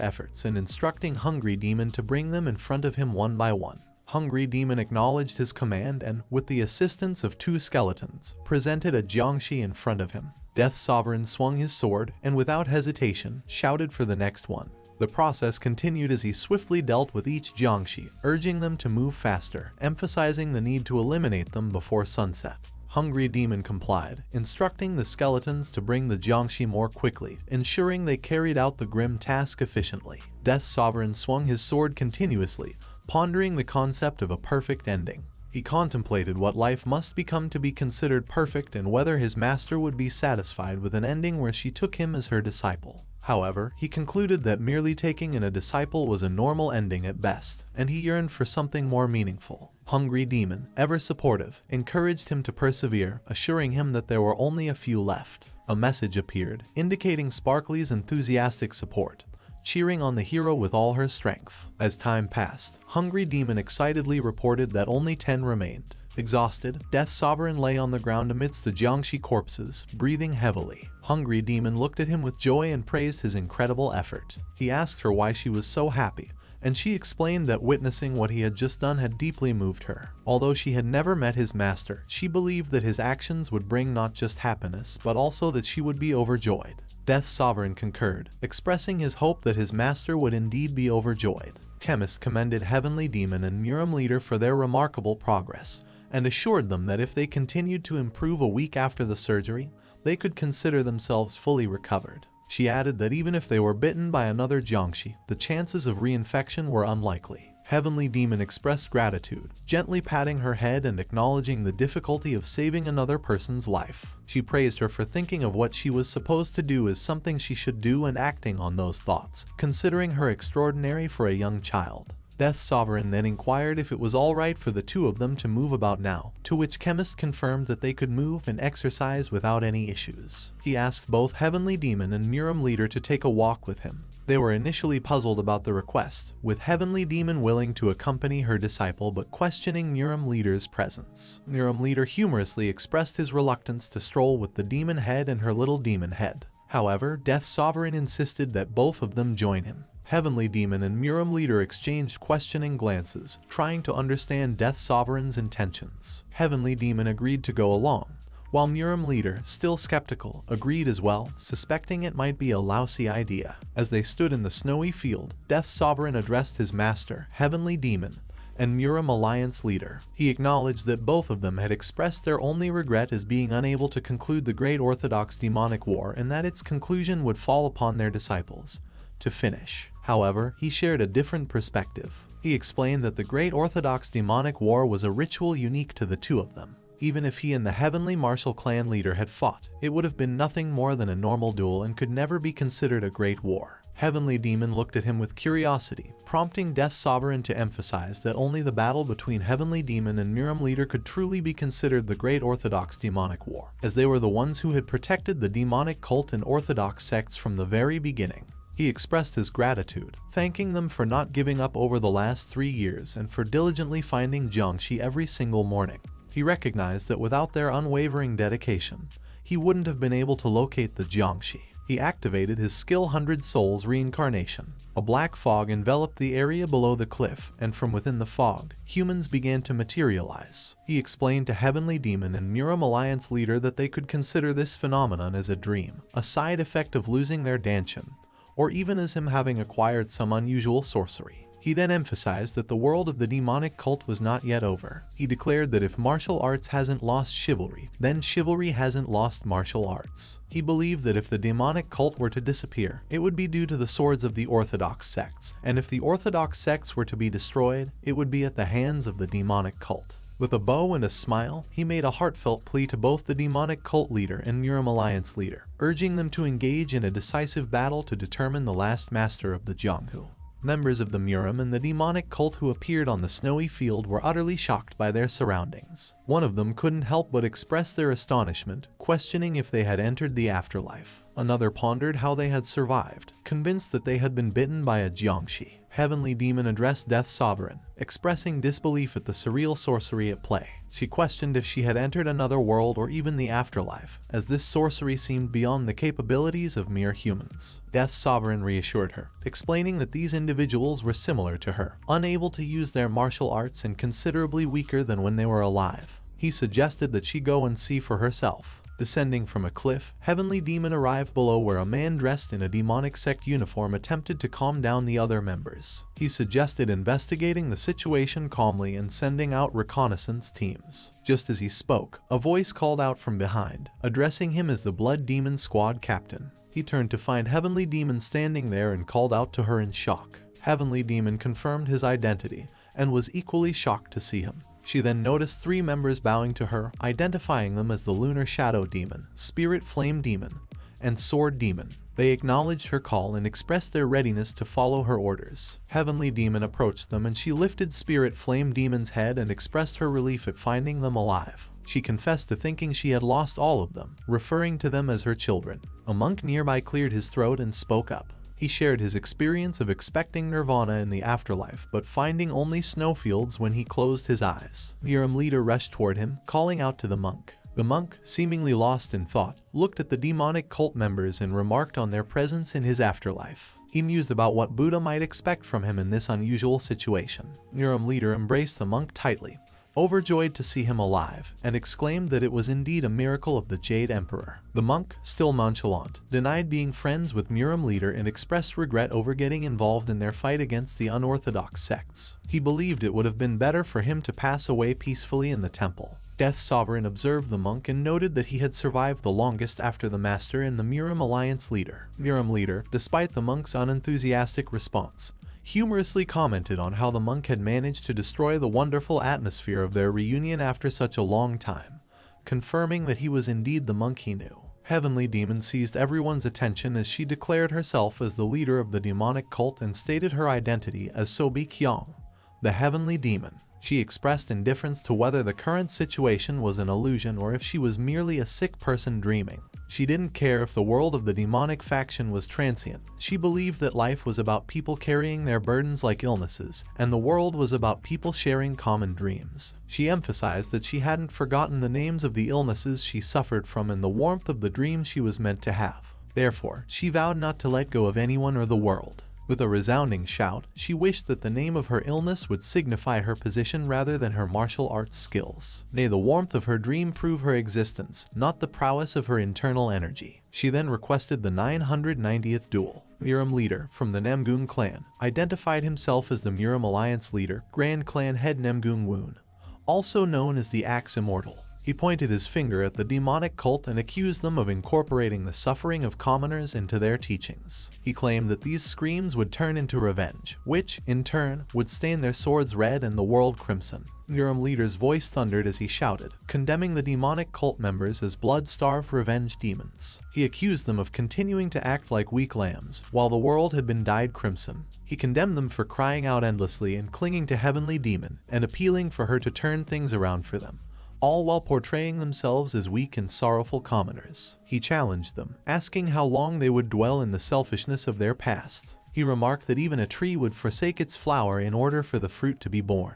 Speaker 1: efforts and instructing Hungry Demon to bring them in front of him one by one. Hungry Demon acknowledged his command and, with the assistance of 2 skeletons, presented a jiangshi in front of him. Death Sovereign swung his sword and without hesitation shouted for the next one. The process continued as he swiftly dealt with each jiangshi, urging them to move faster, emphasizing the need to eliminate them before sunset. Hungry Demon complied, instructing the skeletons to bring the jiangshi more quickly, ensuring they carried out the grim task efficiently. Death Sovereign swung his sword continuously, pondering the concept of a perfect ending. He contemplated what life must become to be considered perfect and whether his master would be satisfied with an ending where she took him as her disciple. However, he concluded that merely taking in a disciple was a normal ending at best, and he yearned for something more meaningful. Hungry Demon, ever supportive, encouraged him to persevere, assuring him that there were only a few left. A message appeared, indicating Sparkly's enthusiastic support, cheering on the hero with all her strength. As time passed, Hungry Demon excitedly reported that only 10 remained. Exhausted, Death Sovereign lay on the ground amidst the jiangshi corpses, breathing heavily. Hungry Demon looked at him with joy and praised his incredible effort. He asked her why she was so happy, and she explained that witnessing what he had just done had deeply moved her. Although she had never met his master, she believed that his actions would bring not just happiness, but also that she would be overjoyed. Death Sovereign concurred, expressing his hope that his master would indeed be overjoyed. Chemist commended Heavenly Demon and Muram Leader for their remarkable progress, and assured them that if they continued to improve a week after the surgery, they could consider themselves fully recovered. She added that even if they were bitten by another jiangshi, the chances of reinfection were unlikely. Heavenly Demon expressed gratitude, gently patting her head and acknowledging the difficulty of saving another person's life. She praised her for thinking of what she was supposed to do as something she should do and acting on those thoughts, considering her extraordinary for a young child. Death Sovereign then inquired if it was alright for the 2 of them to move about now, to which Chemist confirmed that they could move and exercise without any issues. He asked both Heavenly Demon and Muram Leader to take a walk with him. They were initially puzzled about the request, with Heavenly Demon willing to accompany her disciple but questioning Muram Leader's presence. Muram Leader humorously expressed his reluctance to stroll with the demon head and her little demon head. However, Death Sovereign insisted that both of them join him. Heavenly Demon and Muram Leader exchanged questioning glances, trying to understand Death Sovereign's intentions. Heavenly Demon agreed to go along, while Muram Leader, still skeptical, agreed as well, suspecting it might be a lousy idea. As they stood in the snowy field, Death Sovereign addressed his master, Heavenly Demon, and Muram Alliance Leader. He acknowledged that both of them had expressed their only regret as being unable to conclude the Great Orthodox Demonic War and that its conclusion would fall upon their disciples to finish. However, he shared a different perspective. He explained that the Great Orthodox Demonic War was a ritual unique to the 2 of them. Even if he and the Heavenly Martial Clan leader had fought, it would have been nothing more than a normal duel and could never be considered a great war. Heavenly Demon looked at him with curiosity, prompting Death Sovereign to emphasize that only the battle between Heavenly Demon and Muram Leader could truly be considered the Great Orthodox Demonic War, as they were the ones who had protected the demonic cult and Orthodox sects from the very beginning. He expressed his gratitude, thanking them for not giving up over the last 3 years and for diligently finding jiangshi every single morning. He recognized that without their unwavering dedication, he wouldn't have been able to locate the jiangshi. He activated his skill 100 Souls reincarnation. A black fog enveloped the area below the cliff, and from within the fog, humans began to materialize. He explained to Heavenly Demon and Muram Alliance Leader that they could consider this phenomenon as a dream, a side effect of losing their danchin, or even as him having acquired some unusual sorcery. He then emphasized that the world of the demonic cult was not yet over. He declared that if martial arts hasn't lost chivalry, then chivalry hasn't lost martial arts. He believed that if the demonic cult were to disappear, it would be due to the swords of the Orthodox sects, and if the Orthodox sects were to be destroyed, it would be at the hands of the demonic cult. With a bow and a smile, he made a heartfelt plea to both the demonic cult leader and Muram Alliance leader, urging them to engage in a decisive battle to determine the last master of the Jianghu. Members of the Muram and the demonic cult who appeared on the snowy field were utterly shocked by their surroundings. One of them couldn't help but express their astonishment, questioning if they had entered the afterlife. Another pondered how they had survived, convinced that they had been bitten by a jiangshi. Heavenly Demon addressed Death Sovereign, expressing disbelief at the surreal sorcery at play. She questioned if she had entered another world or even the afterlife, as this sorcery seemed beyond the capabilities of mere humans. Death Sovereign reassured her, explaining that these individuals were similar to her, unable to use their martial arts and considerably weaker than when they were alive. He suggested that she go and see for herself. Descending from a cliff, Heavenly Demon arrived below where a man dressed in a demonic sect uniform attempted to calm down the other members. He suggested investigating the situation calmly and sending out reconnaissance teams. Just as he spoke, a voice called out from behind, addressing him as the Blood Demon Squad captain. He turned to find Heavenly Demon standing there and called out to her in shock. Heavenly Demon confirmed his identity and was equally shocked to see him. She then noticed 3 members bowing to her, identifying them as the Lunar Shadow Demon, Spirit Flame Demon, and Sword Demon. They acknowledged her call and expressed their readiness to follow her orders. Heavenly Demon approached them and she lifted Spirit Flame Demon's head and expressed her relief at finding them alive. She confessed to thinking she had lost all of them, referring to them as her children. A monk nearby cleared his throat and spoke up. He shared his experience of expecting nirvana in the afterlife but finding only snowfields when he closed his eyes. Miram leader rushed toward him, calling out to the monk. The monk, seemingly lost in thought, looked at the demonic cult members and remarked on their presence in his afterlife. He mused about what Buddha might expect from him in this unusual situation. Miram leader embraced the monk tightly, overjoyed to see him alive, and exclaimed that it was indeed a miracle of the Jade Emperor. The monk, still nonchalant, denied being friends with Miram leader and expressed regret over getting involved in their fight against the unorthodox sects. He believed it would have been better for him to pass away peacefully in the temple. Death Sovereign observed the monk and noted that he had survived the longest after the master and the Miram Alliance leader. Miram leader, despite the monk's unenthusiastic response, humorously commented on how the monk had managed to destroy the wonderful atmosphere of their reunion after such a long time, confirming that he was indeed the monk he knew. Heavenly Demon seized everyone's attention as she declared herself as the leader of the demonic cult and stated her identity as Sobi Kyong, the Heavenly Demon. She expressed indifference to whether the current situation was an illusion or if she was merely a sick person dreaming. She didn't care if the world of the demonic faction was transient. She believed that life was about people carrying their burdens like illnesses, and the world was about people sharing common dreams. She emphasized that she hadn't forgotten the names of the illnesses she suffered from and the warmth of the dreams she was meant to have. Therefore, she vowed not to let go of anyone or the world. With a resounding shout, she wished that the name of her illness would signify her position rather than her martial arts skills. May the warmth of her dream prove her existence, not the prowess of her internal energy. She then requested the 990th duel. Miram leader, from the Namgung clan, identified himself as the Miram Alliance leader, Grand Clan head Namgung Woon, also known as the Axe Immortal. He pointed his finger at the demonic cult and accused them of incorporating the suffering of commoners into their teachings. He claimed that these screams would turn into revenge, which, in turn, would stain their swords red and the world crimson. Miram leader's voice thundered as he shouted, condemning the demonic cult members as blood-starved revenge demons. He accused them of continuing to act like weak lambs, while the world had been dyed crimson. He condemned them for crying out endlessly and clinging to Heavenly Demon, and appealing for her to turn things around for them, all while portraying themselves as weak and sorrowful commoners. He challenged them, asking how long they would dwell in the selfishness of their past. He remarked that even a tree would forsake its flower in order for the fruit to be born.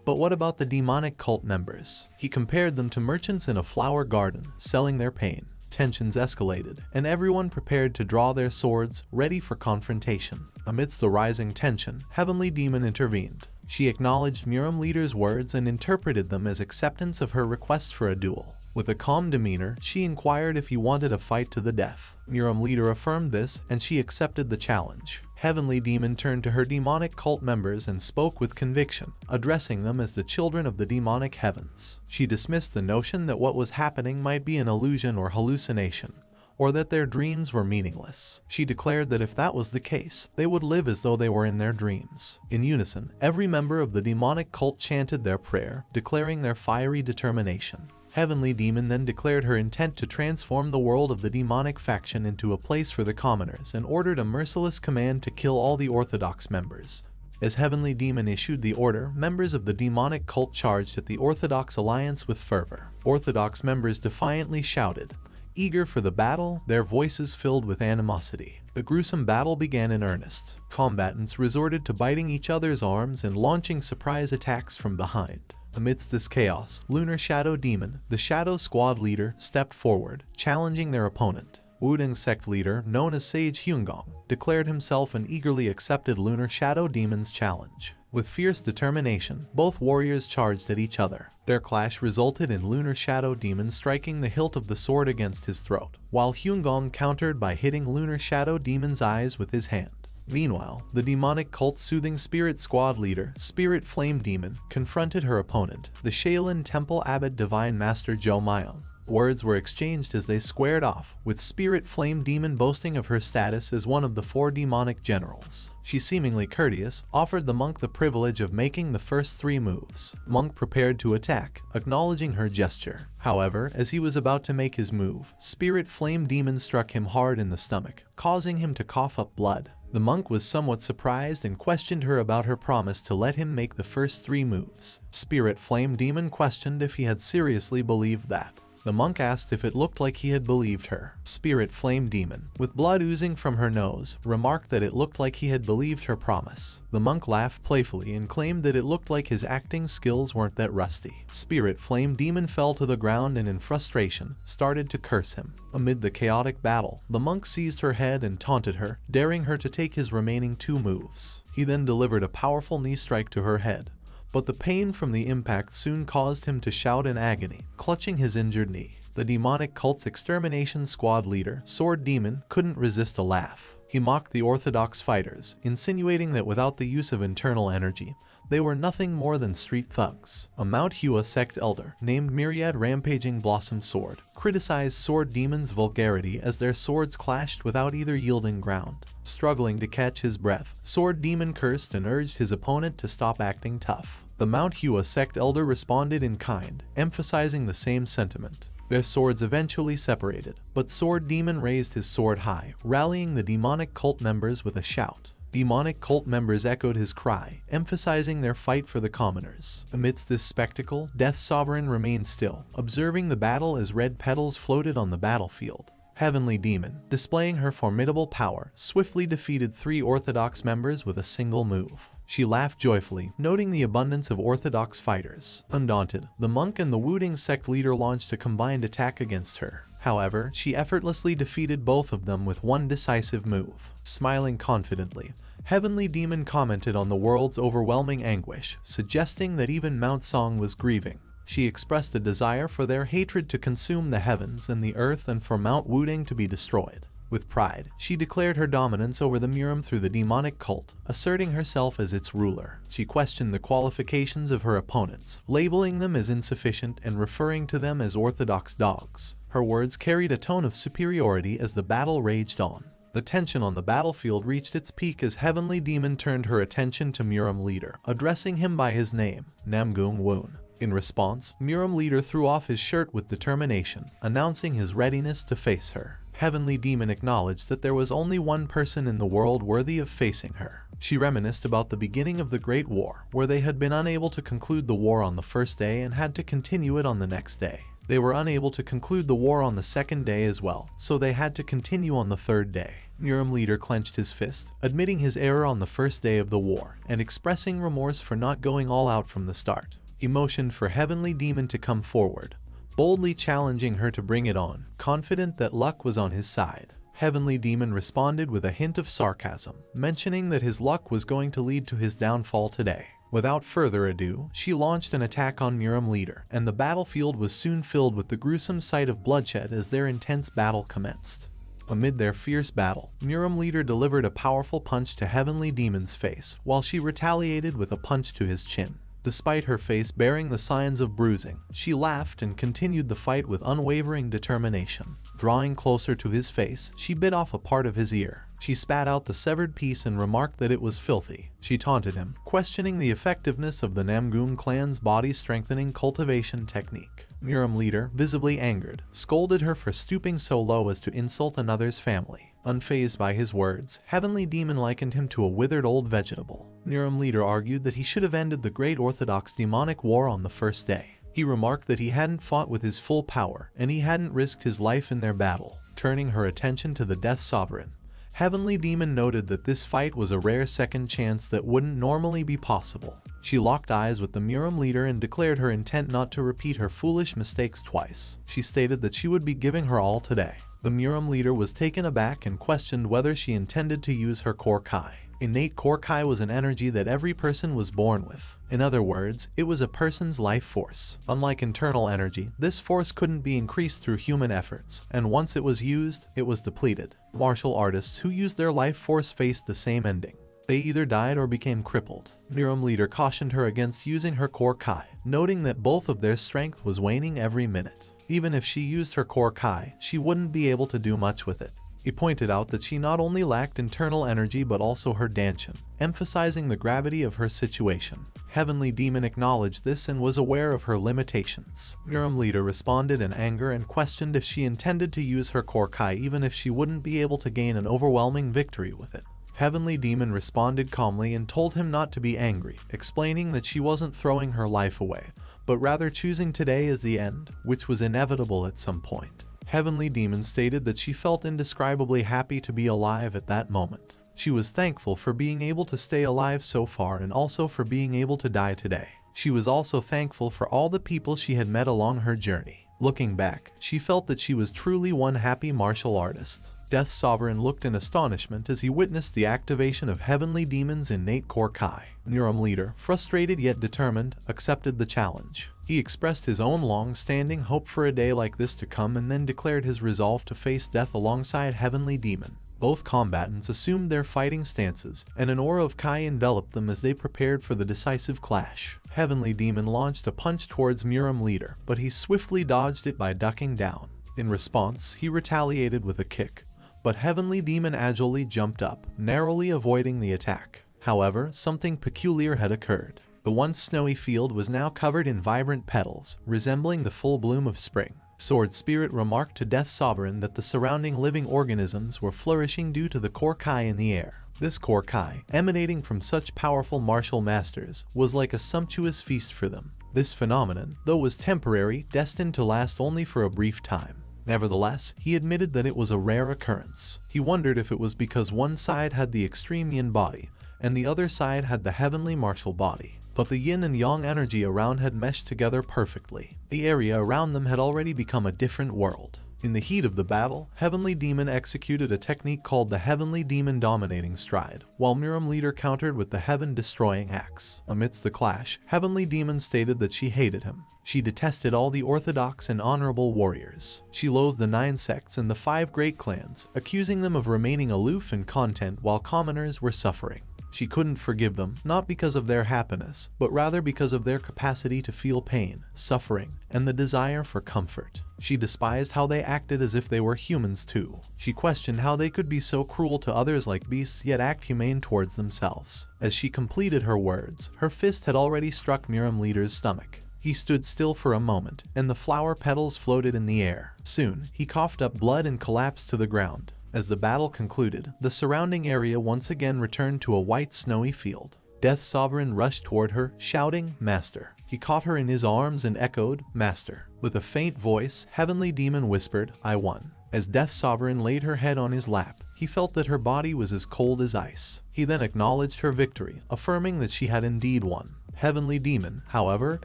Speaker 1: But what about the demonic cult members? He compared them to merchants in a flower garden, selling their pain. Tensions escalated, and everyone prepared to draw their swords, ready for confrontation. Amidst the rising tension, Heavenly Demon intervened. She acknowledged Miram leader's words and interpreted them as acceptance of her request for a duel. With a calm demeanor, she inquired if he wanted a fight to the death. Miram leader affirmed this, and she accepted the challenge. Heavenly Demon turned to her demonic cult members and spoke with conviction, addressing them as the children of the demonic heavens. She dismissed the notion that what was happening might be an illusion or hallucination, or that their dreams were meaningless. She declared that if that was the case, they would live as though they were in their dreams. In unison, every member of the demonic cult chanted their prayer, declaring their fiery determination. Heavenly Demon then declared her intent to transform the world of the demonic faction into a place for the commoners and ordered a merciless command to kill all the orthodox members. As Heavenly Demon issued the order, members of the demonic cult charged at the Orthodox Alliance with fervor. Orthodox members defiantly shouted, Eager for the battle, their voices filled with animosity. The gruesome battle began in earnest. Combatants resorted to biting each other's arms and launching surprise attacks from behind. Amidst this chaos, Lunar Shadow Demon, the Shadow Squad leader, stepped forward, challenging their opponent. Wudang sect leader, known as Sage Hyungong, declared himself and eagerly accepted Lunar Shadow Demon's challenge. With fierce determination, both warriors charged at each other. Their clash resulted in Lunar Shadow Demon striking the hilt of the sword against his throat, while Hyungong countered by hitting Lunar Shadow Demon's eyes with his hand. Meanwhile, the demonic cult Soothing Spirit Squad leader, Spirit Flame Demon, confronted her opponent, the Shaolin Temple Abbot Divine Master Jo Myung. Words were exchanged as they squared off, with Spirit Flame Demon boasting of her status as one of the 4 demonic generals. She, seemingly courteous, offered the monk the privilege of making the first 3 moves. Monk prepared to attack, acknowledging her gesture. However, as he was about to make his move, Spirit Flame Demon struck him hard in the stomach, causing him to cough up blood. The monk was somewhat surprised and questioned her about her promise to let him make the first 3 moves. Spirit Flame Demon questioned if he had seriously believed that. The monk asked if it looked like he had believed her. Spirit Flame Demon, with blood oozing from her nose, remarked that it looked like he had believed her promise. The monk laughed playfully and claimed that it looked like his acting skills weren't that rusty. Spirit Flame Demon fell to the ground and in frustration, started to curse him. Amid the chaotic battle, the monk seized her head and taunted her, daring her to take his remaining 2 moves. He then delivered a powerful knee strike to her head. But the pain from the impact soon caused him to shout in agony, clutching his injured knee. The demonic cult's extermination squad leader, Sword Demon, couldn't resist a laugh. He mocked the orthodox fighters, insinuating that without the use of internal energy, they were nothing more than street thugs. A manwha sect elder, named Myriad Rampaging Blossom Sword, criticized Sword Demon's vulgarity as their swords clashed without either yielding ground. Struggling to catch his breath, Sword Demon cursed and urged his opponent to stop acting tough. The manwha sect elder responded in kind, emphasizing the same sentiment. Their swords eventually separated, but Sword Demon raised his sword high, rallying the demonic cult members with a shout. Demonic cult members echoed his cry, emphasizing their fight for the commoners. Amidst this spectacle, Death Sovereign remained still, observing the battle as red petals floated on the battlefield. Heavenly Demon, displaying her formidable power, swiftly defeated 3 orthodox members with a single move. She laughed joyfully, noting the abundance of orthodox fighters. Undaunted, the monk and the Wudang sect leader launched a combined attack against her. However, she effortlessly defeated both of them with 1 decisive move. Smiling confidently, Heavenly Demon commented on the world's overwhelming anguish, suggesting that even Mount Song was grieving. She expressed a desire for their hatred to consume the heavens and the earth and for Mount Wudang to be destroyed. With pride, she declared her dominance over the Murim through the demonic cult, asserting herself as its ruler. She questioned the qualifications of her opponents, labeling them as insufficient and referring to them as orthodox dogs. Her words carried a tone of superiority as the battle raged on. The tension on the battlefield reached its peak as Heavenly Demon turned her attention to Murim leader, addressing him by his name, Namgung Woon. In response, Murim leader threw off his shirt with determination, announcing his readiness to face her. Heavenly Demon acknowledged that there was only one person in the world worthy of facing her. She reminisced about the beginning of the Great War, where they had been unable to conclude the war on the first day and had to continue it on the next day. They were unable to conclude the war on the second day as well, so they had to continue on the third day. Murim leader clenched his fist, admitting his error on the first day of the war, and expressing remorse for not going all out from the start. He motioned for Heavenly Demon to come forward, boldly challenging her to bring it on, confident that luck was on his side. Heavenly Demon responded with a hint of sarcasm, mentioning that his luck was going to lead to his downfall today. Without further ado, she launched an attack on Murim leader, and the battlefield was soon filled with the gruesome sight of bloodshed as their intense battle commenced. Amid their fierce battle, Murim leader delivered a powerful punch to Heavenly Demon's face, while she retaliated with a punch to his chin. Despite her face bearing the signs of bruising, she laughed and continued the fight with unwavering determination. Drawing closer to his face, she bit off a part of his ear. She spat out the severed piece and remarked that it was filthy. She taunted him, questioning the effectiveness of the Namgung clan's body-strengthening cultivation technique. Murim leader, visibly angered, scolded her for stooping so low as to insult another's family. Unfazed by his words, Heavenly Demon likened him to a withered old vegetable. Murim leader argued that he should have ended the Great Orthodox Demonic War on the first day. He remarked that he hadn't fought with his full power and he hadn't risked his life in their battle. Turning her attention to the Death Sovereign, Heavenly Demon noted that this fight was a rare second chance that wouldn't normally be possible. She locked eyes with the Muram leader and declared her intent not to repeat her foolish mistakes twice. She stated that she would be giving her all today. The Muram leader was taken aback and questioned whether she intended to use her core Kai. Innate core Kai was an energy that every person was born with. In other words, it was a person's life force. Unlike internal energy, this force couldn't be increased through human efforts, and once it was used, it was depleted. Martial artists who used their life force faced the same ending. They either died or became crippled. Muram leader cautioned her against using her core Kai, noting that both of their strength was waning every minute. Even if she used her core Kai, she wouldn't be able to do much with it. He pointed out that she not only lacked internal energy but also her danshin, emphasizing the gravity of her situation. Heavenly Demon acknowledged this and was aware of her limitations. Muram leader responded in anger and questioned if she intended to use her core Kai even if she wouldn't be able to gain an overwhelming victory with it. Heavenly Demon responded calmly and told him not to be angry, explaining that she wasn't throwing her life away, but rather choosing today as the end, which was inevitable at some point. Heavenly Demon stated that she felt indescribably happy to be alive at that moment. She was thankful for being able to stay alive so far and also for being able to die today. She was also thankful for all the people she had met along her journey. Looking back, she felt that she was truly one happy martial artist. Death Sovereign looked in astonishment as he witnessed the activation of Heavenly Demon's innate core Kai. Muram leader, frustrated yet determined, accepted the challenge. He expressed his own long-standing hope for a day like this to come and then declared his resolve to face death alongside Heavenly Demon. Both combatants assumed their fighting stances, and an aura of Kai enveloped them as they prepared for the decisive clash. Heavenly Demon launched a punch towards Muram leader, but he swiftly dodged it by ducking down. In response, he retaliated with a kick, but Heavenly Demon agilely jumped up, narrowly avoiding the attack. However, something peculiar had occurred. The once snowy field was now covered in vibrant petals, resembling the full bloom of spring. Sword Spirit remarked to Death Sovereign that the surrounding living organisms were flourishing due to the core Kai in the air. This core Kai, emanating from such powerful martial masters, was like a sumptuous feast for them. This phenomenon, though was temporary, destined to last only for a brief time. Nevertheless, he admitted that it was a rare occurrence. He wondered if it was because one side had the extreme yin body, and the other side had the heavenly martial body. But the yin and yang energy around had meshed together perfectly. The area around them had already become a different world. In the heat of the battle, Heavenly Demon executed a technique called the Heavenly Demon Dominating Stride, while Muram leader countered with the Heaven Destroying Axe. Amidst the clash, Heavenly Demon stated that she hated him. She detested all the orthodox and honorable warriors. She loathed the 9 sects and the 5 great clans, accusing them of remaining aloof in content while commoners were suffering. She couldn't forgive them, not because of their happiness, but rather because of their capacity to feel pain, suffering, and the desire for comfort. She despised how they acted as if they were humans too. She questioned how they could be so cruel to others like beasts yet act humane towards themselves. As she completed her words, her fist had already struck Muram leader's stomach. He stood still for a moment, and the flower petals floated in the air. Soon, he coughed up blood and collapsed to the ground. As the battle concluded, the surrounding area once again returned to a white snowy field. Death Sovereign rushed toward her, shouting, "Master." He caught her in his arms and echoed, "Master." With a faint voice, Heavenly Demon whispered, "I won." As Death Sovereign laid her head on his lap, he felt that her body was as cold as ice. He then acknowledged her victory, affirming that she had indeed won. Heavenly Demon, however,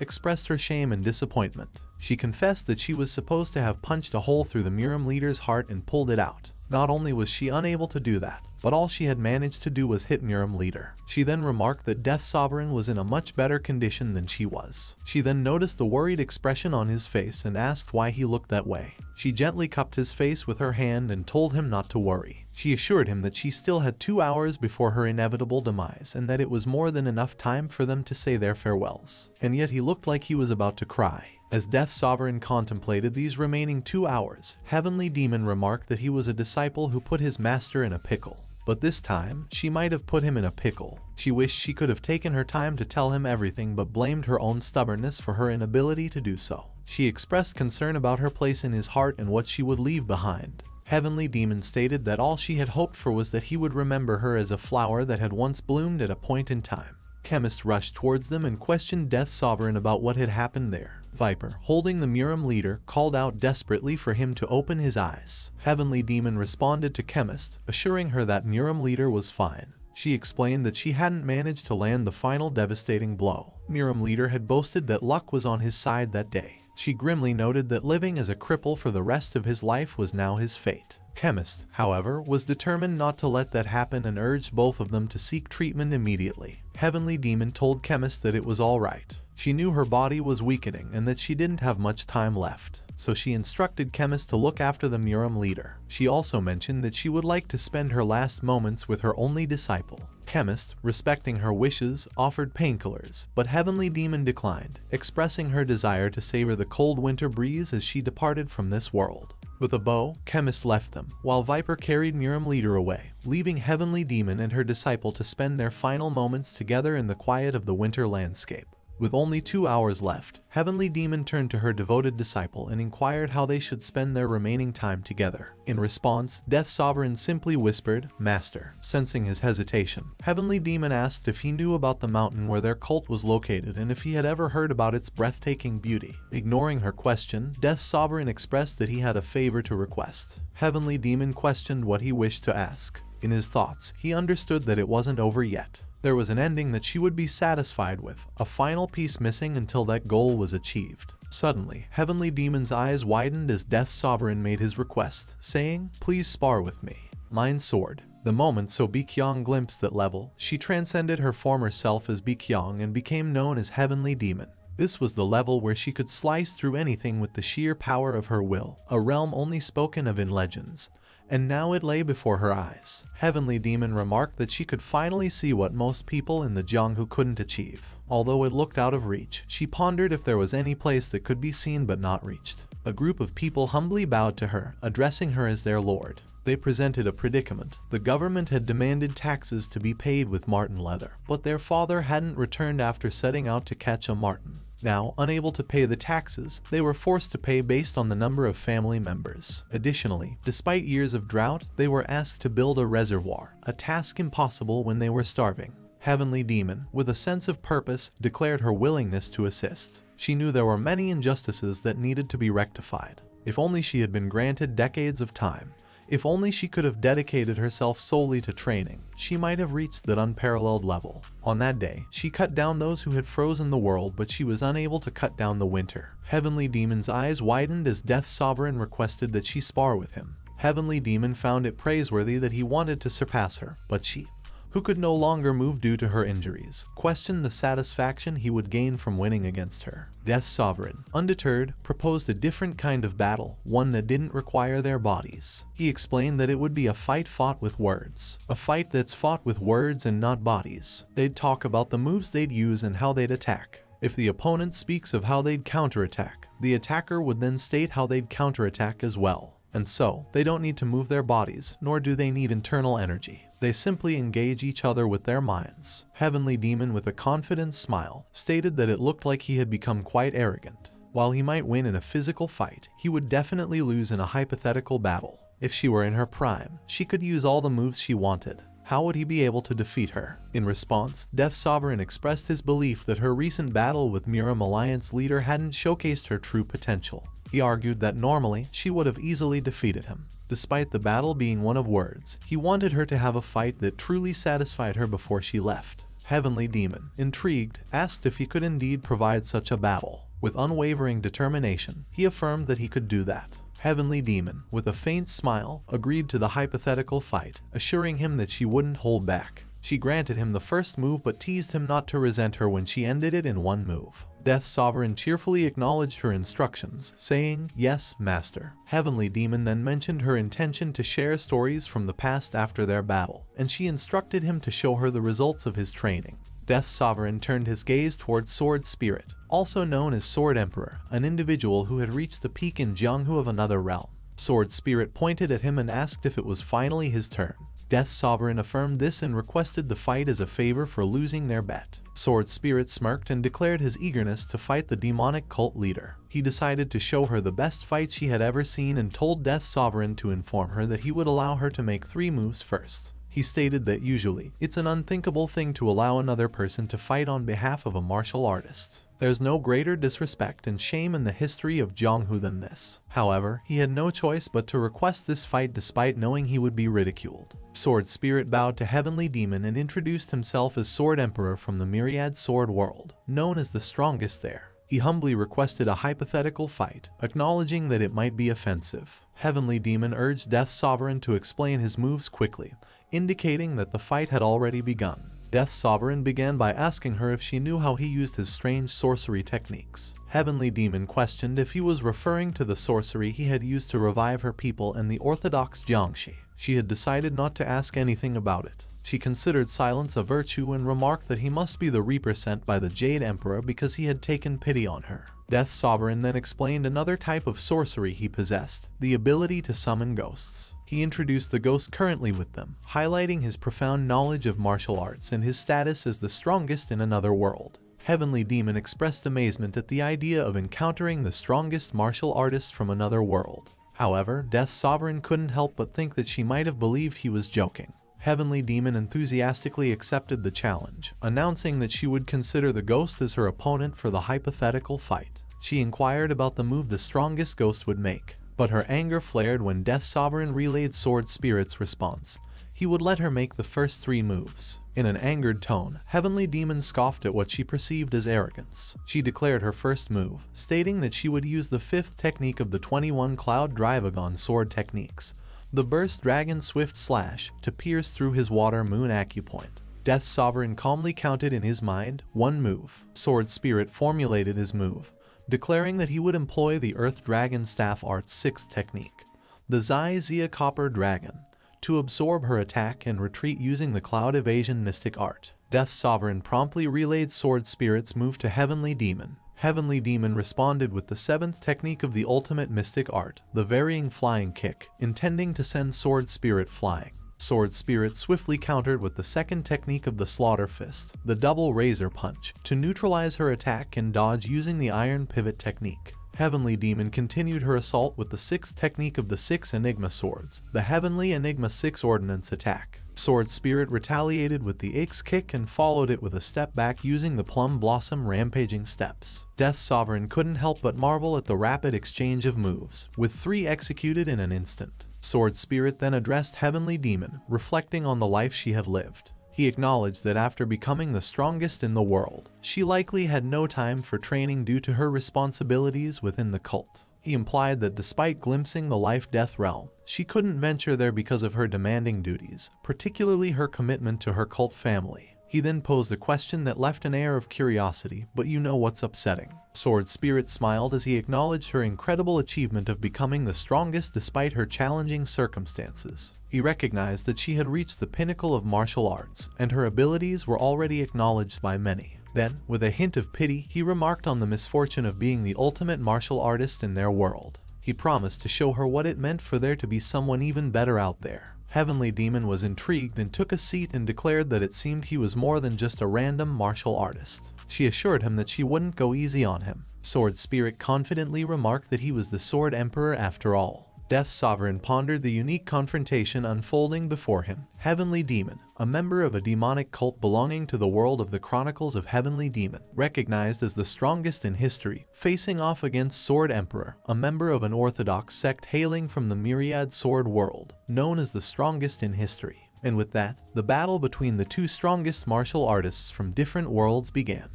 Speaker 1: expressed her shame and disappointment. She confessed that she was supposed to have punched a hole through the Muram leader's heart and pulled it out. Not only was she unable to do that, but all she had managed to do was hit Muram leader. She then remarked that Death Sovereign was in a much better condition than she was. She then noticed the worried expression on his face and asked why he looked that way. She gently cupped his face with her hand and told him not to worry. She assured him that she still had 2 hours before her inevitable demise and that it was more than enough time for them to say their farewells. And yet he looked like he was about to cry. As Death Sovereign contemplated these remaining 2 hours, Heavenly Demon remarked that he was a disciple who put his master in a pickle. But this time, she might have put him in a pickle. She wished she could have taken her time to tell him everything but blamed her own stubbornness for her inability to do so. She expressed concern about her place in his heart and what she would leave behind. Heavenly Demon stated that all she had hoped for was that he would remember her as a flower that had once bloomed at a point in time. Chemist rushed towards them and questioned Death Sovereign about what had happened there. Viper, holding the Murim leader, called out desperately for him to open his eyes. Heavenly Demon responded to Chemist, assuring her that Murim leader was fine. She explained that she hadn't managed to land the final devastating blow. Murim leader had boasted that luck was on his side that day. She grimly noted that living as a cripple for the rest of his life was now his fate. Chemist, however, was determined not to let that happen and urged both of them to seek treatment immediately. Heavenly Demon told Chemist that it was alright. She knew her body was weakening and that she didn't have much time left, so she instructed Chemist to look after the Murim leader. She also mentioned that she would like to spend her last moments with her only disciple. Chemist, respecting her wishes, offered painkillers, but Heavenly Demon declined, expressing her desire to savor the cold winter breeze as she departed from this world. With a bow, Chemist left them, while Viper carried Murim leader away, leaving Heavenly Demon and her disciple to spend their final moments together in the quiet of the winter landscape. With only 2 hours left, Heavenly Demon turned to her devoted disciple and inquired how they should spend their remaining time together. In response, Death Sovereign simply whispered, "Master." Sensing his hesitation, Heavenly Demon asked if he knew about the mountain where their cult was located and if he had ever heard about its breathtaking beauty. Ignoring her question, Death Sovereign expressed that he had a favor to request. Heavenly Demon questioned what he wished to ask. In his thoughts, he understood that it wasn't over yet. There was an ending that she would be satisfied with, a final piece missing until that goal was achieved. Suddenly, Heavenly Demon's eyes widened as Death Sovereign made his request, saying, "Please spar with me." Mind sword. The moment saw Baekhyun glimpse that level. She transcended her former self as Baekhyun and became known as Heavenly Demon. This was the level where she could slice through anything with the sheer power of her will, a realm only spoken of in legends. And now it lay before her eyes. Heavenly Demon remarked that she could finally see what most people in the Jianghu couldn't achieve. Although it looked out of reach, she pondered if there was any place that could be seen but not reached. A group of people humbly bowed to her, addressing her as their lord. They presented a predicament. The government had demanded taxes to be paid with marten leather, but their father hadn't returned after setting out to catch a marten. Now, unable to pay the taxes, they were forced to pay based on the number of family members. Additionally, despite years of drought, they were asked to build a reservoir, a task impossible when they were starving. Heavenly Demon, with a sense of purpose, declared her willingness to assist. She knew there were many injustices that needed to be rectified. If only she had been granted decades of time. If only she could have dedicated herself solely to training, she might have reached that unparalleled level. On that day, she cut down those who had frozen the world, but she was unable to cut down the winter. Heavenly Demon's eyes widened as Death Sovereign requested that she spar with him. Heavenly Demon found it praiseworthy that he wanted to surpass her, but she, who could no longer move due to her injuries, questioned the satisfaction he would gain from winning against her. Death Sovereign, undeterred, proposed a different kind of battle, one that didn't require their bodies. He explained that it would be a fight fought with words. A fight that's fought with words and not bodies. They'd talk about the moves they'd use and how they'd attack. If the opponent speaks of how they'd counterattack, the attacker would then state how they'd counterattack as well. And so, they don't need to move their bodies, nor do they need internal energy. They simply engage each other with their minds. Heavenly Demon, with a confident smile, stated that it looked like he had become quite arrogant. While he might win in a physical fight, he would definitely lose in a hypothetical battle. If she were in her prime, she could use all the moves she wanted. How would he be able to defeat her? In response, Death Sovereign expressed his belief that her recent battle with Murim Alliance leader hadn't showcased her true potential. He argued that normally, she would have easily defeated him. Despite the battle being one of words, he wanted her to have a fight that truly satisfied her before she left. Heavenly Demon, intrigued, asked if he could indeed provide such a battle. With unwavering determination, he affirmed that he could do that. Heavenly Demon, with a faint smile, agreed to the hypothetical fight, assuring him that she wouldn't hold back. She granted him the first move but teased him not to resent her when she ended it in one move. Death Sovereign cheerfully acknowledged her instructions, saying, "Yes, Master." Heavenly Demon then mentioned her intention to share stories from the past after their battle, and she instructed him to show her the results of his training. Death Sovereign turned his gaze towards Sword Spirit, also known as Sword Emperor, an individual who had reached the peak in Jianghu of another realm. Sword Spirit pointed at him and asked if it was finally his turn. Death Sovereign affirmed this and requested the fight as a favor for losing their bet. Sword Spirit smirked and declared his eagerness to fight the demonic cult leader. He decided to show her the best fight she had ever seen and told Death Sovereign to inform her that he would allow her to make 3 moves first. He stated that usually, it's an unthinkable thing to allow another person to fight on behalf of a martial artist. There's no greater disrespect and shame in the history of Jianghu than this. However, he had no choice but to request this fight despite knowing he would be ridiculed. Sword Spirit bowed to Heavenly Demon and introduced himself as Sword Emperor from the Myriad Sword World, known as the strongest there. He humbly requested a hypothetical fight, acknowledging that it might be offensive. Heavenly Demon urged Death Sovereign to explain his moves quickly, indicating that the fight had already begun. Death Sovereign began by asking her if she knew how he used his strange sorcery techniques. Heavenly Demon questioned if he was referring to the sorcery he had used to revive her people and the orthodox Jiangxi. She had decided not to ask anything about it. She considered silence a virtue and remarked that he must be the reaper sent by the Jade Emperor because he had taken pity on her. Death Sovereign then explained another type of sorcery he possessed, the ability to summon ghosts. He introduced the ghost currently with them, highlighting his profound knowledge of martial arts and his status as the strongest in another world. Heavenly Demon expressed amazement at the idea of encountering the strongest martial artist from another world. However, Death Sovereign couldn't help but think that she might have believed he was joking. Heavenly Demon enthusiastically accepted the challenge, announcing that she would consider the ghost as her opponent for the hypothetical fight. She inquired about the move the strongest ghost would make, but her anger flared when Death Sovereign relayed Sword Spirit's response. He would let her make the first 3 moves. In an angered tone, Heavenly Demon scoffed at what she perceived as arrogance. She declared her first move, stating that she would use the 5th technique of the 21 Cloud Drivagon sword techniques, the Burst Dragon Swift Slash, to pierce through his Water Moon acupoint. Death Sovereign calmly counted in his mind 1 move. Sword Spirit formulated his move, declaring that he would employ the Earth Dragon Staff Art's 6th technique, the Zia Copper Dragon, to absorb her attack and retreat using the Cloud Evasion Mystic Art. Death Sovereign promptly relayed Sword Spirit's move to Heavenly Demon. Heavenly Demon responded with the 7th technique of the Ultimate Mystic Art, the Varying Flying Kick, intending to send Sword Spirit flying. Sword Spirit swiftly countered with the 2nd technique of the Slaughter Fist, the Double Razor Punch, to neutralize her attack and dodge using the Iron Pivot technique. Heavenly Demon continued her assault with the 6th technique of the 6 Enigma Swords, the Heavenly Enigma 6 Ordnance attack. Sword Spirit retaliated with the Axe Kick and followed it with a step back using the Plum Blossom Rampaging Steps. Death Sovereign couldn't help but marvel at the rapid exchange of moves, with 3 executed in an instant. Sword Spirit then addressed Heavenly Demon, reflecting on the life she had lived. He acknowledged that after becoming the strongest in the world, she likely had no time for training due to her responsibilities within the cult. He implied that despite glimpsing the life-death realm, she couldn't venture there because of her demanding duties, particularly her commitment to her cult family. He then posed a question that left an air of curiosity, but you know what's upsetting. Sword Spirit smiled as he acknowledged her incredible achievement of becoming the strongest despite her challenging circumstances. He recognized that she had reached the pinnacle of martial arts, and her abilities were already acknowledged by many. Then, with a hint of pity, he remarked on the misfortune of being the ultimate martial artist in their world. He promised to show her what it meant for there to be someone even better out there. Heavenly Demon was intrigued and took a seat and declared that it seemed he was more than just a random martial artist. She assured him that she wouldn't go easy on him. Sword Spirit confidently remarked that he was the Sword Emperor after all. Death Sovereign pondered the unique confrontation unfolding before him. Heavenly Demon, a member of a demonic cult belonging to the world of the Chronicles of Heavenly Demon, recognized as the strongest in history, facing off against Sword Emperor, a member of an orthodox sect hailing from the Myriad Sword World, known as the strongest in history. And with that, the battle between the 2 strongest martial artists from different worlds began.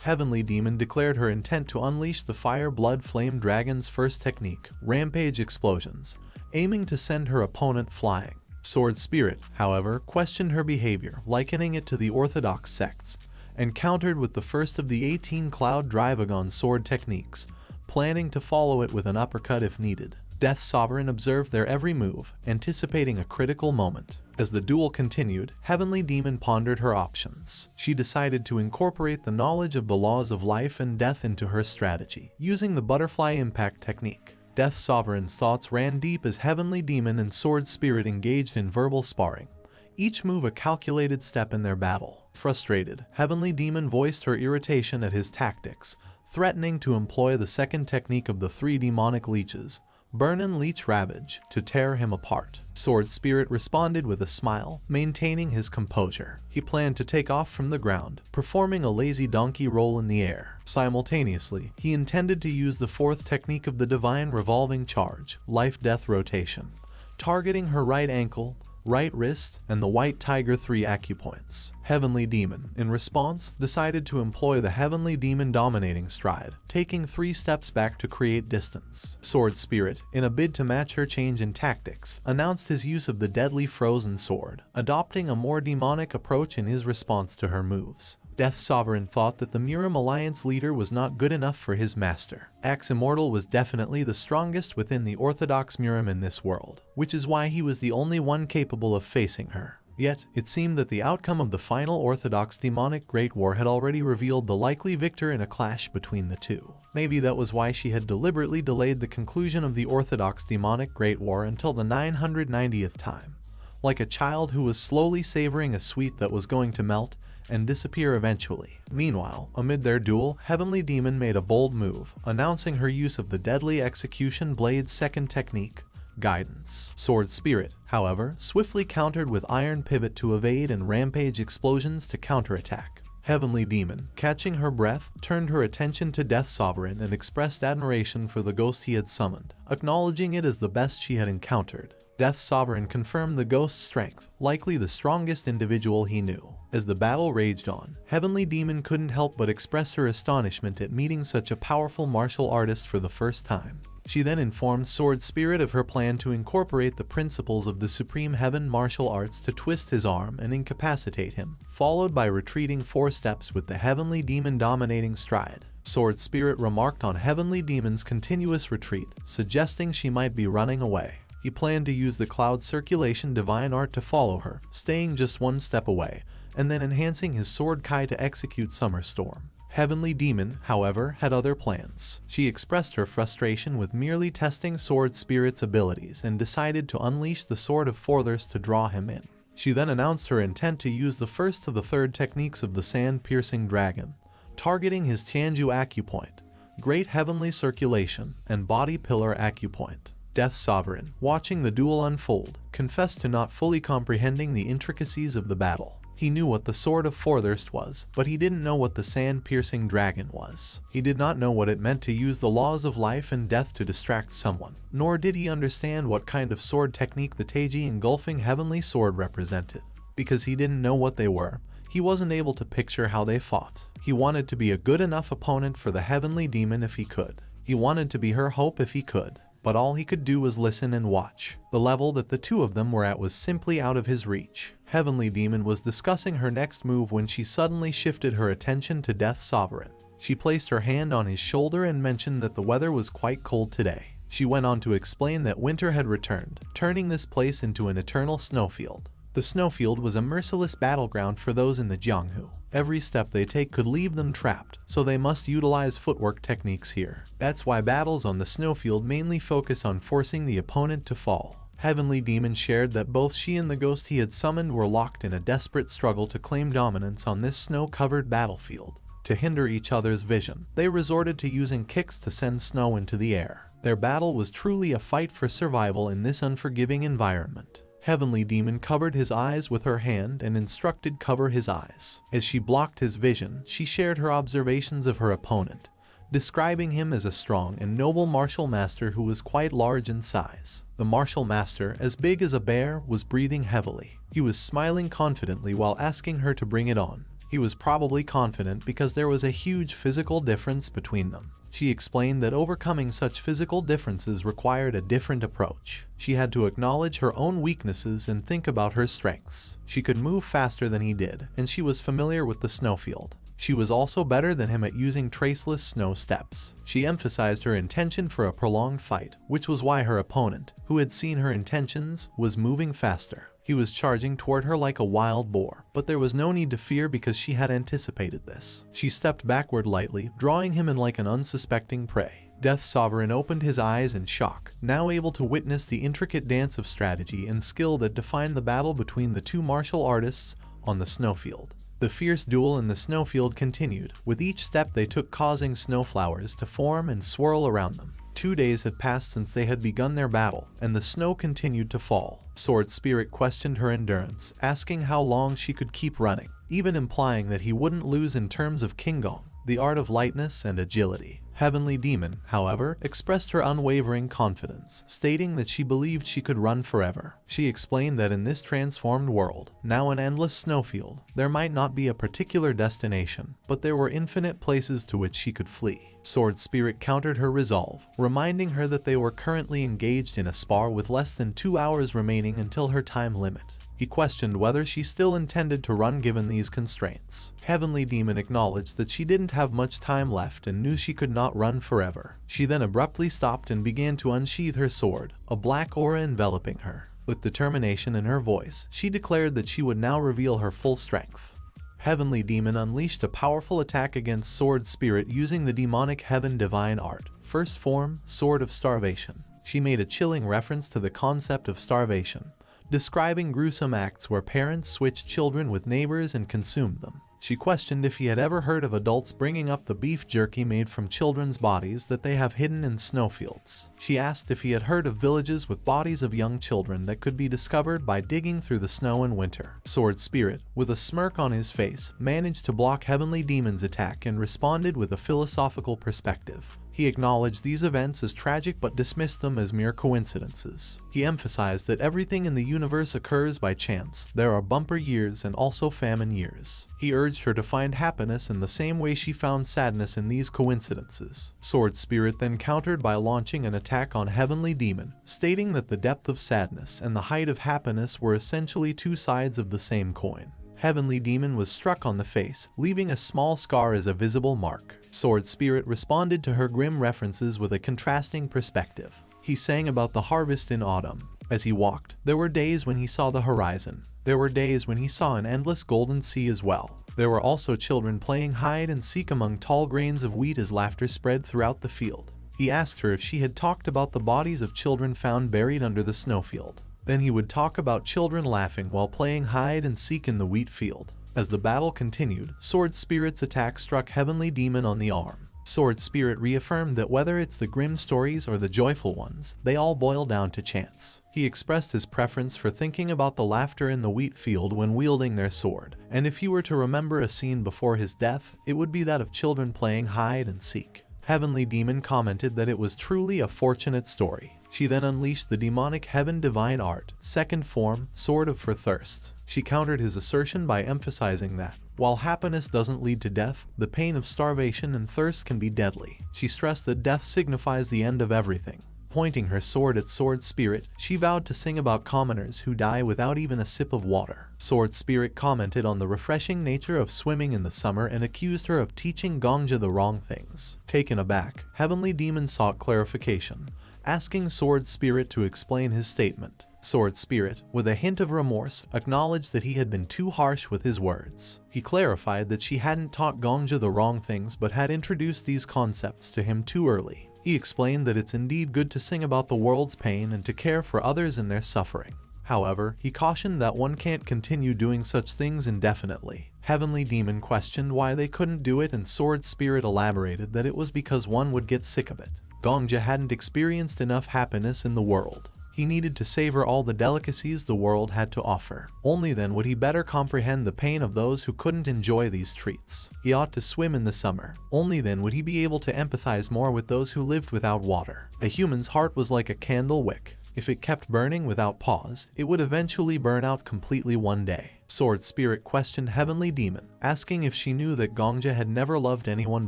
Speaker 1: Heavenly Demon declared her intent to unleash the Fire Blood Flame Dragon's first technique, Rampage Explosions, aiming to send her opponent flying. Sword Spirit, however, questioned her behavior, likening it to the orthodox sects, and countered with the first of the 18 Cloud Drivagon sword techniques, planning to follow it with an uppercut if needed. Death Sovereign observed their every move, anticipating a critical moment. As the duel continued, Heavenly Demon pondered her options. She decided to incorporate the knowledge of the laws of life and death into her strategy, using the Butterfly Impact technique. Death Sovereign's thoughts ran deep as Heavenly Demon and Sword Spirit engaged in verbal sparring, each move a calculated step in their battle. Frustrated, Heavenly Demon voiced her irritation at his tactics, threatening to employ the 2nd technique of the 3 demonic leeches, Burn and Leech Ravage, to tear him apart. Sword Spirit responded with a smile, maintaining his composure. He planned to take off from the ground, performing a lazy donkey roll in the air. Simultaneously, he intended to use the fourth technique of the Divine Revolving Charge, Life-Death Rotation, targeting her right ankle, right wrist, and the White Tiger 3 acupoints. Heavenly Demon, in response, decided to employ the Heavenly Demon Dominating Stride, taking 3 steps back to create distance. Sword Spirit, in a bid to match her change in tactics, announced his use of the deadly Frozen Sword, adopting a more demonic approach in his response to her moves. Death Sovereign thought that the Murim Alliance leader was not good enough for his master. Axe Immortal was definitely the strongest within the Orthodox Murim in this world, which is why he was the only one capable of facing her. Yet, it seemed that the outcome of the final Orthodox demonic Great War had already revealed the likely victor in a clash between the two. Maybe that was why she had deliberately delayed the conclusion of the Orthodox demonic Great War until the 990th time. Like a child who was slowly savoring a sweet that was going to melt and disappear eventually. Meanwhile, amid their duel, Heavenly Demon made a bold move, announcing her use of the deadly Execution Blade's second technique, Guidance. Sword Spirit, however, swiftly countered with Iron Pivot to evade and Rampage Explosions to counterattack. Heavenly Demon, catching her breath, turned her attention to Death Sovereign and expressed admiration for the ghost he had summoned, acknowledging it as the best she had encountered. Death Sovereign confirmed the ghost's strength, likely the strongest individual he knew. As the battle raged on, Heavenly Demon couldn't help but express her astonishment at meeting such a powerful martial artist for the first time. She then informed Sword Spirit of her plan to incorporate the principles of the Supreme Heaven martial arts to twist his arm and incapacitate him, followed by retreating 4 steps with the Heavenly Demon Dominating Stride. Sword Spirit remarked on Heavenly Demon's continuous retreat, suggesting she might be running away. He planned to use the Cloud Circulation Divine Art to follow her, staying just 1 step away, and then enhancing his Sword Kai to execute Summer Storm. Heavenly Demon, however, had other plans. She expressed her frustration with merely testing Sword Spirit's abilities and decided to unleash the Sword of Forthirst to draw him in. She then announced her intent to use the first of the 3rd techniques of the Sand-Piercing Dragon, targeting his Tianju Acupoint, Great Heavenly Circulation, and Body Pillar Acupoint. Death Sovereign, watching the duel unfold, confessed to not fully comprehending the intricacies of the battle. He knew what the Sword of Forthirst was, but he didn't know what the Sand-Piercing Dragon was. He did not know what it meant to use the laws of life and death to distract someone, nor did he understand what kind of sword technique the Teiji Engulfing Heavenly Sword represented. Because he didn't know what they were, he wasn't able to picture how they fought. He wanted to be a good enough opponent for the Heavenly Demon if he could. He wanted to be her hope if he could. But all he could do was listen and watch. The level that the two of them were at was simply out of his reach. Heavenly Demon was discussing her next move when she suddenly shifted her attention to Death Sovereign. She placed her hand on his shoulder and mentioned that the weather was quite cold today. She went on to explain that winter had returned, turning this place into an eternal snowfield. The snowfield was a merciless battleground for those in the Jianghu. Every step they take could leave them trapped, so they must utilize footwork techniques here. That's why battles on the snowfield mainly focus on forcing the opponent to fall. Heavenly Demon shared that both she and the ghost he had summoned were locked in a desperate struggle to claim dominance on this snow-covered battlefield. To hinder each other's vision, they resorted to using kicks to send snow into the air. Their battle was truly a fight for survival in this unforgiving environment. Heavenly Demon covered his eyes with her hand and instructed cover his eyes. As she blocked his vision, she shared her observations of her opponent, describing him as a strong and noble martial master who was quite large in size. The martial master, as big as a bear, was breathing heavily. He was smiling confidently while asking her to bring it on. He was probably confident because there was a huge physical difference between them. She explained that overcoming such physical differences required a different approach. She had to acknowledge her own weaknesses and think about her strengths. She could move faster than he did, and she was familiar with the snowfield. She was also better than him at using traceless snow steps. She emphasized her intention for a prolonged fight, which was why her opponent, who had seen her intentions, was moving faster. He was charging toward her like a wild boar, but there was no need to fear because she had anticipated this. She stepped backward lightly, drawing him in like an unsuspecting prey. Death Sovereign opened his eyes in shock, now able to witness the intricate dance of strategy and skill that defined the battle between the two martial artists on the snowfield. The fierce duel in the snowfield continued, with each step they took causing snowflowers to form and swirl around them. 2 days had passed since they had begun their battle, and the snow continued to fall. Sword Spirit questioned her endurance, asking how long she could keep running, even implying that he wouldn't lose in terms of Kingong, the art of lightness and agility. Heavenly Demon, however, expressed her unwavering confidence, stating that she believed she could run forever. She explained that in this transformed world, now an endless snowfield, there might not be a particular destination, but there were infinite places to which she could flee. Sword Spirit countered her resolve, reminding her that they were currently engaged in a spar with less than 2 hours remaining until her time limit. He questioned whether she still intended to run given these constraints. Heavenly Demon acknowledged that she didn't have much time left and knew she could not run forever. She then abruptly stopped and began to unsheath her sword, a black aura enveloping her. With determination in her voice, she declared that she would now reveal her full strength. Heavenly Demon unleashed a powerful attack against Sword Spirit using the demonic Heaven Divine Art, first form, Sword of Starvation. She made a chilling reference to the concept of starvation, describing gruesome acts where parents switched children with neighbors and consumed them. She questioned if he had ever heard of adults bringing up the beef jerky made from children's bodies that they have hidden in snowfields. She asked if he had heard of villages with bodies of young children that could be discovered by digging through the snow in winter. Sword Spirit, with a smirk on his face, managed to block Heavenly Demon's attack and responded with a philosophical perspective. He acknowledged these events as tragic but dismissed them as mere coincidences. He emphasized that everything in the universe occurs by chance. There are bumper years and also famine years. He urged her to find happiness in the same way she found sadness in these coincidences. Sword Spirit then countered by launching an attack on Heavenly Demon, stating that the depth of sadness and the height of happiness were essentially two sides of the same coin. Heavenly Demon was struck on the face, leaving a small scar as a visible mark. Sword Spirit responded to her grim references with a contrasting perspective. He sang about the harvest in autumn. As he walked, there were days when he saw the horizon. There were days when he saw an endless golden sea as well. There were also children playing hide and seek among tall grains of wheat as laughter spread throughout the field. He asked her if she had talked about the bodies of children found buried under the snowfield. Then he would talk about children laughing while playing hide and seek in the wheat field. As the battle continued, Sword Spirit's attack struck Heavenly Demon on the arm. Sword Spirit reaffirmed that whether it's the grim stories or the joyful ones, they all boil down to chance. He expressed his preference for thinking about the laughter in the wheat field when wielding their sword, and if he were to remember a scene before his death, it would be that of children playing hide and seek. Heavenly Demon commented that it was truly a fortunate story. She then unleashed the demonic Heaven Divine Art, second form, Sword of for Thirst. She countered his assertion by emphasizing that, while happiness doesn't lead to death, the pain of starvation and thirst can be deadly. She stressed that death signifies the end of everything. Pointing her sword at Sword Spirit, she vowed to sing about commoners who die without even a sip of water. Sword Spirit commented on the refreshing nature of swimming in the summer and accused her of teaching Gongja the wrong things. Taken aback, Heavenly Demon sought clarification, asking Sword Spirit to explain his statement. Sword Spirit, with a hint of remorse, acknowledged that he had been too harsh with his words. He clarified that she hadn't taught Gongja the wrong things but had introduced these concepts to him too early. He explained that it's indeed good to sing about the world's pain and to care for others in their suffering. However, he cautioned that one can't continue doing such things indefinitely. Heavenly Demon questioned why they couldn't do it, and Sword Spirit elaborated that it was because one would get sick of it. Gongja hadn't experienced enough happiness in the world. He needed to savor all the delicacies the world had to offer. Only then would he better comprehend the pain of those who couldn't enjoy these treats. He ought to swim in the summer. Only then would he be able to empathize more with those who lived without water. A human's heart was like a candle wick. If it kept burning without pause, it would eventually burn out completely one day. Sword Spirit questioned Heavenly Demon, asking if she knew that Gongja had never loved anyone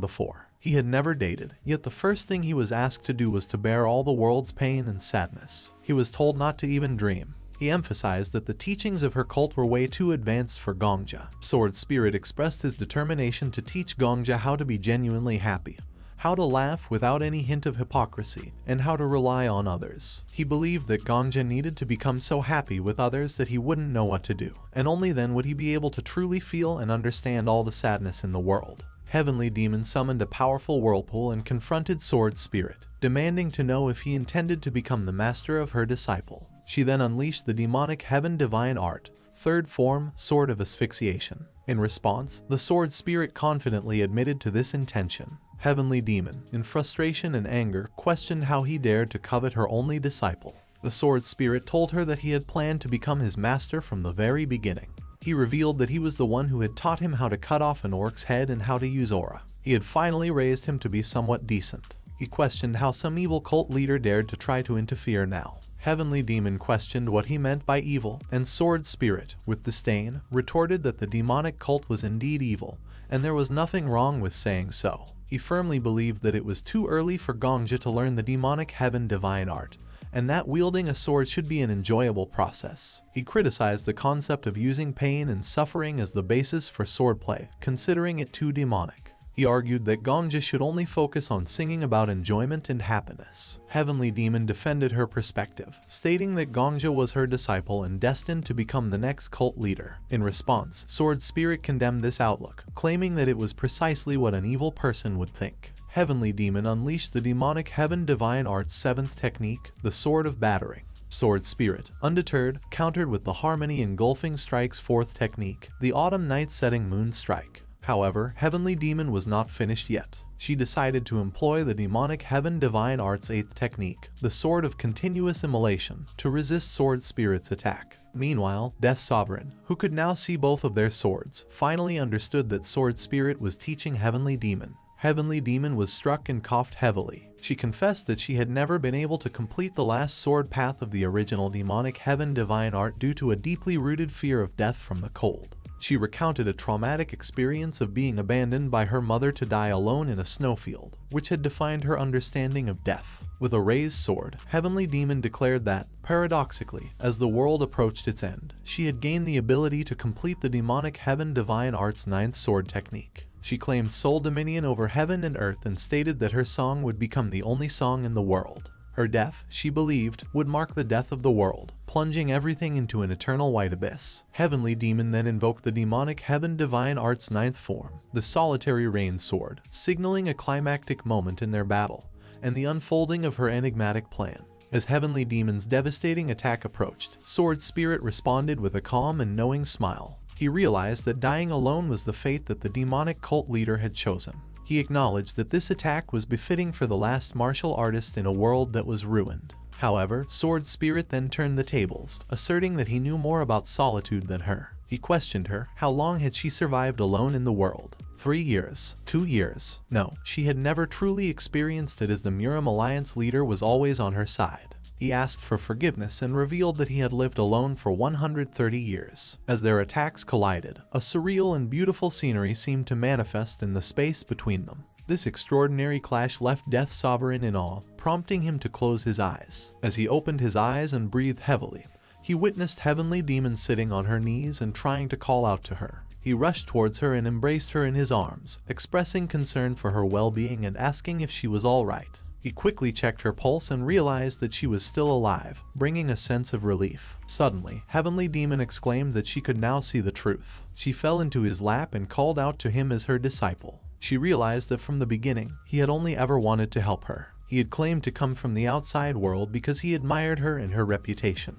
Speaker 1: before. He had never dated, yet the first thing he was asked to do was to bear all the world's pain and sadness. He was told not to even dream. He emphasized that the teachings of her cult were way too advanced for Gongja. Sword Spirit expressed his determination to teach Gongja how to be genuinely happy, how to laugh without any hint of hypocrisy, and how to rely on others. He believed that Gongja needed to become so happy with others that he wouldn't know what to do, and only then would he be able to truly feel and understand all the sadness in the world. Heavenly Demon summoned a powerful whirlpool and confronted Sword Spirit, demanding to know if he intended to become the master of her disciple. She then unleashed the demonic Heaven Divine Art, Third form, Sword of Asphyxiation. In response, the Sword Spirit confidently admitted to this intention. Heavenly Demon, in frustration and anger, questioned how he dared to covet her only disciple. The Sword Spirit told her that he had planned to become his master from the very beginning. He revealed that he was the one who had taught him how to cut off an orc's head and how to use aura. He had finally raised him to be somewhat decent. He questioned how some evil cult leader dared to try to interfere now. Heavenly Demon questioned what he meant by evil, and Sword Spirit, with disdain, retorted that the demonic cult was indeed evil, and there was nothing wrong with saying so. He firmly believed that it was too early for Gongja to learn the demonic heaven divine art, and that wielding a sword should be an enjoyable process. He criticized the concept of using pain and suffering as the basis for swordplay, considering it too demonic. He argued that Gongja should only focus on singing about enjoyment and happiness. Heavenly Demon defended her perspective, stating that Gongja was her disciple and destined to become the next cult leader. In response, Sword Spirit condemned this outlook, claiming that it was precisely what an evil person would think. Heavenly Demon unleashed the demonic heaven divine art's 7th technique, the Sword of Battering. Sword Spirit, undeterred, countered with the harmony engulfing strike's 4th technique, the Autumn Night Setting Moon Strike. However, Heavenly Demon was not finished yet. She decided to employ the demonic heaven divine art's 8th technique, the Sword of Continuous Immolation, to resist Sword Spirit's attack. Meanwhile, Death Sovereign, who could now see both of their swords, finally understood that Sword Spirit was teaching Heavenly Demon. Heavenly Demon was struck and coughed heavily. She confessed that she had never been able to complete the last sword path of the original demonic heaven divine art due to a deeply rooted fear of death from the cold. She recounted a traumatic experience of being abandoned by her mother to die alone in a snowfield, which had defined her understanding of death. With a raised sword, Heavenly Demon declared that, paradoxically, as the world approached its end, she had gained the ability to complete the demonic heaven divine art's 9th sword technique. She claimed sole dominion over heaven and earth and stated that her song would become the only song in the world. Her death, she believed, would mark the death of the world, plunging everything into an eternal white abyss. Heavenly Demon then invoked the demonic heaven divine art's 9th form, the Solitary Rain Sword, signaling a climactic moment in their battle, and the unfolding of her enigmatic plan. As Heavenly Demon's devastating attack approached, Sword Spirit responded with a calm and knowing smile. He realized that dying alone was the fate that the demonic cult leader had chosen. He acknowledged that this attack was befitting for the last martial artist in a world that was ruined. However, Sword Spirit then turned the tables, asserting that he knew more about solitude than her. He questioned her. How long had she survived alone in the world? 3 years? 2 years? No, she had never truly experienced it, as the Murim Alliance leader was always on her side. He asked for forgiveness and revealed that he had lived alone for 130 years. As their attacks collided, a surreal and beautiful scenery seemed to manifest in the space between them. This extraordinary clash left Death Sovereign in awe, prompting him to close his eyes. As he opened his eyes and breathed heavily, he witnessed Heavenly Demon sitting on her knees and trying to call out to her. He rushed towards her and embraced her in his arms, expressing concern for her well-being and asking if she was all right. He quickly checked her pulse and realized that she was still alive, bringing a sense of relief. Suddenly, Heavenly Demon exclaimed that she could now see the truth. She fell into his lap and called out to him as her disciple. She realized that from the beginning, he had only ever wanted to help her. He had claimed to come from the outside world because he admired her and her reputation.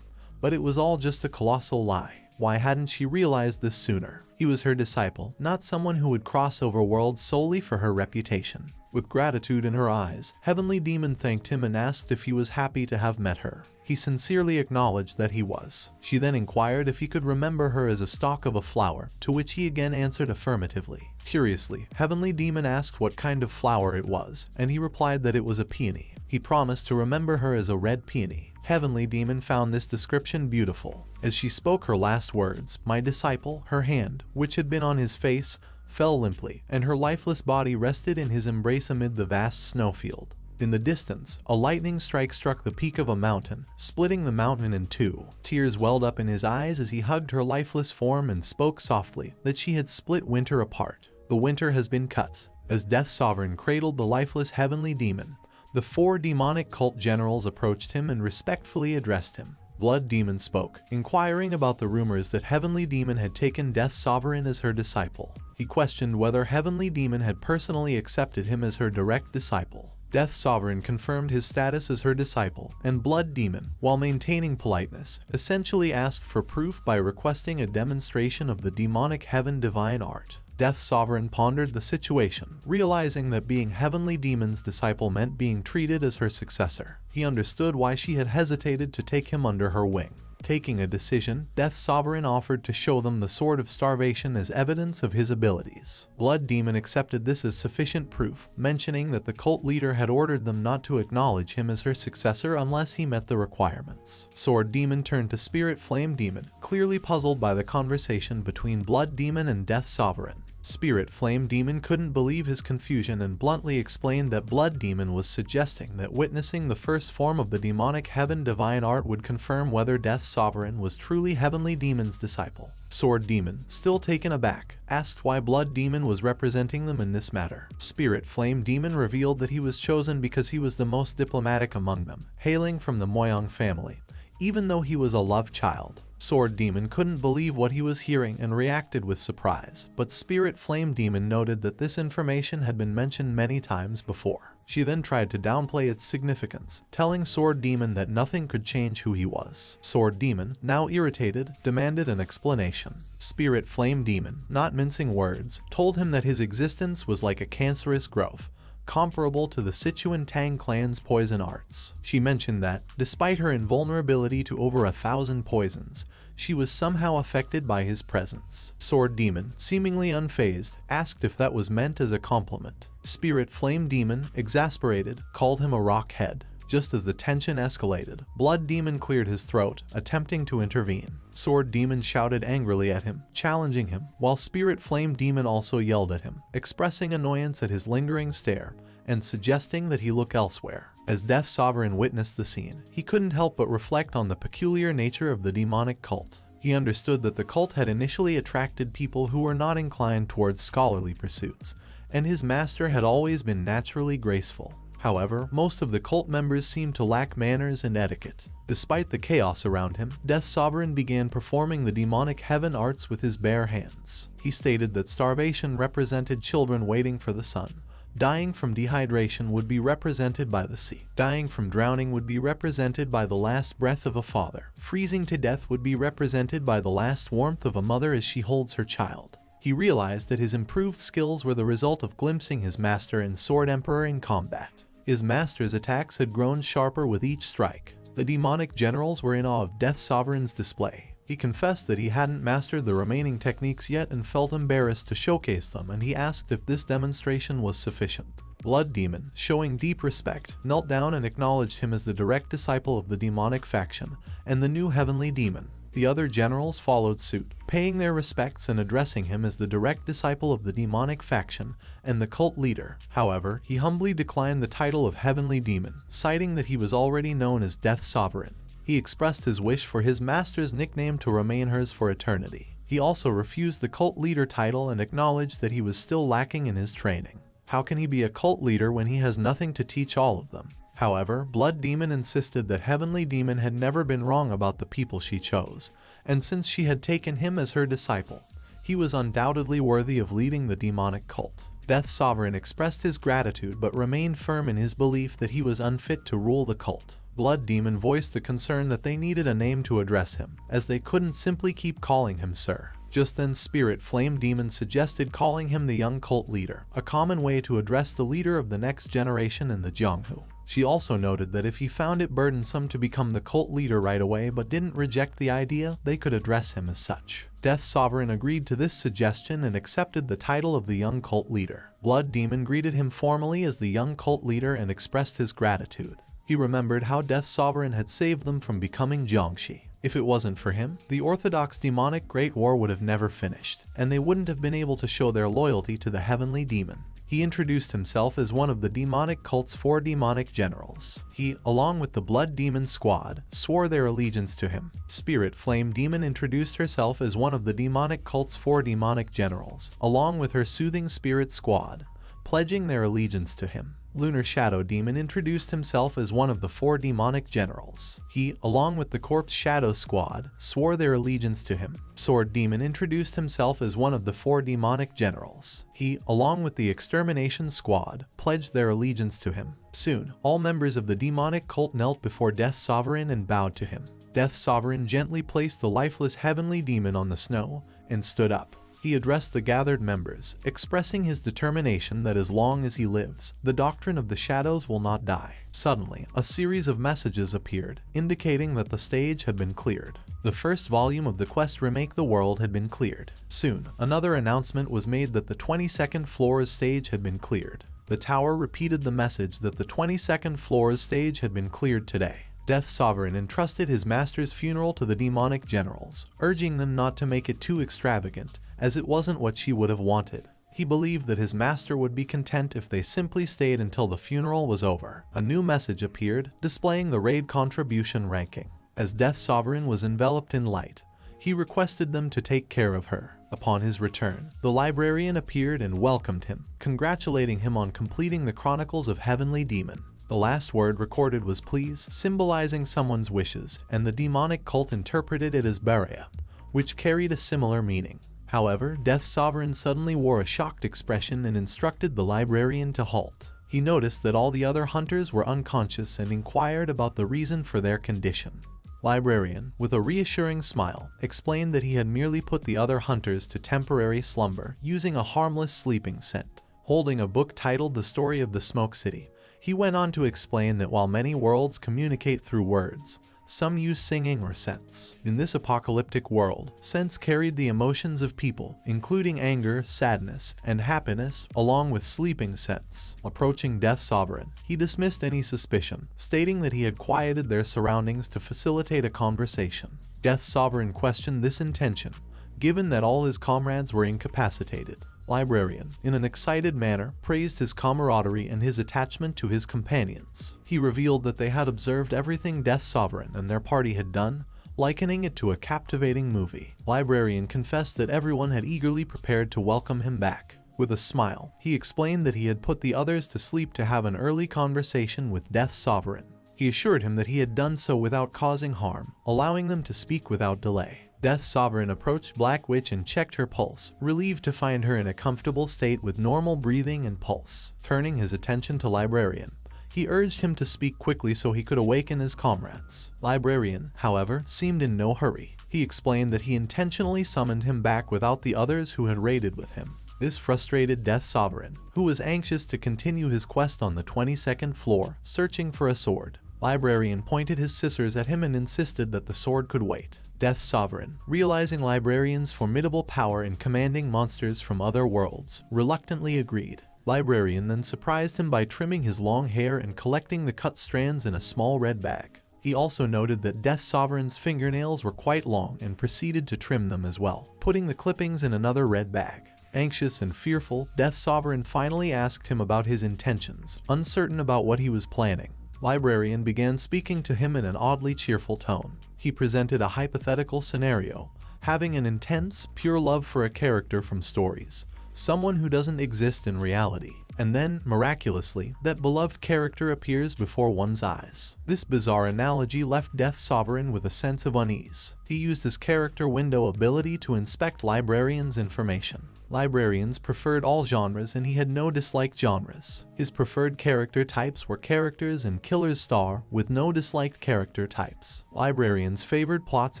Speaker 1: But it was all just a colossal lie. Why hadn't she realized this sooner? He was her disciple, not someone who would cross over worlds solely for her reputation. With gratitude in her eyes, Heavenly Demon thanked him and asked if he was happy to have met her. He sincerely acknowledged that he was. She then inquired if he could remember her as a stalk of a flower, to which he again answered affirmatively. Curiously, Heavenly Demon asked what kind of flower it was, and he replied that it was a peony. He promised to remember her as a red peony. Heavenly Demon found this description beautiful. As she spoke her last words, "My disciple," her hand, which had been on his face, fell limply, and her lifeless body rested in his embrace amid the vast snowfield. In the distance, a lightning strike struck the peak of a mountain, splitting the mountain in two. Tears welled up in his eyes as he hugged her lifeless form and spoke softly that she had split winter apart. The winter has been cut. As Death Sovereign cradled the lifeless Heavenly Demon, the 4 demonic cult generals approached him and respectfully addressed him. Blood Demon spoke, inquiring about the rumors that Heavenly Demon had taken Death Sovereign as her disciple. He questioned whether Heavenly Demon had personally accepted him as her direct disciple. Death Sovereign confirmed his status as her disciple, and Blood Demon, while maintaining politeness, essentially asked for proof by requesting a demonstration of the demonic heaven divine art. Death Sovereign pondered the situation, realizing that being Heavenly Demon's disciple meant being treated as her successor. He understood why she had hesitated to take him under her wing. Taking a decision, Death Sovereign offered to show them the Sword of Starvation as evidence of his abilities. Blood Demon accepted this as sufficient proof, mentioning that the cult leader had ordered them not to acknowledge him as her successor unless he met the requirements. Sword Demon turned to Spirit Flame Demon, clearly puzzled by the conversation between Blood Demon and Death Sovereign. Spirit Flame Demon couldn't believe his confusion and bluntly explained that Blood Demon was suggesting that witnessing the first form of the demonic heaven divine art would confirm whether Death Sovereign was truly Heavenly Demon's disciple. Sword Demon, still taken aback, asked why Blood Demon was representing them in this matter. Spirit Flame Demon revealed that he was chosen because he was the most diplomatic among them, hailing from the Moyang family, even though he was a love child. Sword Demon couldn't believe what he was hearing and reacted with surprise, but Spirit Flame Demon noted that this information had been mentioned many times before. She then tried to downplay its significance, telling Sword Demon that nothing could change who he was. Sword Demon, now irritated, demanded an explanation. Spirit Flame Demon, not mincing words, told him that his existence was like a cancerous growth, comparable to the Sichuan Tang clan's poison arts. She mentioned that, despite her invulnerability to over 1,000 poisons, she was somehow affected by his presence. Sword Demon, seemingly unfazed, asked if that was meant as a compliment. Spirit Flame Demon, exasperated, called him a rockhead. Just as the tension escalated, Blood Demon cleared his throat, attempting to intervene. Sword Demon shouted angrily at him, challenging him, while Spirit Flame Demon also yelled at him, expressing annoyance at his lingering stare and suggesting that he look elsewhere. As Death Sovereign witnessed the scene, he couldn't help but reflect on the peculiar nature of the demonic cult. He understood that the cult had initially attracted people who were not inclined towards scholarly pursuits, and his master had always been naturally graceful. However, most of the cult members seemed to lack manners and etiquette. Despite the chaos around him, Death Sovereign began performing the demonic heaven arts with his bare hands. He stated that starvation represented children waiting for the sun. Dying from dehydration would be represented by the sea. Dying from drowning would be represented by the last breath of a father. Freezing to death would be represented by the last warmth of a mother as she holds her child. He realized that his improved skills were the result of glimpsing his master and Sword Emperor in combat. His master's attacks had grown sharper with each strike. The demonic generals were in awe of Death Sovereign's display. He confessed that he hadn't mastered the remaining techniques yet and felt embarrassed to showcase them, and he asked if this demonstration was sufficient. Blood Demon, showing deep respect, knelt down and acknowledged him as the direct disciple of the demonic faction and the new Heavenly Demon. The other generals followed suit, paying their respects and addressing him as the direct disciple of the demonic faction and the cult leader. However, he humbly declined the title of Heavenly Demon, citing that he was already known as Death Sovereign. He expressed his wish for his master's nickname to remain hers for eternity. He also refused the cult leader title and acknowledged that he was still lacking in his training. How can he be a cult leader when he has nothing to teach all of them? However, Blood Demon insisted that Heavenly Demon had never been wrong about the people she chose, and since she had taken him as her disciple, he was undoubtedly worthy of leading the demonic cult. Death Sovereign expressed his gratitude but remained firm in his belief that he was unfit to rule the cult. Blood Demon voiced the concern that they needed a name to address him, as they couldn't simply keep calling him Sir. Just then Spirit Flame Demon suggested calling him the young cult leader, a common way to address the leader of the next generation in the Jianghu. She also noted that if he found it burdensome to become the cult leader right away but didn't reject the idea, they could address him as such. Death Sovereign agreed to this suggestion and accepted the title of the young cult leader. Blood Demon greeted him formally as the young cult leader and expressed his gratitude. He remembered how Death Sovereign had saved them from becoming Jiangxi. If it wasn't for him, the Orthodox demonic Great War would have never finished, and they wouldn't have been able to show their loyalty to the Heavenly Demon. He introduced himself as one of the demonic cult's 4 demonic generals. He, along with the Blood Demon squad, swore their allegiance to him. Spirit Flame Demon introduced herself as one of the demonic cult's 4 demonic generals, along with her Soothing Spirit squad. pledging their allegiance to him. Lunar Shadow Demon introduced himself as one of the 4 demonic generals. He, along with the Corpse Shadow Squad, swore their allegiance to him. Sword Demon introduced himself as one of the 4 demonic generals. He, along with the Extermination Squad, pledged their allegiance to him. Soon, all members of the demonic cult knelt before Death Sovereign and bowed to him. Death Sovereign gently placed the lifeless heavenly demon on the snow and stood up. He addressed the gathered members, expressing his determination that as long as he lives, the doctrine of the shadows will not die. Suddenly, a series of messages appeared, indicating that the stage had been cleared. The first volume of the quest Remake the World had been cleared. Soon, another announcement was made that the 22nd floor's stage had been cleared. The tower repeated the message that the 22nd floor's stage had been cleared today. Death Sovereign entrusted his master's funeral to the demonic generals, urging them not to make it too extravagant, as it wasn't what she would have wanted. He believed that his master would be content if they simply stayed until the funeral was over. A new message appeared, displaying the raid contribution ranking. As Death Sovereign was enveloped in light, he requested them to take care of her. Upon his return, the librarian appeared and welcomed him, congratulating him on completing the Chronicles of Heavenly Demon. The last word recorded was please, symbolizing someone's wishes, and the demonic cult interpreted it as Berea, which carried a similar meaning. However, Death Sovereign suddenly wore a shocked expression and instructed the librarian to halt. He noticed that all the other hunters were unconscious and inquired about the reason for their condition. Librarian, with a reassuring smile, explained that he had merely put the other hunters to temporary slumber using a harmless sleeping scent. Holding a book titled The Story of the Smoke City, he went on to explain that while many worlds communicate through words, some use singing or scents. In this apocalyptic world, scents carried the emotions of people, including anger, sadness, and happiness, along with sleeping scents. Approaching Death Sovereign, he dismissed any suspicion, stating that he had quieted their surroundings to facilitate a conversation. Death Sovereign questioned this intention, given that all his comrades were incapacitated. Librarian, in an excited manner, praised his camaraderie and his attachment to his companions. He revealed that they had observed everything Death Sovereign and their party had done, likening it to a captivating movie. Librarian confessed that everyone had eagerly prepared to welcome him back. With a smile, he explained that he had put the others to sleep to have an early conversation with Death Sovereign. He assured him that he had done so without causing harm, allowing them to speak without delay. Death Sovereign approached Black Witch and checked her pulse, relieved to find her in a comfortable state with normal breathing and pulse. Turning his attention to Librarian, he urged him to speak quickly so he could awaken his comrades. Librarian, however, seemed in no hurry. He explained that he intentionally summoned him back without the others who had raided with him. This frustrated Death Sovereign, who was anxious to continue his quest on the 22nd floor, searching for a sword. Librarian pointed his scissors at him and insisted that the sword could wait. Death Sovereign, realizing Librarian's formidable power in commanding monsters from other worlds, reluctantly agreed. Librarian then surprised him by trimming his long hair and collecting the cut strands in a small red bag. He also noted that Death Sovereign's fingernails were quite long and proceeded to trim them as well, putting the clippings in another red bag. Anxious and fearful, Death Sovereign finally asked him about his intentions, uncertain about what he was planning. Librarian began speaking to him in an oddly cheerful tone. He presented a hypothetical scenario, having an intense, pure love for a character from stories, someone who doesn't exist in reality. And then, miraculously, that beloved character appears before one's eyes. This bizarre analogy left Death Sovereign with a sense of unease. He used his character window ability to inspect Librarian's information. Librarians preferred all genres and he had no disliked genres. His preferred character types were characters and killer's star, with no disliked character types. Librarians favored plots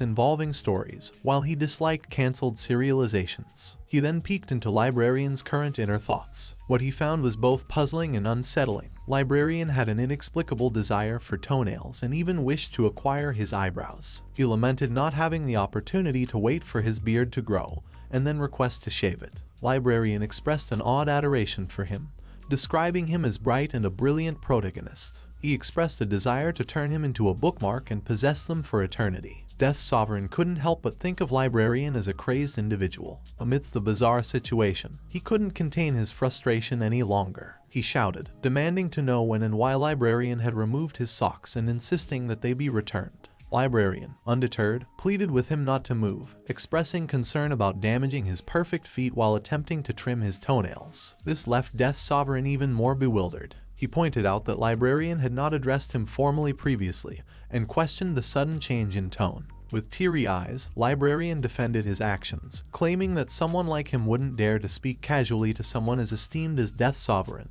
Speaker 1: involving stories, while he disliked cancelled serializations. He then peeked into Librarian's current inner thoughts. What he found was both puzzling and unsettling. Librarian had an inexplicable desire for toenails and even wished to acquire his eyebrows. He lamented not having the opportunity to wait for his beard to grow, and then request to shave it. Librarian expressed an odd adoration for him, describing him as bright and a brilliant protagonist. He expressed a desire to turn him into a bookmark and possess them for eternity. Death Sovereign couldn't help but think of Librarian as a crazed individual. Amidst the bizarre situation, he couldn't contain his frustration any longer. He shouted, demanding to know when and why Librarian had removed his socks and insisting that they be returned. Librarian, undeterred, pleaded with him not to move, expressing concern about damaging his perfect feet while attempting to trim his toenails. This left Death Sovereign even more bewildered. He pointed out that Librarian had not addressed him formally previously, and questioned the sudden change in tone. With teary eyes, Librarian defended his actions, claiming that someone like him wouldn't dare to speak casually to someone as esteemed as Death Sovereign,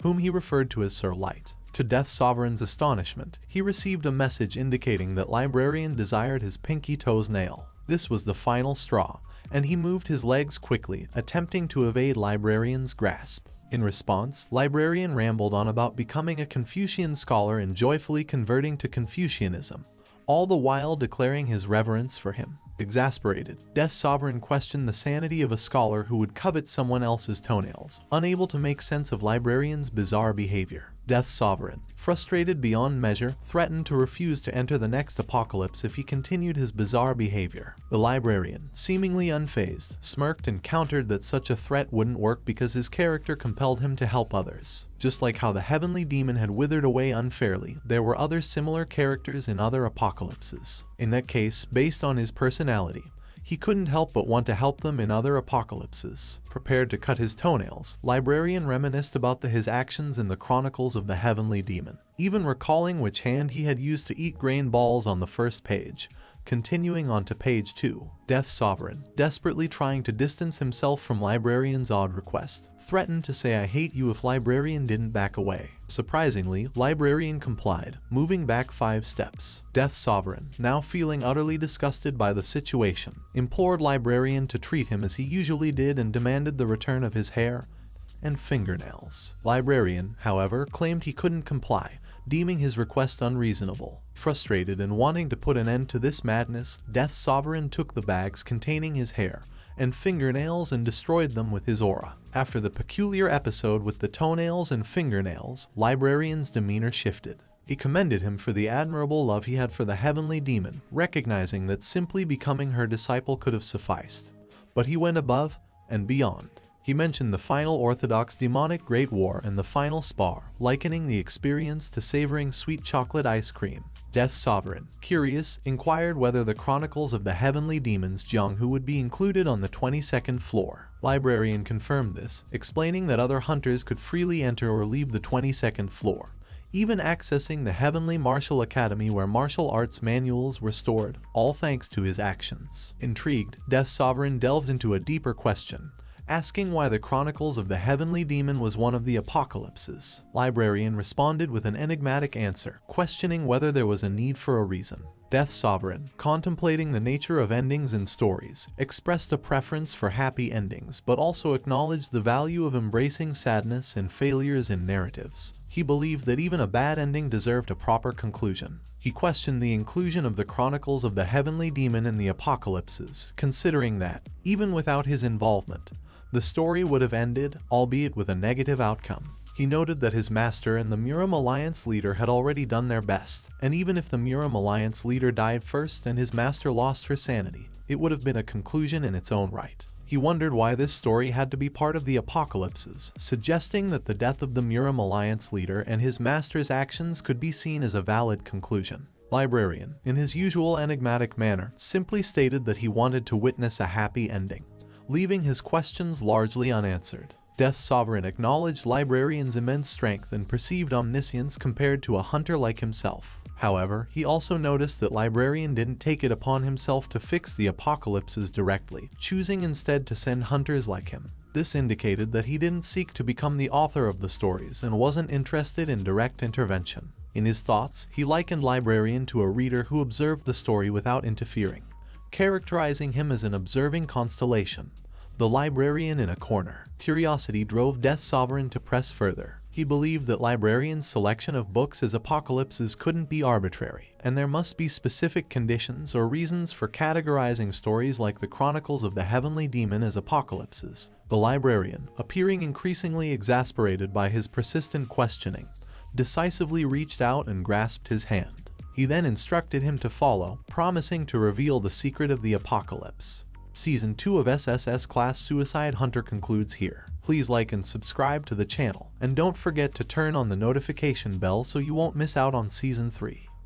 Speaker 1: whom he referred to as Sir Light. To Death Sovereign's astonishment, he received a message indicating that Librarian desired his pinky toe's nail. This was the final straw, and he moved his legs quickly, attempting to evade Librarian's grasp. In response, Librarian rambled on about becoming a Confucian scholar and joyfully converting to Confucianism, all the while declaring his reverence for him. Exasperated, Death Sovereign questioned the sanity of a scholar who would covet someone else's toenails, unable to make sense of Librarian's bizarre behavior. Death Sovereign, frustrated beyond measure, threatened to refuse to enter the next apocalypse if he continued his bizarre behavior. The Librarian, seemingly unfazed, smirked and countered that such a threat wouldn't work because his character compelled him to help others. Just like how the heavenly demon had withered away unfairly, there were other similar characters in other apocalypses. In that case, based on his personality, he couldn't help but want to help them in other apocalypses. Prepared to cut his toenails, Librarian reminisced about his actions in the Chronicles of the Heavenly Demon, even recalling which hand he had used to eat grain balls on the first page. Continuing on to page 2, Death Sovereign, desperately trying to distance himself from Librarian's odd request, threatened to say "I hate you" if Librarian didn't back away. Surprisingly, Librarian complied, moving back 5 steps. Death Sovereign, now feeling utterly disgusted by the situation, implored Librarian to treat him as he usually did and demanded the return of his hair and fingernails. Librarian, however, claimed he couldn't comply, deeming his request unreasonable. Frustrated and wanting to put an end to this madness, Death Sovereign took the bags containing his hair and fingernails and destroyed them with his aura. After the peculiar episode with the toenails and fingernails, Librarian's demeanor shifted. He commended him for the admirable love he had for the heavenly demon, recognizing that simply becoming her disciple could have sufficed. But he went above and beyond. He mentioned the final orthodox demonic Great War and the final spar, likening the experience to savoring sweet chocolate ice cream. Death Sovereign, curious, inquired whether the Chronicles of the Heavenly Demons Jianghu would be included on the 22nd floor. Librarian confirmed this, explaining that other hunters could freely enter or leave the 22nd floor, even accessing the Heavenly Martial Academy where martial arts manuals were stored, all thanks to his actions. Intrigued, Death Sovereign delved into a deeper question, asking why the Chronicles of the Heavenly Demon was one of the apocalypses. Librarian responded with an enigmatic answer, questioning whether there was a need for a reason. Death Sovereign, contemplating the nature of endings in stories, expressed a preference for happy endings but also acknowledged the value of embracing sadness and failures in narratives. He believed that even a bad ending deserved a proper conclusion. He questioned the inclusion of the Chronicles of the Heavenly Demon in the apocalypses, considering that, even without his involvement, the story would have ended, albeit with a negative outcome. He noted that his master and the Muram Alliance leader had already done their best, and even if the Muram Alliance leader died first and his master lost her sanity, it would have been a conclusion in its own right. He wondered why this story had to be part of the apocalypses, suggesting that the death of the Muram Alliance leader and his master's actions could be seen as a valid conclusion. Librarian, in his usual enigmatic manner, simply stated that he wanted to witness a happy ending, leaving his questions largely unanswered. Death Sovereign acknowledged Librarian's immense strength and perceived omniscience compared to a hunter like himself. However, he also noticed that Librarian didn't take it upon himself to fix the apocalypses directly, choosing instead to send hunters like him. This indicated that he didn't seek to become the author of the stories and wasn't interested in direct intervention. In his thoughts, he likened Librarian to a reader who observed the story without interfering, characterizing him as an observing constellation. The Librarian in a corner. Curiosity drove Death Sovereign to press further. He believed that Librarian's selection of books as apocalypses couldn't be arbitrary, and there must be specific conditions or reasons for categorizing stories like the Chronicles of the Heavenly Demon as apocalypses. The Librarian, appearing increasingly exasperated by his persistent questioning, decisively reached out and grasped his hand. He then instructed him to follow, promising to reveal the secret of the apocalypse. Season 2 of SSS-class Suicide Hunter concludes here. Please like and subscribe to the channel, and don't forget to turn on the notification bell so you won't miss out on Season 3.